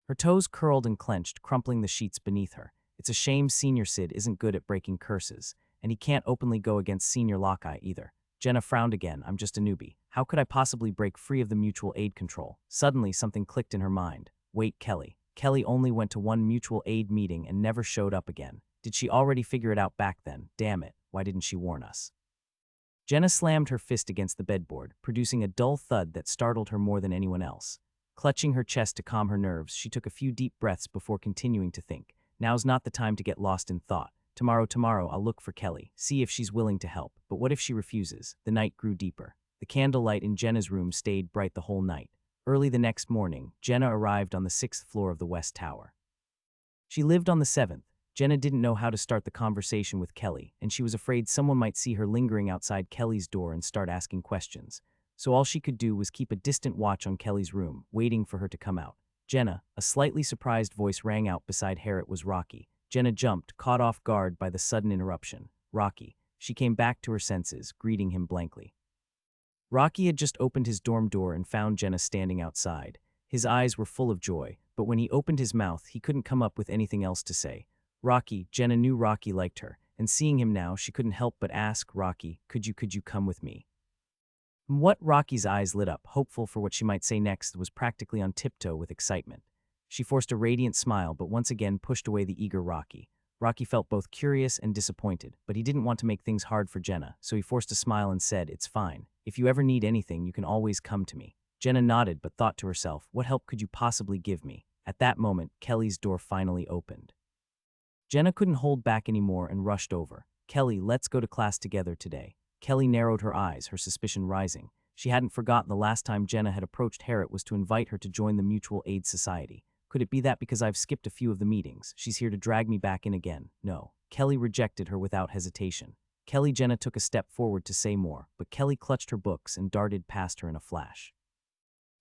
Her toes curled and clenched, crumpling the sheets beneath her. It's a shame Senior Sid isn't good at breaking curses, and he can't openly go against Senior Locke either. Jenna frowned again. I'm just a newbie. How could I possibly break free of the mutual aid control? Suddenly, something clicked in her mind. Wait, Kelly. Kelly only went to one mutual aid meeting and never showed up again. Did she already figure it out back then? Damn it, why didn't she warn us? Jenna slammed her fist against the bedboard, producing a dull thud that startled her more than anyone else. Clutching her chest to calm her nerves, she took a few deep breaths before continuing to think. Now's not the time to get lost in thought. Tomorrow I'll look for Kelly, see if she's willing to help. But what if she refuses? The night grew deeper. The candlelight in Jenna's room stayed bright the whole night. Early the next morning, Jenna arrived on the 6th floor of the West Tower. She lived on the 7th. Jenna didn't know how to start the conversation with Kelly, and she was afraid someone might see her lingering outside Kelly's door and start asking questions. So all she could do was keep a distant watch on Kelly's room, waiting for her to come out. Jenna, a slightly surprised voice rang out beside her. It was Rocky. Jenna jumped, caught off guard by the sudden interruption. Rocky. She came back to her senses, greeting him blankly. Rocky had just opened his dorm door and found Jenna standing outside. His eyes were full of joy, but when he opened his mouth, he couldn't come up with anything else to say. Rocky. Jenna knew Rocky liked her, and seeing him now, she couldn't help but ask, Rocky, could you come with me? What? Rocky's eyes lit up, hopeful for what she might say next, was practically on tiptoe with excitement. She forced a radiant smile, but once again pushed away the eager Rocky. Rocky felt both curious and disappointed, but he didn't want to make things hard for Jenna, so he forced a smile and said, It's fine. If you ever need anything, you can always come to me. Jenna nodded, but thought to herself, what help could you possibly give me? At that moment, Kelly's door finally opened. Jenna couldn't hold back anymore and rushed over. Kelly, let's go to class together today. Kelly narrowed her eyes, her suspicion rising. She hadn't forgotten the last time Jenna had approached Harriet was to invite her to join the Mutual Aid Society. Could it be that because I've skipped a few of the meetings, she's here to drag me back in again? No. Kelly rejected her without hesitation. Jenna took a step forward to say more, but Kelly clutched her books and darted past her in a flash.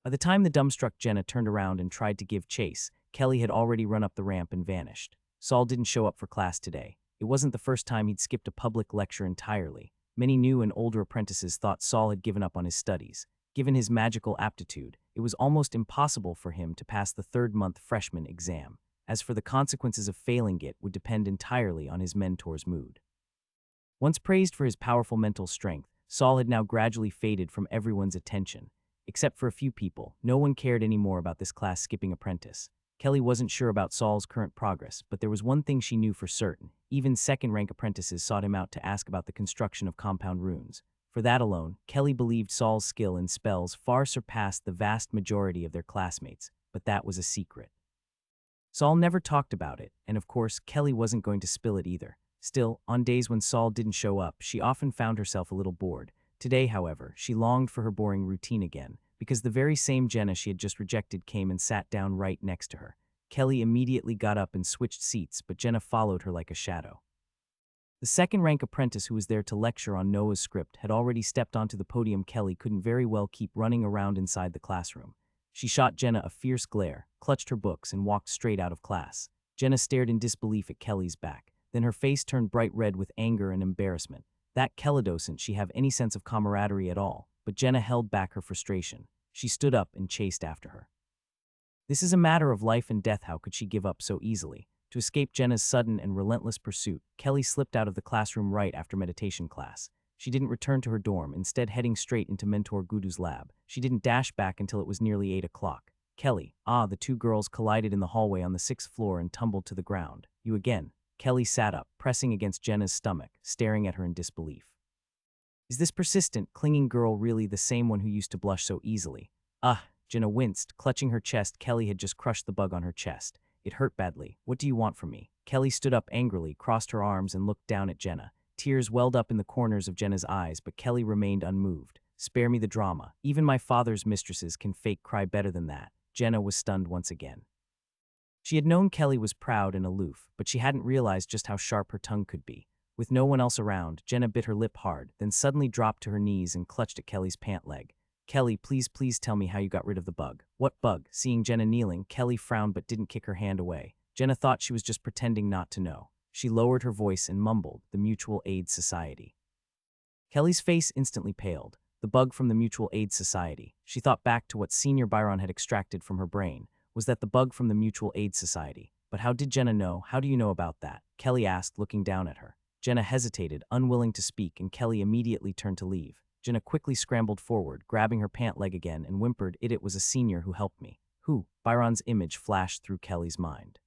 By the time the dumbstruck Jenna turned around and tried to give chase, Kelly had already run up the ramp and vanished. Saul didn't show up for class today. It wasn't the first time he'd skipped a public lecture entirely. Many new and older apprentices thought Saul had given up on his studies. Given his magical aptitude, it was almost impossible for him to pass the third-month freshman exam. As for the consequences of failing it would depend entirely on his mentor's mood. Once praised for his powerful mental strength, Saul had now gradually faded from everyone's attention. Except for a few people, no one cared anymore about this class-skipping apprentice. Kelly wasn't sure about Saul's current progress, but there was one thing she knew for certain. Even second-rank apprentices sought him out to ask about the construction of compound runes. For that alone, Kelly believed Saul's skill in spells far surpassed the vast majority of their classmates, but that was a secret. Saul never talked about it, and of course, Kelly wasn't going to spill it either. Still, on days when Saul didn't show up, she often found herself a little bored. Today, however, she longed for her boring routine again, because the very same Jenna she had just rejected came and sat down right next to her. Kelly immediately got up and switched seats, but Jenna followed her like a shadow. The second-rank apprentice who was there to lecture on Noah's script had already stepped onto the podium. Kelly couldn't very well keep running around inside the classroom. She shot Jenna a fierce glare, clutched her books, and walked straight out of class. Jenna stared in disbelief at Kelly's back. Then her face turned bright red with anger and embarrassment. That Kelly doesn't she have any sense of camaraderie at all, but Jenna held back her frustration. She stood up and chased after her. This is a matter of life and death. How could she give up so easily? To escape Jenna's sudden and relentless pursuit, Kelly slipped out of the classroom right after meditation class. She didn't return to her dorm, instead heading straight into Mentor Gudu's lab. She didn't dash back until it was nearly 8 o'clock. Kelly, the two girls collided in the hallway on the 6th floor and tumbled to the ground. You again. Kelly sat up, pressing against Jenna's stomach, staring at her in disbelief. Is this persistent, clinging girl really the same one who used to blush so easily? Jenna winced, clutching her chest. Kelly had just crushed the bug on her chest. It hurt badly. What do you want from me? Kelly stood up angrily, crossed her arms, and looked down at Jenna. Tears welled up in the corners of Jenna's eyes, but Kelly remained unmoved. Spare me the drama. Even my father's mistresses can fake cry better than that. Jenna was stunned once again. She had known Kelly was proud and aloof, but she hadn't realized just how sharp her tongue could be. With no one else around, Jenna bit her lip hard, then suddenly dropped to her knees and clutched at Kelly's pant leg. Kelly, please tell me how you got rid of the bug. What bug? Seeing Jenna kneeling, Kelly frowned but didn't kick her hand away. Jenna thought she was just pretending not to know. She lowered her voice and mumbled, the Mutual Aid Society. Kelly's face instantly paled. The bug from the Mutual Aid Society. She thought back to what Senior Byron had extracted from her brain. Was that the bug from the Mutual Aid Society? But how did Jenna know? How do you know about that? Kelly asked, looking down at her. Jenna hesitated, unwilling to speak, and Kelly immediately turned to leave. Jenna quickly scrambled forward, grabbing her pant leg again, and whimpered, It was a senior who helped me. Who? Byron's image flashed through Kelly's mind.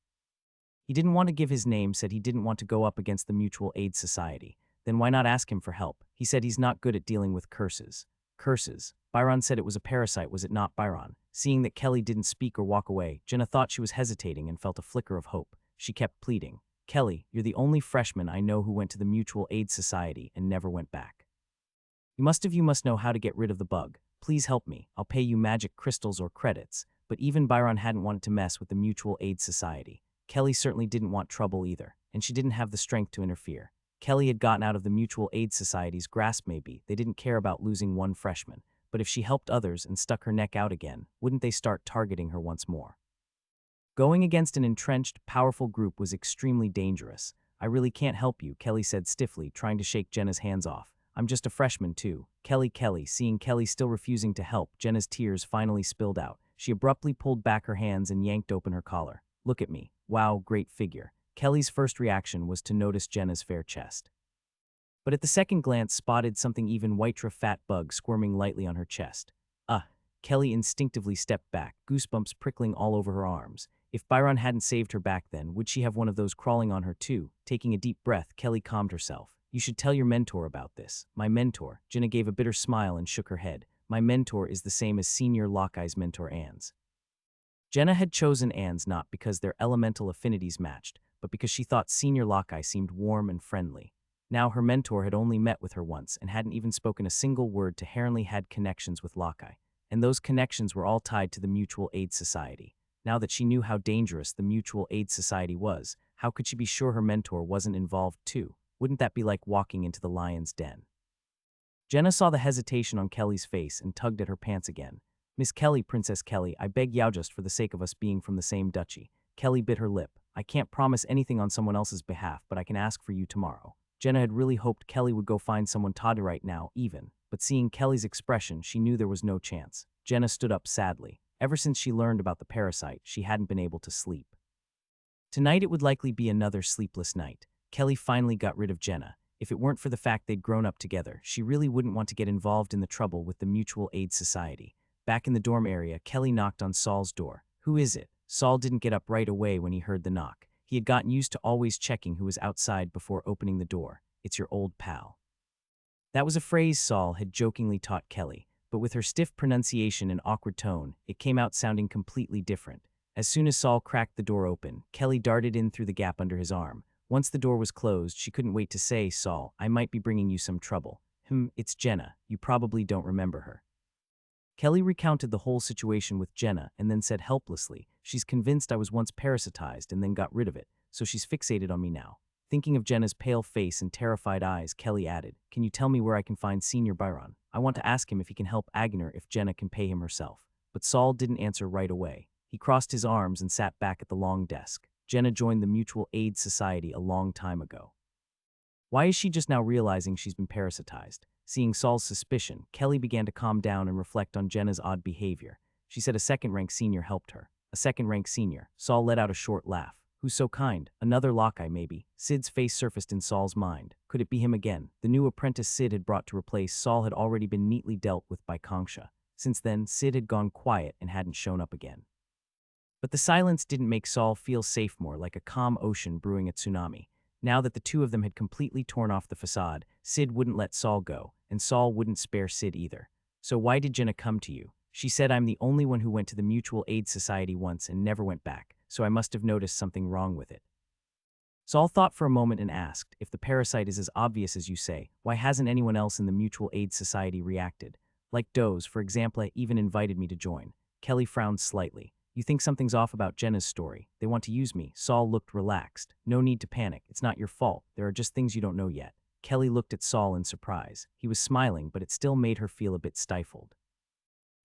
He didn't want to give his name, said he didn't want to go up against the Mutual Aid Society. Then why not ask him for help? He said he's not good at dealing with curses. Curses? Byron said it was a parasite, was it not, Byron? Seeing that Kelly didn't speak or walk away, Jenna thought she was hesitating and felt a flicker of hope. She kept pleading. Kelly, you're the only freshman I know who went to the Mutual Aid Society and never went back. You must know how to get rid of the bug. Please help me. I'll pay you magic crystals or credits. But even Byron hadn't wanted to mess with the Mutual Aid Society. Kelly certainly didn't want trouble either, and she didn't have the strength to interfere. Kelly had gotten out of the Mutual Aid Society's grasp. Maybe they didn't care about losing one freshman, but if she helped others and stuck her neck out again, wouldn't they start targeting her once more? Going against an entrenched, powerful group was extremely dangerous. I really can't help you, Kelly said stiffly, trying to shake Jenna's hands off. I'm just a freshman too. Kelly, seeing Kelly still refusing to help, Jenna's tears finally spilled out. She abruptly pulled back her hands and yanked open her collar. Look at me. Wow, great figure. Kelly's first reaction was to notice Jenna's fair chest. But at the second glance spotted something even whiter, fat bug squirming lightly on her chest. Kelly instinctively stepped back, goosebumps prickling all over her arms. If Byron hadn't saved her back then, would she have one of those crawling on her too? Taking a deep breath, Kelly calmed herself. You should tell your mentor about this. My mentor? Jenna gave a bitter smile and shook her head. My mentor is the same as Senior Lockey's mentor Anne's. Jenna had chosen Anne's not because their elemental affinities matched, but because she thought Senior Lockeye seemed warm and friendly. Now her mentor had only met with her once and hadn't even spoken a single word to her. Only had connections with Lockeye, and those connections were all tied to the Mutual Aid Society. Now that she knew how dangerous the Mutual Aid Society was, how could she be sure her mentor wasn't involved too? Wouldn't that be like walking into the lion's den? Jenna saw the hesitation on Kelly's face and tugged at her pants again. Miss Kelly, Princess Kelly, I beg you just for the sake of us being from the same duchy. Kelly bit her lip. I can't promise anything on someone else's behalf, but I can ask for you tomorrow. Jenna had really hoped Kelly would go find someone Todd right now, even, but seeing Kelly's expression, she knew there was no chance. Jenna stood up sadly. Ever since she learned about the parasite, she hadn't been able to sleep. Tonight it would likely be another sleepless night. Kelly finally got rid of Jenna. If it weren't for the fact they'd grown up together, she really wouldn't want to get involved in the trouble with the Mutual Aid Society. Back in the dorm area, Kelly knocked on Saul's door. Who is it? Saul didn't get up right away when he heard the knock. He had gotten used to always checking who was outside before opening the door. "It's your old pal." That was a phrase Saul had jokingly taught Kelly, but with her stiff pronunciation and awkward tone, it came out sounding completely different. As soon as Saul cracked the door open, Kelly darted in through the gap under his arm. Once the door was closed, she couldn't wait to say, "Saul, I might be bringing you some trouble." It's Jenna. You probably don't remember her." Kelly recounted the whole situation with Jenna and then said helplessly, "She's convinced I was once parasitized and then got rid of it, so she's fixated on me now." Thinking of Jenna's pale face and terrified eyes, Kelly added, "Can you tell me where I can find Senior Byron? I want to ask him if he can help Agner if Jenna can pay him herself." But Saul didn't answer right away. He crossed his arms and sat back at the long desk. "Jenna joined the Mutual Aid Society a long time ago. Why is she just now realizing she's been parasitized?" Seeing Saul's suspicion, Kelly began to calm down and reflect on Jenna's odd behavior. She said a second-rank senior helped her. "A second-rank senior?" Saul let out a short laugh. "Who's so kind? Another Lockeye, maybe?" Sid's face surfaced in Saul's mind. Could it be him again? The new apprentice Sid had brought to replace Saul had already been neatly dealt with by Kongsha. Since then, Sid had gone quiet and hadn't shown up again. But the silence didn't make Saul feel safe more, like a calm ocean brewing a tsunami. Now that the two of them had completely torn off the facade, Sid wouldn't let Saul go, and Saul wouldn't spare Sid either. "So why did Jenna come to you?" "She said I'm the only one who went to the Mutual Aid Society once and never went back, so I must have noticed something wrong with it." Saul thought for a moment and asked, "If the parasite is as obvious as you say, why hasn't anyone else in the Mutual Aid Society reacted? Like Doze, for example, even invited me to join." Kelly frowned slightly. "You think something's off about Jenna's story. They want to use me." Saul looked relaxed. "No need to panic. It's not your fault. There are just things you don't know yet." Kelly looked at Saul in surprise. He was smiling, but it still made her feel a bit stifled.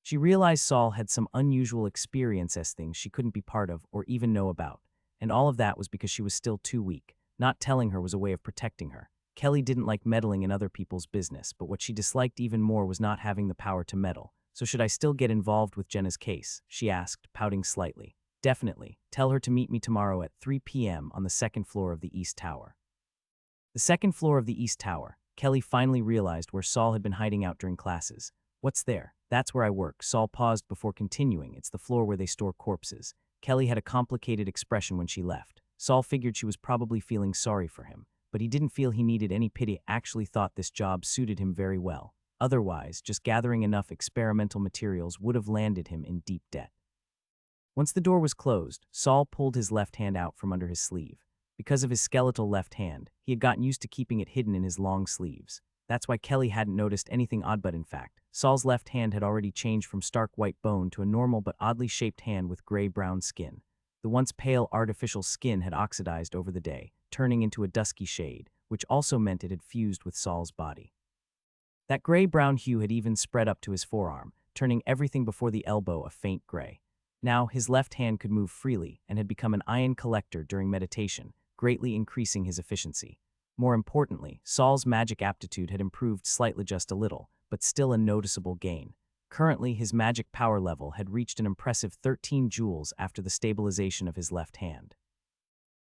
She realized Saul had some unusual experience as things she couldn't be part of or even know about. And all of that was because she was still too weak. Not telling her was a way of protecting her. Kelly didn't like meddling in other people's business, but what she disliked even more was not having the power to meddle. "So should I still get involved with Jenna's case?" she asked, pouting slightly. "Definitely. Tell her to meet me tomorrow at 3 p.m. on the second floor of the East Tower." The second floor of the East Tower. Kelly finally realized where Saul had been hiding out during classes. "What's there?" "That's where I work." Saul paused before continuing. "It's the floor where they store corpses." Kelly had a complicated expression when she left. Saul figured she was probably feeling sorry for him, but he didn't feel he needed any pity. Actually thought this job suited him very well. Otherwise, just gathering enough experimental materials would have landed him in deep debt. Once the door was closed, Saul pulled his left hand out from under his sleeve. Because of his skeletal left hand, he had gotten used to keeping it hidden in his long sleeves. That's why Kelly hadn't noticed anything odd, but in fact, Saul's left hand had already changed from stark white bone to a normal but oddly shaped hand with gray-brown skin. The once pale artificial skin had oxidized over the day, turning into a dusky shade, which also meant it had fused with Saul's body. That gray-brown hue had even spread up to his forearm, turning everything before the elbow a faint gray. Now, his left hand could move freely and had become an ion collector during meditation, greatly increasing his efficiency. More importantly, Saul's magic aptitude had improved slightly, just a little, but still a noticeable gain. Currently, his magic power level had reached an impressive 13 joules after the stabilization of his left hand.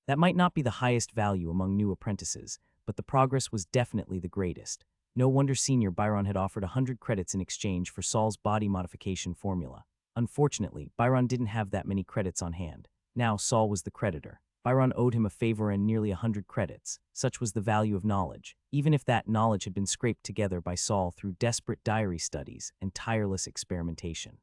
That might not be the highest value among new apprentices, but the progress was definitely the greatest. No wonder Senior Byron had offered 100 credits in exchange for Saul's body modification formula. Unfortunately, Byron didn't have that many credits on hand. Now Saul was the creditor. Byron owed him a favor and nearly 100 credits. Such was the value of knowledge, even if that knowledge had been scraped together by Saul through desperate diary studies and tireless experimentation.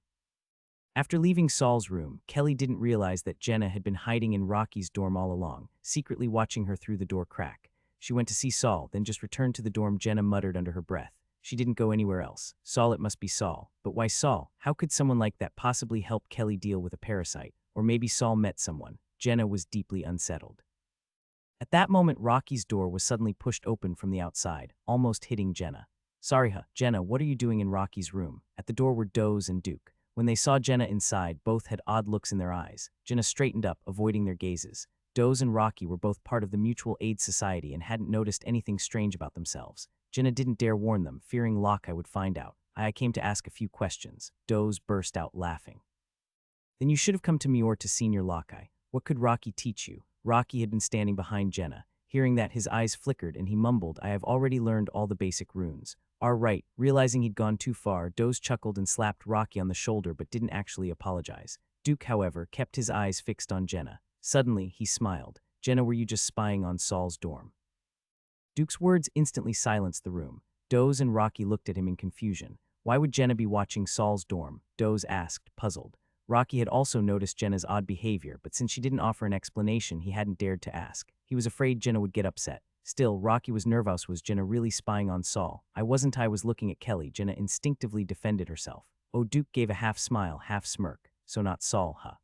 After leaving Saul's room, Kelly didn't realize that Jenna had been hiding in Rocky's dorm all along, secretly watching her through the door crack. She went to see Saul, then just returned to the dorm. Jenna muttered under her breath. She didn't go anywhere else. Saul, it must be Saul. But why Saul? How could someone like that possibly help Kelly deal with a parasite? Or maybe Saul met someone. Jenna was deeply unsettled. At that moment, Rocky's door was suddenly pushed open from the outside, almost hitting Jenna. "Sorry, Jenna, what are you doing in Rocky's room?" At the door were Doze and Duke. When they saw Jenna inside, both had odd looks in their eyes. Jenna straightened up, avoiding their gazes. Doze and Rocky were both part of the Mutual Aid Society and hadn't noticed anything strange about themselves. Jenna didn't dare warn them, fearing Lockeye would find out. "I came to ask a few questions." Doze burst out laughing. "Then you should have come to me or to Senior Lockeye. What could Rocky teach you?" Rocky had been standing behind Jenna. Hearing that, his eyes flickered and he mumbled, "I have already learned all the basic runes." "All right." Realizing he'd gone too far, Doze chuckled and slapped Rocky on the shoulder but didn't actually apologize. Duke, however, kept his eyes fixed on Jenna. Suddenly, he smiled. "Jenna, were you just spying on Saul's dorm?" Duke's words instantly silenced the room. Doze and Rocky looked at him in confusion. Why would Jenna be watching Saul's dorm? Doze asked, puzzled. Rocky had also noticed Jenna's odd behavior, but since she didn't offer an explanation, he hadn't dared to ask. He was afraid Jenna would get upset. Still, Rocky was nervous. Was Jenna really spying on Saul? I was looking at Kelly. Jenna instinctively defended herself. Oh, Duke gave a half smile, half smirk. So not Saul, huh?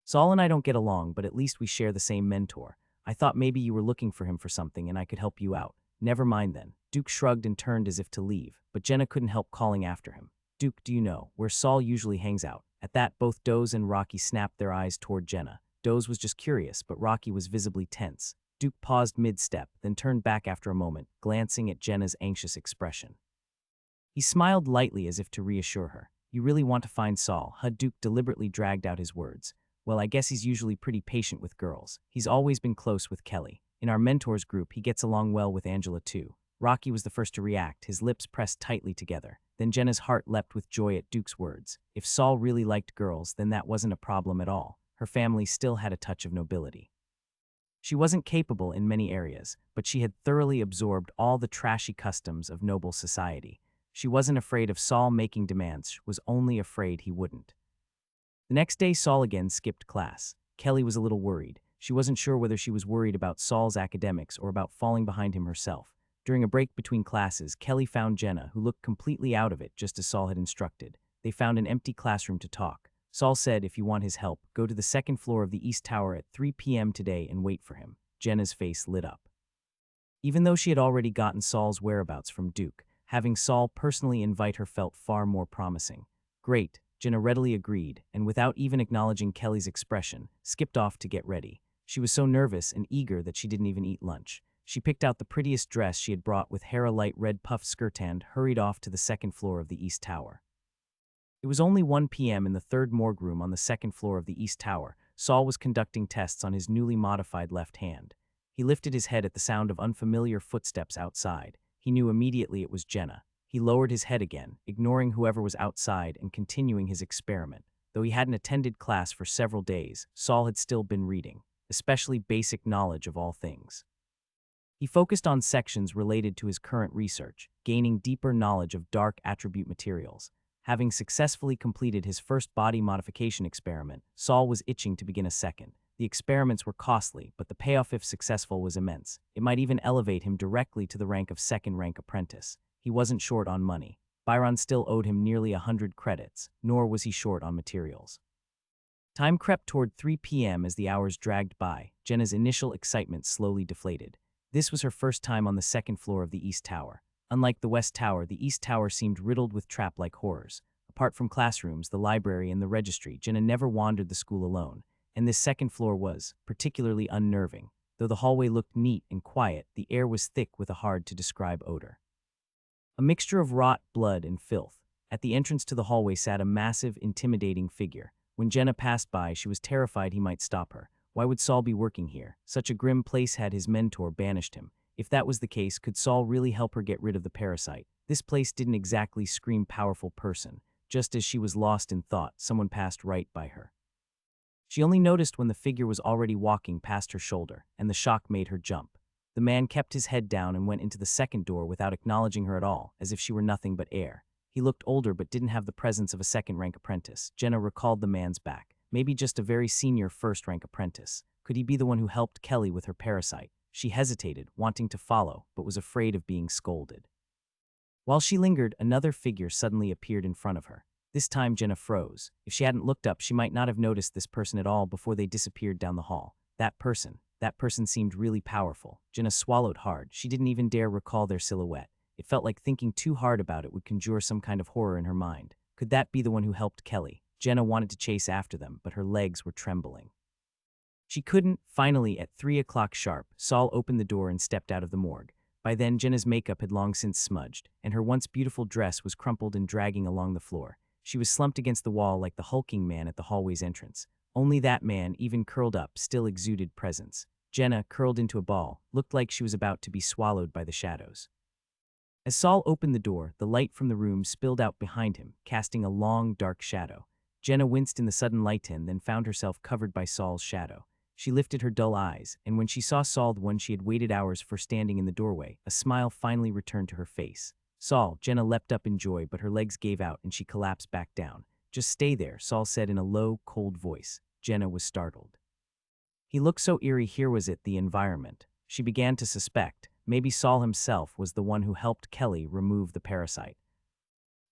Saul and I don't get along, but at least we share the same mentor. I thought maybe you were looking for him for something and I could help you out. Never mind then. Duke shrugged and turned as if to leave, but Jenna couldn't help calling after him. Duke, do you know where Saul usually hangs out? At that, both Doze and Rocky snapped their eyes toward Jenna. Doze was just curious, but Rocky was visibly tense. Duke paused mid-step, then turned back after a moment, glancing at Jenna's anxious expression. He smiled lightly as if to reassure her. You really want to find Saul, huh? Duke deliberately dragged out his words. Well, I guess he's usually pretty patient with girls. He's always been close with Kelly. In our mentors group, he gets along well with Angela too. Rocky was the first to react, his lips pressed tightly together. Then Jenna's heart leapt with joy at Duke's words. If Saul really liked girls, then that wasn't a problem at all. Her family still had a touch of nobility. She wasn't capable in many areas, but she had thoroughly absorbed all the trashy customs of noble society. She wasn't afraid of Saul making demands, she was only afraid he wouldn't. The next day, Saul again skipped class. Kelly was a little worried. She wasn't sure whether she was worried about Saul's academics or about falling behind him herself. During a break between classes, Kelly found Jenna, who looked completely out of it, just as Saul had instructed. They found an empty classroom to talk. Saul said, if you want his help, go to the second floor of the East Tower at 3 p.m. today and wait for him. Jenna's face lit up. Even though she had already gotten Saul's whereabouts from Duke, having Saul personally invite her felt far more promising. Great, Jenna readily agreed, and without even acknowledging Kelly's expression, skipped off to get ready. She was so nervous and eager that she didn't even eat lunch. She picked out the prettiest dress she had brought with hair a light red puffed skirt and hurried off to the second floor of the East Tower. It was only 1 p.m. in the third morgue room on the second floor of the East Tower. Saul was conducting tests on his newly modified left hand. He lifted his head at the sound of unfamiliar footsteps outside. He knew immediately it was Jenna. He lowered his head again, ignoring whoever was outside and continuing his experiment. Though he hadn't attended class for several days, Saul had still been reading, especially basic knowledge of all things. He focused on sections related to his current research, gaining deeper knowledge of dark attribute materials. Having successfully completed his first body modification experiment, Saul was itching to begin a second. The experiments were costly, but the payoff, if successful, was immense. It might even elevate him directly to the rank of second-rank apprentice. He wasn't short on money. Byron still owed him nearly 100 credits, nor was he short on materials. Time crept toward 3 p.m. as the hours dragged by. Jenna's initial excitement slowly deflated. This was her first time on the second floor of the East Tower. Unlike the West Tower, the East Tower seemed riddled with trap-like horrors. Apart from classrooms, the library, and the registry, Jenna never wandered the school alone, and this second floor was particularly unnerving. Though the hallway looked neat and quiet, the air was thick with a hard-to-describe odor. A mixture of rot, blood, and filth. At the entrance to the hallway sat a massive, intimidating figure. When Jenna passed by, she was terrified he might stop her. Why would Saul be working here? Such a grim place. Had his mentor banished him? If that was the case, could Saul really help her get rid of the parasite? This place didn't exactly scream powerful person. Just as she was lost in thought, someone passed right by her. She only noticed when the figure was already walking past her shoulder, and the shock made her jump. The man kept his head down and went into the second door without acknowledging her at all, as if she were nothing but air. He looked older but didn't have the presence of a second-rank apprentice. Jenna recalled the man's back. Maybe just a very senior first-rank apprentice. Could he be the one who helped Kelly with her parasite? She hesitated, wanting to follow, but was afraid of being scolded. While she lingered, another figure suddenly appeared in front of her. This time Jenna froze. If she hadn't looked up, she might not have noticed this person at all before they disappeared down the hall. That person seemed really powerful. Jenna swallowed hard. She didn't even dare recall their silhouette. It felt like thinking too hard about it would conjure some kind of horror in her mind. Could that be the one who helped Kelly? Jenna wanted to chase after them, but her legs were trembling. She couldn't. Finally, at 3 o'clock sharp, Saul opened the door and stepped out of the morgue. By then, Jenna's makeup had long since smudged, and her once beautiful dress was crumpled and dragging along the floor. She was slumped against the wall like the hulking man at the hallway's entrance. Only that man, even curled up, still exuded presence. Jenna, curled into a ball, looked like she was about to be swallowed by the shadows. As Saul opened the door, the light from the room spilled out behind him, casting a long, dark shadow. Jenna winced in the sudden light and then found herself covered by Saul's shadow. She lifted her dull eyes, and when she saw Saul, the one she had waited hours for standing in the doorway, a smile finally returned to her face. Saul, Jenna leapt up in joy, but her legs gave out and she collapsed back down. Just stay there, Saul said in a low, cold voice. Jenna was startled. He looked so eerie. Here was it, the environment. She began to suspect. Maybe Saul himself was the one who helped Kelly remove the parasite.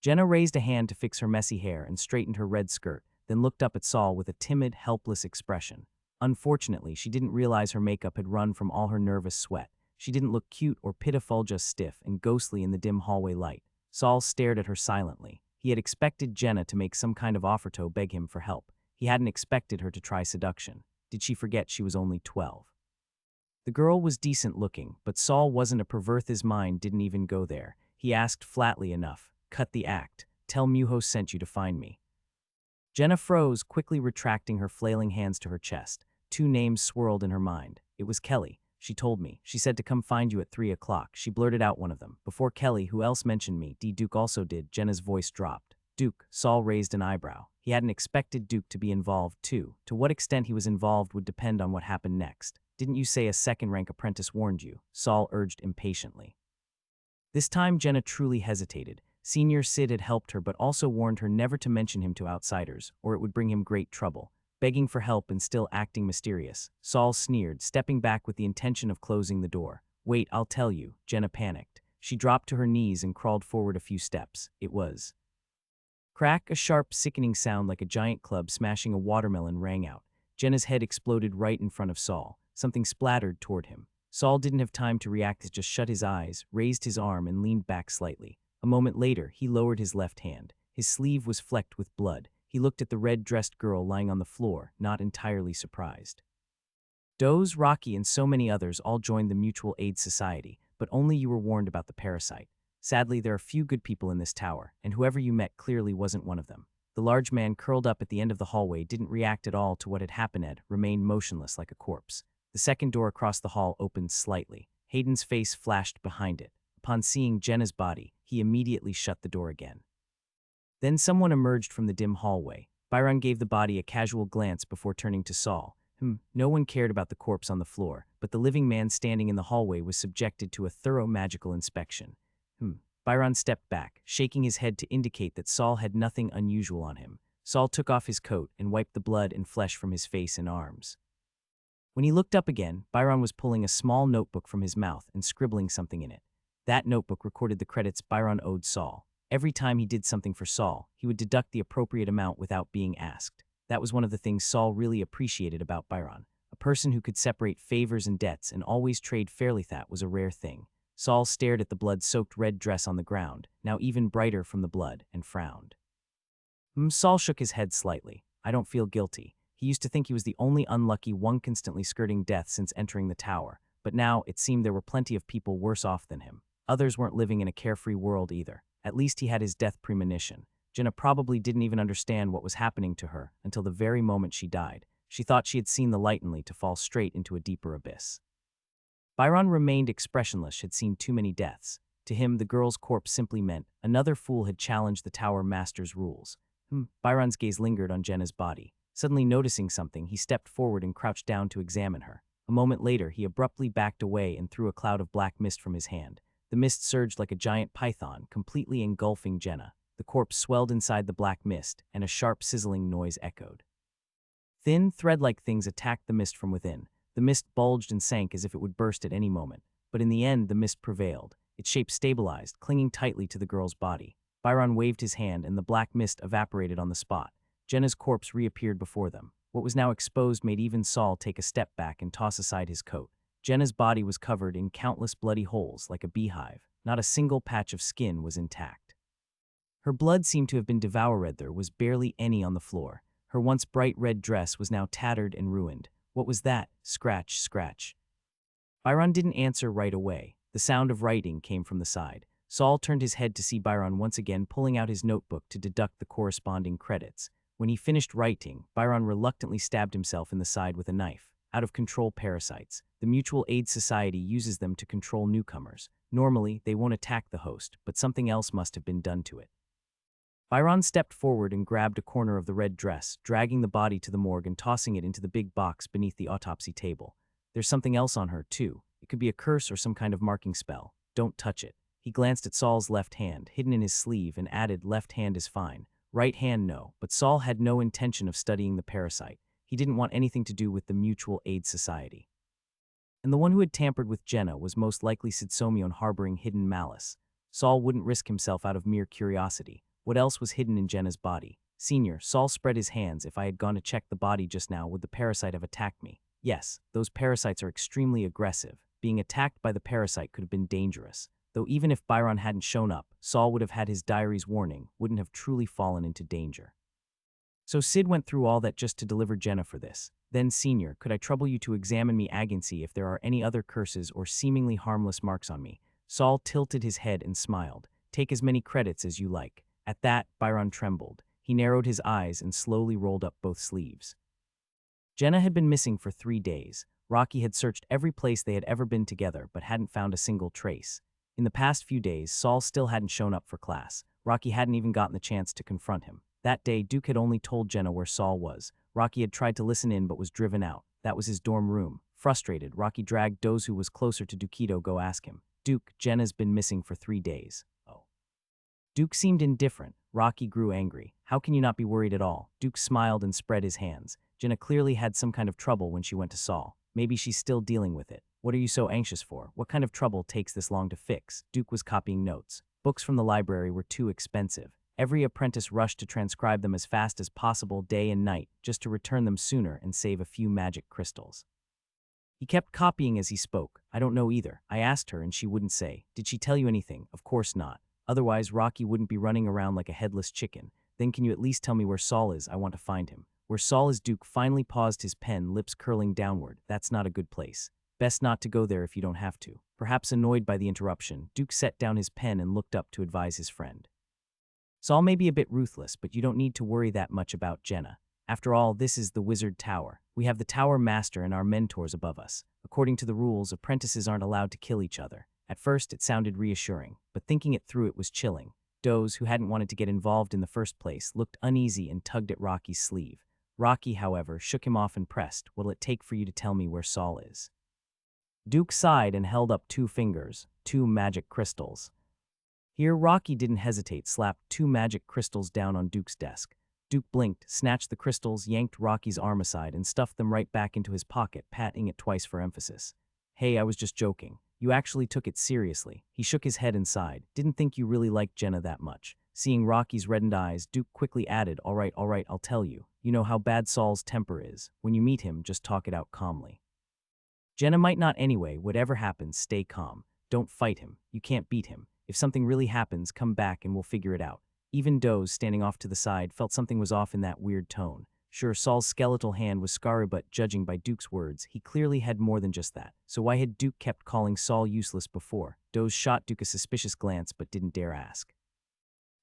Jenna raised a hand to fix her messy hair and straightened her red skirt, then looked up at Saul with a timid, helpless expression. Unfortunately, she didn't realize her makeup had run from all her nervous sweat. She didn't look cute or pitiful, just stiff and ghostly in the dim hallway light. Saul stared at her silently. He had expected Jenna to make some kind of offer to beg him for help. He hadn't expected her to try seduction. Did she forget she was only 12? The girl was decent looking, but Saul wasn't a pervert. His mind didn't even go there. He asked flatly enough, "Cut the act. Tell Muho sent you to find me." Jenna froze, quickly retracting her flailing hands to her chest. 2 names swirled in her mind. It was Kelly. She told me. She said to come find you at 3 o'clock. She blurted out one of them. Before Kelly, who else mentioned me? Duke also did. Jenna's voice dropped. Duke. Saul raised an eyebrow. He hadn't expected Duke to be involved, too. To what extent he was involved would depend on what happened next. Didn't you say a second-rank apprentice warned you? Saul urged impatiently. This time Jenna truly hesitated. Senior Sid had helped her but also warned her never to mention him to outsiders, or it would bring him great trouble. Begging for help and still acting mysterious. Saul sneered, stepping back with the intention of closing the door. Wait, I'll tell you. Jenna panicked. She dropped to her knees and crawled forward a few steps. It was crack. A sharp, sickening sound like a giant club smashing a watermelon rang out. Jenna's head exploded right in front of Saul. Something splattered toward him. Saul didn't have time to react. He just shut his eyes, raised his arm, and leaned back slightly. A moment later, he lowered his left hand. His sleeve was flecked with blood. He looked at the red-dressed girl lying on the floor, not entirely surprised. Doze, Rocky, and so many others all joined the Mutual Aid Society, but only you were warned about the parasite. Sadly, there are few good people in this tower, and whoever you met clearly wasn't one of them. The large man curled up at the end of the hallway didn't react at all to what had happened, remained motionless like a corpse. The second door across the hall opened slightly. Hayden's face flashed behind it. Upon seeing Jenna's body, he immediately shut the door again. Then someone emerged from the dim hallway. Byron gave the body a casual glance before turning to Saul. No one cared about the corpse on the floor, but the living man standing in the hallway was subjected to a thorough magical inspection. Byron stepped back, shaking his head to indicate that Saul had nothing unusual on him. Saul took off his coat and wiped the blood and flesh from his face and arms. When he looked up again, Byron was pulling a small notebook from his mouth and scribbling something in it. That notebook recorded the credits Byron owed Saul. Every time he did something for Saul, he would deduct the appropriate amount without being asked. That was one of the things Saul really appreciated about Byron. A person who could separate favors and debts and always trade fairly. That was a rare thing. Saul stared at the blood-soaked red dress on the ground, now even brighter from the blood, and frowned. Saul shook his head slightly. I don't feel guilty. He used to think he was the only unlucky one constantly skirting death since entering the tower, but now it seemed there were plenty of people worse off than him. Others weren't living in a carefree world either. At least he had his death premonition. Jenna probably didn't even understand what was happening to her until the very moment she died. She thought she had seen the light only to fall straight into a deeper abyss. Byron remained expressionless. Had seen too many deaths. To him, the girl's corpse simply meant another fool had challenged the tower master's rules. Byron's gaze lingered on Jenna's body. Suddenly noticing something, he stepped forward and crouched down to examine her. A moment later, he abruptly backed away and threw a cloud of black mist from his hand. The mist surged like a giant python, completely engulfing Jenna. The corpse swelled inside the black mist, and a sharp sizzling noise echoed. Thin, thread-like things attacked the mist from within. The mist bulged and sank as if it would burst at any moment. But in the end, the mist prevailed. Its shape stabilized, clinging tightly to the girl's body. Byron waved his hand, and the black mist evaporated on the spot. Jenna's corpse reappeared before them. What was now exposed made even Saul take a step back and toss aside his coat. Jenna's body was covered in countless bloody holes like a beehive. Not a single patch of skin was intact. Her blood seemed to have been devoured. There was barely any on the floor. Her once bright red dress was now tattered and ruined. What was that? Scratch, scratch. Byron didn't answer right away. The sound of writing came from the side. Saul turned his head to see Byron once again pulling out his notebook to deduct the corresponding credits. When he finished writing, Byron reluctantly stabbed himself in the side with a knife. Out-of-control parasites. The Mutual Aid Society uses them to control newcomers. Normally, they won't attack the host, but something else must have been done to it. Byron stepped forward and grabbed a corner of the red dress, dragging the body to the morgue and tossing it into the big box beneath the autopsy table. There's something else on her, too. It could be a curse or some kind of marking spell. Don't touch it. He glanced at Saul's left hand, hidden in his sleeve, and added, left hand is fine. Right hand, no. But Saul had no intention of studying the parasite. He didn't want anything to do with the Mutual Aid Society. And the one who had tampered with Jenna was most likely Sidsomion harboring hidden malice. Saul wouldn't risk himself out of mere curiosity. What else was hidden in Jenna's body? Senior, Saul spread his hands. If I had gone to check the body just now, would the parasite have attacked me? Yes, those parasites are extremely aggressive. Being attacked by the parasite could have been dangerous. Though even if Byron hadn't shown up, Saul would have had his diary's warning, wouldn't have truly fallen into danger. So Sid went through all that just to deliver Jenna for this. Then, Senior, could I trouble you to examine me and see if there are any other curses or seemingly harmless marks on me? Saul tilted his head and smiled. Take as many credits as you like. At that, Byron trembled. He narrowed his eyes and slowly rolled up both sleeves. Jenna had been missing for 3 days. Rocky had searched every place they had ever been together but hadn't found a single trace. In the past few days, Saul still hadn't shown up for class. Rocky hadn't even gotten the chance to confront him. That day, Duke had only told Jenna where Saul was. Rocky had tried to listen in but was driven out. That was his dorm room. Frustrated, Rocky dragged Doze, who was closer to Dukito, go ask him. Duke, Jenna's been missing for 3 days. Oh. Duke seemed indifferent. Rocky grew angry. How can you not be worried at all? Duke smiled and spread his hands. Jenna clearly had some kind of trouble when she went to Saul. Maybe she's still dealing with it. What are you so anxious for? What kind of trouble takes this long to fix? Duke was copying notes. Books from the library were too expensive. Every apprentice rushed to transcribe them as fast as possible day and night, just to return them sooner and save a few magic crystals. He kept copying as he spoke. I don't know either. I asked her and she wouldn't say. Did she tell you anything? Of course not. Otherwise, Rocky wouldn't be running around like a headless chicken. Then can you at least tell me where Saul is? I want to find him. Where Saul is? Duke finally paused his pen, lips curling downward. That's not a good place. Best not to go there if you don't have to. Perhaps annoyed by the interruption, Duke set down his pen and looked up to advise his friend. Saul may be a bit ruthless, but you don't need to worry that much about Jenna. After all, this is the Wizard Tower. We have the Tower Master and our mentors above us. According to the rules, apprentices aren't allowed to kill each other. At first, it sounded reassuring, but thinking it through, it was chilling. Doze, who hadn't wanted to get involved in the first place, looked uneasy and tugged at Rocky's sleeve. Rocky, however, shook him off and pressed, What'll it take for you to tell me where Saul is? Duke sighed and held up 2 fingers, 2 magic crystals. Here, Rocky didn't hesitate, slapped 2 magic crystals down on Duke's desk. Duke blinked, snatched the crystals, yanked Rocky's arm aside, and stuffed them right back into his pocket, patting it twice for emphasis. Hey, I was just joking. You actually took it seriously. He shook his head and sighed. Didn't think you really liked Jenna that much. Seeing Rocky's reddened eyes, Duke quickly added, all right, I'll tell you. You know how bad Saul's temper is. When you meet him, just talk it out calmly. Jenna might not anyway. Whatever happens, stay calm. Don't fight him. You can't beat him. If something really happens, come back and we'll figure it out. Even Doze, standing off to the side, felt something was off in that weird tone. Sure, Saul's skeletal hand was scarred, but judging by Duke's words, he clearly had more than just that. So why had Duke kept calling Saul useless before? Doze shot Duke a suspicious glance but didn't dare ask.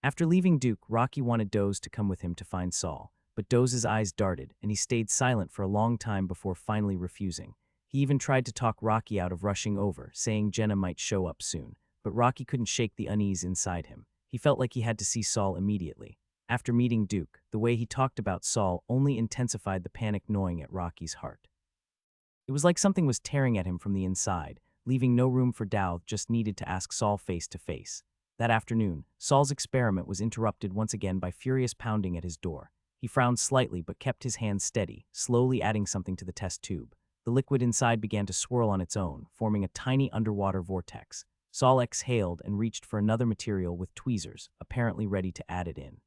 After leaving Duke, Rocky wanted Doze to come with him to find Saul, but Doze's eyes darted, and he stayed silent for a long time before finally refusing. He even tried to talk Rocky out of rushing over, saying Jenna might show up soon, but Rocky couldn't shake the unease inside him. He felt like he had to see Saul immediately. After meeting Duke, the way he talked about Saul only intensified the panic gnawing at Rocky's heart. It was like something was tearing at him from the inside, leaving no room for doubt, just needed to ask Saul face to face. That afternoon, Saul's experiment was interrupted once again by furious pounding at his door. He frowned slightly but kept his hands steady, slowly adding something to the test tube. The liquid inside began to swirl on its own, forming a tiny underwater vortex. Saul exhaled and reached for another material with tweezers, apparently ready to add it in.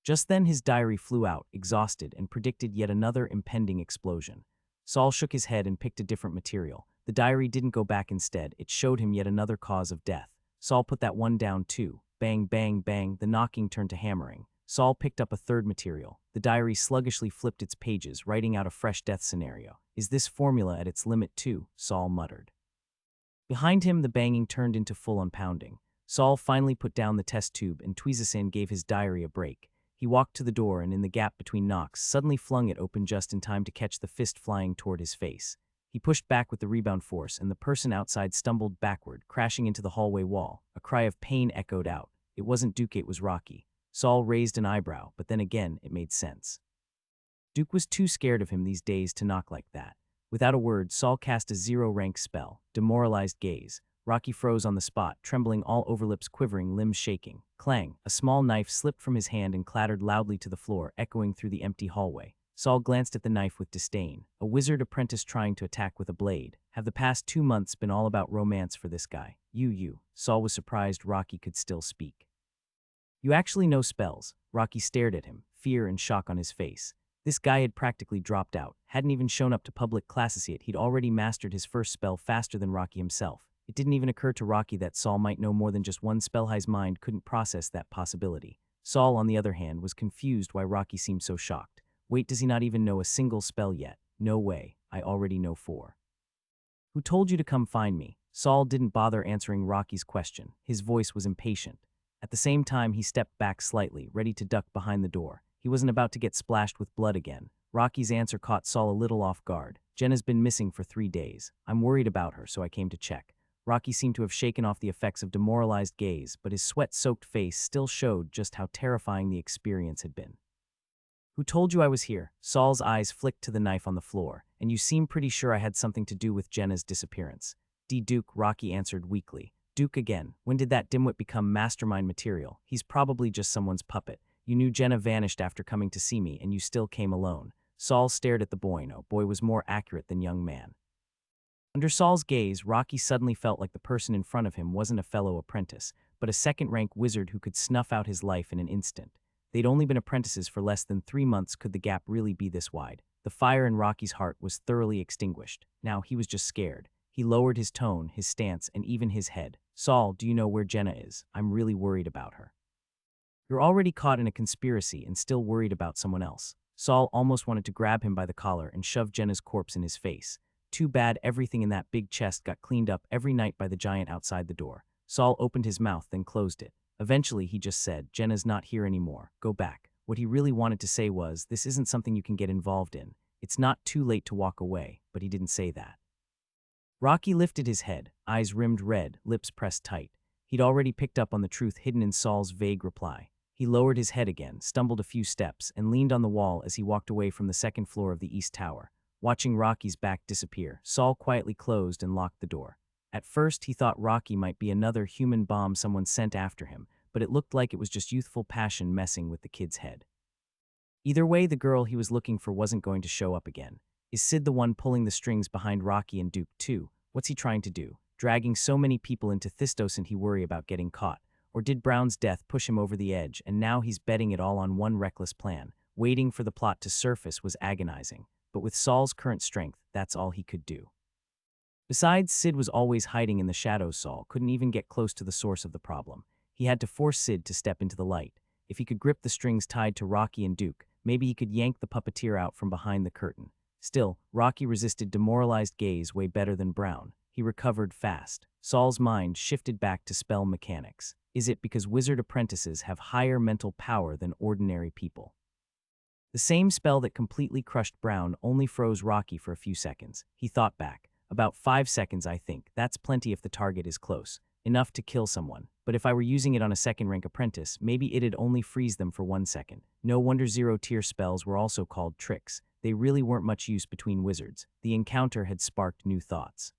Just then his diary flew out, exhausted, and predicted yet another impending explosion. Saul shook his head and picked a different material. The diary didn't go back instead. It showed him yet another cause of death. Saul put that one down too. Bang, bang, bang, the knocking turned to hammering. Saul picked up a third material. The diary sluggishly flipped its pages, writing out a fresh death scenario. Is this formula at its limit too? Saul muttered. Behind him, the banging turned into full-on pounding. Saul finally put down the test tube, and Tweezasin gave his diary a break. He walked to the door and, in the gap between knocks, suddenly flung it open just in time to catch the fist flying toward his face. He pushed back with the rebound force, and the person outside stumbled backward, crashing into the hallway wall. A cry of pain echoed out. It wasn't Duke, it was Rocky. Saul raised an eyebrow, but then again, it made sense. Duke was too scared of him these days to knock like that. Without a word, Saul cast a zero-rank spell, Demoralized Gaze. Rocky froze on the spot, trembling all over, lips quivering, limbs shaking. Clang! A small knife slipped from his hand and clattered loudly to the floor, echoing through the empty hallway. Saul glanced at the knife with disdain. A wizard apprentice trying to attack with a blade. Have the past 2 months been all about romance for this guy? You. Saul was surprised Rocky could still speak. You actually know spells? Rocky stared at him, fear and shock on his face. This guy had practically dropped out, hadn't even shown up to public classes yet. He'd already mastered his first spell faster than Rocky himself. It didn't even occur to Rocky that Saul might know more than just one spell. His mind couldn't process that possibility. Saul, on the other hand, was confused why Rocky seemed so shocked. Wait, does he not even know a single spell yet? No way, I already know 4. Who told you to come find me? Saul didn't bother answering Rocky's question. His voice was impatient. At the same time, he stepped back slightly, ready to duck behind the door. He wasn't about to get splashed with blood again. Rocky's answer caught Saul a little off guard. Jenna's been missing for 3 days. I'm worried about her, so I came to check. Rocky seemed to have shaken off the effects of Demoralized Gaze, but his sweat-soaked face still showed just how terrifying the experience had been. Who told you I was here? Saul's eyes flicked to the knife on the floor. And you seem pretty sure I had something to do with Jenna's disappearance. Duke, Rocky answered weakly. Duke again. When did that dimwit become mastermind material? He's probably just someone's puppet. You knew Jenna vanished after coming to see me, and you still came alone. Saul stared at the boy. No, boy was more accurate than young man. Under Saul's gaze, Rocky suddenly felt like the person in front of him wasn't a fellow apprentice, but a second-rank wizard who could snuff out his life in an instant. They'd only been apprentices for less than 3 months. Could the gap really be this wide? The fire in Rocky's heart was thoroughly extinguished. Now he was just scared. He lowered his tone, his stance, and even his head. Saul, do you know where Jenna is? I'm really worried about her. You're already caught in a conspiracy and still worried about someone else. Saul almost wanted to grab him by the collar and shove Jenna's corpse in his face. Too bad everything in that big chest got cleaned up every night by the giant outside the door. Saul opened his mouth, then closed it. Eventually, he just said, Jenna's not here anymore. Go back. What he really wanted to say was, this isn't something you can get involved in. It's not too late to walk away, but he didn't say that. Rocky lifted his head, eyes rimmed red, lips pressed tight. He'd already picked up on the truth hidden in Saul's vague reply. He lowered his head again, stumbled a few steps, and leaned on the wall as he walked away from the second floor of the East Tower. Watching Rocky's back disappear, Saul quietly closed and locked the door. At first, he thought Rocky might be another human bomb someone sent after him, but it looked like it was just youthful passion messing with the kid's head. Either way, the girl he was looking for wasn't going to show up again. Is Sid the one pulling the strings behind Rocky and Duke too? What's he trying to do? Dragging so many people into Thistos and he worry about getting caught? Or did Brown's death push him over the edge and now he's betting it all on one reckless plan? Waiting for the plot to surface was agonizing, but with Saul's current strength, that's all he could do. Besides, Sid was always hiding in the shadows. Saul couldn't even get close to the source of the problem. He had to force Sid to step into the light. If he could grip the strings tied to Rocky and Duke, maybe he could yank the puppeteer out from behind the curtain. Still, Rocky resisted Demoralized Gaze way better than Brown. He recovered fast. Saul's mind shifted back to spell mechanics. Is it because wizard apprentices have higher mental power than ordinary people? The same spell that completely crushed Brown only froze Rocky for a few seconds. He thought back. About 5 seconds, I think. That's plenty if the target is close. Enough to kill someone. But if I were using it on a second-rank apprentice, maybe it'd only freeze them for 1 second. No wonder zero-tier spells were also called tricks. They really weren't much use between wizards. The encounter had sparked new thoughts.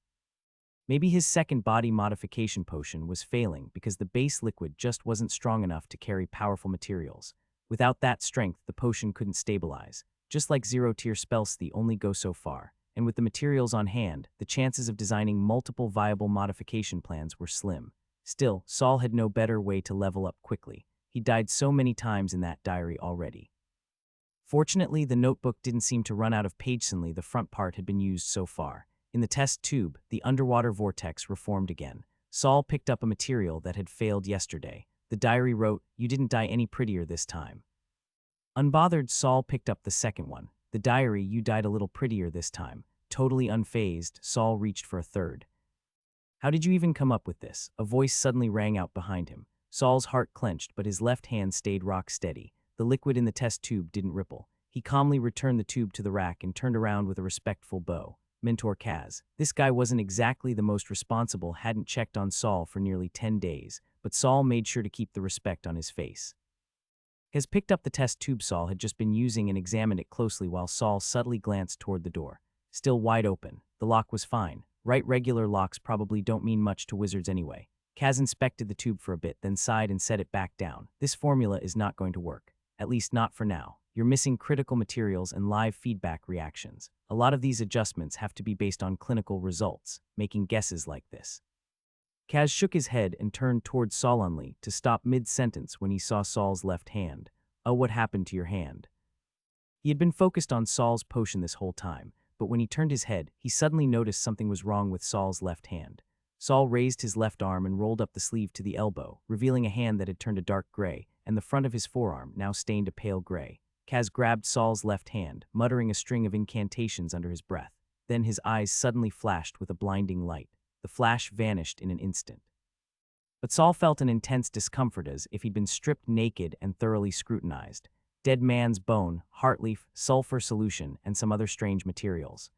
Maybe his second body modification potion was failing because the base liquid just wasn't strong enough to carry powerful materials. Without that strength, the potion couldn't stabilize. Just like zero-tier spells, they only go so far. And with the materials on hand, the chances of designing multiple viable modification plans were slim. Still, Saul had no better way to level up quickly. He died so many times in that diary already. Fortunately, the notebook didn't seem to run out of page. The front part had been used so far. In the test tube, the underwater vortex reformed again. Saul picked up a material that had failed yesterday. The diary wrote, "You didn't die any prettier this time." Unbothered, Saul picked up the second one. The diary, "You died a little prettier this time." Totally unfazed, Saul reached for a third. "How did you even come up with this?" A voice suddenly rang out behind him. Saul's heart clenched, but his left hand stayed rock steady. The liquid in the test tube didn't ripple. He calmly returned the tube to the rack and turned around with a respectful bow. Mentor Kaz. This guy wasn't exactly the most responsible, hadn't checked on Saul for nearly 10 days, but Saul made sure to keep the respect on his face. Kaz picked up the test tube Saul had just been using and examined it closely while Saul subtly glanced toward the door. Still wide open. The lock was fine. Right, regular locks probably don't mean much to wizards anyway. Kaz inspected the tube for a bit, then sighed and set it back down. This formula is not going to work. At least not for now. You're missing critical materials and live feedback reactions. A lot of these adjustments have to be based on clinical results, making guesses like this. Kaz shook his head and turned toward solemnly to stop mid-sentence when he saw Saul's left hand. Oh, what happened to your hand? He had been focused on Saul's potion this whole time, but when he turned his head, he suddenly noticed something was wrong with Saul's left hand. Saul raised his left arm and rolled up the sleeve to the elbow, revealing a hand that had turned a dark gray, and the front of his forearm now stained a pale gray. Kaz grabbed Saul's left hand, muttering a string of incantations under his breath. Then his eyes suddenly flashed with a blinding light. The flash vanished in an instant. But Saul felt an intense discomfort as if he'd been stripped naked and thoroughly scrutinized. Dead man's bone, heart leaf, sulfur solution, and some other strange materials.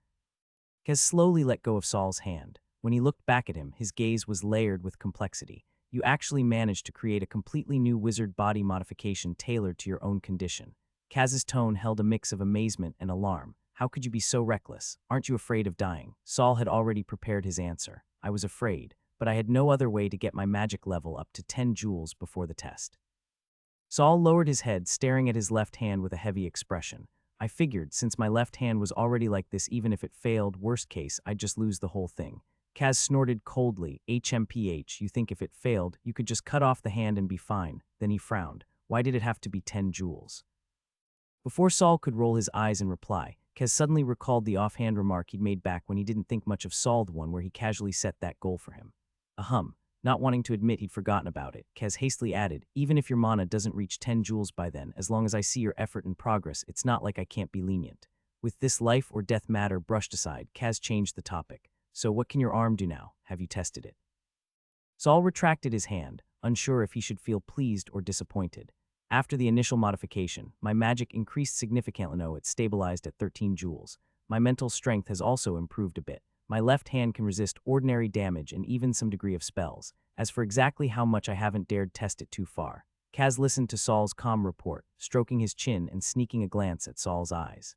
Kaz slowly let go of Saul's hand. When he looked back at him, his gaze was layered with complexity. You actually managed to create a completely new wizard body modification tailored to your own condition. Kaz's tone held a mix of amazement and alarm. How could you be so reckless? Aren't you afraid of dying? Saul had already prepared his answer. I was afraid, but I had no other way to get my magic level up to 10 joules before the test. Saul lowered his head, staring at his left hand with a heavy expression. I figured, since my left hand was already like this, even if it failed, worst case, I'd just lose the whole thing. Kaz snorted coldly. HMPH, you think if it failed, you could just cut off the hand and be fine. Then he frowned. Why did it have to be 10 joules? Before Saul could roll his eyes in reply, Kaz suddenly recalled the offhand remark he'd made back when he didn't think much of Saul, the one where he casually set that goal for him. Ahem. Not wanting to admit he'd forgotten about it, Kaz hastily added, even if your mana doesn't reach 10 joules by then, as long as I see your effort and progress, it's not like I can't be lenient. With this life or death matter brushed aside, Kaz changed the topic. So what can your arm do now? Have you tested it? Saul retracted his hand, unsure if he should feel pleased or disappointed. After the initial modification, my magic increased significantly. No, it stabilized at 13 joules. My mental strength has also improved a bit. My left hand can resist ordinary damage and even some degree of spells. As for exactly how much, I haven't dared test it too far. Kaz listened to Saul's calm report, stroking his chin and sneaking a glance at Saul's eyes.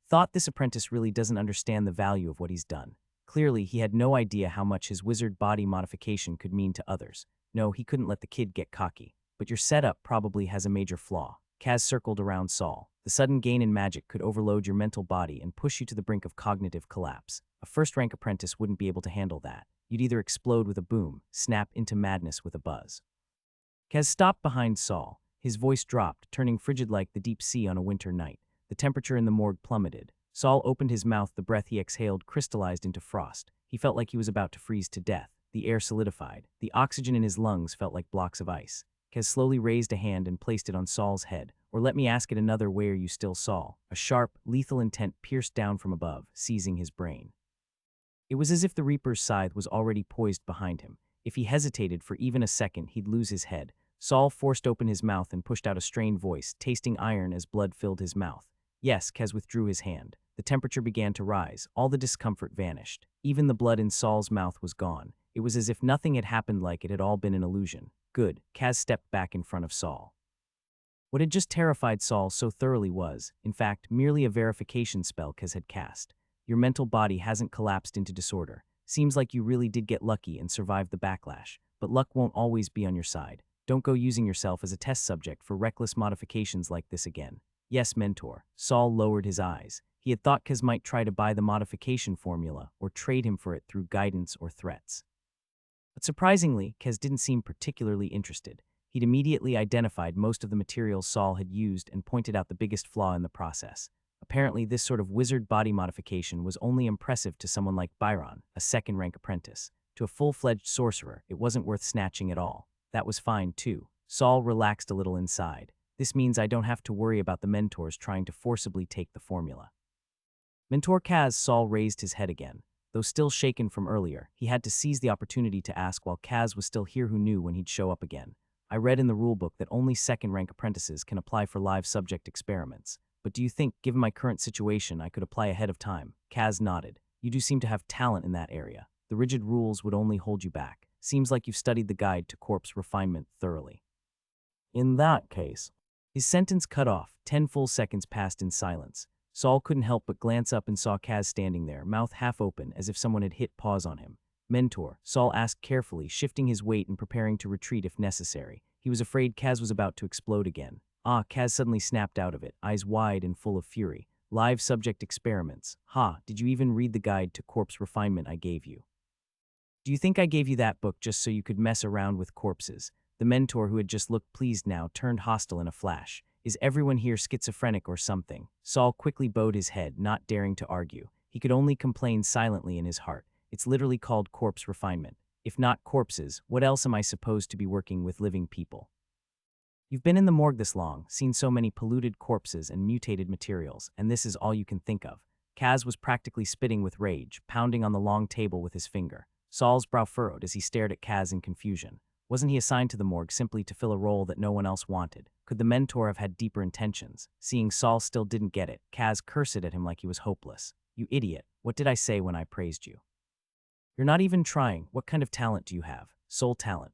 Thought this apprentice really doesn't understand the value of what he's done. Clearly, he had no idea how much his wizard body modification could mean to others. No, he couldn't let the kid get cocky. But your setup probably has a major flaw. Kaz circled around Saul. The sudden gain in magic could overload your mental body and push you to the brink of cognitive collapse. A first-rank apprentice wouldn't be able to handle that. You'd either explode with a boom, snap into madness with a buzz. Kaz stopped behind Saul. His voice dropped, turning frigid like the deep sea on a winter night. The temperature in the morgue plummeted. Saul opened his mouth. The breath he exhaled crystallized into frost. He felt like he was about to freeze to death. The air solidified. The oxygen in his lungs felt like blocks of ice. Kaz slowly raised a hand and placed it on Saul's head. Or let me ask it another way, are you still Saul? A sharp, lethal intent pierced down from above, seizing his brain. It was as if the Reaper's scythe was already poised behind him. If he hesitated for even a second, he'd lose his head. Saul forced open his mouth and pushed out a strained voice, tasting iron as blood filled his mouth. Yes, Kaz withdrew his hand. The temperature began to rise. All the discomfort vanished. Even the blood in Saul's mouth was gone. It was as if nothing had happened, like it had all been an illusion. Good. Kaz stepped back in front of Saul. What had just terrified Saul so thoroughly was, in fact, merely a verification spell Kaz had cast. Your mental body hasn't collapsed into disorder. Seems like you really did get lucky and survived the backlash. But luck won't always be on your side. Don't go using yourself as a test subject for reckless modifications like this again. Yes, mentor. Saul lowered his eyes. He had thought Kaz might try to buy the modification formula or trade him for it through guidance or threats. But surprisingly, Kaz didn't seem particularly interested. He'd immediately identified most of the materials Saul had used and pointed out the biggest flaw in the process. Apparently, this sort of wizard body modification was only impressive to someone like Byron, a second-rank apprentice. To a full-fledged sorcerer, it wasn't worth snatching at all. That was fine, too. Saul relaxed a little inside. This means I don't have to worry about the mentors trying to forcibly take the formula. Mentor Kaz. Saul raised his head again. Though still shaken from earlier, he had to seize the opportunity to ask while Kaz was still here who knew when he'd show up again. I read in the rulebook that only second-rank apprentices can apply for live subject experiments. But do you think, given my current situation, I could apply ahead of time? Kaz nodded. You do seem to have talent in that area. The rigid rules would only hold you back. Seems like you've studied the guide to corpse refinement thoroughly. In that case, His sentence cut off. 10 full seconds passed in silence. Saul couldn't help but glance up and saw Kaz standing there, mouth half open, as if someone had hit pause on him. Mentor, Saul asked carefully, shifting his weight and preparing to retreat if necessary. He was afraid Kaz was about to explode again. Kaz suddenly snapped out of it, eyes wide and full of fury. Live subject experiments. Did you even read the guide to corpse refinement I gave you? Do you think I gave you that book just so you could mess around with corpses? The mentor, who had just looked pleased now, turned hostile in a flash. Is everyone here schizophrenic or something? Saul quickly bowed his head, not daring to argue. He could only complain silently in his heart. It's literally called corpse refinement. If not corpses, what else am I supposed to be working with living people? You've been in the morgue this long, seen so many polluted corpses and mutated materials, and this is all you can think of. Kaz was practically spitting with rage, pounding on the long table with his finger. Saul's brow furrowed as he stared at Kaz in confusion. Wasn't he assigned to the morgue simply to fill a role that no one else wanted? Could the mentor have had deeper intentions? Seeing Saul still didn't get it, Kaz cursed at him like he was hopeless. You idiot, what did I say when I praised you? You're not even trying. What kind of talent do you have? Soul talent,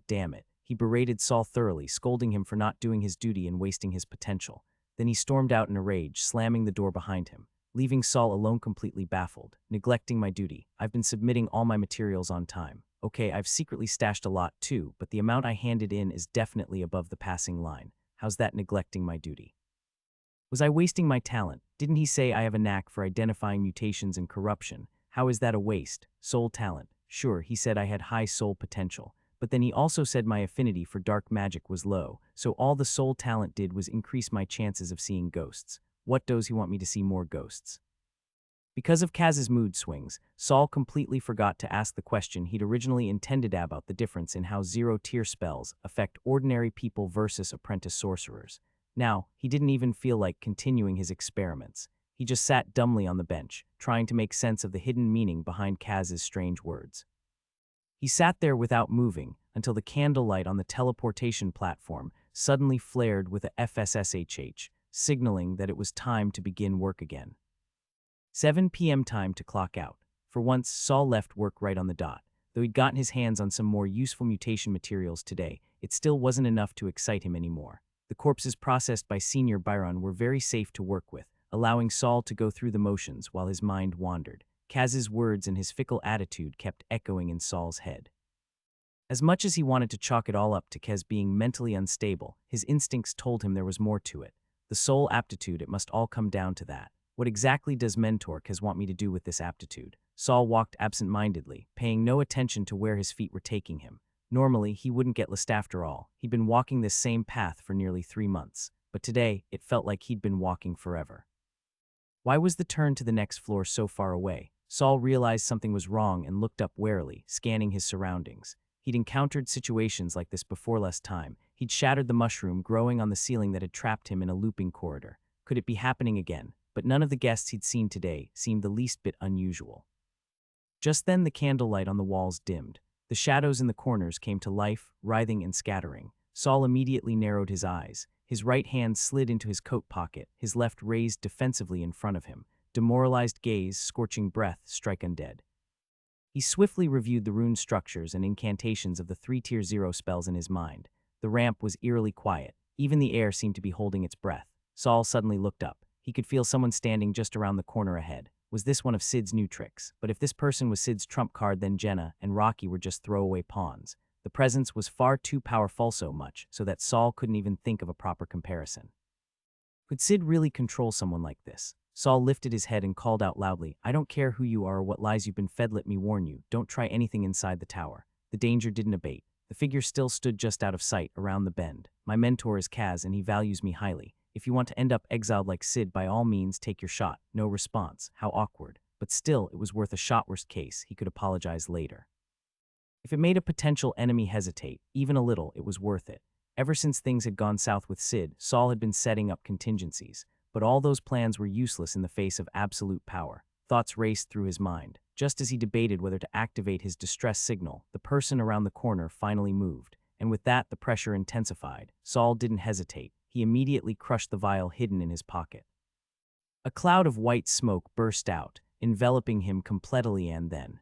damn it. He berated Saul thoroughly, scolding him for not doing his duty and wasting his potential. Then he stormed out in a rage, slamming the door behind him, leaving Saul alone completely baffled. Neglecting my duty. I've been submitting all my materials on time. Okay, I've secretly stashed a lot too, but the amount I handed in is definitely above the passing line. How's that neglecting my duty? Was I wasting my talent? Didn't he say I have a knack for identifying mutations and corruption? How is that a waste? Soul talent. Sure, he said I had high soul potential. But then he also said my affinity for dark magic was low, so all the soul talent did was increase my chances of seeing ghosts. What does he want me to see more ghosts? Because of Kaz's mood swings, Saul completely forgot to ask the question he'd originally intended about the difference in how zero-tier spells affect ordinary people versus apprentice sorcerers. Now, he didn't even feel like continuing his experiments. He just sat dumbly on the bench, trying to make sense of the hidden meaning behind Kaz's strange words. He sat there without moving until the candlelight on the teleportation platform suddenly flared with a FSSHH, signaling that it was time to begin work again. 7 p.m. time to clock out. For once, Saul left work right on the dot. Though he'd gotten his hands on some more useful mutation materials today, it still wasn't enough to excite him anymore. The corpses processed by Senior Byron were very safe to work with, allowing Saul to go through the motions while his mind wandered. Kaz's words and his fickle attitude kept echoing in Saul's head. As much as he wanted to chalk it all up to Kaz being mentally unstable, his instincts told him there was more to it. The soul aptitude, it must all come down to that. What exactly does Mentor Kaz want me to do with this aptitude? Saul walked absent-mindedly, paying no attention to where his feet were taking him. Normally, he wouldn't get lost after all. He'd been walking this same path for nearly 3 months. But today, it felt like he'd been walking forever. Why was the turn to the next floor so far away? Saul realized something was wrong and looked up warily, scanning his surroundings. He'd encountered situations like this before less time. He'd shattered the mushroom growing on the ceiling that had trapped him in a looping corridor. Could it be happening again? But none of the guests he'd seen today seemed the least bit unusual. Just then the candlelight on the walls dimmed. The shadows in the corners came to life, writhing and scattering. Saul immediately narrowed his eyes. His right hand slid into his coat pocket, his left raised defensively in front of him. Demoralized gaze, scorching breath, strike undead. He swiftly reviewed the rune structures and incantations of the 3-tier 0 spells in his mind. The ramp was eerily quiet. Even the air seemed to be holding its breath. Saul suddenly looked up. He could feel someone standing just around the corner ahead. Was this one of Sid's new tricks? But if this person was Sid's trump card, then Jenna and Rocky were just throwaway pawns. The presence was far too powerful so much so that Saul couldn't even think of a proper comparison. Could Sid really control someone like this? Saul lifted his head and called out loudly, I don't care who you are or what lies you've been fed, let me warn you, don't try anything inside the tower. The danger didn't abate. The figure still stood just out of sight, around the bend. My mentor is Kaz and he values me highly. If you want to end up exiled like Sid, by all means take your shot. No response. How awkward. But still, it was worth a shot. Worst case, he could apologize later. If it made a potential enemy hesitate, even a little, it was worth it. Ever since things had gone south with Sid, Saul had been setting up contingencies. But all those plans were useless in the face of absolute power. Thoughts raced through his mind. Just as he debated whether to activate his distress signal, the person around the corner finally moved. And with that, the pressure intensified. Saul didn't hesitate. He immediately crushed the vial hidden in his pocket. A cloud of white smoke burst out, enveloping him completely and then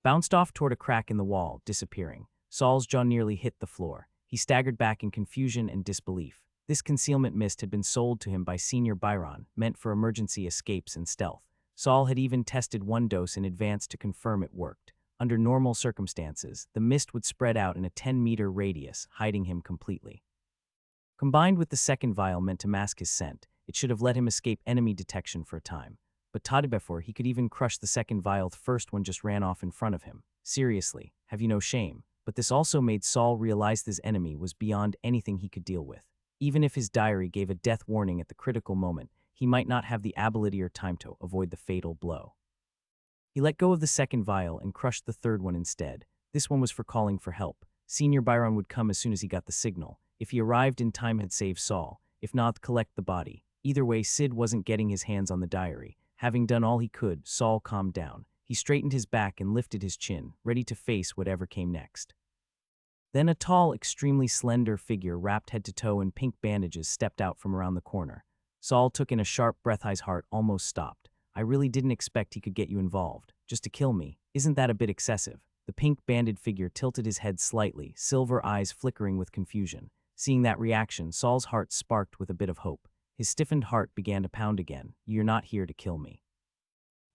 bounced off toward a crack in the wall, disappearing. Saul's jaw nearly hit the floor. He staggered back in confusion and disbelief. This concealment mist had been sold to him by Senior Byron, meant for emergency escapes and stealth. Saul had even tested one dose in advance to confirm it worked. Under normal circumstances, the mist would spread out in a 10-meter radius, hiding him completely. Combined with the second vial meant to mask his scent, it should have let him escape enemy detection for a time. But before he could even crush the second vial, the first one just ran off in front of him. Seriously, have you no shame? But this also made Saul realize his enemy was beyond anything he could deal with. Even if his diary gave a death warning at the critical moment, he might not have the ability or time to avoid the fatal blow. He let go of the second vial and crushed the third one instead. This one was for calling for help. Senior Byron would come as soon as he got the signal. If he arrived in time, had saved Saul. If not, collect the body. Either way, Sid wasn't getting his hands on the diary. Having done all he could, Saul calmed down. He straightened his back and lifted his chin, ready to face whatever came next. Then a tall, extremely slender figure wrapped head to toe in pink bandages stepped out from around the corner. Saul took in a sharp breath. His heart almost stopped. I really didn't expect he could get you involved. Just to kill me. Isn't that a bit excessive? The pink-banded figure tilted his head slightly, silver eyes flickering with confusion. Seeing that reaction, Saul's heart sparked with a bit of hope. His stiffened heart began to pound again. You're not here to kill me.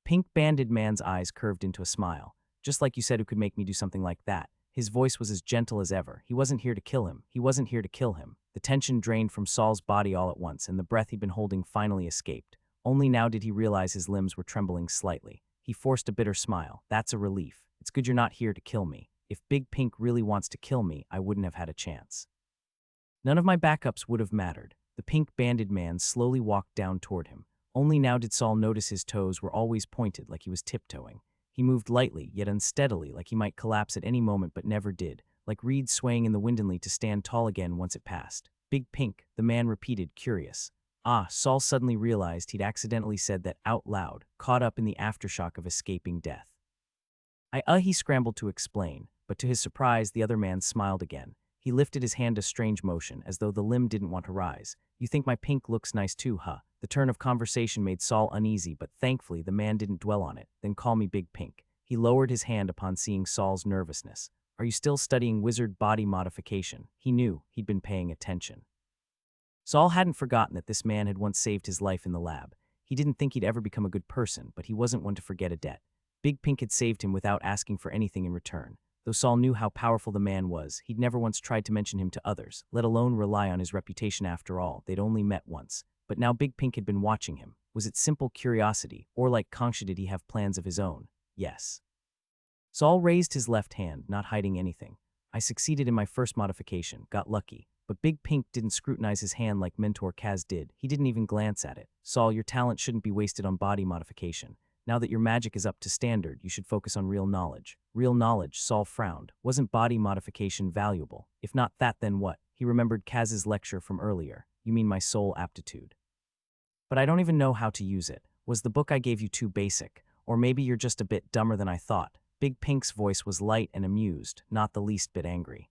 Pink-banded man's eyes curved into a smile. Just like you said, who could make me do something like that? His voice was as gentle as ever. He wasn't here to kill him. He wasn't here to kill him. The tension drained from Saul's body all at once, and the breath he'd been holding finally escaped. Only now did he realize his limbs were trembling slightly. He forced a bitter smile. That's a relief. It's good you're not here to kill me. If Big Pink really wants to kill me, I wouldn't have had a chance. None of my backups would have mattered. The pink-banded man slowly walked down toward him. Only now did Saul notice his toes were always pointed, like he was tiptoeing. He moved lightly, yet unsteadily, like he might collapse at any moment but never did, like reeds swaying in the wind only to stand tall again once it passed. Big Pink, the man repeated, curious. Saul suddenly realized he'd accidentally said that out loud, caught up in the aftershock of escaping death. He scrambled to explain, but to his surprise, the other man smiled again. He lifted his hand a strange motion, as though the limb didn't want to rise. You think my pink looks nice too, huh? The turn of conversation made Saul uneasy, but thankfully the man didn't dwell on it. Then call me Big Pink. He lowered his hand upon seeing Saul's nervousness. Are you still studying wizard body modification? He knew he'd been paying attention. Saul hadn't forgotten that this man had once saved his life in the lab. He didn't think he'd ever become a good person, but he wasn't one to forget a debt. Big Pink had saved him without asking for anything in return. Though Saul knew how powerful the man was, he'd never once tried to mention him to others, let alone rely on his reputation. After all, they'd only met once. But now Big Pink had been watching him. Was it simple curiosity, or like Kongsha, did he have plans of his own? Yes. Saul raised his left hand, not hiding anything. I succeeded in my first modification, got lucky. But Big Pink didn't scrutinize his hand like Mentor Kaz did. He didn't even glance at it. Saul, your talent shouldn't be wasted on body modification. Now that your magic is up to standard, you should focus on real knowledge. Real knowledge, Saul frowned. Wasn't body modification valuable? If not that, then what? He remembered Kaz's lecture from earlier. You mean my soul aptitude. But I don't even know how to use it. Was the book I gave you too basic? Or maybe you're just a bit dumber than I thought. Big Pink's voice was light and amused, not the least bit angry.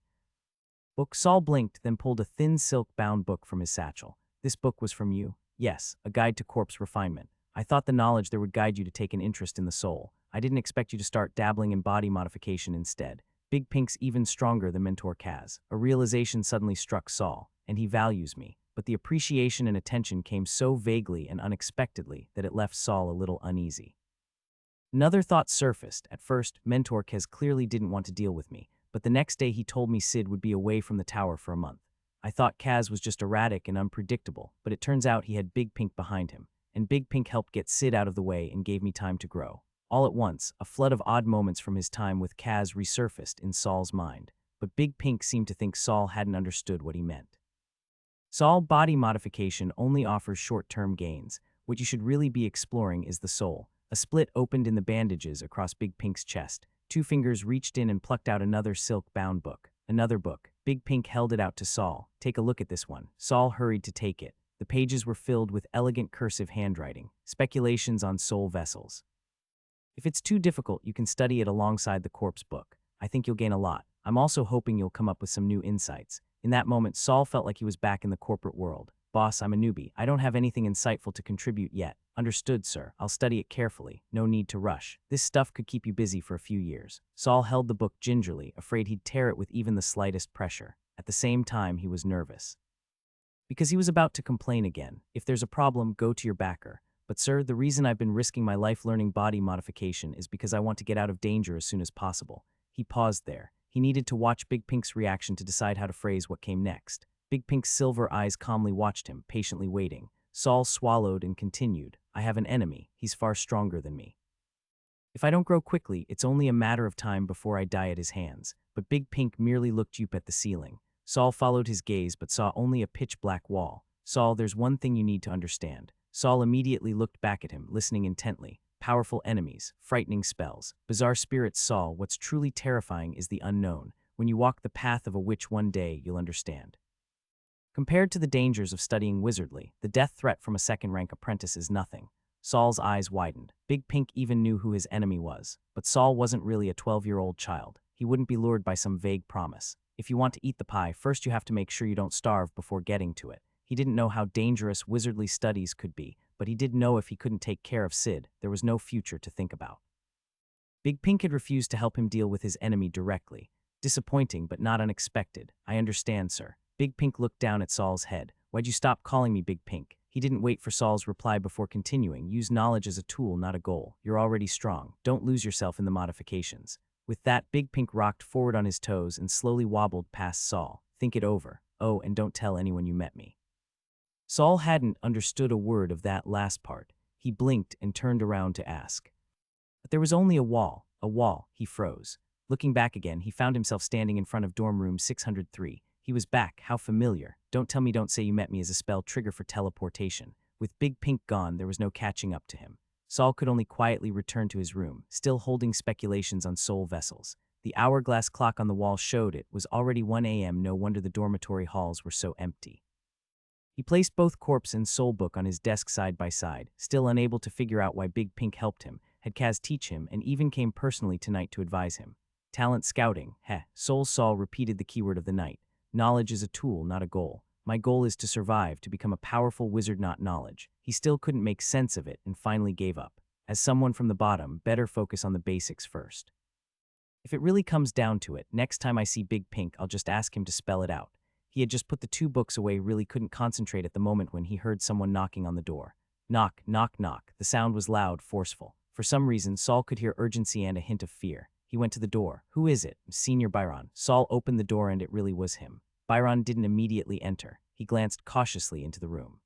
Book. Saul blinked, then pulled a thin silk-bound book from his satchel. This book was from you? Yes, a guide to corpse refinement. I thought the knowledge there would guide you to take an interest in the soul. I didn't expect you to start dabbling in body modification instead. Big Pink's even stronger than Mentor Kaz. A realization suddenly struck Saul, and he values me. But the appreciation and attention came so vaguely and unexpectedly that it left Saul a little uneasy. Another thought surfaced. At first, Mentor Kaz clearly didn't want to deal with me, but the next day he told me Sid would be away from the tower for a month. I thought Kaz was just erratic and unpredictable, but it turns out he had Big Pink behind him, and Big Pink helped get Sid out of the way and gave me time to grow. All at once, a flood of odd moments from his time with Kaz resurfaced in Saul's mind, but Big Pink seemed to think Saul hadn't understood what he meant. Saul, body modification only offers short-term gains. What you should really be exploring is the soul. A split opened in the bandages across Big Pink's chest. 2 fingers reached in and plucked out another silk-bound book. Another book. Big Pink held it out to Saul. Take a look at this one. Saul hurried to take it. The pages were filled with elegant cursive handwriting, speculations on soul vessels. If it's too difficult, you can study it alongside the corpse book. I think you'll gain a lot. I'm also hoping you'll come up with some new insights. In that moment, Saul felt like he was back in the corporate world. Boss, I'm a newbie. I don't have anything insightful to contribute yet. Understood, sir. I'll study it carefully. No need to rush. This stuff could keep you busy for a few years. Saul held the book gingerly, afraid he'd tear it with even the slightest pressure. At the same time, he was nervous. Because he was about to complain again. If there's a problem, go to your backer. But sir, the reason I've been risking my life learning body modification is because I want to get out of danger as soon as possible. He paused there. He needed to watch Big Pink's reaction to decide how to phrase what came next. Big Pink's silver eyes calmly watched him, patiently waiting. Saul swallowed and continued. I have an enemy. He's far stronger than me. If I don't grow quickly, it's only a matter of time before I die at his hands. But Big Pink merely looked up at the ceiling. Saul followed his gaze but saw only a pitch-black wall. Saul, there's one thing you need to understand. Saul immediately looked back at him, listening intently. Powerful enemies, frightening spells, bizarre spirits. Saul, what's truly terrifying is the unknown. When you walk the path of a witch one day, you'll understand. Compared to the dangers of studying wizardly, the death threat from a second-rank apprentice is nothing. Saul's eyes widened. Big Pink even knew who his enemy was. But Saul wasn't really a 12-year-old child. He wouldn't be lured by some vague promise. If you want to eat the pie, first you have to make sure you don't starve before getting to it. He didn't know how dangerous wizardly studies could be, but he did know if he couldn't take care of Sid, there was no future to think about. Big Pink had refused to help him deal with his enemy directly. Disappointing, but not unexpected. I understand, sir. Big Pink looked down at Saul's head. Why'd you stop calling me Big Pink? He didn't wait for Saul's reply before continuing. Use knowledge as a tool, not a goal. You're already strong. Don't lose yourself in the modifications. With that, Big Pink rocked forward on his toes and slowly wobbled past Saul. Think it over. Oh, and don't tell anyone you met me. Saul hadn't understood a word of that last part. He blinked and turned around to ask. But there was only a wall. He froze. Looking back again, he found himself standing in front of dorm room 603. He was back. How familiar. Don't tell me don't say you met me as a spell trigger for teleportation. With Big Pink gone, there was no catching up to him. Saul could only quietly return to his room, still holding speculations on soul vessels. The hourglass clock on the wall showed it was already 1 a.m. No wonder the dormitory halls were so empty. He placed both corpse and soul book on his desk side by side, still unable to figure out why Big Pink helped him, had Kaz teach him, and even came personally tonight to advise him. Talent scouting. Soul Saul repeated the keyword of the night. Knowledge is a tool, not a goal. My goal is to survive, to become a powerful wizard, not knowledge. He still couldn't make sense of it and finally gave up. As someone from the bottom, better focus on the basics first. If it really comes down to it, next time I see Big Pink, I'll just ask him to spell it out. He had just put the 2 books away, really couldn't concentrate at the moment when he heard someone knocking on the door. Knock, knock, knock. The sound was loud, forceful. For some reason, Saul could hear urgency and a hint of fear. He went to the door. Who is it? Senior Byron. Saul opened the door and it really was him. Byron didn't immediately enter. He glanced cautiously into the room.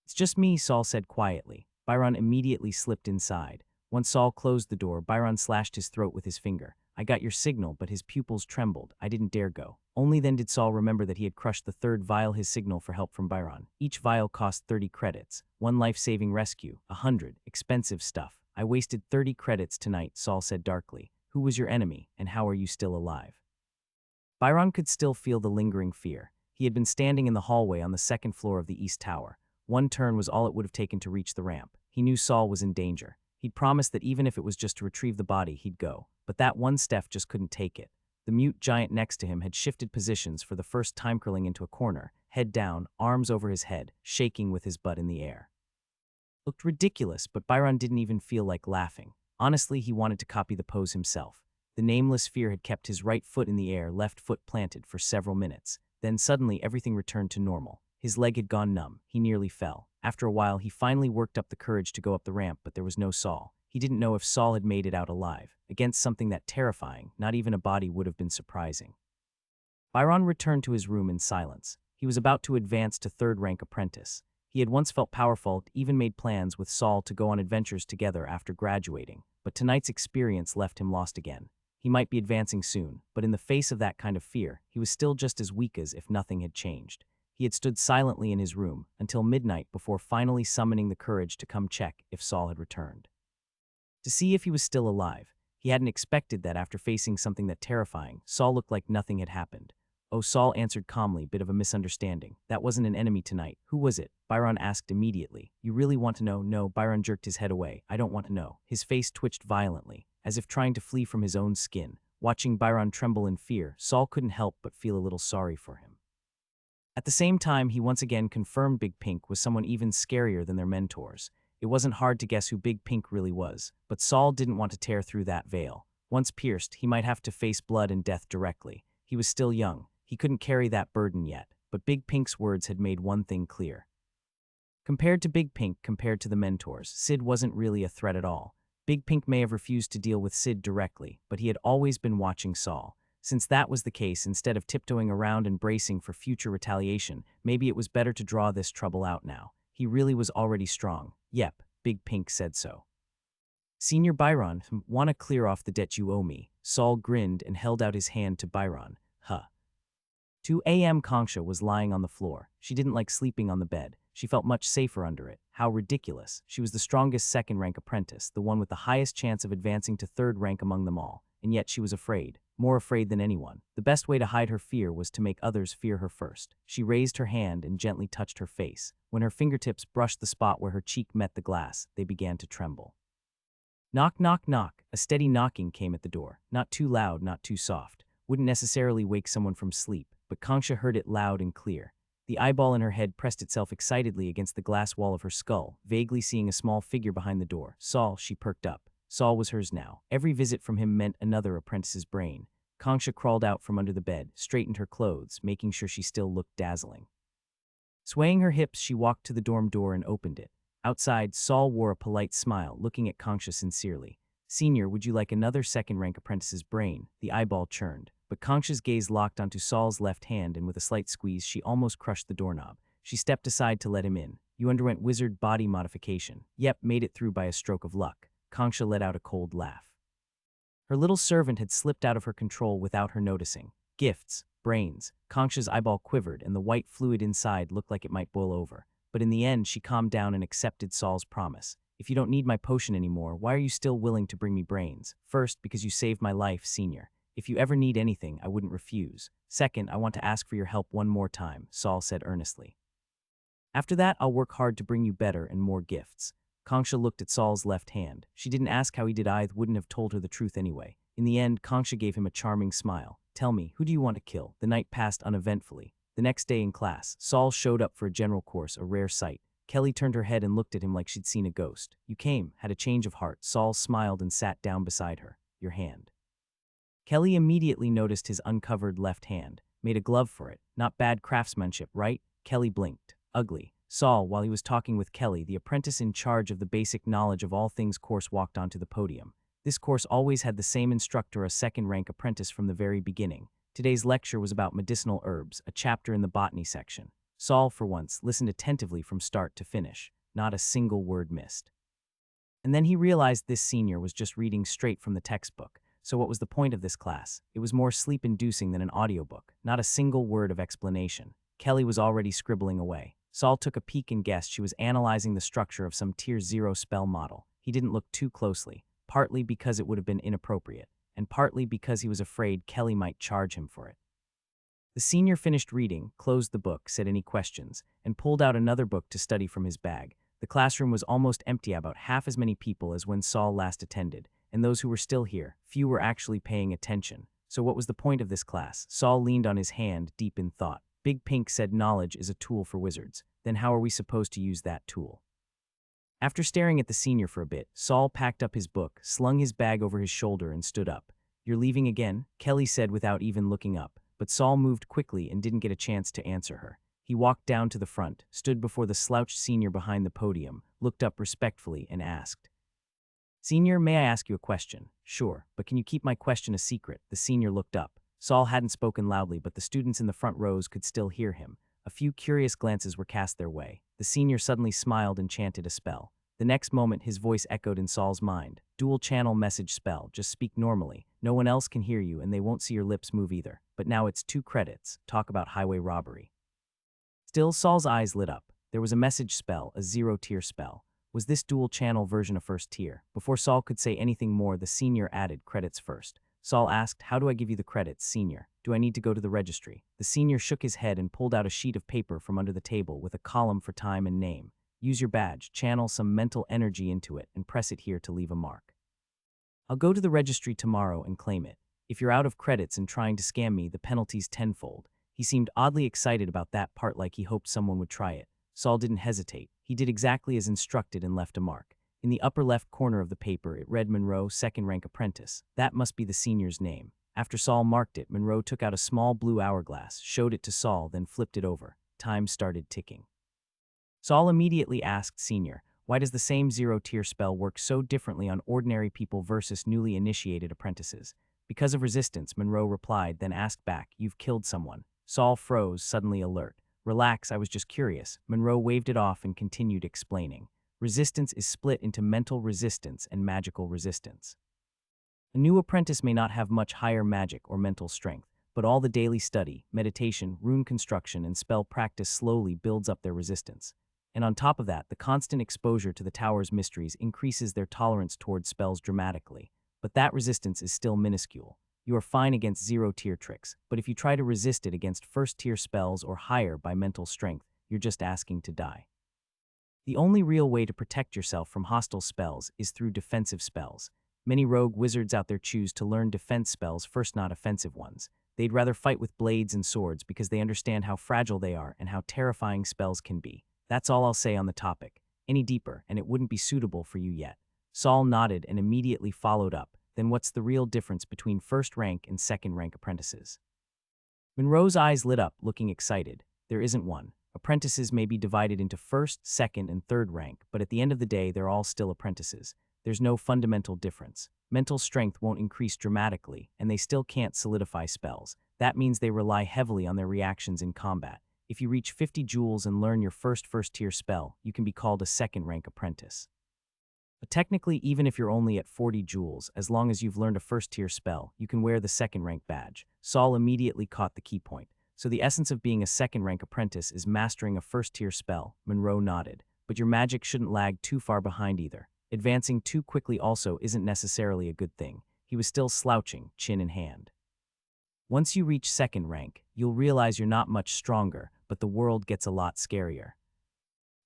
It's just me, Saul said quietly. Byron immediately slipped inside. Once Saul closed the door, Byron slashed his throat with his finger. I got your signal, but his pupils trembled. I didn't dare go. Only then did Saul remember that he had crushed the 3rd vial, his signal for help from Byron. Each vial cost 30 credits. 1 life-saving rescue. 100. Expensive stuff. I wasted 30 credits tonight, Saul said darkly. Who was your enemy, and how are you still alive? Byron could still feel the lingering fear. He had been standing in the hallway on the 2nd floor of the East Tower. 1 turn was all it would have taken to reach the ramp. He knew Saul was in danger. He'd promised that even if it was just to retrieve the body, he'd go. But that one step just couldn't take it. The mute giant next to him had shifted positions for the first time, curling into a corner, head down, arms over his head, shaking with his butt in the air. Looked ridiculous, but Byron didn't even feel like laughing. Honestly, he wanted to copy the pose himself. The nameless fear had kept his right foot in the air, left foot planted, for several minutes. Then suddenly everything returned to normal. His leg had gone numb. He nearly fell. After a while, he finally worked up the courage to go up the ramp, but there was no Saul. He didn't know if Saul had made it out alive. Against something that terrifying, not even a body would have been surprising. Byron returned to his room in silence. He was about to advance to 3rd-rank apprentice. He had once felt powerful, even made plans with Saul to go on adventures together after graduating, but tonight's experience left him lost again. He might be advancing soon, but in the face of that kind of fear, he was still just as weak as if nothing had changed. He had stood silently in his room until midnight before finally summoning the courage to come check if Saul had returned. To see if he was still alive. He hadn't expected that after facing something that terrifying, Saul looked like nothing had happened. Oh, Saul answered calmly, bit of a misunderstanding. That wasn't an enemy tonight. Who was it? Byron asked immediately. You really want to know? No, Byron jerked his head away. I don't want to know. His face twitched violently, as if trying to flee from his own skin. Watching Byron tremble in fear, Saul couldn't help but feel a little sorry for him. At the same time, he once again confirmed Big Pink was someone even scarier than their mentors. It wasn't hard to guess who Big Pink really was, but Saul didn't want to tear through that veil. Once pierced, he might have to face blood and death directly. He was still young. He couldn't carry that burden yet. but Big Pink's words had made one thing clear. Compared to Big Pink, compared to the mentors, Sid wasn't really a threat at all. Big Pink may have refused to deal with Sid directly, but he had always been watching Saul. Since that was the case, instead of tiptoeing around and bracing for future retaliation, maybe it was better to draw this trouble out now. He really was already strong. Yep, Big Pink said so. Senior Byron, wanna clear off the debt you owe me. Saul grinned and held out his hand to Byron. 2 a.m. Kongsha was lying on the floor. She didn't like sleeping on the bed. She felt much safer under it. How ridiculous. She was the strongest second-rank apprentice, the one with the highest chance of advancing to third rank among them all. And yet she was afraid. More afraid than anyone. The best way to hide her fear was to make others fear her first. She raised her hand and gently touched her face. When her fingertips brushed the spot where her cheek met the glass, they began to tremble. Knock, knock, knock. A steady knocking came at the door. Not too loud, not too soft. Wouldn't necessarily wake someone from sleep, but Kongsha heard it loud and clear. The eyeball in her head pressed itself excitedly against the glass wall of her skull, vaguely seeing a small figure behind the door. Saul, she perked up. Saul was hers now. Every visit from him meant another apprentice's brain. Kongsha crawled out from under the bed, straightened her clothes, making sure she still looked dazzling. Swaying her hips, she walked to the dorm door and opened it. Outside, Saul wore a polite smile, looking at Kongsha sincerely. Senior, would you like another second-rank apprentice's brain? The eyeball churned. But Kongsha's gaze locked onto Saul's left hand, and with a slight squeeze, she almost crushed the doorknob. She stepped aside to let him in. You underwent wizard body modification. Yep, made it through by a stroke of luck. Kongsha let out a cold laugh. Her little servant had slipped out of her control without her noticing. Gifts, brains. Kongsha's eyeball quivered, and the white fluid inside looked like it might boil over. But in the end, she calmed down and accepted Saul's promise. If you don't need my potion anymore, why are you still willing to bring me brains? First, because you saved my life, Senior. If you ever need anything, I wouldn't refuse. Second, I want to ask for your help one more time, Saul said earnestly. After that, I'll work hard to bring you better and more gifts. Kongsha looked at Saul's left hand. She didn't ask how he did. I wouldn't have told her the truth anyway. In the end, Kongsha gave him a charming smile. Tell me, who do you want to kill? The night passed uneventfully. The next day in class, Saul showed up for a general course, a rare sight. Kelly turned her head and looked at him like she'd seen a ghost. You came, had a change of heart. Saul smiled and sat down beside her. Your hand. Kelly immediately noticed his uncovered left hand. Made a glove for it. Not bad craftsmanship, right? Kelly blinked. Ugly. Saul, while he was talking with Kelly, the apprentice in charge of the basic knowledge of all things course, walked onto the podium. This course always had the same instructor, a second-rank apprentice from the very beginning. Today's lecture was about medicinal herbs, a chapter in the botany section. Saul, for once, listened attentively from start to finish. Not a single word missed. And then he realized this senior was just reading straight from the textbook. So what was the point of this class? It was more sleep-inducing than an audiobook. Not a single word of explanation. Kelly was already scribbling away. Saul took a peek and guessed she was analyzing the structure of some Tier 0 spell model. He didn't look too closely, partly because it would have been inappropriate, and partly because he was afraid Kelly might charge him for it. The senior finished reading, closed the book, said any questions, and pulled out another book to study from his bag. The classroom was almost empty, about half as many people as when Saul last attended, and those who were still here, few were actually paying attention. So what was the point of this class? Saul leaned on his hand, deep in thought. Big Pink said knowledge is a tool for wizards. Then how are we supposed to use that tool? After staring at the senior for a bit, Saul packed up his book, slung his bag over his shoulder, and stood up. You're leaving again? Kelly said without even looking up, but Saul moved quickly and didn't get a chance to answer her. He walked down to the front, stood before the slouched senior behind the podium, looked up respectfully, and asked, Senior, may I ask you a question? Sure, but can you keep my question a secret? The senior looked up. Saul hadn't spoken loudly, but the students in the front rows could still hear him. A few curious glances were cast their way. The senior suddenly smiled and chanted a spell. The next moment, his voice echoed in Saul's mind. Dual-channel message spell. Just speak normally. No one else can hear you, and they won't see your lips move either. But now it's 2 credits. Talk about highway robbery. Still, Saul's eyes lit up. There was a message spell, a 0-tier spell. Was this dual-channel version a first tier? Before Saul could say anything more, the senior added credits first. Saul asked, how do I give you the credits, senior? Do I need to go to the registry? The senior shook his head and pulled out a sheet of paper from under the table with a column for time and name. Use your badge, channel some mental energy into it, and press it here to leave a mark. I'll go to the registry tomorrow and claim it. If you're out of credits and trying to scam me, the penalty's tenfold. He seemed oddly excited about that part, like he hoped someone would try it. Saul didn't hesitate. He did exactly as instructed and left a mark. In the upper left corner of the paper, it read Monroe, second-rank apprentice. That must be the senior's name. After Saul marked it, Monroe took out a small blue hourglass, showed it to Saul, then flipped it over. Time started ticking. Saul immediately asked Senior, why does the same zero-tier spell work so differently on ordinary people versus newly initiated apprentices? Because of resistance, Monroe replied, then asked back, you've killed someone. Saul froze, suddenly alert. Relax, I was just curious. Monroe waved it off and continued explaining. Resistance is split into mental resistance and magical resistance. A new apprentice may not have much higher magic or mental strength, but all the daily study, meditation, rune construction, and spell practice slowly builds up their resistance. And on top of that, the constant exposure to the tower's mysteries increases their tolerance towards spells dramatically. But that resistance is still minuscule. You are fine against zero-tier tricks, but if you try to resist it against first-tier spells or higher by mental strength, you're just asking to die. The only real way to protect yourself from hostile spells is through defensive spells. Many rogue wizards out there choose to learn defense spells first, not offensive ones. They'd rather fight with blades and swords because they understand how fragile they are and how terrifying spells can be. That's all I'll say on the topic. Any deeper, and it wouldn't be suitable for you yet. Saul nodded and immediately followed up. Then what's the real difference between first-rank and second-rank apprentices? Monroe's eyes lit up, looking excited. There isn't one. Apprentices may be divided into first, second, and third rank, but at the end of the day, they're all still apprentices. There's no fundamental difference. Mental strength won't increase dramatically, and they still can't solidify spells. That means they rely heavily on their reactions in combat. If you reach 50 joules and learn your first-tier spell, you can be called a second-rank apprentice. But technically, even if you're only at 40 joules, as long as you've learned a first-tier spell, you can wear the second-rank badge. Saul immediately caught the key point. So the essence of being a second-rank apprentice is mastering a first-tier spell. Monroe nodded. But your magic shouldn't lag too far behind either. Advancing too quickly also isn't necessarily a good thing. He was still slouching, chin in hand. Once you reach second rank, you'll realize you're not much stronger, but the world gets a lot scarier.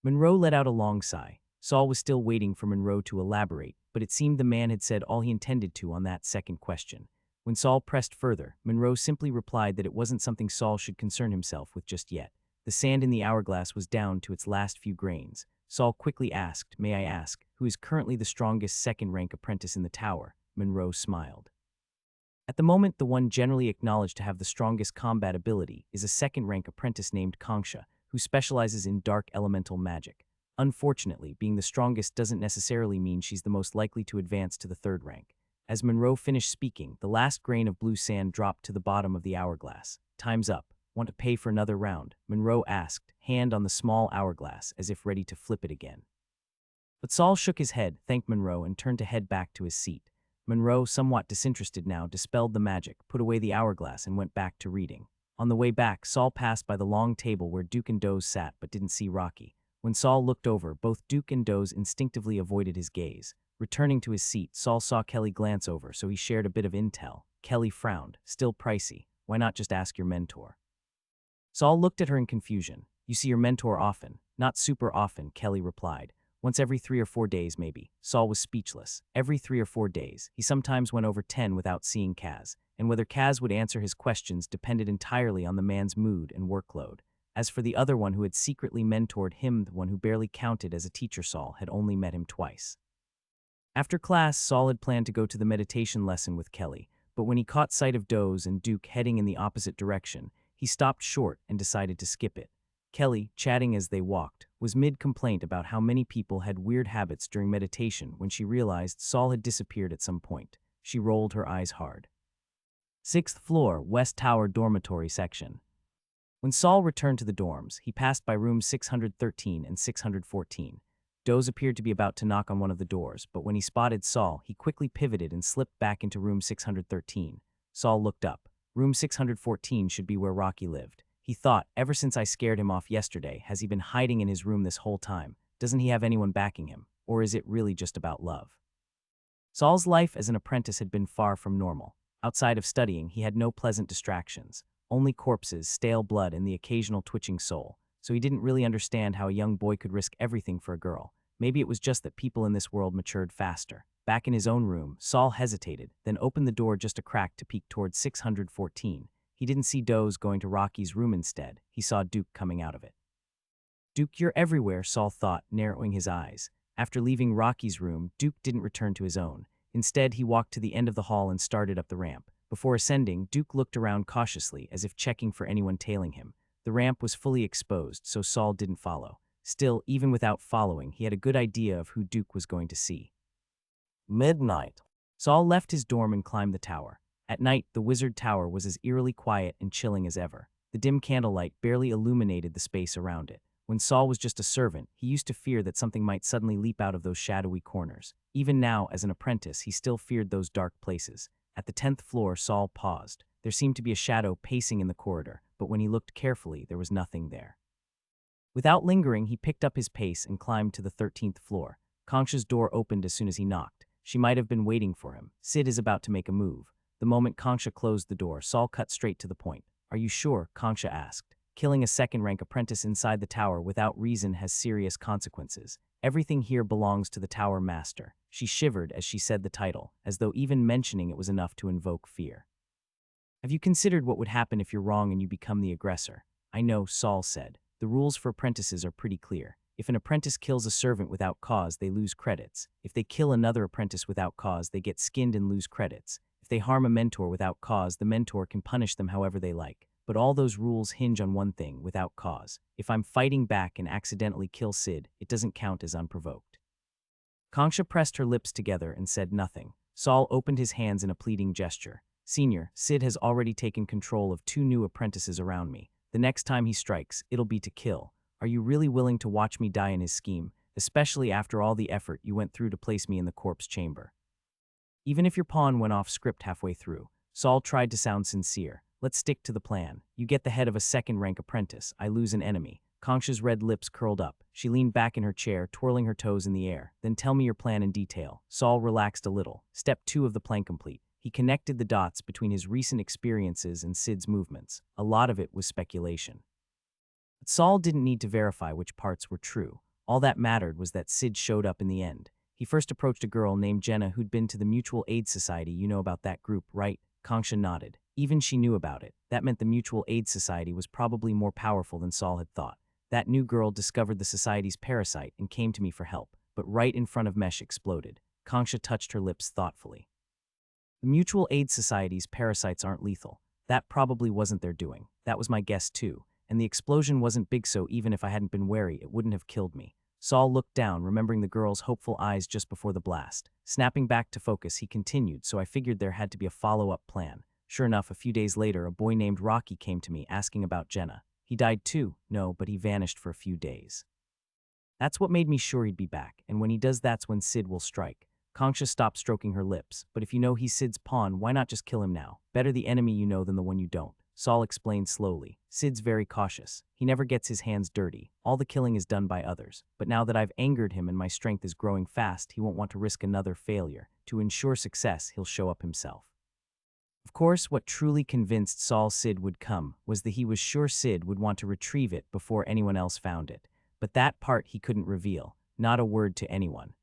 Monroe let out a long sigh. Saul was still waiting for Monroe to elaborate, but it seemed the man had said all he intended to on that second question. When Saul pressed further, Monroe simply replied that it wasn't something Saul should concern himself with just yet. The sand in the hourglass was down to its last few grains. Saul quickly asked, may I ask, who is currently the strongest second-rank apprentice in the tower? Monroe smiled. At the moment, the one generally acknowledged to have the strongest combat ability is a second-rank apprentice named Kongsha, who specializes in dark elemental magic. Unfortunately, being the strongest doesn't necessarily mean she's the most likely to advance to the third rank. As Monroe finished speaking, the last grain of blue sand dropped to the bottom of the hourglass. Time's up. Want to pay for another round? Monroe asked, hand on the small hourglass as if ready to flip it again. But Saul shook his head, thanked Monroe, and turned to head back to his seat. Monroe, somewhat disinterested now, dispelled the magic, put away the hourglass, and went back to reading. On the way back, Saul passed by the long table where Duke and Doze sat but didn't see Rocky. When Saul looked over, both Duke and Doze instinctively avoided his gaze. Returning to his seat, Saul saw Kelly glance over, so he shared a bit of intel. Kelly frowned. Still pricey. Why not just ask your mentor? Saul looked at her in confusion. You see your mentor often. Not super often, Kelly replied. Once every 3 or 4 days, maybe. Saul was speechless. Every 3 or 4 days. He sometimes went over 10 without seeing Kaz, and whether Kaz would answer his questions depended entirely on the man's mood and workload. As for the other one who had secretly mentored him, the one who barely counted as a teacher, Saul had only met him twice. After class, Saul had planned to go to the meditation lesson with Kelly, but when he caught sight of Doze and Duke heading in the opposite direction, he stopped short and decided to skip it. Kelly, chatting as they walked, was mid-complaint about how many people had weird habits during meditation when she realized Saul had disappeared at some point. She rolled her eyes hard. 6th floor, West Tower dormitory section. When Saul returned to the dorms, he passed by rooms 613 and 614. Doze appeared to be about to knock on one of the doors, but when he spotted Saul, he quickly pivoted and slipped back into room 613. Saul looked up. Room 614 should be where Rocky lived. He thought, ever since I scared him off yesterday, has he been hiding in his room this whole time? Doesn't he have anyone backing him? Or is it really just about love? Saul's life as an apprentice had been far from normal. Outside of studying, he had no pleasant distractions. Only corpses, stale blood, and the occasional twitching soul. So he didn't really understand how a young boy could risk everything for a girl. Maybe it was just that people in this world matured faster. Back in his own room, Saul hesitated, then opened the door just a crack to peek towards 614. He didn't see Doze going to Rocky's room instead. He saw Duke coming out of it. Duke, you're everywhere, Saul thought, narrowing his eyes. After leaving Rocky's room, Duke didn't return to his own. Instead, he walked to the end of the hall and started up the ramp. Before ascending, Duke looked around cautiously, as if checking for anyone tailing him. The ramp was fully exposed, so Saul didn't follow. Still, even without following, he had a good idea of who Duke was going to see. Midnight. Saul left his dorm and climbed the tower. At night, the wizard tower was as eerily quiet and chilling as ever. The dim candlelight barely illuminated the space around it. When Saul was just a servant, he used to fear that something might suddenly leap out of those shadowy corners. Even now, as an apprentice, he still feared those dark places. At the 10th floor, Saul paused. There seemed to be a shadow pacing in the corridor, but when he looked carefully, there was nothing there. Without lingering, he picked up his pace and climbed to the 13th floor. Concha's door opened as soon as he knocked. She might have been waiting for him. Sid is about to make a move. The moment Concha closed the door, Saul cut straight to the point. "Are you sure?" Concha asked. "Killing a second-rank apprentice inside the tower without reason has serious consequences. Everything here belongs to the tower master." She shivered as she said the title, as though even mentioning it was enough to invoke fear. "Have you considered what would happen if you're wrong and you become the aggressor?" "I know," Saul said. "The rules for apprentices are pretty clear. If an apprentice kills a servant without cause, they lose credits. If they kill another apprentice without cause, they get skinned and lose credits. If they harm a mentor without cause, the mentor can punish them however they like. But all those rules hinge on one thing: without cause. If I'm fighting back and accidentally kill Sid, it doesn't count as unprovoked." Concha pressed her lips together and said nothing. Saul opened his hands in a pleading gesture. "Senior, Sid has already taken control of 2 new apprentices around me. The next time he strikes, it'll be to kill. Are you really willing to watch me die in his scheme, especially after all the effort you went through to place me in the corpse chamber?" Even if your pawn went off script halfway through, Saul tried to sound sincere. "Let's stick to the plan. You get the head of a second-rank apprentice. I lose an enemy." Concha's red lips curled up. She leaned back in her chair, twirling her toes in the air. "Then tell me your plan in detail." Saul relaxed a little. Step 2 of the plan complete. He connected the dots between his recent experiences and Sid's movements. A lot of it was speculation. But Saul didn't need to verify which parts were true. All that mattered was that Sid showed up in the end. He first approached a girl named Jenna who'd been to the Mutual Aid Society. "You know about that group, right?" Concha nodded. Even she knew about it. That meant the Mutual Aid Society was probably more powerful than Saul had thought. "That new girl discovered the society's parasite and came to me for help." But right in front of Mesh exploded. Concha touched her lips thoughtfully. "The Mutual Aid Society's parasites aren't lethal. That probably wasn't their doing. That was my guess too. And the explosion wasn't big, so even if I hadn't been wary, it wouldn't have killed me." Saul looked down, remembering the girl's hopeful eyes just before the blast. Snapping back to focus, he continued, "So I figured there had to be a follow-up plan. Sure enough, a few days later, a boy named Rocky came to me asking about Jenna. He died too." "No, but he vanished for a few days. That's what made me sure he'd be back, and when he does, that's when Sid will strike." Concha stopped stroking her lips. "But if you know he's Sid's pawn, why not just kill him now? Better the enemy you know than the one you don't." Saul explained slowly. "Sid's very cautious. He never gets his hands dirty. All the killing is done by others. But now that I've angered him and my strength is growing fast, he won't want to risk another failure. To ensure success, he'll show up himself." Of course, what truly convinced Saul Sid would come was that he was sure Sid would want to retrieve it before anyone else found it. But that part he couldn't reveal. Not a word to anyone.